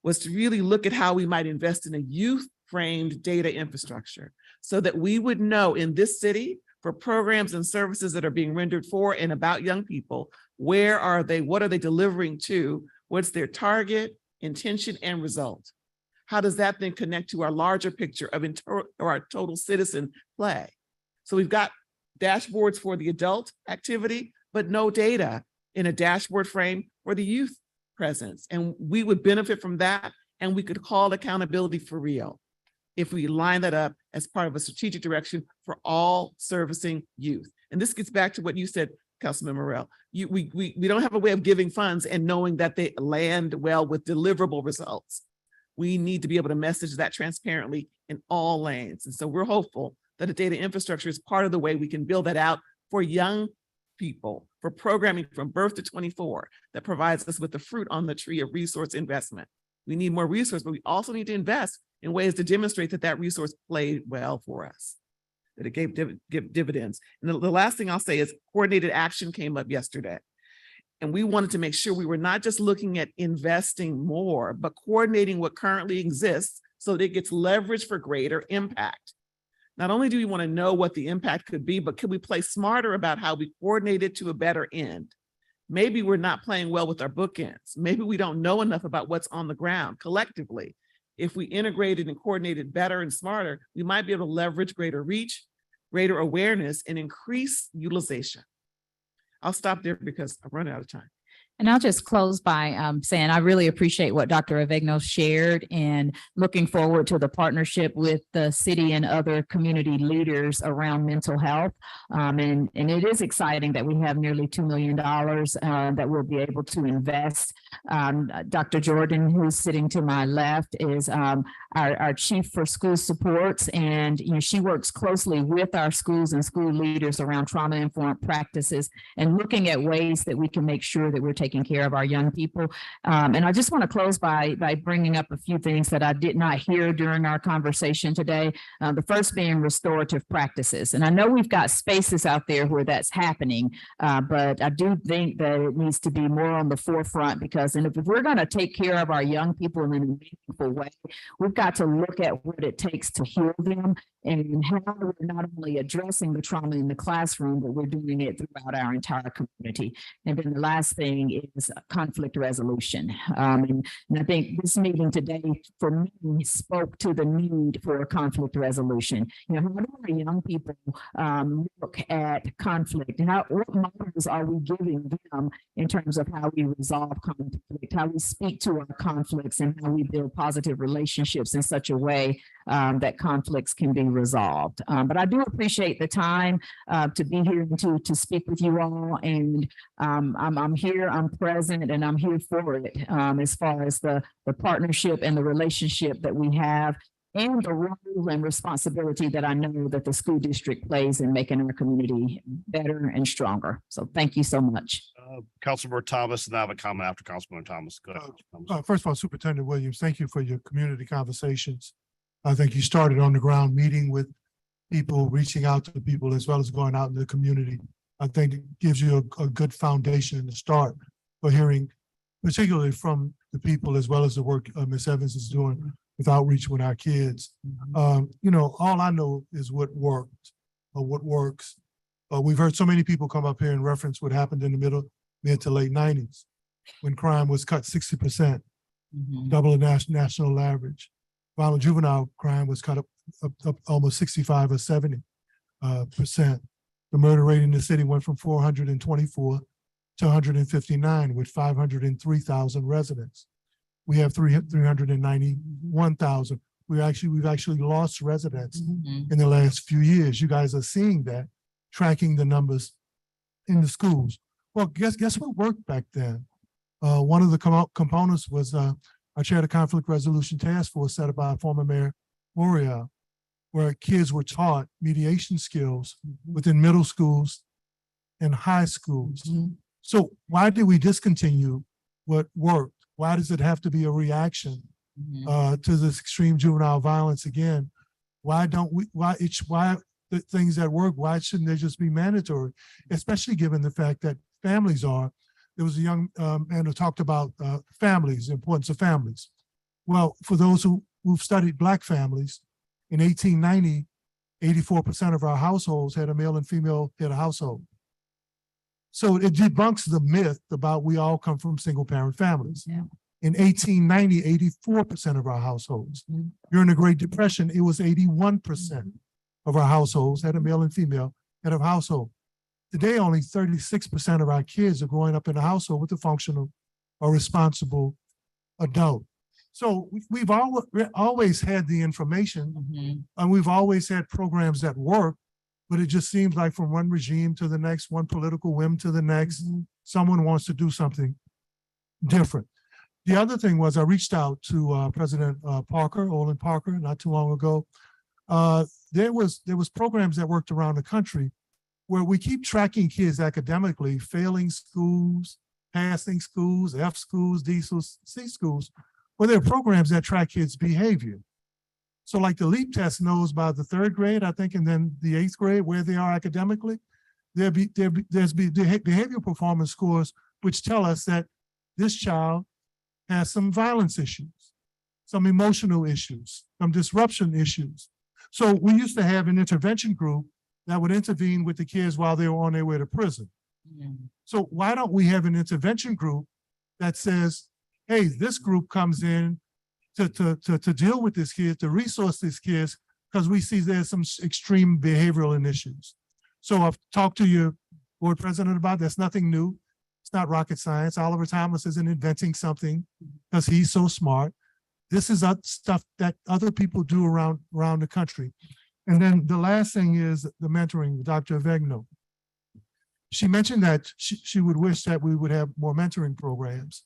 was to really look at how we might invest in a youth-framed data infrastructure so that we would know in this city for programs and services that are being rendered for and about young people, where are they, what are they delivering to, what's their target, intention, and result? How does that then connect to our larger picture of our total citizen play? So we've got dashboards for the adult activity, but no data in a dashboard frame for the youth presence. And we would benefit from that, and we could call accountability for real if we line that up as part of a strategic direction for all servicing youth. And this gets back to what you said, Councilman Morell. We don't have a way of giving funds and knowing that they land well with deliverable results. We need to be able to message that transparently in all lanes. And so we're hopeful that a data infrastructure is part of the way we can build that out for young people, for programming from birth to 24, that provides us with the fruit on the tree of resource investment. We need more resource, but we also need to invest in ways to demonstrate that that resource played well for us, that it gave dividends. And the last thing I'll say is coordinated action came up yesterday. And we wanted to make sure we were not just looking at investing more, but coordinating what currently exists so that it gets leverage for greater impact. Not only do we want to know what the impact could be, but could we play smarter about how we coordinate it to a better end? Maybe we're not playing well with our bookends. Maybe we don't know enough about what's on the ground collectively. If we integrated and coordinated better and smarter, we might be able to leverage greater reach, greater awareness, and increase utilization. I'll stop there because I've run out of time. And I'll just close by saying I really appreciate what Dr. Avegno shared, and looking forward to the partnership with the city and other community leaders around mental health. And it is exciting that we have nearly $2 million that we'll be able to invest. Dr. Jordan, who's sitting to my left, is our chief for school supports, and she works closely with our schools and school leaders around trauma-informed practices and looking at ways that we can make sure that we're taking care of our young people. And I just want to close by bringing up a few things that I did not hear during our conversation today. The first being restorative practices. And I know we've got spaces out there where that's happening, but I do think that it needs to be more on the forefront, because if we're going to take care of our young people in a meaningful way, we've got to look at what it takes to heal them, and how we're not only addressing the trauma in the classroom, but we're doing it throughout our entire community. And then the last thing is conflict resolution. And I think this meeting today, for me, spoke to the need for conflict resolution. How do our young people look at conflict? And what models are we giving them in terms of how we resolve conflict, how we speak to our conflicts, and how we build positive relationships in such a way that conflicts can be resolved. But I do appreciate the time to be here and to speak with you all. And I'm here, I'm present, and I'm here for it as far as the partnership and the relationship that we have, and the role and responsibility that I know that the school district plays in making our community better and stronger. So thank you so much. Councilmember Thomas, and I have a comment after Councilmember Thomas. Go ahead. First of all, Superintendent Williams, thank you for your community conversations. I think you started on the ground meeting with people, reaching out to people, as well as going out in the community. I think it gives you a good foundation to start for hearing, particularly from the people, as well as the work Ms. Evans is doing with outreach with our kids. All I know is what worked or what works. We've heard so many people come up here and reference what happened in the mid to late 90s, when crime was cut 60%, double the national average. Violent juvenile crime was cut up almost 65 or 70%. The murder rate in the city went from 424 to 159, with 503,000 residents. We have 391,000. We've actually lost residents in the last few years. You guys are seeing that, tracking the numbers in the schools. Well, guess what worked back then? One of the components was I chaired a conflict resolution task force set up by former Mayor Morial, where kids were taught mediation skills within middle schools and high schools. So why did we discontinue what worked? Why does it have to be a reaction to this extreme juvenile violence again? Why don't we, why the things that work, why shouldn't they just be mandatory? Especially given the fact that families are, there was a young man who talked about families, the importance of families. Well, for those who've studied Black families, in 1890, 84% of our households had a male and female head of household. So it debunks the myth about we all come from single parent families. In 1890, 84% of our households. During the Great Depression, it was 81% of our households had a male and female head of household. Today, only 36% of our kids are growing up in a household with a functional or responsible adult. So we've always had the information and we've always had programs that work, but it just seems like from one regime to the next, one political whim to the next, someone wants to do something different. The other thing was I reached out to President Parker, Olin Parker, not too long ago. There was programs that worked around the country where we keep tracking kids academically, failing schools, passing schools, F schools, D schools, C schools. Well, there are programs that track kids' behavior. So like the LEAP test knows by the 3rd grade, I think, and then the 8th grade, where they are academically. There's behavioral performance scores which tell us that this child has some violence issues, some emotional issues, some disruption issues. So we used to have an intervention group that would intervene with the kids while they were on their way to prison. So why don't we have an intervention group that says, hey, this group comes in to deal with this kid, to resource these kids, because we see there's some extreme behavioral issues. So I've talked to your board president about that's nothing new. It's not rocket science. Oliver Thomas isn't inventing something because he's so smart. This is stuff that other people do around the country. And then the last thing is the mentoring with Dr. Avegno. She mentioned that she would wish that we would have more mentoring programs.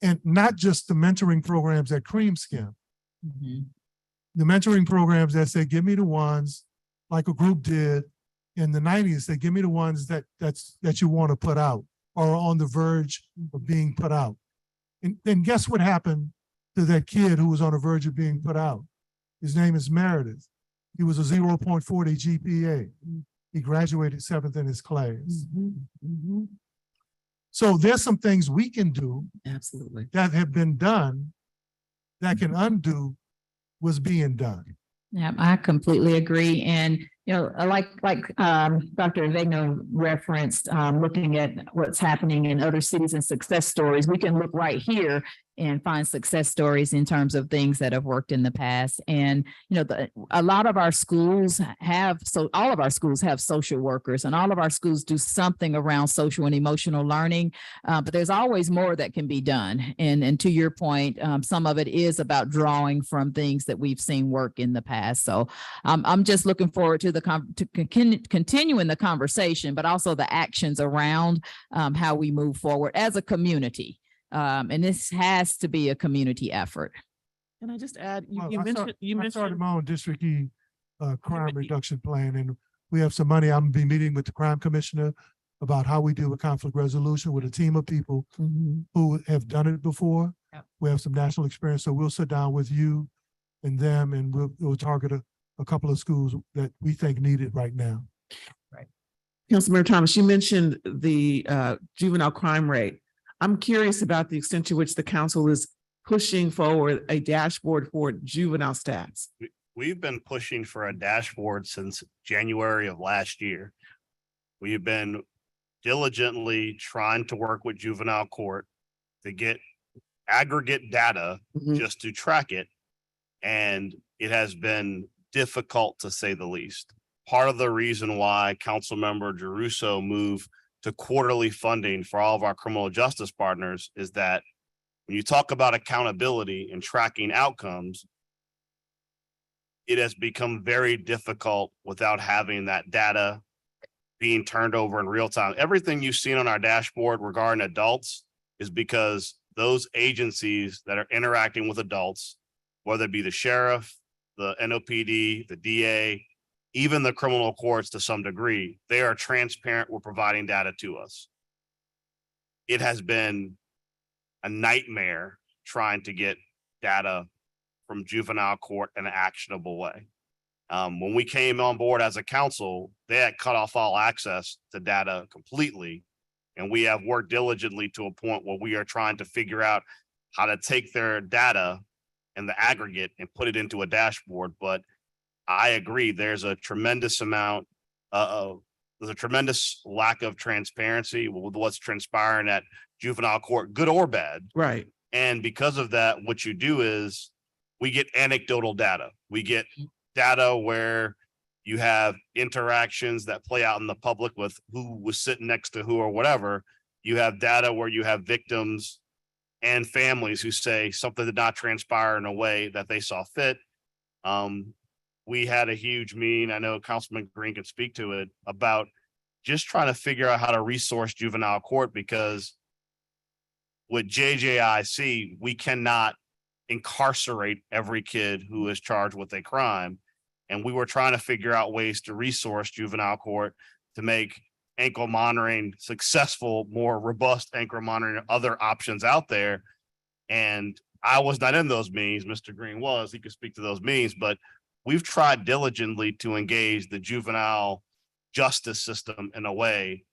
And not just the mentoring programs at Cream Skim. The mentoring programs that say, give me the ones, like a group did in the 90s, say, give me the ones that you want to put out or are on the verge of being put out. And then guess what happened to that kid who was on the verge of being put out? His name is Meredith. He was a 0.40 GPA. He graduated 7th in his class. So there's some things we can do Absolutely. that have been done that can undo what's being done. Yeah, I completely agree. And, you know, like Dr. Avegno referenced, looking at what's happening in other cities and success stories, we can look right here and find success stories in terms of things that have worked in the past. And, you know, a lot of our schools all of our schools have social workers, and all of our schools do something around social and emotional learning. But there's always more that can be done. And to your point, some of it is about drawing from things that we've seen work in the past. So I'm just looking forward to continuing the conversation, but also the actions around how we move forward as a community. And this has to be a community effort. Can I just add, Well, you I mentioned started my own District E crime reduction plan, and we have some money. I'm gonna be meeting with the crime commissioner about how we deal with conflict resolution with a team of people who have done it before. We have some national experience, so we'll sit down with you and them, and we'll target a couple of schools that we think need it right now. Councilmember Thomas, you mentioned the juvenile crime rate. I'm curious about the extent to which the council is pushing forward a dashboard for juvenile stats. We've been pushing for a dashboard since January of last year. We've been diligently trying to work with juvenile court to get aggregate data just to track it. And it has been difficult, to say the least. Part of the reason why Councilmember Jeruso moved to quarterly funding for all of our criminal justice partners is that when you talk about accountability and tracking outcomes, it has become very difficult without having that data being turned over in real time. Everything you've seen on our dashboard regarding adults is because those agencies that are interacting with adults, whether it be the sheriff, the NOPD, the DA, even the criminal courts to some degree, they are transparent with providing data to us. It has been a nightmare trying to get data from juvenile court in an actionable way. When we came on board as a council, they had cut off all access to data completely. And we have worked diligently to a point where we are trying to figure out how to take their data in the aggregate and put it into a dashboard. But I agree, there's a tremendous amount there's a tremendous lack of transparency with what's transpiring at juvenile court, good or bad. Right. And because of that, what you do is we get anecdotal data. We get data where you have interactions that play out in the public with who was sitting next to who or whatever. You have data where you have victims and families who say something did not transpire in a way that they saw fit. We had a huge meeting, I know Councilman Green can speak to it, about just trying to figure out how to resource juvenile court, because with JJIC, we cannot incarcerate every kid who is charged with a crime. And we were trying to figure out ways to resource juvenile court to make ankle monitoring successful, more robust ankle monitoring, other options out there. And I was not in those meetings. Mr. Green was, he could speak to those meetings, but we've tried diligently to engage the juvenile justice system in a way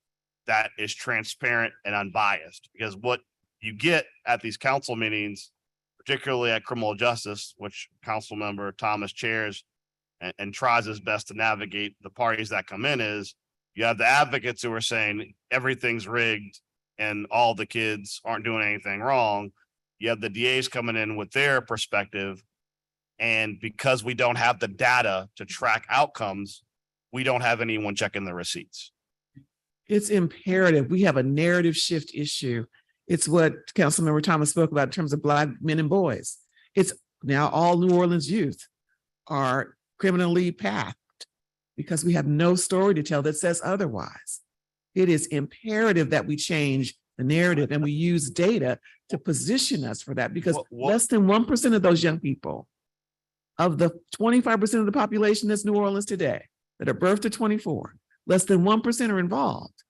that is transparent and unbiased, because what you get at these council meetings, particularly at criminal justice, which Council Member Thomas chairs and tries his best to navigate the parties that come in, is you have the advocates who are saying everything's rigged and all the kids aren't doing anything wrong. You have the DAs coming in with their perspective. And because we don't have the data to track outcomes, we don't have anyone checking the receipts. It's imperative. We have a narrative shift issue. It's what Councilmember Thomas spoke about in terms of Black men and boys. It's now all New Orleans youth are criminally pathed because we have no story to tell that says otherwise. It is imperative that we change the narrative and we use data to position us for that, because less than 1% of those young people, of the 25% of the population that's New Orleans today, that are birthed to 24, less than 1% are involved,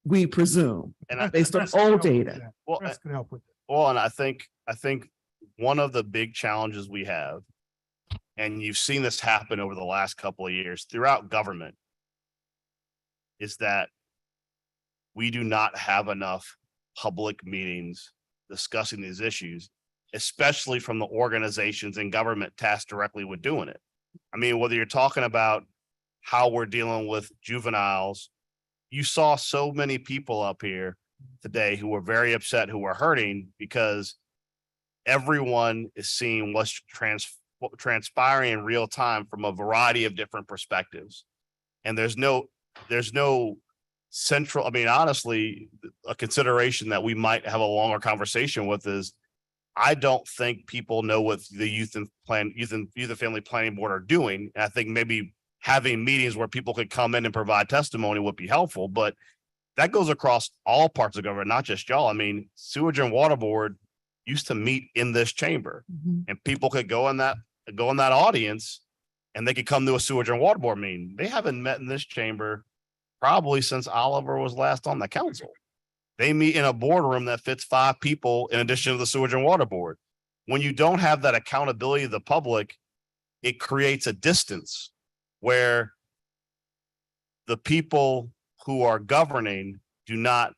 we presume, based on old data. Well, and I think one of the big challenges we have, and you've seen this happen over the last couple of years throughout government, is that we do not have enough public meetings discussing these issues, especially from the organizations in government tasked directly with doing it. I mean, whether you're talking about how we're dealing with juveniles, you saw so many people up here today who were very upset, who were hurting because everyone is seeing what's transpiring in real time from a variety of different perspectives. And there's no central, I mean, honestly, a consideration that we might have a longer conversation with is, I don't think people know what the youth and family planning board are doing. And I think maybe having meetings where people could come in and provide testimony would be helpful, but that goes across all parts of government, not just y'all. I mean, Sewage and Water Board used to meet in this chamber, and people could go in that audience and they could come to a Sewage and Water Board meeting. They haven't met in this chamber probably since Oliver was last on the council. They meet in a boardroom that fits 5 people in addition to the Sewage and Water Board. When you don't have that accountability of the public, it creates a distance where the people who are governing do not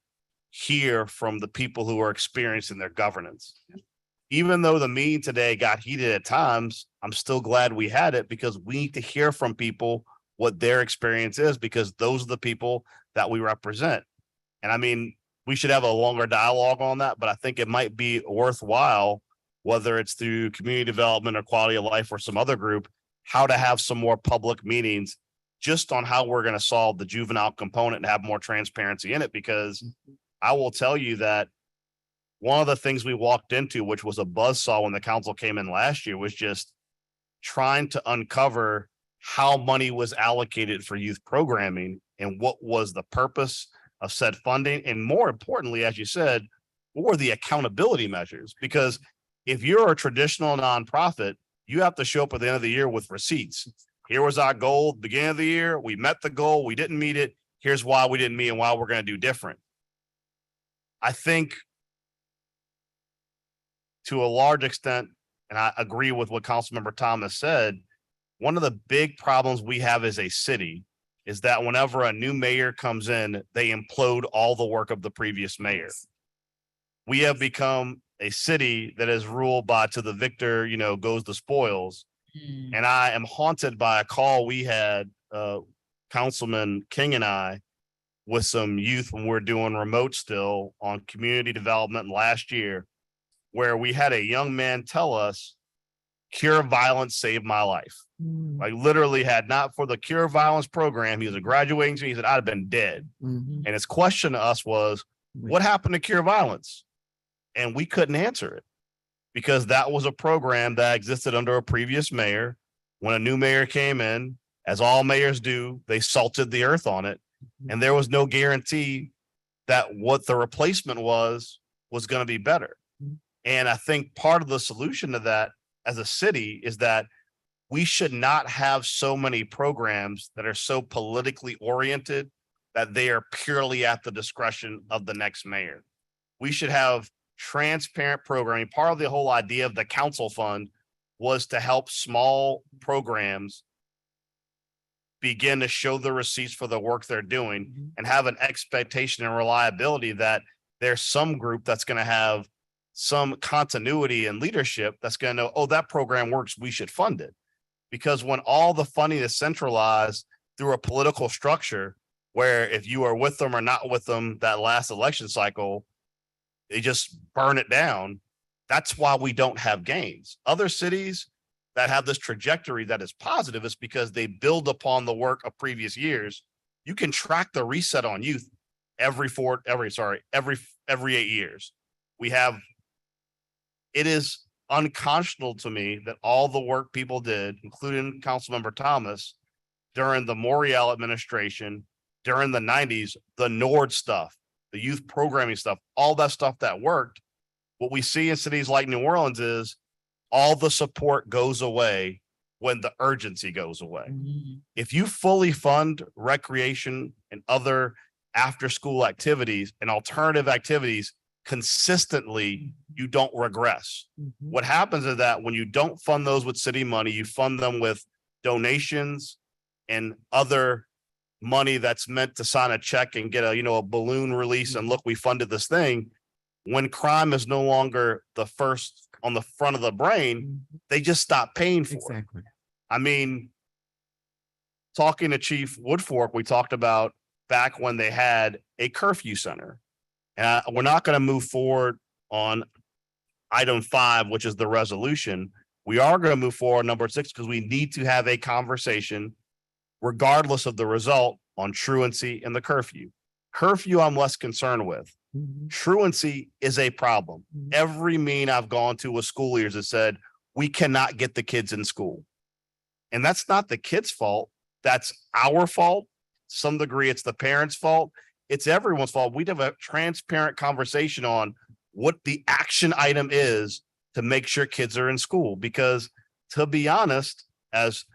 hear from the people who are experiencing their governance. Even though the meeting today got heated at times, I'm still glad we had it, because we need to hear from people what their experience is, because those are the people that we represent. And I mean, we should have a longer dialogue on that, but I think it might be worthwhile, whether it's through community development or quality of life or some other group, how to have some more public meetings just on how we're going to solve the juvenile component and have more transparency in it. Because I will tell you that one of the things we walked into, which was a buzzsaw when the council came in last year, was just trying to uncover how money was allocated for youth programming and what was the purpose of said funding. And more importantly, as you said, what were the accountability measures? Because if you're a traditional nonprofit, you have to show up at the end of the year with receipts. here was our goal at the beginning of the year. We met the goal. We didn't meet it. Here's why we didn't meet and why we're going to do different. I think to a large extent, and I agree with what Councilmember Thomas said, one of the big problems we have as a city is that whenever a new mayor comes in, they implode all the work of the previous mayor. We have become a city that is ruled by to the victor, goes the spoils. And I am haunted by a call we had, Councilman King and I, with some youth when we're doing remote still on community development last year, where we had a young man tell us, Cure Violence saved my life. Like literally had not for the Cure Violence program, he was a graduating student, he said, I'd have been dead. And his question to us was, what happened to Cure Violence? And we couldn't answer it because that was a program that existed under a previous mayor. When a new mayor came in, as all mayors do, they salted the earth on it. And there was no guarantee that what the replacement was going to be better. And I think part of the solution to that as a city is that we should not have so many programs that are so politically oriented that they are purely at the discretion of the next mayor. We should have transparent programming. Part of the whole idea of the council fund was to help small programs begin to show the receipts for the work they're doing and have an expectation and reliability that there's some group that's going to have some continuity and leadership that's going to know, oh, that program works, we should fund it. Because when all the funding is centralized through a political structure where if you are with them or not with them that last election cycle, they just burn it down. That's why we don't have gains. Other cities that have this trajectory that is positive is because they build upon the work of previous years. You can track the reset on youth every 8 years. It is unconscionable to me that all the work people did, including Councilmember Thomas, during the Morial administration, during the 90s, the NORD stuff, the youth programming stuff, all that stuff that worked. What we see in cities like New Orleans is all the support goes away when the urgency goes away. If you fully fund recreation and other after-school activities and alternative activities consistently, you don't regress. What happens is that when you don't fund those with city money, you fund them with donations and other money that's meant to sign a check and get a balloon release and look, we funded this thing. When crime is no longer the first on the front of the brain, they just stop paying for it. I mean, talking to Chief Woodfork, we talked about back when they had a curfew center. And we're not going to move forward on item 5, which is the resolution. We are going to move forward number 6 because we need to have a conversation regardless of the result on truancy and the curfew. Curfew, I'm less concerned with. Truancy is a problem. Every meeting I've gone to with school leaders has said, we cannot get the kids in school. And that's not the kids' fault. That's our fault. To some degree, it's the parents' fault. It's everyone's fault. We'd have a transparent conversation on what the action item is to make sure kids are in school. Because to be honest, as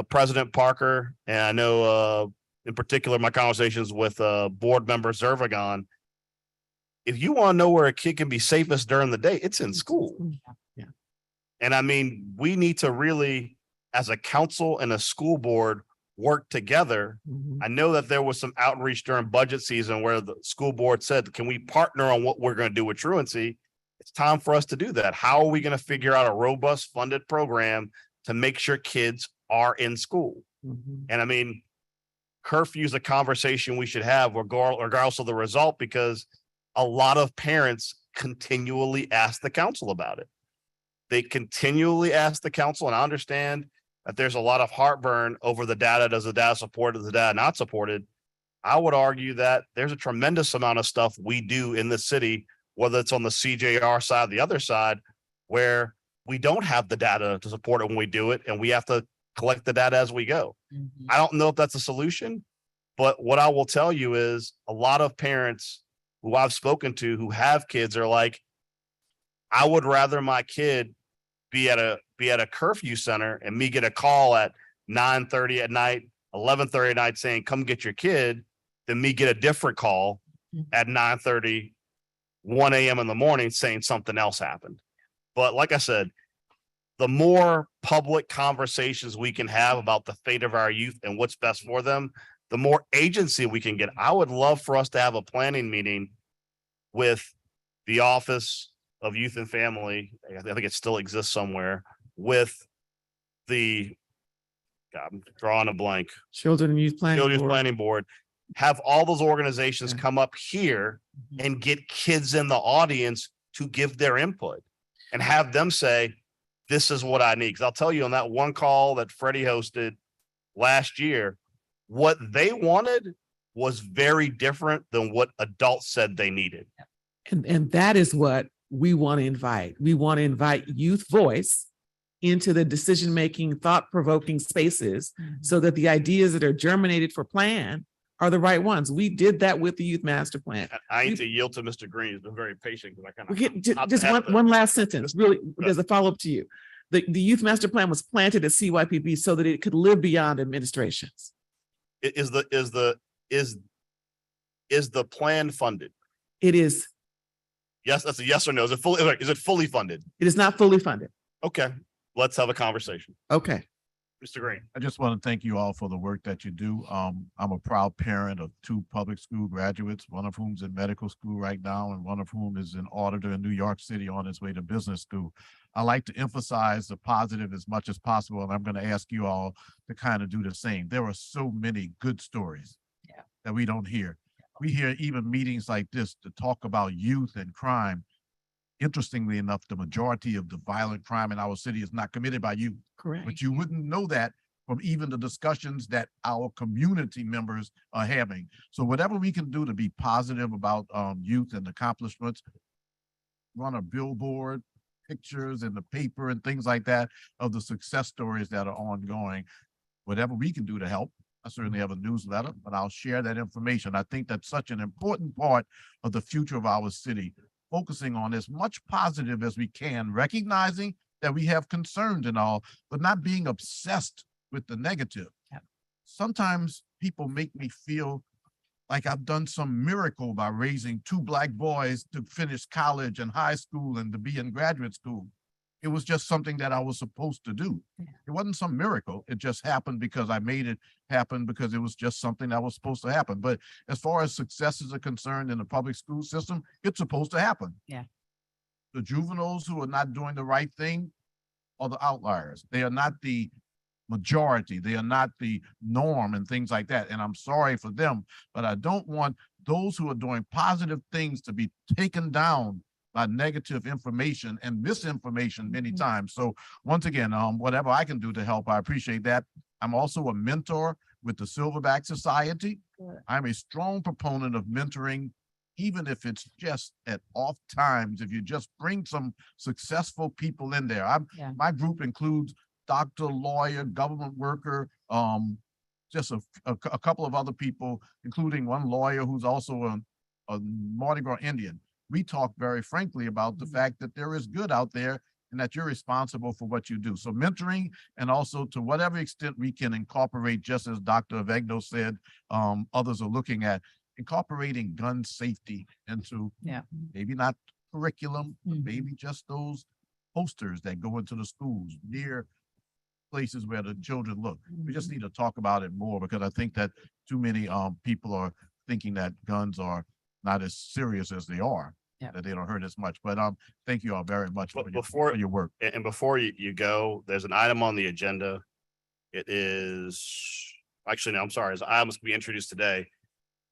President Parker, and I know in particular my conversations with board member Zervagon, if you want to know where a kid can be safest during the day, it's in school. And I mean, we need to really, as a council and a school board, work together. I know that there was some outreach during budget season where the school board said, can we partner on what we're going to do with truancy? It's time for us to do that. How are we going to figure out a robust funded program to make sure kids are in school? And I mean, curfew is a conversation we should have regardless of the result, because a lot of parents continually ask the council about it. They continually ask the council, and I understand that there's a lot of heartburn over the data. Does the data support? Is the data not supported? I would argue that there's a tremendous amount of stuff we do in the city, whether it's on the CJR side, or the other side, where we don't have the data to support it when we do it, and we have to collect the data as we go. I don't know if that's a solution, but what I will tell you is a lot of parents who I've spoken to who have kids are like, I would rather my kid be at a curfew center and me get a call at 9:30 at night, 11:30 at night saying, come get your kid, than me get a different call at 9:30, 1 a.m. in the morning saying something else happened. But like I said, the more public conversations we can have about the fate of our youth and what's best for them, the more agency we can get. I would love for us to have a planning meeting with the Office of Youth and Family. I think it still exists somewhere, with the, God, I'm drawing a blank. Children and Youth Planning Children's Board. Planning Board. Have all those organizations come up here and get kids in the audience to give their input and have them say, this is what I need. Cause I'll tell you, on that one call that Freddie hosted last year, what they wanted was very different than what adults said they needed. And that is what we want to invite. We want to invite youth voice into the decision-making, thought-provoking spaces so that the ideas that are germinated for plan are the right ones. We did that with the Youth Master Plan. I need to yield to Mr. Green. He's been very patient because I We kind get of. just one last sentence, really, there's a follow-up to you. The Youth Master Plan was planted at CYPB so that it could live beyond administrations. Is the plan funded? It is. Yes, that's a yes or no. Is it fully funded? It is not fully funded. Okay, let's have a conversation. Okay. Mr. Green. I just want to thank you all for the work that you do. I'm a proud parent of 2 public school graduates, one of whom's in medical school right now, and one of whom is an auditor in New York City on his way to business school. I like to emphasize the positive as much as possible, and I'm going to ask you all to kind of do the same. There are so many good stories that we don't hear. We hear even meetings like this to talk about youth and crime. Interestingly enough, the majority of the violent crime in our city is not committed by youth. Correct. But you wouldn't know that from even the discussions that our community members are having. So whatever we can do to be positive about youth and accomplishments, run a billboard, pictures in the paper and things like that of the success stories that are ongoing, whatever we can do to help. I certainly have a newsletter, but I'll share that information. I think that's such an important part of the future of our city, focusing on as much positive as we can, recognizing that we have concerns and all, but not being obsessed with the negative. Sometimes people make me feel like I've done some miracle by raising 2 Black boys to finish college and high school and to be in graduate school. It was just something that I was supposed to do. It wasn't some miracle. It just happened because I made it happen because it was just something that was supposed to happen. But as far as successes are concerned in the public school system, it's supposed to happen. Yeah. The juveniles who are not doing the right thing are the outliers. They are not the majority. They are not the norm and things like that. And I'm sorry for them, but I don't want those who are doing positive things to be taken down by negative information and misinformation many times. So once again, whatever I can do to help, I appreciate that. I'm also a mentor with the Silverback Society. I'm a strong proponent of mentoring, even if it's just at off times, if you just bring some successful people in there. My group includes doctor, lawyer, government worker, just a couple of other people, including one lawyer who's also a Mardi Gras Indian. We talk very frankly about the fact that there is good out there and that you're responsible for what you do. So mentoring, and also to whatever extent we can incorporate, just as Dr. Avegno said, others are looking at incorporating gun safety into maybe not curriculum, but maybe just those posters that go into the schools near places where the children look. We just need to talk about it more, because I think that too many people are thinking that guns are not as serious as they are, that they don't hurt as much. But thank you all very much for your work. And before you go, there's an item on the agenda. It is, actually, no, I'm sorry, it's an item to be introduced today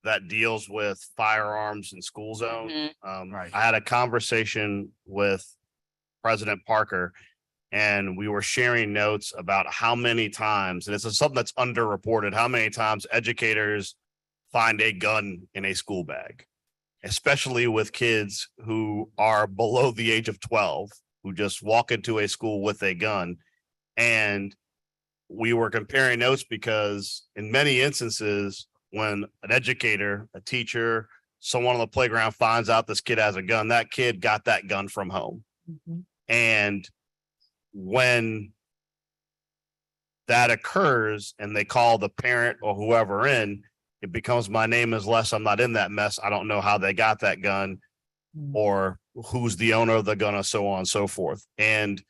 that deals with firearms in school zone. I had a conversation with President Parker, and we were sharing notes about how many times, and it's something that's underreported, how many times educators find a gun in a school bag, especially with kids who are below the age of 12, who just walk into a school with a gun. And we were comparing notes because in many instances, when an educator, a teacher, someone on the playground finds out this kid has a gun, that kid got that gun from home. And when that occurs and they call the parent or whoever in, it becomes my name is less. I'm not in that mess. I don't know how they got that gun or who's the owner of the gun or so on and so forth. And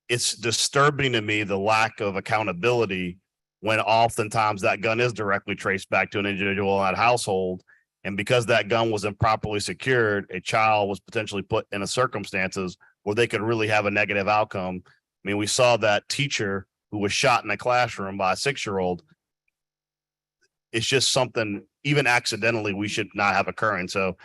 it's disturbing to me the lack of accountability when oftentimes that gun is directly traced back to an individual in that household. And because that gun was improperly secured, a child was potentially put in a circumstances where they could really have a negative outcome. I mean, we saw that teacher who was shot in a classroom by a 6-year-old. It's just something, even accidentally, we should not have occurring. So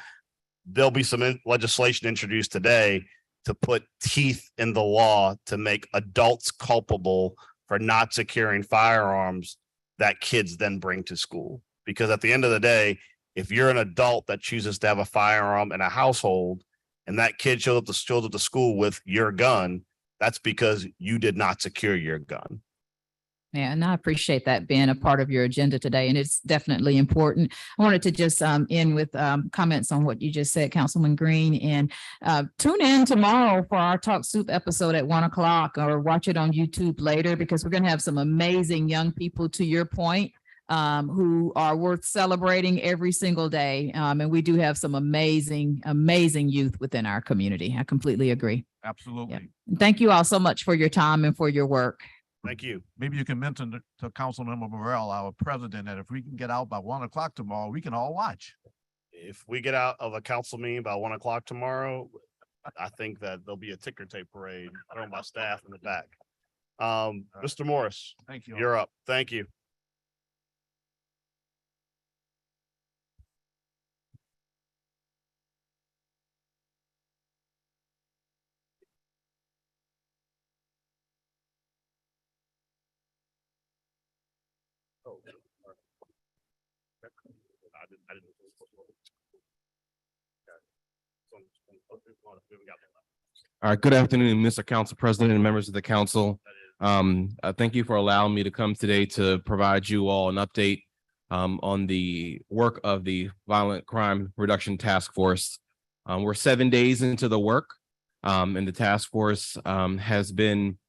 there'll be some legislation introduced today to put teeth in the law to make adults culpable for not securing firearms that kids then bring to school. Because at the end of the day, if you're an adult that chooses to have a firearm in a household and that kid shows up to school with your gun, that's because you did not secure your gun. Yeah, and I appreciate that being a part of your agenda today, and it's definitely important. I wanted to just end with comments on what you just said, Councilman Green, and tune in tomorrow for our Talk Soup episode at 1 o'clock, or watch it on YouTube later, because we're going to have some amazing young people, to your point, who are worth celebrating every single day. And we do have some amazing, amazing youth within our community. I completely agree. Absolutely. Yeah. Thank you all so much for your time and for your work. Thank you. Maybe you can mention to Councilmember Morrell, our president, that if we can get out by 1 o'clock tomorrow, we can all watch. If we get out of a council meeting by 1 o'clock tomorrow, I think that there'll be a ticker tape parade from my staff in the back. Mr. Morris, Thank you. you're up. Thank you. All right, good afternoon, Mr. Council President and members of the council. Thank you for allowing me to come today to provide you all an update on the work of the Violent Crime Reduction Task Force. We're 7 days into the work, and the task force has been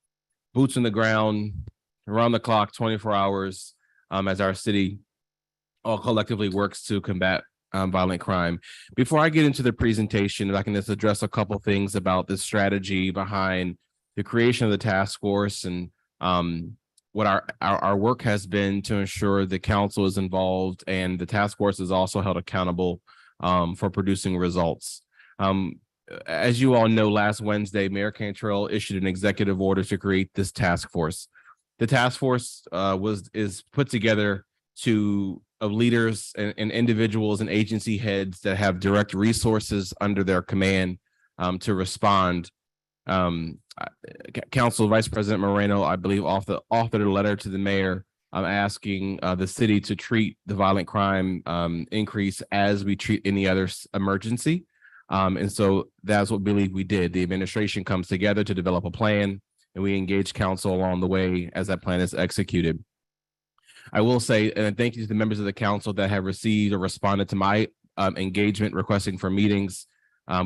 boots on the ground, around the clock, 24 hours, as our city all collectively works to combat violent crime. Before I get into the presentation, if I can just address a couple things about the strategy behind the creation of the task force and what our work has been to ensure the council is involved and the task force is also held accountable for producing results. As you all know, last Wednesday, Mayor Cantrell issued an executive order to create this task force. The task force is put together of leaders and individuals and agency heads that have direct resources under their command to respond. Council Vice President Moreno, I believe, authored a letter to the mayor asking the city to treat the violent crime increase as we treat any other emergency. And so that's what we believe we did. The administration comes together to develop a plan, and we engage council along the way as that plan is executed. I will say, and thank you to the members of the council that have received or responded to my engagement requesting for meetings.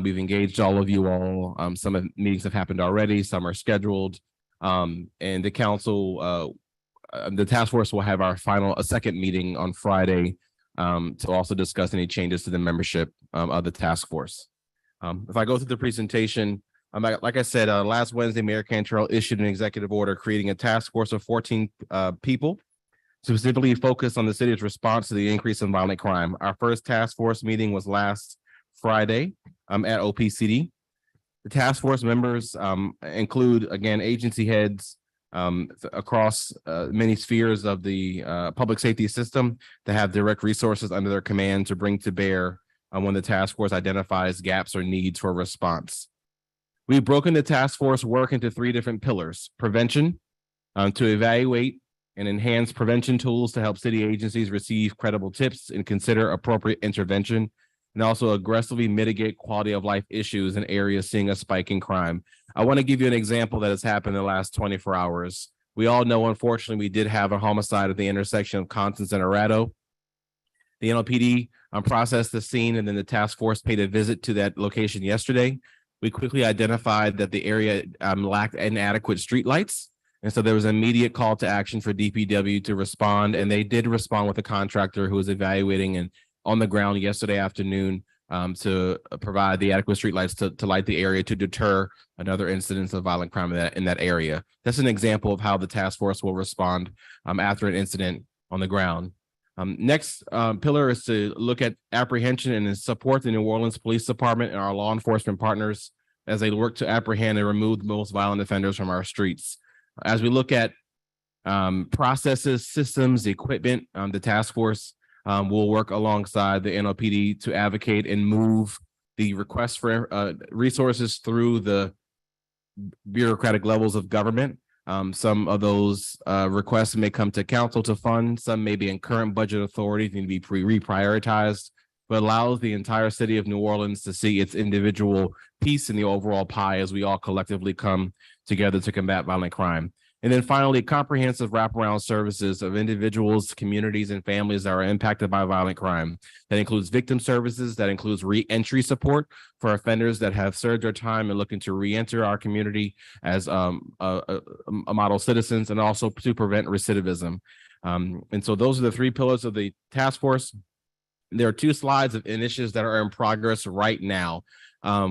We've engaged all of you all. Some of the meetings have happened already, some are scheduled. And the council, the task force will have a second meeting on Friday to also discuss any changes to the membership of the task force. If I go through the presentation, like I said, last Wednesday, Mayor Cantrell issued an executive order creating a task force of 14 people, specifically focused on the city's response to the increase in violent crime. Our first task force meeting was last Friday at OPCD. The task force members include, again, agency heads across many spheres of the public safety system that have direct resources under their command to bring to bear when the task force identifies gaps or needs for response. We've broken the task force work into 3 different pillars: prevention, to evaluate and enhance prevention tools to help city agencies receive credible tips and consider appropriate intervention, and also aggressively mitigate quality of life issues in areas seeing a spike in crime. I want to give you an example that has happened in the last 24 hours. We all know, unfortunately, we did have a homicide at the intersection of Constance and Arado. The NLPD processed the scene, and then the task force paid a visit to that location yesterday. We quickly identified that the area lacked inadequate streetlights. And so there was an immediate call to action for DPW to respond, and they did respond with a contractor who was evaluating and on the ground yesterday afternoon to provide the adequate streetlights to light the area to deter another incidence of violent crime in that area. That's an example of how the task force will respond after an incident on the ground. Next pillar is to look at apprehension and support the New Orleans Police Department and our law enforcement partners as they work to apprehend and remove the most violent offenders from our streets. As we look at processes, systems, equipment, the task force will work alongside the NOPD to advocate and move the request for resources through the bureaucratic levels of government. Some of those requests may come to council to fund, some may be in current budget authority, need to be reprioritized, but allows the entire city of New Orleans to see its individual piece in the overall pie as we all collectively come together to combat violent crime. And then finally, comprehensive wraparound services of individuals, communities, and families that are impacted by violent crime. That includes victim services, that includes re-entry support for offenders that have served their time and looking to re-enter our community as a model citizens, and also to prevent recidivism. And so those are the three pillars of the task force. There are 2 slides of initiatives that are in progress right now.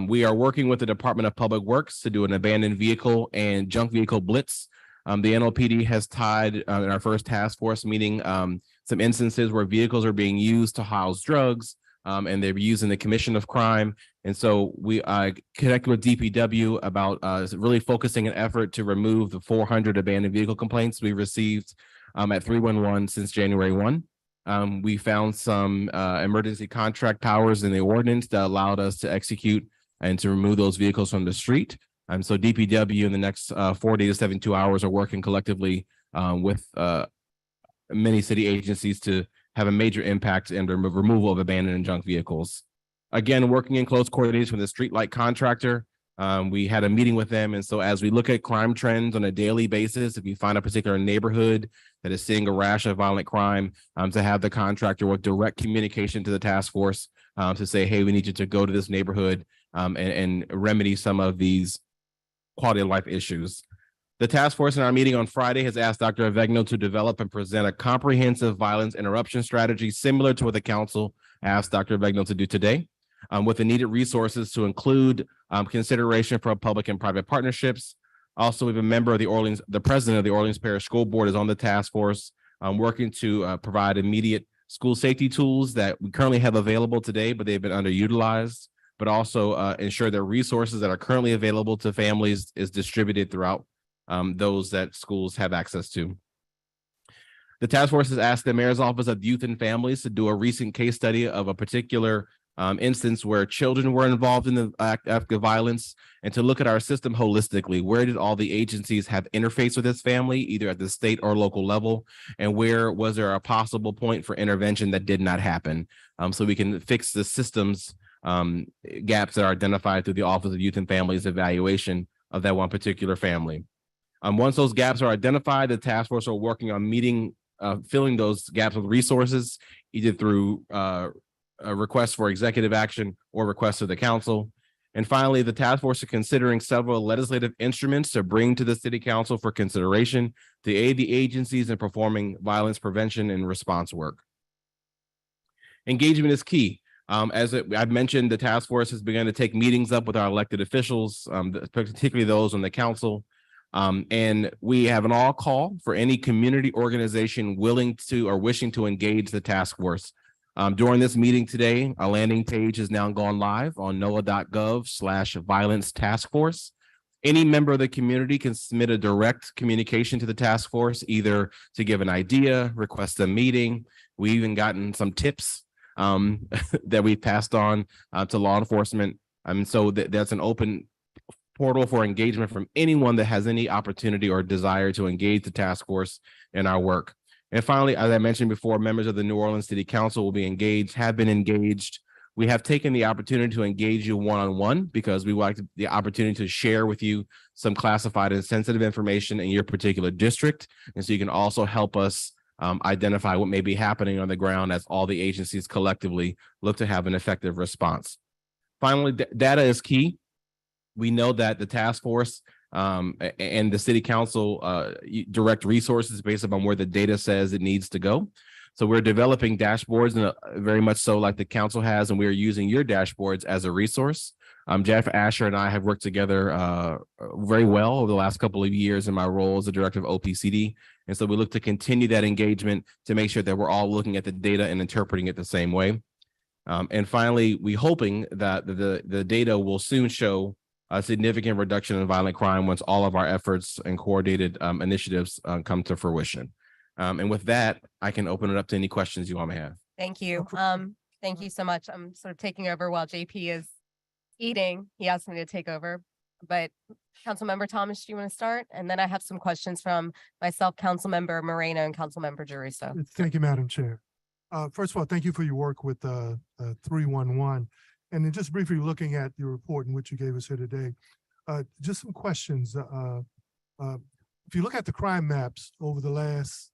We are working with the Department of Public Works to do an abandoned vehicle and junk vehicle blitz. The NOPD has tied in our first task force meeting some instances where vehicles are being used to house drugs and they're used in the commission of crime. And so we connected with DPW about really focusing an effort to remove the 400 abandoned vehicle complaints we received at 311 since January 1. We found some emergency contract powers in the ordinance that allowed us to execute and to remove those vehicles from the street. So DPW in the next 40 to 72 hours are working collectively with many city agencies to have a major impact in the removal of abandoned and junk vehicles. Again, working in close coordination with the streetlight contractor. We had a meeting with them. And so as we look at crime trends on a daily basis, if you find a particular neighborhood that is seeing a rash of violent crime, to have the contractor with direct communication to the task force to say, hey, we need you to go to this neighborhood and remedy some of these quality of life issues. The task force in our meeting on Friday has asked Dr. Avegno to develop and present a comprehensive violence interruption strategy similar to what the council asked Dr. Avegno to do today, with the needed resources to include consideration for public and private partnerships. Also, we have a member of the president of the Orleans Parish School Board is on the task force, working to provide immediate school safety tools that we currently have available today, but they've been underutilized, but also ensure that resources that are currently available to families is distributed throughout those that schools have access to. The task force has asked the Mayor's Office of Youth and Families to do a recent case study of a particular instance where children were involved in the act of violence, and to look at our system holistically. Where did all the agencies have interface with this family, either at the state or local level, and where was there a possible point for intervention that did not happen, so we can fix the systems gaps that are identified through the Office of Youth and Families evaluation of that one particular family. Once those gaps are identified, the task force are working on filling those gaps with resources, either through a request for executive action or requests to the council. And finally, the task force is considering several legislative instruments to bring to the city council for consideration to aid the agencies in performing violence prevention and response work. Engagement is key. I've mentioned, the task force has begun to take meetings up with our elected officials, particularly those on the council. And we have an all call for any community organization willing to or wishing to engage the task force. During this meeting today, a landing page has now gone live on noaa.gov/violence task force. Any member of the community can submit a direct communication to the task force, either to give an idea, request a meeting. We've even gotten some tips that we passed on to law enforcement. So that's an open portal for engagement from anyone that has any opportunity or desire to engage the task force in our work. And finally, as I mentioned before, members of the New Orleans City Council will be engaged, have been engaged. We have taken the opportunity to engage you one-on-one because we like the opportunity to share with you some classified and sensitive information in your particular district. And so you can also help us identify what may be happening on the ground as all the agencies collectively look to have an effective response. Finally, data is key. We know that the task force and the city council direct resources based upon where the data says it needs to go. So we're developing dashboards, and very much so like the council has, and we are using your dashboards as a resource. Jeff Asher and I have worked together very well over the last couple of years in my role as the director of OPCD. And so we look to continue that engagement to make sure that we're all looking at the data and interpreting it the same way. And finally, we're hoping that the data will soon show a significant reduction in violent crime once all of our efforts and coordinated initiatives come to fruition. And with that, I can open it up to any questions you all may have. Thank you. Thank you so much. I'm sort of taking over while JP is eating. He asked me to take over, but Councilmember Thomas, do you want to start? And then I have some questions from myself, Councilmember Moreno, and Councilmember Jeruso. Thank you, Madam Chair. First of all, thank you for your work with 311. And then just briefly looking at your report in which you gave us here today, just some questions. If you look at the crime maps over the last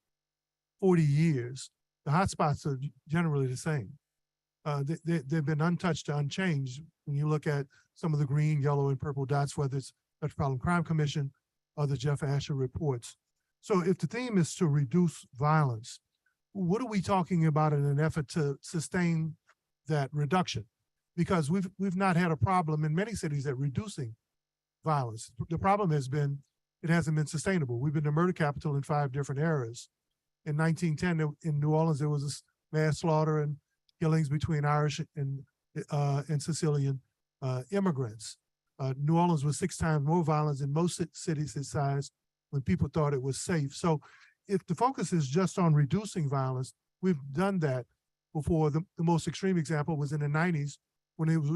40 years, the hotspots are generally the same. They've been untouched or unchanged. When you look at some of the green, yellow, and purple dots, whether it's Metropolitan Crime Commission or the Jeff Asher reports. So if the theme is to reduce violence, what are we talking about in an effort to sustain that reduction? Because we've not had a problem in many cities at reducing violence. The problem has been it hasn't been sustainable. We've been the murder capital in 5 different eras. In 1910, in New Orleans, there was a mass slaughter and killings between Irish and Sicilian immigrants. New Orleans was 6 times more violent than most cities its size when people thought it was safe. So if the focus is just on reducing violence, we've done that before. The most extreme example was in the 90s when it was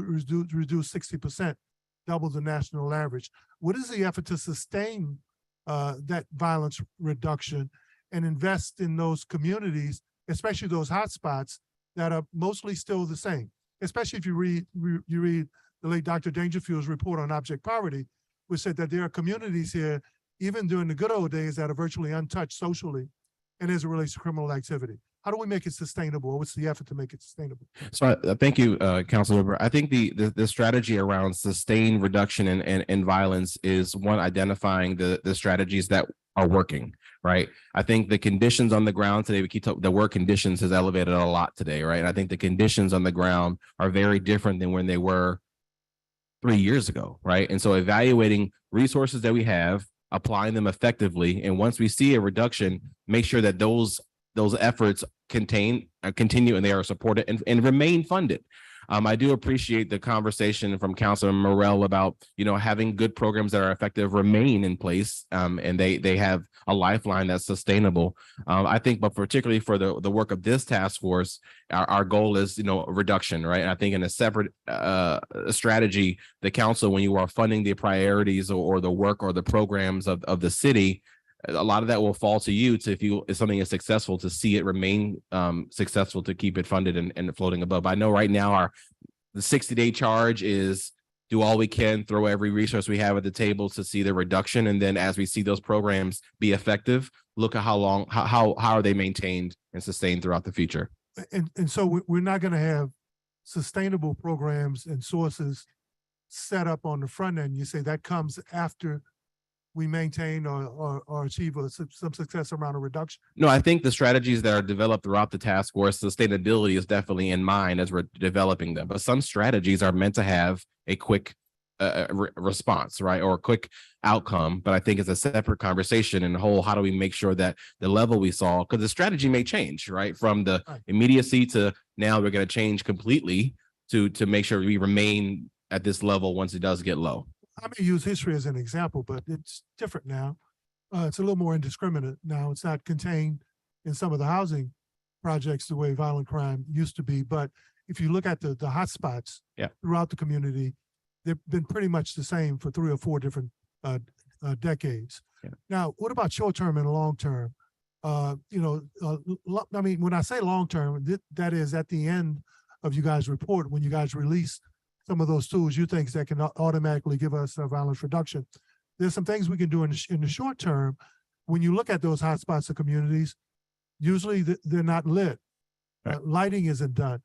reduced 60%, double the national average. What is the effort to sustain that violence reduction and invest in those communities, especially those hotspots that are mostly still the same? Especially if you read the late Dr. Dangerfield's report on object poverty, which said that there are communities here, even during the good old days, that are virtually untouched socially and as it relates to criminal activity. How do we make it sustainable? What's the effort to make it sustainable? So thank you, Councilmember. I think the strategy around sustained reduction in violence is one, identifying the strategies that are working, right? I think the conditions on the ground today, we keep talking, the word conditions has elevated a lot today, right? And I think the conditions on the ground are very different than when they were 3 years ago, right? And so evaluating resources that we have, applying them effectively, and once we see a reduction, make sure that those efforts continue and they are supported and remain funded. I do appreciate the conversation from Councilman Morell about, having good programs that are effective remain in place, and they have a lifeline that's sustainable. I think, but particularly for the work of this task force, our goal is, reduction, right? And I think in a separate strategy, the council, when you are funding the priorities or the work or the programs of the city, a lot of that will fall to you to, if something is successful, to see it remain successful, to keep it funded and floating above. I know right now the 60-day charge is do all we can, throw every resource we have at the table to see the reduction. And then as we see those programs be effective, look at how are they maintained and sustained throughout the future. And so we're not going to have sustainable programs and sources set up on the front end. You say that comes after we maintain or achieve some success around a reduction? No, I think the strategies that are developed throughout the task force, sustainability is definitely in mind as we're developing them. But some strategies are meant to have a quick response, right? Or a quick outcome. But I think it's a separate conversation and how do we make sure that the level we saw, because the strategy may change, right? From the immediacy to now we're going to change completely to make sure we remain at this level once it does get low. I may use history as an example, but it's different now. It's a little more indiscriminate now. It's not contained in some of the housing projects the way violent crime used to be. But if you look at the hotspots throughout the community, they've been pretty much the same for 3 or 4 different decades. Yeah. Now, what about short-term and long-term? I mean, when I say long-term, that is at the end of you guys' report, when you guys release some of those tools you think that can automatically give us a violence reduction. There's some things we can do in the short term. When you look at those hotspots of communities, usually they're not lit. Lighting isn't done.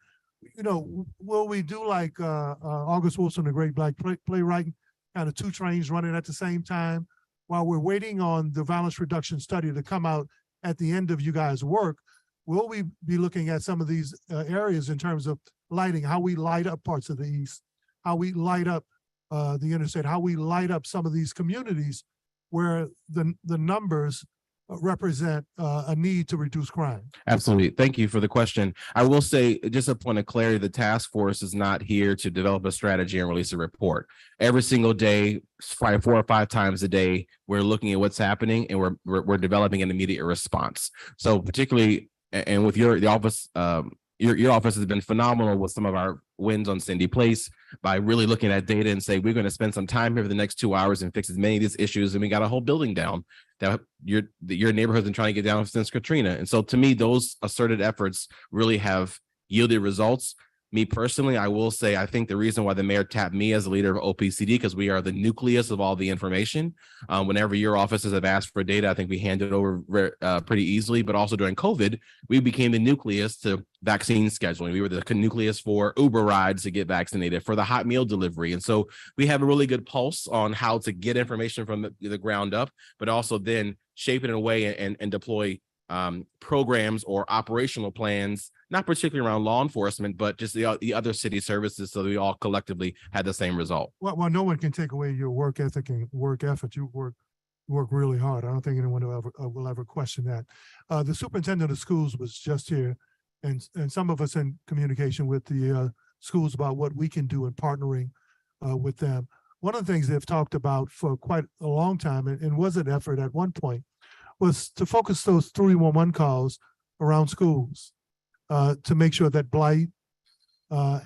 Will we do like August Wilson, the great Black playwright, kind of two trains running at the same time. While we're waiting on the violence reduction study to come out at the end of you guys' work, will we be looking at some of these areas in terms of lighting, how we light up parts of the east, how we light up the interstate, how we light up some of these communities where the numbers represent a need to reduce crime? Absolutely. Thank you for the question. I will say, just a point of clarity, the task force is not here to develop a strategy and release a report. Every single day, 4 or 5 times a day, we're looking at what's happening and we're developing an immediate response. So particularly, and with the office, your office has been phenomenal with some of our wins on Cindy Place by really looking at data and say, we're going to spend some time here for the next 2 hours and fix as many of these issues. And we got a whole building down that your neighborhood's been trying to get down since Katrina. And so to me, those asserted efforts really have yielded results. Me personally, I will say, I think the reason why the mayor tapped me as the leader of OPCD, because we are the nucleus of all the information. Whenever your offices have asked for data, I think we handed it over pretty easily, but also during COVID, we became the nucleus to vaccine scheduling. We were the nucleus for Uber rides to get vaccinated, for the hot meal delivery. And so we have a really good pulse on how to get information from the ground up, but also then shape it in a way and deploy programs or operational plans, not particularly around law enforcement, but just the other city services, so that we all collectively had the same result. Well, no one can take away your work ethic and work effort. You work really hard. I don't think anyone will ever question that. The superintendent of schools was just here, and some of us in communication with the schools about what we can do in partnering with them. One of the things they've talked about for quite a long time, and was an effort at one point, was to focus those 311 calls around schools to make sure that blight,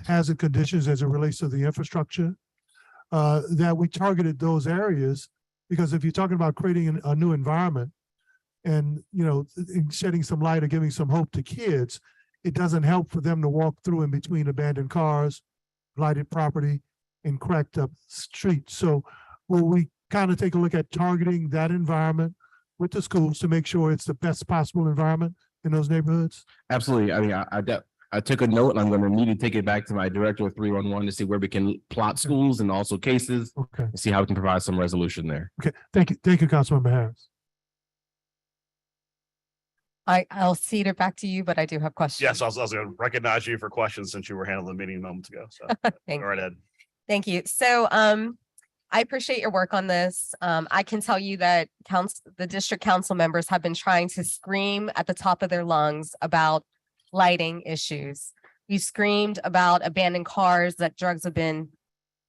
hazard conditions as it relates to the infrastructure, that we targeted those areas, because if you're talking about creating a new environment and, shedding some light or giving some hope to kids, it doesn't help for them to walk through in between abandoned cars, blighted property, and cracked up streets. So will we kind of take a look at targeting that environment with the schools to make sure it's the best possible environment in those neighborhoods? Absolutely. I mean, I took a note, and I'm going to immediately take it back to my director of 311 to see where we can plot schools and also cases, and see how we can provide some resolution there. Okay, thank you, Councilmember Harris. I'll cede it back to you, but I do have questions. Yes, I was going to recognize you for questions since you were handling the meeting moments ago. So Thank go right ahead. Thank you. So I appreciate your work on this. I can tell you that the district council members have been trying to scream at the top of their lungs about lighting issues. You screamed about abandoned cars that drugs have been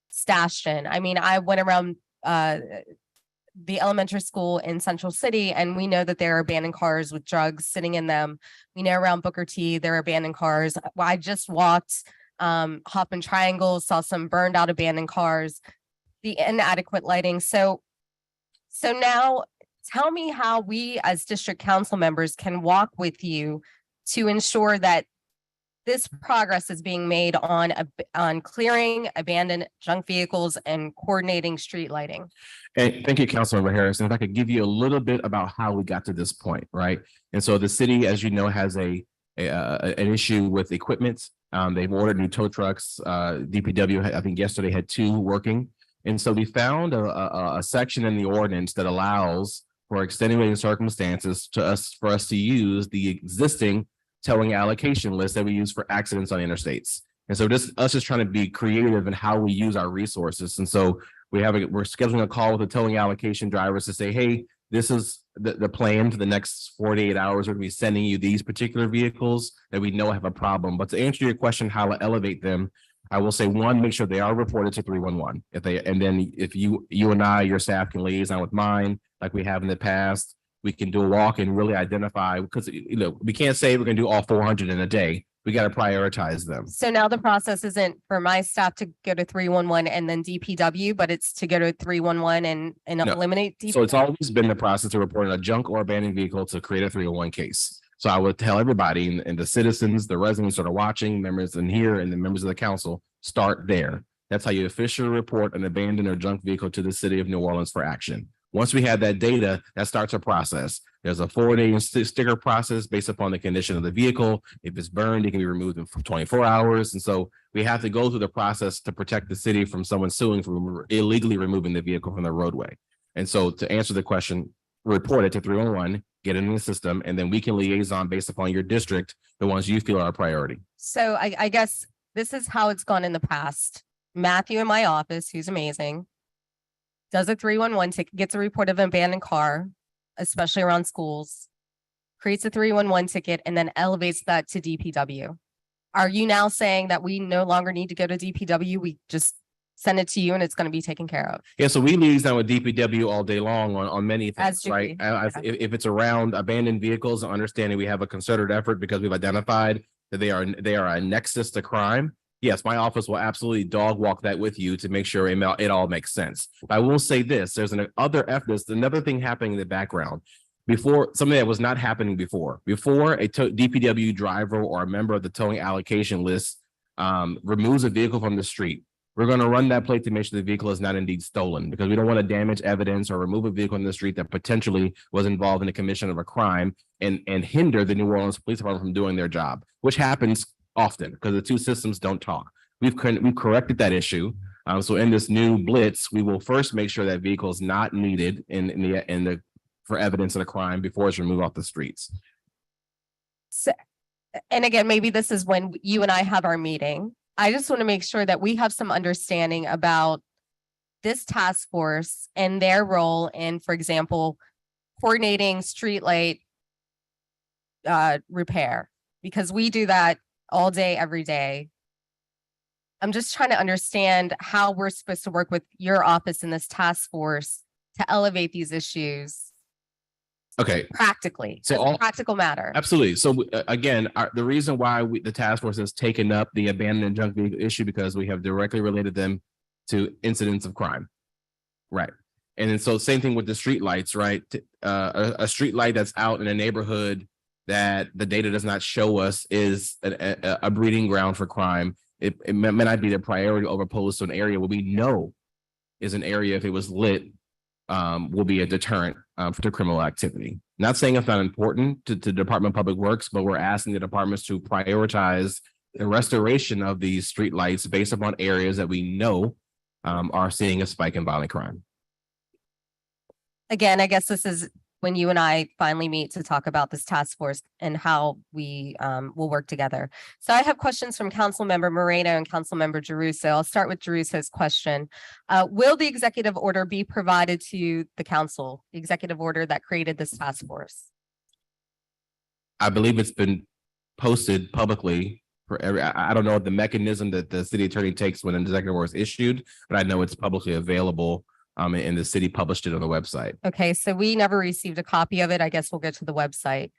stashed in. I mean, I went around the elementary school in Central City, and we know that there are abandoned cars with drugs sitting in them. We know around Booker T, there are abandoned cars. Well, I just walked Hoffman Triangle, saw some burned out abandoned cars, the inadequate lighting. So now tell me how we as district council members can walk with you to ensure that this progress is being made on clearing abandoned junk vehicles and coordinating street lighting. And thank you, Councilmember Harris. And if I could give you a little bit about how we got to this point, right? And so the city, as you know, has an issue with equipment. They've ordered new tow trucks. DPW, I think yesterday had 2 working. And so we found a section in the ordinance that allows for extenuating circumstances for us to use the existing towing allocation list that we use for accidents on interstates. And so us just trying to be creative in how we use our resources. And so we're scheduling a call with the towing allocation drivers to say, hey, this is the plan for the next 48 hours. We're going to be sending you these particular vehicles that we know have a problem. But to answer your question, how to elevate them, I will say, 1, make sure they are reported to 311. And then if you and I, your staff, can liaison with mine like we have in the past, we can do a walk and really identify, because we can't say we're going to do all 400 in a day. We got to prioritize them. So now the process isn't for my staff to go to 311 and then DPW, but it's to go to 311 and No. eliminate DPW. So it's always been the process of reporting a junk or abandoned vehicle to create a 301 case. So I would tell everybody, and the citizens, the residents that are watching, members in here, and the members of the council, start there. That's how you officially report an abandoned or junk vehicle to the city of New Orleans for action. Once we have that data, that starts a process. There's a 4-day sticker process based upon the condition of the vehicle. If it's burned, it can be removed in 24 hours. And so we have to go through the process to protect the city from someone suing for illegally removing the vehicle from the roadway. And so to answer the question, report it to 311, get it in the system, and then we can liaison based upon your district, the ones you feel are a priority. So I guess this is how it's gone in the past. Matthew in my office, who's amazing, does a 311 ticket, gets a report of an abandoned car, especially around schools, creates a 311 ticket, and then elevates that to DPW. Are you now saying that we no longer need to go to DPW? We just send it to you and it's going to be taken care of? Yeah, so we liaison with DPW all day long on many As things, do right? we. If it's around abandoned vehicles, understanding we have a concerted effort because we've identified that they are a nexus to crime. Yes, my office will absolutely dog walk that with you to make sure it all makes sense. I will say this, there's another thing happening in the background. Before, something that was not happening before a DPW driver or a member of the towing allocation list removes a vehicle from the street, we're going to run that plate to make sure the vehicle is not indeed stolen, because we don't want to damage evidence or remove a vehicle in the street that potentially was involved in the commission of a crime and hinder the New Orleans Police Department from doing their job, which happens often because the two systems don't talk. We've corrected that issue. So in this new blitz, we will first make sure that vehicle is not needed for evidence of the crime before it's removed off the streets. So, and again, maybe this is when you and I have our meeting. I just want to make sure that we have some understanding about this task force and their role in, for example, coordinating streetlight repair, because we do that all day, every day. I'm just trying to understand how we're supposed to work with your office in this task force to elevate these issues Okay. practically, So as a all- practical matter. Absolutely. So again, the reason why the task force has taken up the abandoned and junk vehicle issue because we have directly related them to incidents of crime. Right. And then so same thing with the street lights, right? A street light that's out in a neighborhood that the data does not show us is a breeding ground for crime. It may not be the priority over opposed to an area where we know is an area, if it was lit, will be a deterrent to criminal activity. Not saying it's not important to Department of Public Works, but we're asking the departments to prioritize the restoration of these street lights based upon areas that we know are seeing a spike in violent crime. Again, I guess this is when you and I finally meet to talk about this task force and how we will work together. So I have questions from Councilmember Moreno and Councilmember Jeruso. I'll start with Jeruso's question. Will the executive order be provided to the council, the executive order that created this task force? I believe it's been posted publicly for I don't know the mechanism that the city attorney takes when an executive order is issued, but I know it's publicly available. And the city published it on the website. Okay, so we never received a copy of it. I guess we'll go to the website.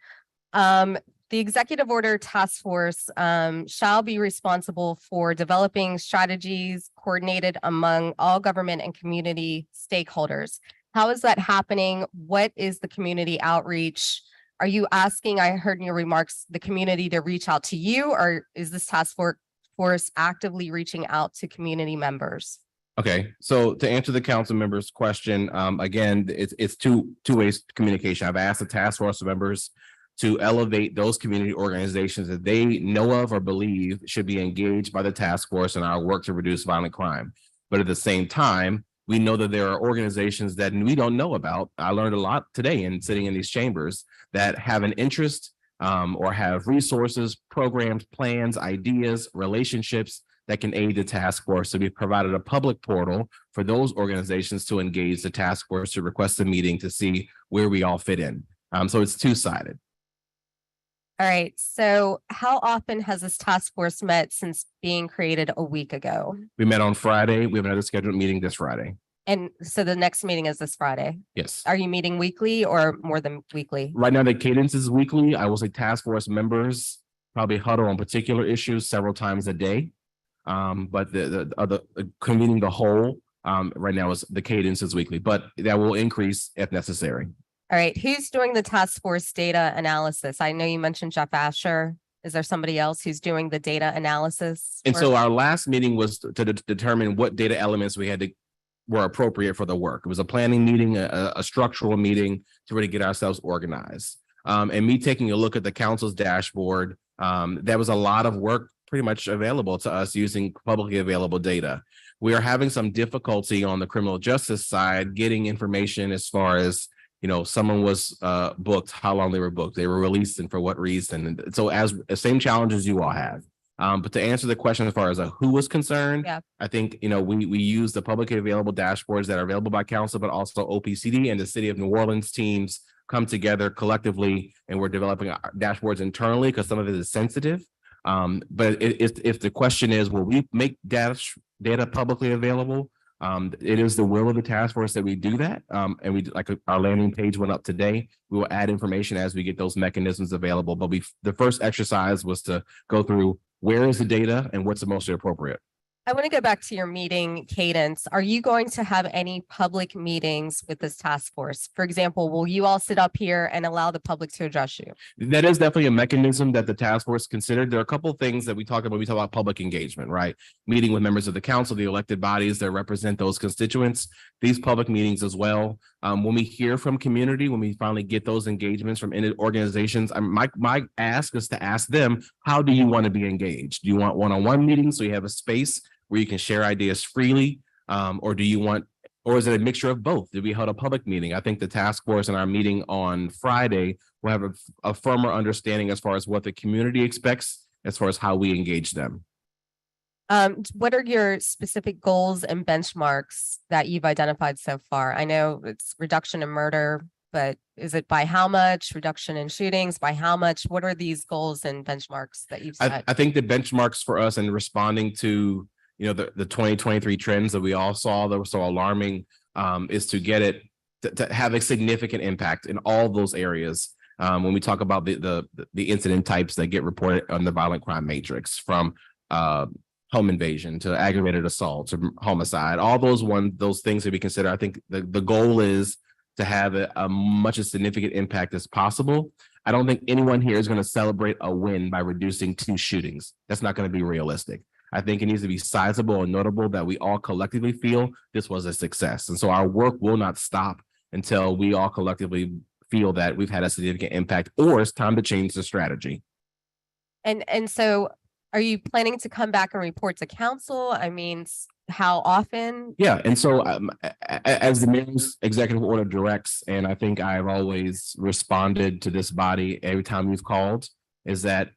The executive order task force shall be responsible for developing strategies coordinated among all government and community stakeholders. How is that happening? What is the community outreach? Are you asking, I heard in your remarks, the community to reach out to you, or is this task force actively reaching out to community members? Okay, so to answer the council member's question, again, it's two ways communication. I've asked the task force members to elevate those community organizations that they know of or believe should be engaged by the task force in our work to reduce violent crime. But at the same time, we know that there are organizations that we don't know about. I learned a lot today in sitting in these chambers that have an interest or have resources, programs, plans, ideas, relationships that can aid the task force. So we've provided a public portal for those organizations to engage the task force to request a meeting to see where we all fit in. So it's two-sided. All right, so how often has this task force met since being created a week ago? We met on Friday. We have another scheduled meeting this Friday. And so the next meeting is this Friday. Yes. Are you meeting weekly or more than weekly? Right now, the cadence is weekly. I will say task force members probably huddle on particular issues several times a day. But the other convening the whole right now is the cadence is weekly, but that will increase if necessary. All right, who's doing the task force data analysis? I know you mentioned Jeff Asher. Is there somebody else who's doing the data analysis? And work? so our last meeting was to determine what data elements we had to were appropriate for the work. It was a planning meeting, a structural meeting to really get ourselves organized. And me taking a look at the council's dashboard, there was a lot of work pretty much available to us using publicly available data. We are having some difficulty on the criminal justice side getting information as far as, you know, someone was booked, how long they were booked, they were released, and for what reason. And so as the same challenges you all have. But to answer the question as far as who was concerned, I think, you know, we use the publicly available dashboards that are available by council, but also OPCD and the City of New Orleans teams come together collectively, and we're developing dashboards internally because some of it is sensitive. But if the question is, will we make data publicly available? It is the will of the task force that we do that. And we, like our landing page went up today, we will add information as we get those mechanisms available. But the first exercise was to go through where is the data and what's the most appropriate. I want to go back to your meeting cadence. Are you going to have any public meetings with this task force? For example, will you all sit up here and allow the public to address you? That is definitely a mechanism that the task force considered. There are a couple of things that we talk about. We talk about public engagement, right? Meeting with members of the council, the elected bodies that represent those constituents, these public meetings as well. When we hear from community, when we finally get those engagements from organizations, my ask is to ask them, how do you want to be engaged? Do you want one-on-one meetings so you have a space where you can share ideas freely? Or is it a mixture of both? Did we hold a public meeting? I think the task force in our meeting on Friday will have a firmer understanding as far as what the community expects, as far as how we engage them. What are your specific goals and benchmarks that you've identified so far? I know it's reduction in murder, but is it by how much? Reduction in shootings, by how much? What are these goals and benchmarks that you've set? I think the benchmarks for us in responding to, you know, the 2023 trends that we all saw that were so alarming, is to get it to have a significant impact in all those areas. When we talk about the incident types that get reported on the violent crime matrix, from home invasion to aggravated assault to homicide, all those things that we consider, I think the goal is to have a much as significant impact as possible. I don't think anyone here is going to celebrate a win by reducing 2 shootings. That's not going to be realistic. I think it needs to be sizable and notable that we all collectively feel this was a success. And so our work will not stop until we all collectively feel that we've had a significant impact, or it's time to change the strategy. And so are you planning to come back and report to council? I mean, how often? Yeah. And so as the mayor's executive order directs, and I think I've always responded to this body every time we've called, is that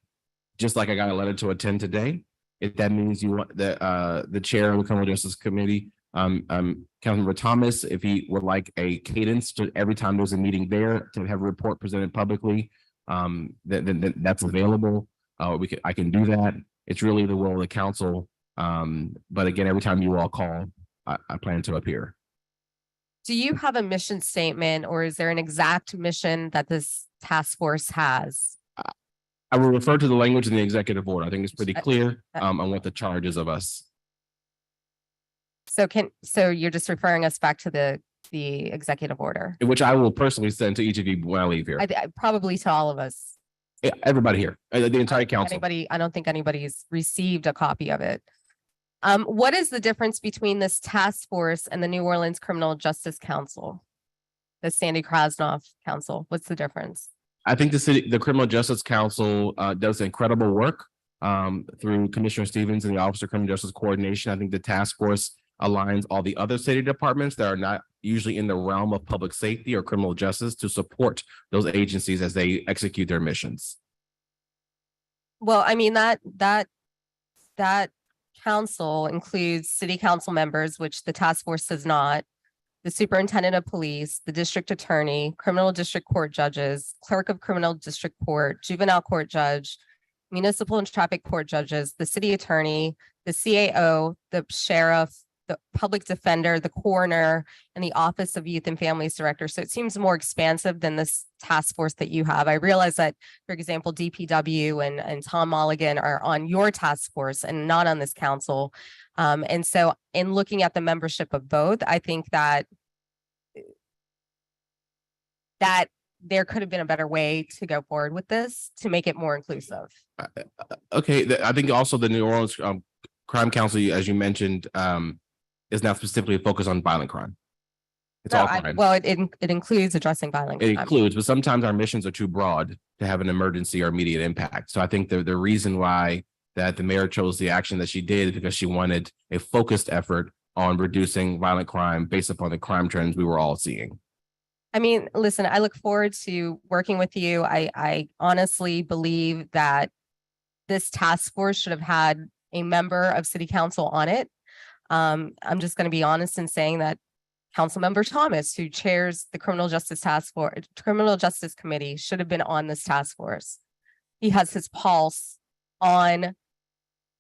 just like I got a letter to attend today, if that means you want the chair of the Criminal Justice Committee, Councilmember Thomas, if he would like a cadence to every time there's a meeting there to have a report presented publicly, then that's available. I can do that. It's really the will of the council. But again, every time you all call, I plan to appear. Do you have a mission statement, or is there an exact mission that this task force has? I will refer to the language in the executive order. I think it's pretty clear on what the charge is of us. So you're just referring us back to the executive order, Which I will personally send to each of you when I leave here. probably to all of us. Yeah, everybody here, the entire council. I don't think anybody's received a copy of it. What is the difference between this task force and the New Orleans Criminal Justice Council? The Sandy Krasnoff Council? What's the difference? I think the Criminal Justice Council does incredible work through Commissioner Stevens and the Office of Criminal Justice Coordination. I think the task force aligns all the other city departments that are not usually in the realm of public safety or criminal justice to support those agencies as they execute their missions. Well, I mean, that council includes city council members, which the task force does not, the superintendent of police, the district attorney, criminal district court judges, clerk of criminal district court, juvenile court judge, municipal and traffic court judges, the city attorney, the CAO, the sheriff, the public defender, the coroner, and the Office of Youth and Families Director. So it seems more expansive than this task force that you have. I realize that, for example, DPW and Tom Mulligan are on your task force and not on this council. And so in looking at the membership of both, I think that there could have been a better way to go forward with this to make it more inclusive. Okay, I think also the New Orleans Crime Council, as you mentioned, is now specifically focused on violent crime. It's No, all crime. well, it includes addressing violent It crime. includes, but sometimes our missions are too broad to have an emergency or immediate impact. So I think the reason why that the mayor chose the action that she did is because she wanted a focused effort on reducing violent crime based upon the crime trends we were all seeing. I mean, listen, I look forward to working with you. I honestly believe that this task force should have had a member of city council on it. I'm just going to be honest in saying that Councilmember Thomas, who chairs the Criminal Justice Task Force, Criminal Justice Committee, should have been on this task force. He has his pulse on,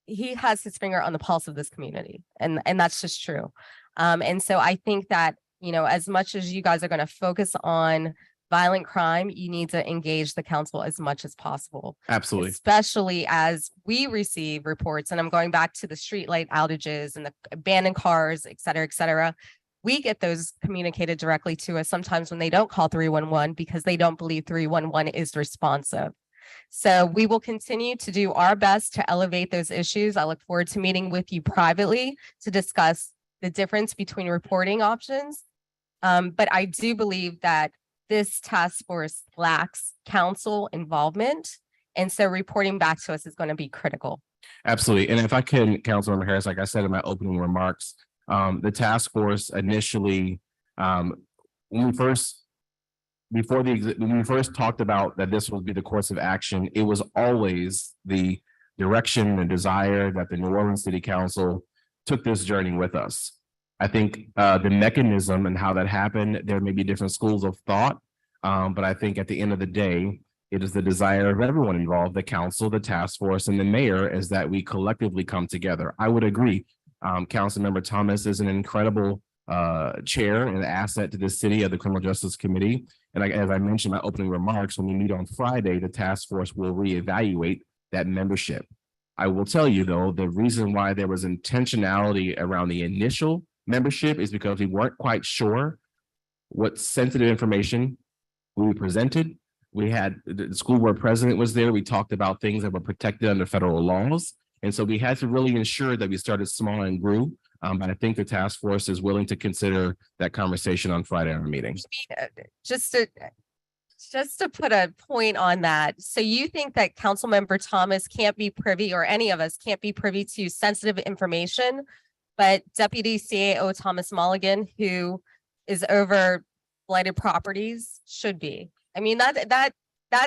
he has his finger on the pulse of this community, and that's just true. And so I think that, you know, as much as you guys are going to focus on violent crime, you need to engage the council as much as possible. Absolutely. Especially as we receive reports, and I'm going back to the streetlight outages and the abandoned cars, et cetera, et cetera. We get those communicated directly to us sometimes when they don't call 311 because they don't believe 311 is responsive. So we will continue to do our best to elevate those issues. I look forward to meeting with you privately to discuss the difference between reporting options. But I do believe that this task force lacks council involvement. And so reporting back to us is going to be critical. Absolutely. And if I can, Councilmember Harris, like I said in my opening remarks, the task force initially, when we first talked about that this would be the course of action, it was always the direction and desire that the New Orleans City Council took this journey with us. I think the mechanism and how that happened, there may be different schools of thought, but I think at the end of the day, it is the desire of everyone involved, the council, the task force, and the mayor, is that we collectively come together. I would agree. Councilmember Thomas is an incredible chair and asset to the city of the Criminal Justice Committee. And as I mentioned in my opening remarks, when we meet on Friday, the task force will reevaluate that membership. I will tell you, though, the reason why there was intentionality around the initial membership is because we weren't quite sure what sensitive information we presented. We had the school board president was there. We talked about things that were protected under federal laws. And so we had to really ensure that we started small and grew. But I think the task force is willing to consider that conversation on Friday in our meeting. Just to put a point on that. So you think that Councilmember Thomas can't be privy, or any of us can't be privy to sensitive information, but Deputy CAO Thomas Mulligan, who is over blighted properties, should be? I mean, that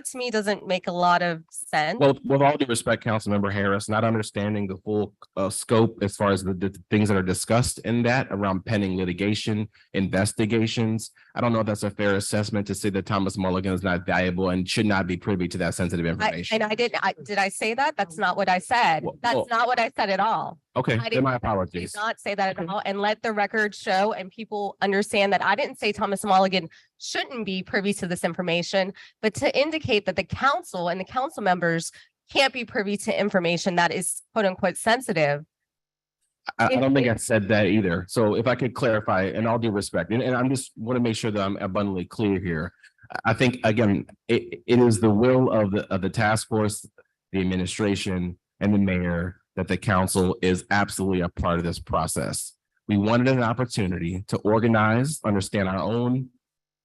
to me doesn't make a lot of sense. Well, with all due respect, Councilmember Harris, not understanding the full scope as far as the things that are discussed in that around pending litigation, investigations. I don't know if that's a fair assessment to say that Thomas Mulligan is not valuable and should not be privy to that sensitive information. Did I say that? That's not what I said. That's not what I said at all. Okay, I then my did apologies. not say that at all, and let the record show and people understand that I didn't say Thomas Mulligan shouldn't be privy to this information, but to indicate that the council and the council members can't be privy to information that is quote unquote sensitive. I don't think I said that either. So if I could clarify, in all due respect, and I'm just want to make sure that I'm abundantly clear here. I think, again, it is the will of the task force, the administration, and the mayor that the council is absolutely a part of this process. We wanted an opportunity to organize, understand our own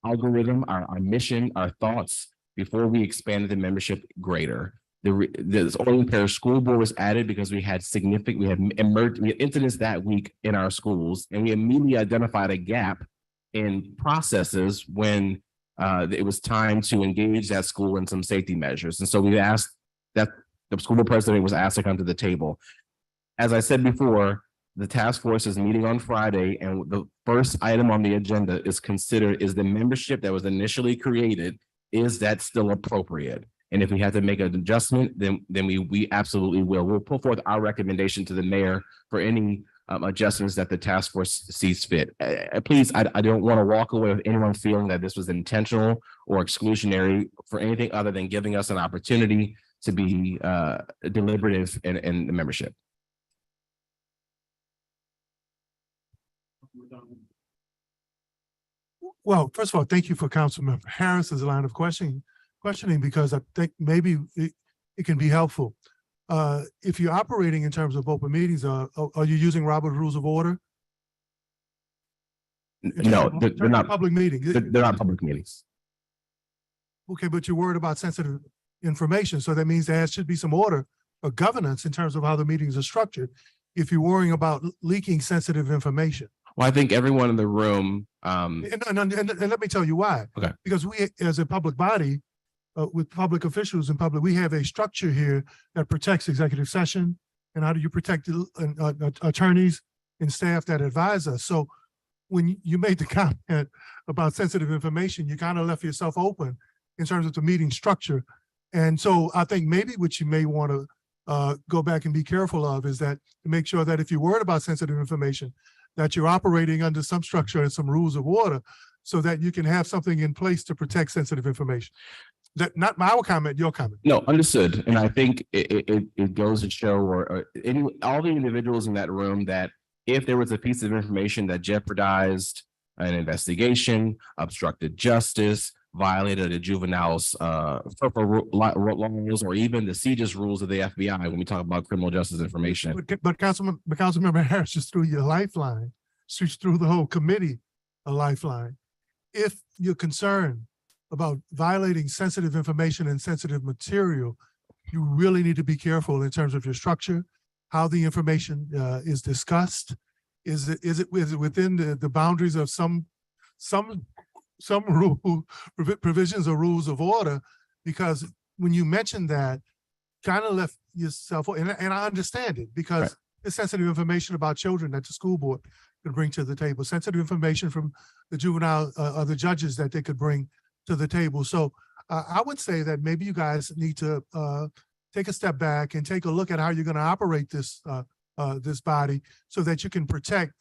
algorithm, our mission, our thoughts before we expanded the membership greater. The Orleans Parish School Board was added because we had incidents that week in our schools, and we immediately identified a gap in processes when it was time to engage that school in some safety measures. And so we asked that the school board president was asked to come to the table. As I said before, the task force is meeting on Friday, and the first item on the agenda is the membership that was initially created, is that still appropriate? And if we have to make an adjustment, then we absolutely will. We'll put forth our recommendation to the mayor for any adjustments that the task force sees fit. Please, I don't want to walk away with anyone feeling that this was intentional or exclusionary for anything other than giving us an opportunity to be deliberative in the membership. Well, first of all, thank you for Councilmember Harris's line of questioning, because I think maybe it can be helpful. If you're operating in terms of open meetings, are you using Robert Rules of Order? No, they're not, Public meetings. they're not public meetings. Okay, but you're worried about sensitive information, so that means there should be some order or governance in terms of how the meetings are structured. If you're worrying about leaking sensitive information. Well, I think everyone in the room, And let me tell you why. Okay. Because we, as a public body, with public officials in public, we have a structure here that protects executive session. And how do you protect the attorneys and staff that advise us? So when you made the comment about sensitive information, you kind of left yourself open in terms of the meeting structure. And so I think maybe what you may want to go back and be careful of is that to make sure that if you're worried about sensitive information, that you're operating under some structure and some rules of order so that you can have something in place to protect sensitive information. That not my comment, your comment. no, understood. And I think it goes to show or all the individuals in that room that if there was a piece of information that jeopardized an investigation, obstructed justice, violated a juvenile's laws, or even the CJIS rules of the FBI when we talk about criminal justice information. But Councilmember Harris just threw you a lifeline, switched through the whole committee a lifeline. If you're concerned about violating sensitive information and sensitive material, you really need to be careful in terms of your structure, how the information is discussed. Is it within the boundaries of some rule provisions or rules of order? Because when you mentioned that, kind of left yourself, and I understand it because Right. it's sensitive information about children that the school board could bring to the table, sensitive information from the juvenile or the judges that they could bring to the table. So I would say that maybe you guys need to take a step back and take a look at how you're going to operate this this body so that you can protect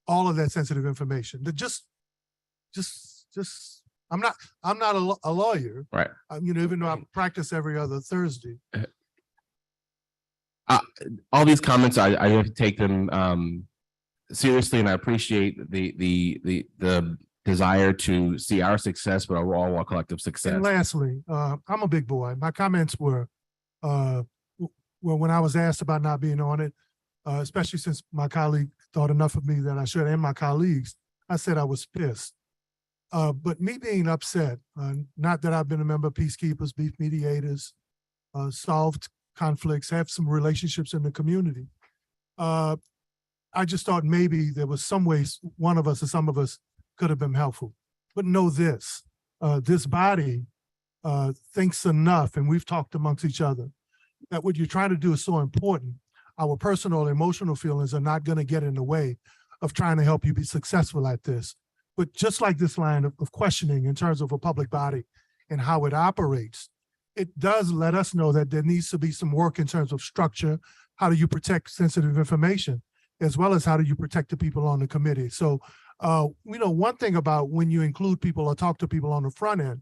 all of that sensitive information. That just I'm not a lawyer, Right. Even though I practice every other Thursday. All these comments, I have to take them seriously, and I appreciate the desire to see our success, but overall our collective success. And lastly, I'm a big boy. My comments were when I was asked about not being on it, especially since my colleague thought enough of me that I should, and my colleagues, I said I was pissed. But me being upset, not that I've been a member of Peacekeepers, Beef Mediators, solved conflicts, have some relationships in the community. I just thought maybe there was some ways one of us or some of us could have been helpful. But know this, this body thinks enough, and we've talked amongst each other, that what you're trying to do is so important. Our personal, emotional feelings are not going to get in the way of trying to help you be successful at this. But just like this line of questioning in terms of a public body and how it operates, it does let us know that there needs to be some work in terms of structure. How do you protect sensitive information, as well as how do you protect the people on the committee? So, one thing about when you include people or talk to people on the front end,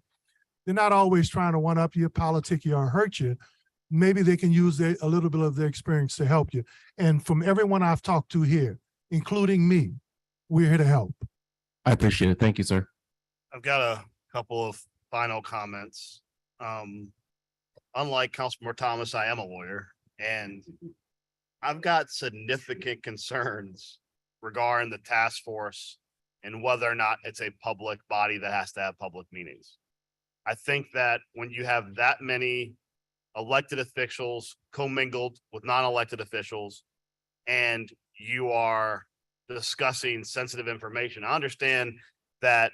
they're not always trying to one-up you, politic you, or hurt you. Maybe they can use a little bit of their experience to help you. And from everyone I've talked to here, including me, we're here to help. I appreciate it. Thank you, sir. I've got a couple of final comments. Unlike Councilmember Thomas, I am a lawyer, and I've got significant concerns regarding the task force and whether or not it's a public body that has to have public meetings. I think that when you have that many elected officials commingled with non-elected officials, and you are discussing sensitive information, I understand that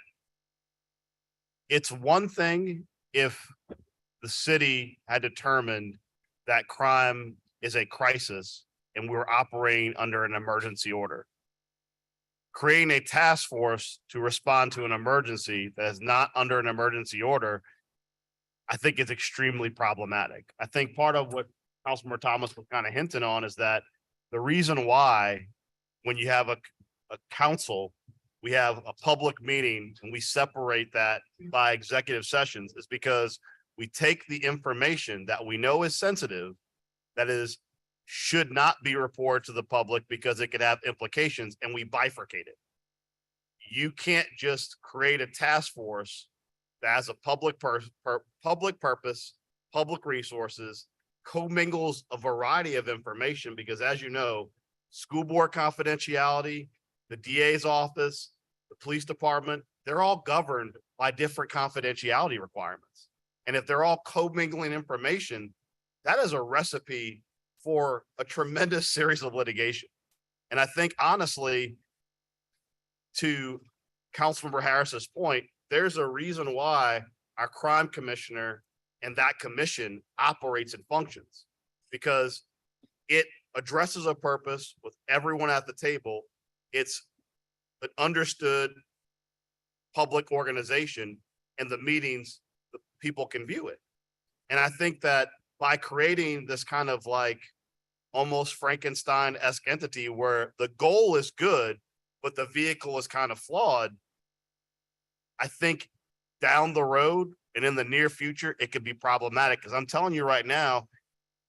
it's one thing if the city had determined that crime is a crisis and we're operating under an emergency order. Creating a task force to respond to an emergency that is not under an emergency order, I think is extremely problematic. I think part of what Councilmember Thomas was kind of hinting on is that the reason why when you have a council, we have a public meeting and we separate that by executive sessions is because we take the information that we know is sensitive, that is, should not be reported to the public because it could have implications, and we bifurcate it. You can't just create a task force that has a public purpose, public resources, commingles a variety of information, because as you know, school board confidentiality, the DA's office, the police department, they're all governed by different confidentiality requirements. And if they're all commingling information, that is a recipe for a tremendous series of litigation. And I think honestly, to Councilmember Harris's point, there's a reason why our crime commissioner and that commission operates and functions, because it addresses a purpose with everyone at the table. It's an understood public organization, and the meetings, the people can view it. And I think that by creating this kind of like almost Frankenstein-esque entity where the goal is good, but the vehicle is kind of flawed, I think down the road and in the near future, it could be problematic. Because I'm telling you right now,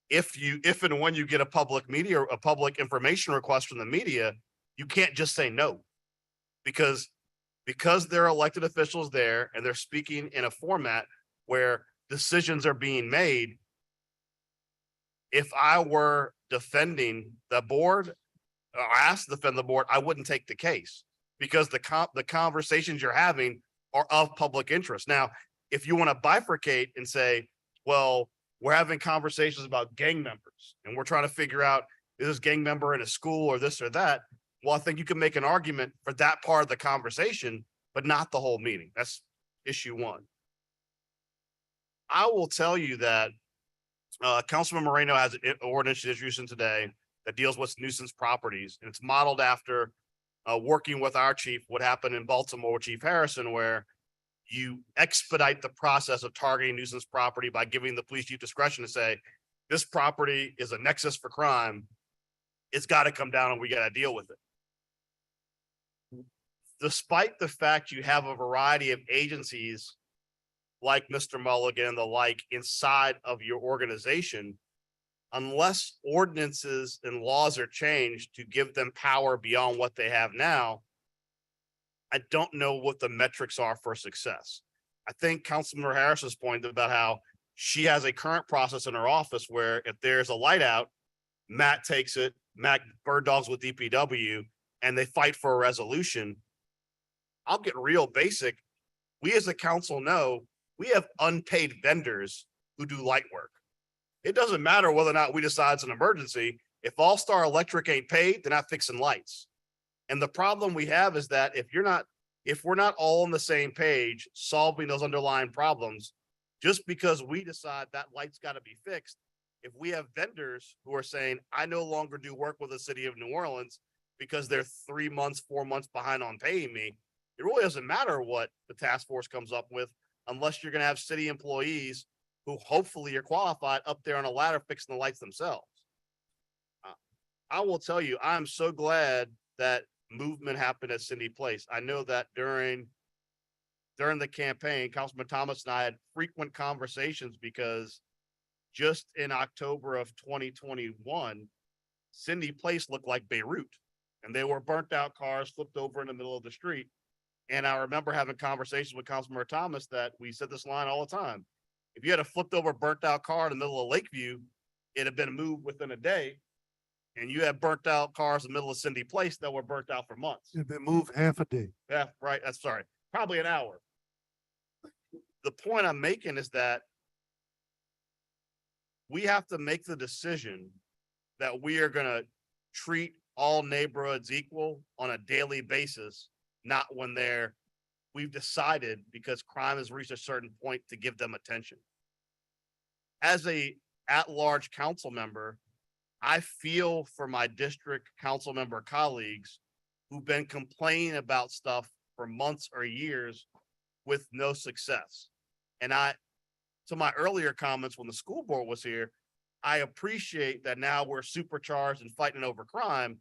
if and when you get a public information request from the media, you can't just say no, because there are elected officials there and they're speaking in a format where decisions are being made. If I were defending the board or asked to defend the board, I wouldn't take the case, because the conversations you're having are of public interest. Now, if you want to bifurcate and say, well, we're having conversations about gang members and we're trying to figure out, is this gang member in a school or this or that? Well, I think you can make an argument for that part of the conversation, but not the whole meeting. That's issue one. I will tell you that Councilman Moreno has an ordinance introduced today that deals with nuisance properties, and it's modeled after working with our chief, what happened in Baltimore with Chief Harrison, where you expedite the process of targeting nuisance property by giving the police chief discretion to say, this property is a nexus for crime. It's got to come down and we got to deal with it. Despite the fact you have a variety of agencies like Mr. Mulligan and the like inside of your organization, unless ordinances and laws are changed to give them power beyond what they have now, I don't know what the metrics are for success. I think Councilmember Harris's point about how she has a current process in her office where if there's a light out, Matt takes it, Matt bird dogs with DPW, and they fight for a resolution. I'll get real basic. We as a council know we have unpaid vendors who do light work. It doesn't matter whether or not we decide it's an emergency. If All Star Electric ain't paid, they're not fixing lights. And the problem we have is that if we're not all on the same page solving those underlying problems, just because we decide that light's got to be fixed, if we have vendors who are saying, I no longer do work with the city of New Orleans because they're 3 months, 4 months behind on paying me, it really doesn't matter what the task force comes up with, unless you're going to have city employees who hopefully are qualified up there on a ladder fixing the lights themselves. I will tell you, I'm so glad that movement happened at Cindy Place. I know that during the campaign, Councilman Thomas and I had frequent conversations because just in October of 2021, Cindy Place looked like Beirut, and they were burnt out cars flipped over in the middle of the street. And I remember having conversations with Councilman Thomas that we said this line all the time. If you had a flipped over burnt out car in the middle of Lakeview, it had been moved within a day. And you have burnt out cars in the middle of Cindy Place that were burnt out for months. It'd been moved half a day. Yeah, right. That's sorry. Probably an hour. The point I'm making is that we have to make the decision that we are going to treat all neighborhoods equal on a daily basis, not when we've decided because crime has reached a certain point to give them attention. As a at-large council member, I feel for my district council member colleagues who've been complaining about stuff for months or years with no success. And to my earlier comments when the school board was here, I appreciate that now we're supercharged and fighting over crime,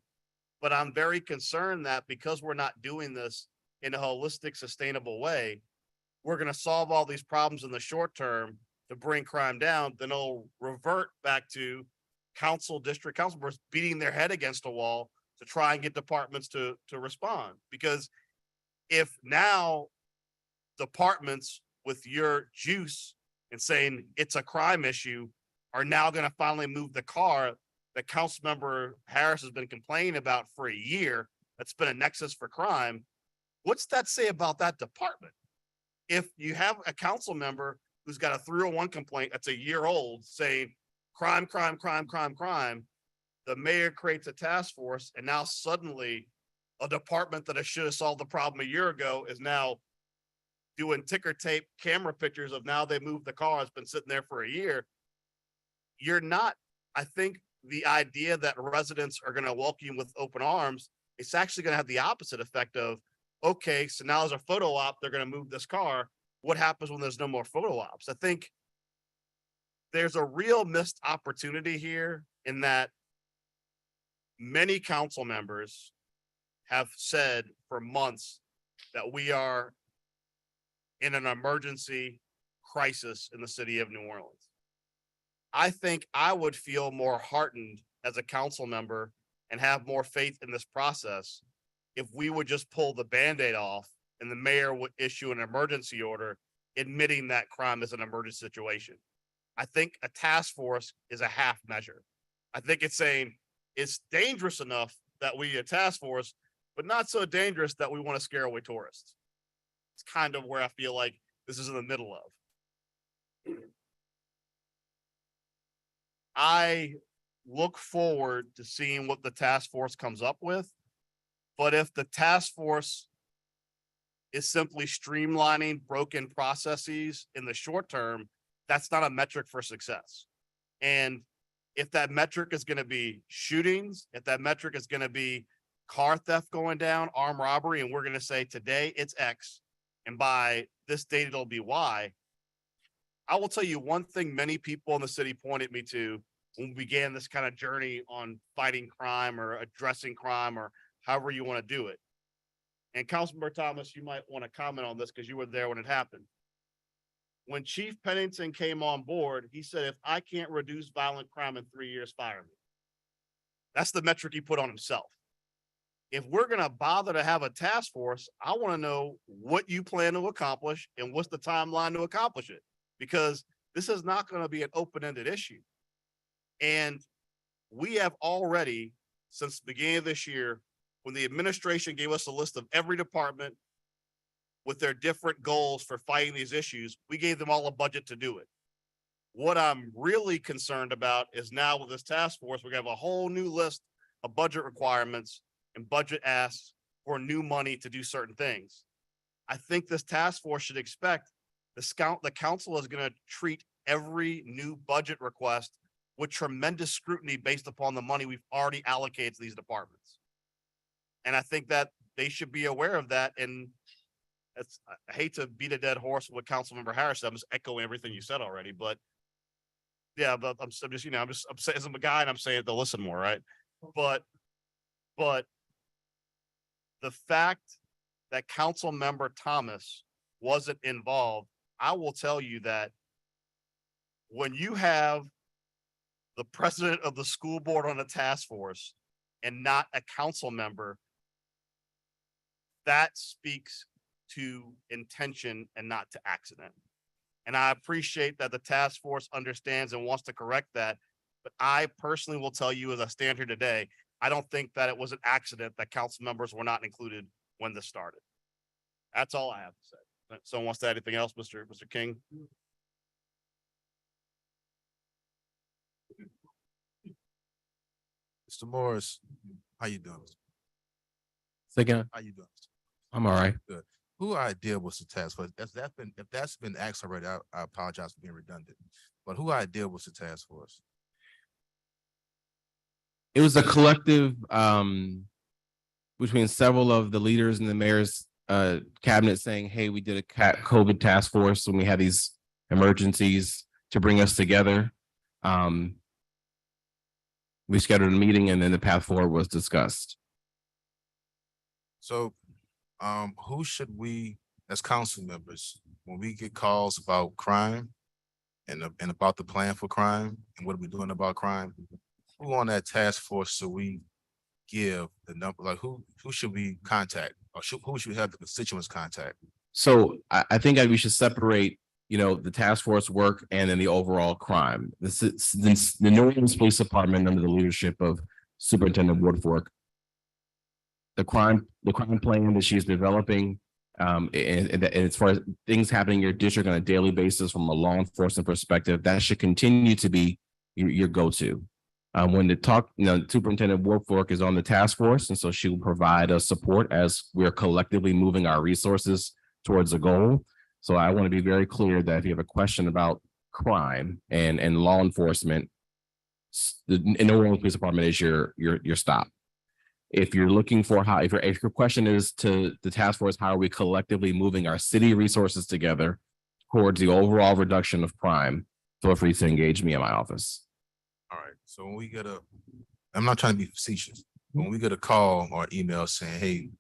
but I'm very concerned that because we're not doing this in a holistic, sustainable way, we're going to solve all these problems in the short term to bring crime down, then it'll revert back to district council members beating their head against a wall to try and get departments to respond. Because if now departments with your juice and saying it's a crime issue are now going to finally move the car that Councilmember Harris has been complaining about for a year, that's been a nexus for crime, What's that say about that department? If you have a council member who's got a 301 complaint that's a year old saying crime, crime, crime, crime, crime, the mayor creates a task force and now suddenly a department that should have solved the problem a year ago is now doing ticker tape camera pictures of now they moved the car. It's been sitting there for a year. You're not, I think the idea that residents are going to welcome you with open arms, it's actually going to have the opposite effect of, okay, so now there's a photo op, they're going to move this car. What happens when there's no more photo ops? I think there's a real missed opportunity here in that many council members have said for months that we are in an emergency crisis in the city of New Orleans. I think I would feel more heartened as a council member and have more faith in this process if we would just pull the Band-Aid off and the mayor would issue an emergency order admitting that crime is an emergency situation. I think a task force is a half measure. I think it's saying it's dangerous enough that we need a task force, but not so dangerous that we want to scare away tourists. It's kind of where I feel like this is in the middle of. I look forward to seeing what the task force comes up with. But if the task force is simply streamlining broken processes in the short term, that's not a metric for success. And if that metric is going to be shootings, if that metric is going to be car theft going down, armed robbery, and we're going to say today it's X, and by this date it'll be Y, I will tell you one thing many people in the city pointed me to when we began this kind of journey on fighting crime or addressing crime or however you want to do it. And Councilmember Thomas, you might want to comment on this because you were there when it happened. When Chief Pennington came on board, he said, if I can't reduce violent crime in 3 years, fire me. That's the metric he put on himself. If we're going to bother to have a task force, I want to know what you plan to accomplish and what's the timeline to accomplish it, because this is not going to be an open-ended issue. And we have already, since the beginning of this year, when the administration gave us a list of every department with their different goals for fighting these issues, we gave them all a budget to do it. What I'm really concerned about is now with this task force, we're gonna have a whole new list of budget requirements and budget asks for new money to do certain things. I think this task force should expect the council is gonna treat every new budget request with tremendous scrutiny based upon the money we've already allocated to these departments. And I think that they should be aware of that. And I hate to beat a dead horse with what Councilmember Harris said. I'm just echoing everything you said already, but yeah, but I'm just, you know, I'm saying as I'm a guy and I'm saying to listen more, right? But the fact that Councilmember Thomas wasn't involved, I will tell you that when you have the president of the school board on a task force and not a council member, that speaks to intention and not to accident. And I appreciate that the task force understands and wants to correct that. But I personally will tell you, as I stand here today, I don't think that it was an accident that council members were not included when this started. That's all I have to say. Someone wants to add anything else, Mr. King? Mr. Morris, how you doing? Second, How you doing? I'm all right. Good. Who idea was the task force? If that's been asked already, I apologize for being redundant. But who idea was the task force? It was a collective between several of the leaders in the mayor's cabinet saying, hey, we did a COVID task force when we had these emergencies to bring us together. We scheduled a meeting and then the path forward was discussed. So who should we, as council members, when we get calls about crime and about the plan for crime and what are we doing about crime, who on that task force should we give the number, like who should we contact, or who should we have the constituents contact? So I think we should separate, you know, the task force work and then the overall crime. The New Orleans Police Department, under the leadership of Superintendent Woodfork, the crime plan that she's developing. And as far as things happening in your district on a daily basis from a law enforcement perspective, that should continue to be your go-to. When the Superintendent Wolfwork is on the task force, and so she will provide us support as we're collectively moving our resources towards a goal. So I want to be very clear that if you have a question about crime and law enforcement, the New Orleans Police Department is your stop. If you're looking for if your question is to the task force, how are we collectively moving our city resources together towards the overall reduction of crime, feel free to engage me in my office. All right, so when we get I'm not trying to be facetious. When we get a call or email saying, hey,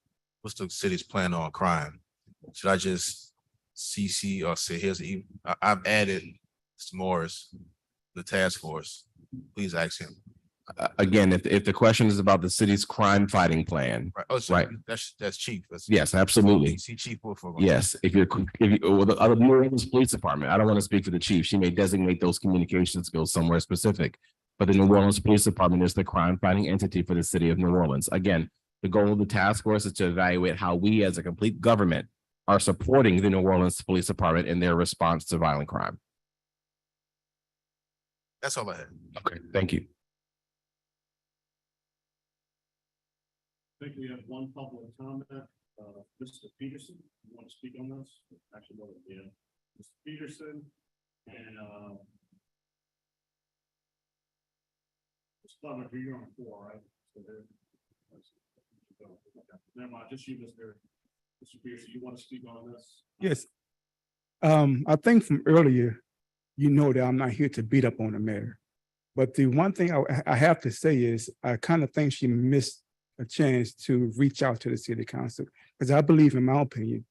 what's the city's plan on crime? Should I just CC or say, I've added Mr. Morris, the task force. Please ask him. Again, if the question is about the city's crime fighting plan, Right. Oh, so right? That's chief. Yes, absolutely. See Chief Wolford. Yes, if or the other New Orleans Police Department, I don't want to speak for the chief. She may designate those communication skills somewhere specific. But the New Orleans Police Department is the crime fighting entity for the city of New Orleans. Again, the goal of the task force is to evaluate how we as a complete government are supporting the New Orleans Police Department in their response to violent crime. That's all I had. Okay, thank you. I think we have one public comment, Mr. Peterson, you want to speak on this? Actually, yeah, Mr. Peterson and, you're on 4, right? So never mind, just you, Mr. Peterson, you want to speak on this? Yes. I think from earlier, you know that I'm not here to beat up on the mayor. But the one thing I have to say is I kind of think she missed a chance to reach out to the city council. Because I believe, in my opinion,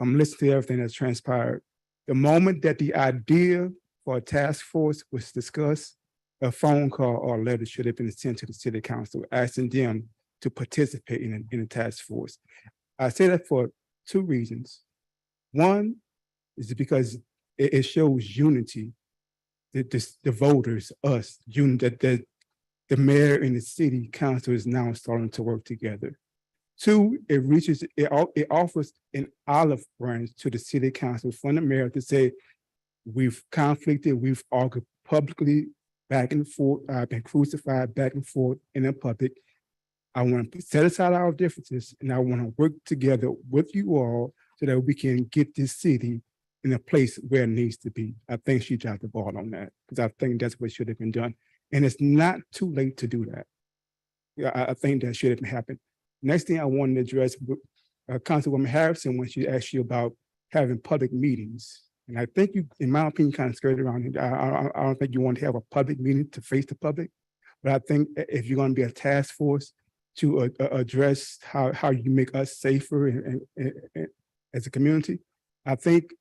I'm listening to everything that's transpired. The moment that the idea for a task force was discussed, a phone call or a letter should have been sent to the city council asking them to participate in a task force. I say that for 2 reasons. One is because it shows unity, the voters, us, that the mayor and the city council is now starting to work together. 2, it offers an olive branch to the city council from the mayor to say, we've conflicted, we've argued publicly, back and forth, I've been crucified back and forth in the public. I want to set aside our differences and I want to work together with you all so that we can get this city in a place where it needs to be. I think she dropped the ball on that because I think that's what should have been done. And it's not too late to do that. Yeah, I think that should have happened. Next thing I wanted to address, Councilwoman Harrison, when she asked you about having public meetings. And I think you, in my opinion, kind of skirted around it. I don't think you want to have a public meeting to face the public. But I think if you're going to be a task force to address how you make us safer and as a community, I think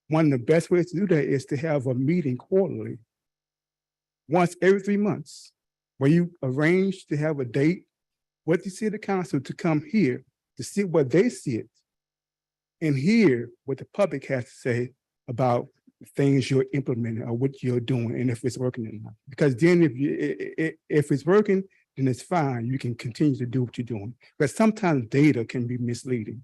one of the best ways to do that is to have a meeting quarterly, once every 3 months, where you arrange to have a date with the city council to come here to see what they see it and hear what the public has to say about things you're implementing or what you're doing and if it's working or not. Because then if it's working, then it's fine. You can continue to do what you're doing. But sometimes data can be misleading.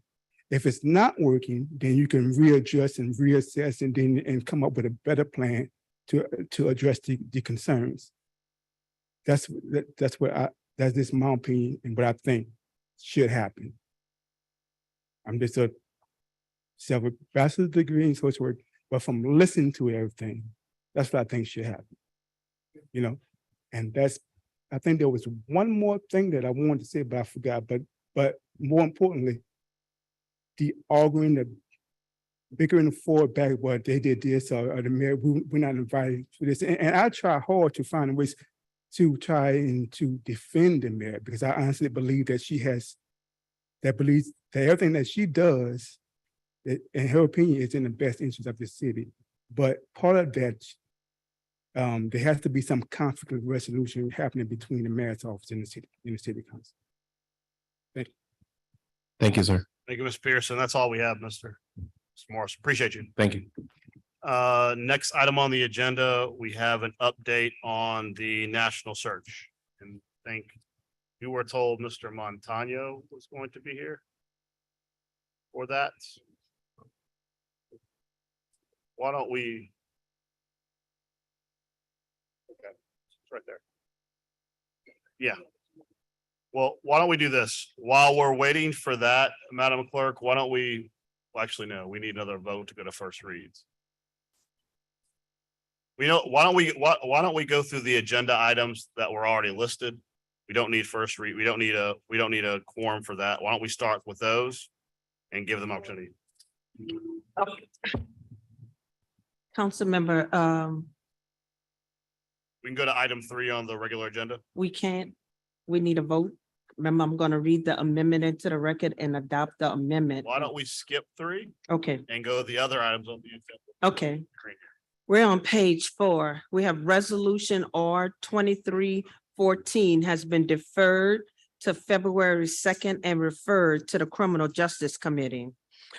If it's not working, then you can readjust and reassess and come up with a better plan to address the concerns. That's just my opinion and what I think should happen. I'm just a several bachelor's degree in social work, but from listening to everything, that's what I think should happen. You know, and I think there was one more thing that I wanted to say, but I forgot. But more importantly, the arguing, the bickering forward back, what they did this or the mayor, we're not invited to this. And I try hard to find ways to try and to defend the mayor because I honestly believe that she has that believes that everything that she does, in her opinion, is in the best interest of the city. But part of that, there has to be some conflict of resolution happening between the mayor's office and the city council. Thank you. Thank you, sir. Thank you, Mr. Pearson. That's all we have, Mr. Morris. Appreciate you. Thank you. Next item on the agenda, we have an update on the national search. And thank You were told Mr. Montano was going to be here for that. Why don't we? Okay, it's right there. Yeah. Well, why don't we do this? While we're waiting for that, Madam Clerk, why don't we, well, actually, no, we need another vote to go to first reads. We know, why don't we go through the agenda items that were already listed? We don't need first read, we don't need a quorum for that. Why don't we start with those and give them opportunity? Councilmember, We can go to item 3 on the regular agenda. we need a vote. Remember, I'm gonna read the amendment into the record and adopt the amendment. Why don't we skip 3 Okay, and go to the other items on the agenda? okay. Great. We're on page 4. We have resolution R 2314 has been deferred to February 2nd and referred to the Criminal Justice Committee.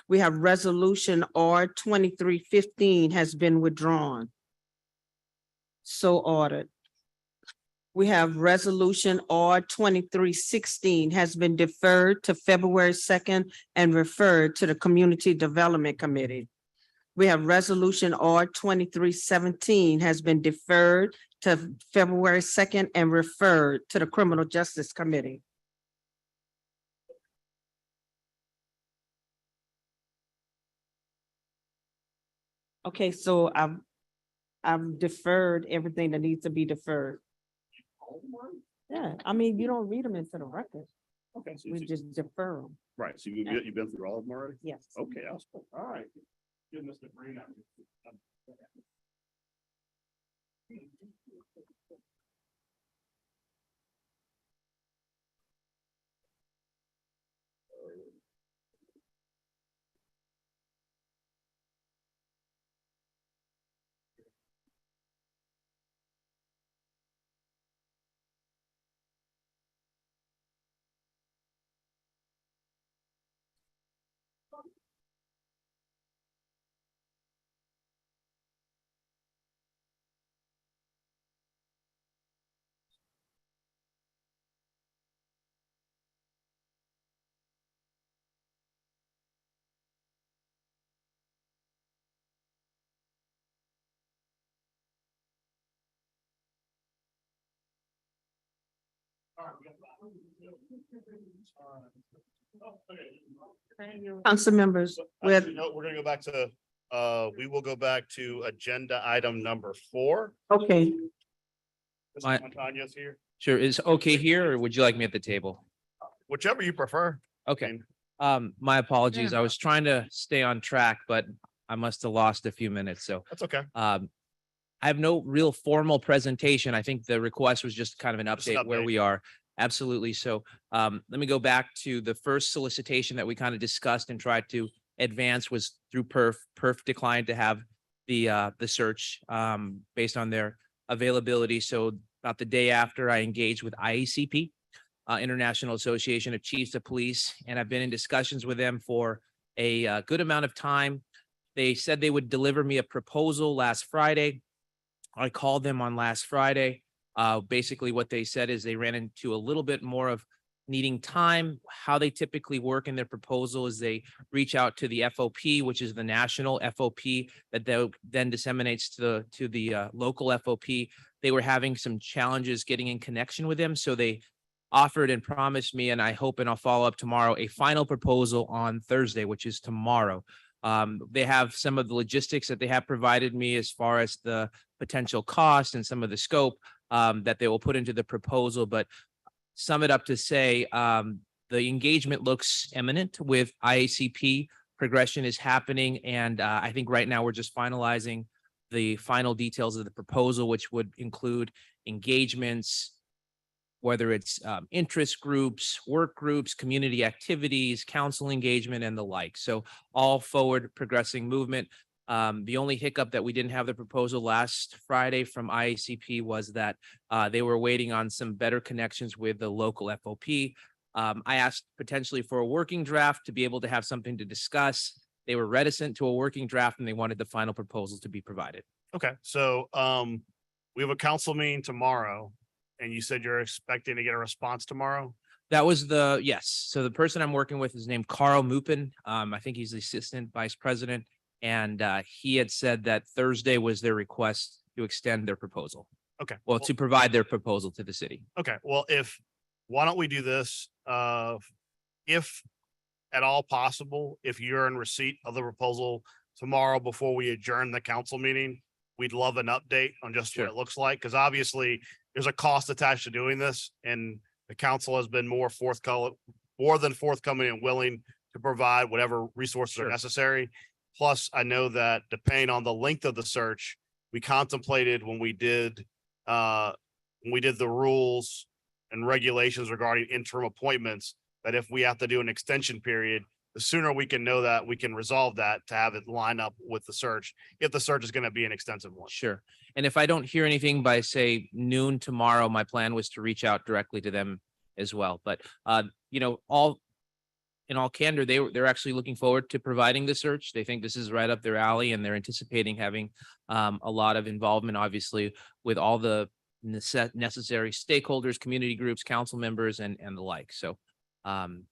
We have resolution R 2315 has been withdrawn. So ordered. We have resolution R 2316 has been deferred to February 2nd and referred to the Community Development Committee. We have resolution R 2317 has been deferred to February 2nd and referred to the Criminal Justice Committee. Okay, so I've deferred everything that needs to be deferred. Yeah, I mean, you don't read them into the record. Okay. So We just defer them. right. So you've been through all of them already? Yes. Okay, all right. Give Mr. Green. Council members, Actually, no, we're gonna go back to, we will go back to agenda item number 4. okay, Mr. Montano's here, Sure, is okay here, or would you like me at the table? whichever you prefer. Okay, my apologies. I was trying to stay on track, but I must have lost a few minutes, so. That's okay. I have no real formal presentation. I think the request was just kind of an Just an update where update. we are. Absolutely. So let me go back to the first solicitation that we kind of discussed and tried to advance was through PERF. PERF declined to have the search based on their availability. So about the day after, I engaged with IACP, International Association of Chiefs of Police, and I've been in discussions with them for a good amount of time. They said they would deliver me a proposal last Friday. I called them on last Friday. Basically what they said is they ran into a little bit more of needing time. How they typically work in their proposal is they reach out to the FOP, which is the national FOP that then disseminates to the local FOP. They were having some challenges getting in connection with them. So they offered and promised me, and I hope, and I'll follow up tomorrow, a final proposal on Thursday, which is tomorrow. They have some of the logistics that they have provided me as far as the potential cost and some of the scope that they will put into the proposal. But sum it up to say, the engagement looks imminent with IACP. Progression is happening. And I think right now we're just finalizing the final details of the proposal, which would include engagements, whether it's interest groups, work groups, community activities, council engagement, and the like. So all forward progressing movement. The only hiccup that we didn't have the proposal last Friday from IACP was that they were waiting on some better connections with the local FOP. I asked potentially for a working draft to be able to have something to discuss. They were reticent to a working draft and they wanted the final proposal to be provided. Okay, so we have a council meeting tomorrow. and you said you're expecting to get a response tomorrow? That was yes. So the person I'm working with is named Carl Mupin. I think he's the assistant vice president. And he had said that Thursday was their request to extend their proposal. Okay. Well, to provide their proposal to the city. Okay, well, why don't we do this? If at all possible, if you're in receipt of the proposal tomorrow before we adjourn the council meeting, we'd love an update on just what it looks like, because obviously there's a cost attached to doing this, and the council has been more than forthcoming and willing to provide whatever resources are necessary. Plus, I know that depending on the length of the search, we contemplated when we did the rules and regulations regarding interim appointments, that if we have to do an extension period, the sooner we can know that, we can resolve that to have it line up with the search, if the search is going to be an extensive one. Sure. And if I don't hear anything by, say, noon tomorrow, my plan was to reach out directly to them as well. But, in all candor, they're actually looking forward to providing the search. They think this is right up their alley, and they're anticipating having a lot of involvement, obviously, with all the necessary stakeholders, community groups, council members, and the like. So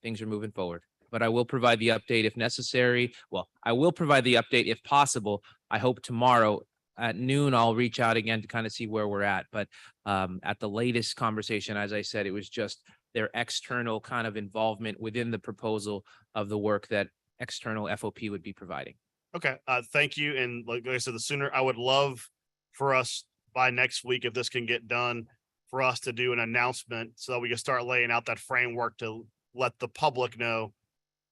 things are moving forward. But I will provide the update if necessary. Well, I will provide the update if possible. I hope tomorrow at noon, I'll reach out again to kind of see where we're at. But at the latest conversation, as I said, it was just their external kind of involvement within the proposal of the work that external FOP would be providing. Okay, thank you. And like I said, the sooner, I would love for us by next week, if this can get done, for us to do an announcement so that we can start laying out that framework to let the public know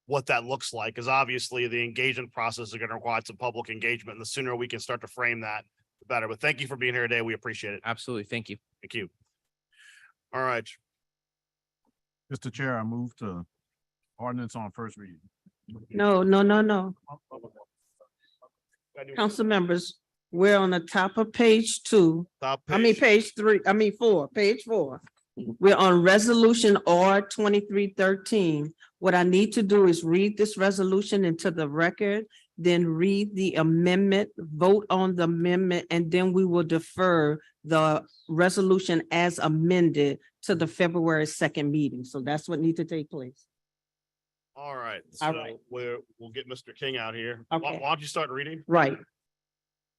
what that looks like. Because obviously the engagement process is going to require some public engagement. And the sooner we can start to frame that, the better. But thank you for being here today. We appreciate it. Absolutely. Thank you. Thank you. All right. Mr. Chair, I move to ordinance on first reading. No. Council members, we're on the top of page 2. Page 3, page 4. We're on resolution R 2313. What I need to do is read this resolution into the record, then read the amendment, vote on the amendment, and then we will defer the resolution as amended to the February 2nd meeting. So that's what needs to take place. All right. All So right. we'll get Mr. King out here. Okay. Why don't you start reading? Right.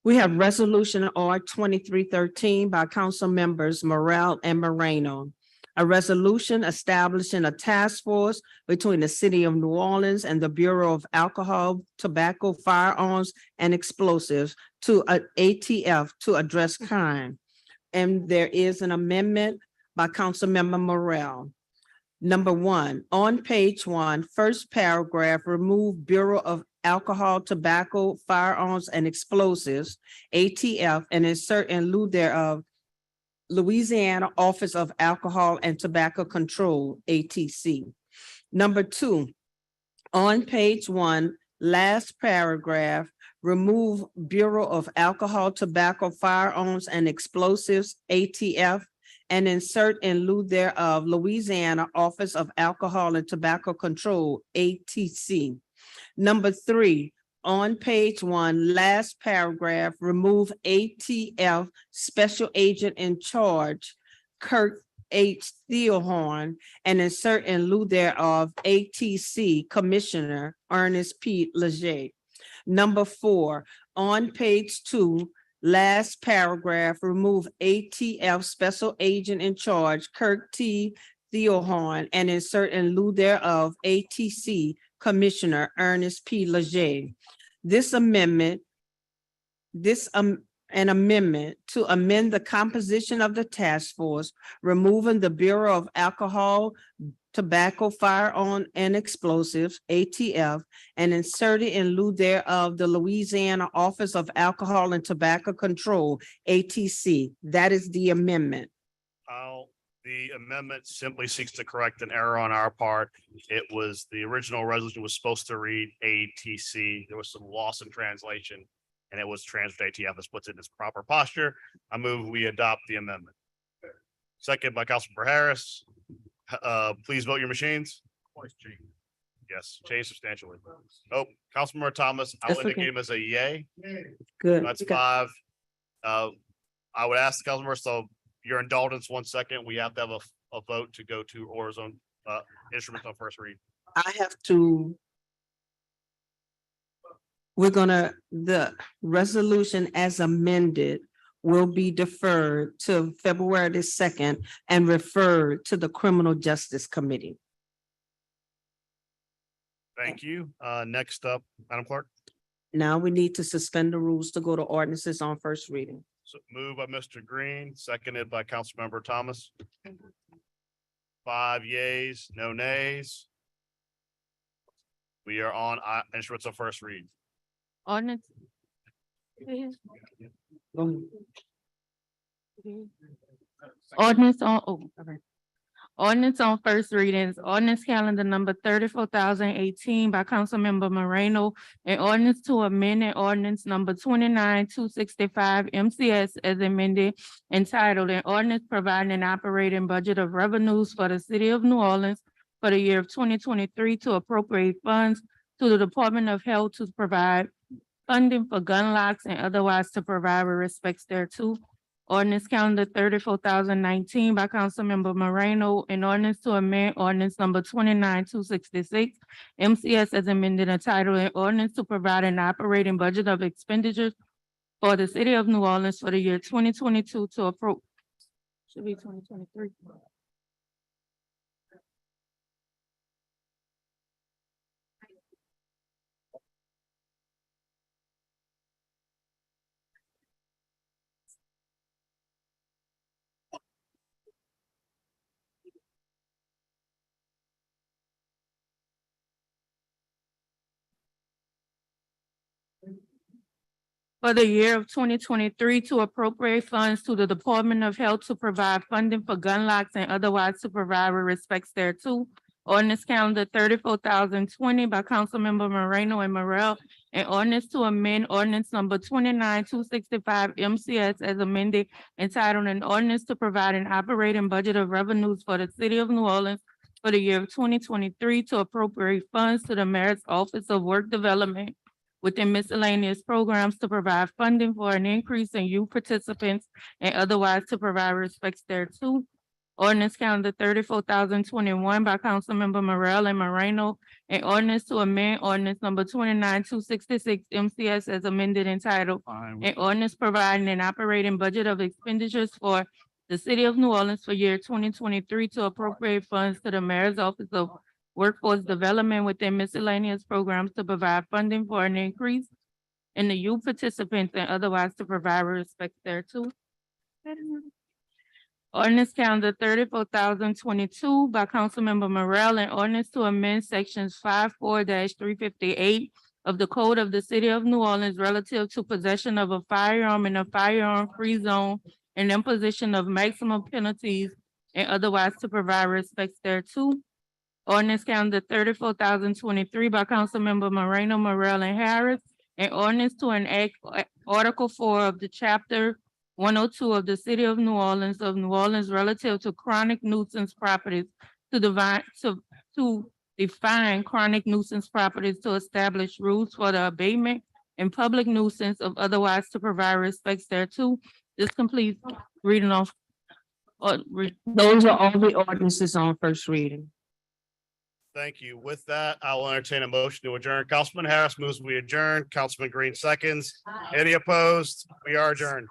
We have resolution R 2313 by council members Morrell and Moreno. A resolution establishing a task force between the city of New Orleans and the Bureau of Alcohol, Tobacco, Firearms, and Explosives to ATF to address crime. And there is an amendment by council member Morrell. Number 1, on page 1, first paragraph, remove Bureau of Alcohol, Tobacco, Firearms, and Explosives, ATF, and insert in lieu thereof Louisiana Office of Alcohol and Tobacco Control, ATC. Number 2, on page 1, last paragraph, remove Bureau of Alcohol, Tobacco, Firearms, and Explosives, ATF, and insert in lieu thereof Louisiana Office of Alcohol and Tobacco Control, ATC. Number 3, on page 1, last paragraph, remove ATF Special Agent in Charge, Kirk H. Thielhorn, and insert in lieu thereof ATC Commissioner Ernest P. Leger. Number 4, on page 2, last paragraph, remove ATF Special Agent in Charge, Kirk T. Thielhorn, and insert in lieu thereof ATC Commissioner Ernest P. Leger. An amendment to amend the composition of the task force, removing the Bureau of Alcohol, Tobacco, Firearm, and Explosives, ATF, and inserting in lieu thereof the Louisiana Office of Alcohol and Tobacco Control, ATC. That is the amendment. The amendment simply seeks to correct an error on our part. It was, the original resolution was supposed to read ATC. There was some loss in translation, and it was transferred to ATF. This puts it in its proper posture. I move we adopt the amendment. Second by Councilmember Harris. Please vote your machines. Yes, change substantially. Oh, Councilmember Thomas, I'll That's indicate okay. him as a yay. Good. That's Okay. 5. I would ask the Councilmember, so your indulgence, 1 second, we have to have a vote to go to orders on instruments on first read. I have to. The resolution as amended will be deferred to February the 2nd and referred to the Criminal Justice Committee. Thank you. Next up, Madam Clerk. Now we need to suspend the rules to go to ordinances on first reading. So moved by Mr. Green, seconded by Councilmember Thomas. 5 yeas, no nays. We are on instruments on first read. Ordinance. Ordinance on, ordinance on first readings, ordinance calendar number 34,018 by Councilmember Moreno, and ordinance to amend an ordinance number 29,265 MCS as amended, entitled an ordinance providing an operating budget of revenues for the city of New Orleans for the year of 2023 to appropriate funds to the Department of Health to provide funding for gun locks and otherwise to provide with respects thereto. Ordinance calendar 34,019 by Councilmember Moreno, an ordinance to amend ordinance number 29,266 MCS as amended, entitled an ordinance to provide an operating budget of expenditures for the city of New Orleans for the year 2022 to approve. Should be 2023. For the year of 2023 to appropriate funds to the Department of Health to provide funding for gun locks and otherwise to provide with respects thereto. Ordinance calendar 34,020 by Councilmember Moreno and Morel, an ordinance to amend ordinance number 29,265 MCS as amended, entitled an ordinance to provide an operating budget of revenues for the city of New Orleans for the year of 2023 to appropriate funds to the Mayor's Office of Work Development within miscellaneous programs to provide funding for an increase in youth participants and otherwise to provide respects thereto. Ordinance calendar 34,021 by Councilmember Morel and Moreno, an ordinance to amend ordinance number 29,266 MCS as amended, entitled an ordinance providing an operating budget of expenditures for the city of New Orleans for year 2023 to appropriate funds to the Mayor's Office of Workforce Development within miscellaneous programs to provide funding for an increase in the youth participants and otherwise to provide respect thereto. Ordinance calendar 34,022 by Councilmember Morel, and ordinance to amend sections 54-358 of the Code of the City of New Orleans relative to possession of a firearm in a firearm-free zone and imposition of maximum penalties and otherwise to provide respects thereto. Ordinance calendar 34,023 by Councilmember Moreno, Morel, and Harris, an ordinance to enact Article 4 of the Chapter 102 of the City of New Orleans relative to chronic nuisance properties to define chronic nuisance properties, to establish rules for the abatement and public nuisance of otherwise to provide respects thereto. This completes reading off. Those are all the ordinances on first reading. Thank you. With that, I will entertain a motion to adjourn. Councilman Harris moves we adjourn. Councilman Green seconds. Any opposed? We are adjourned.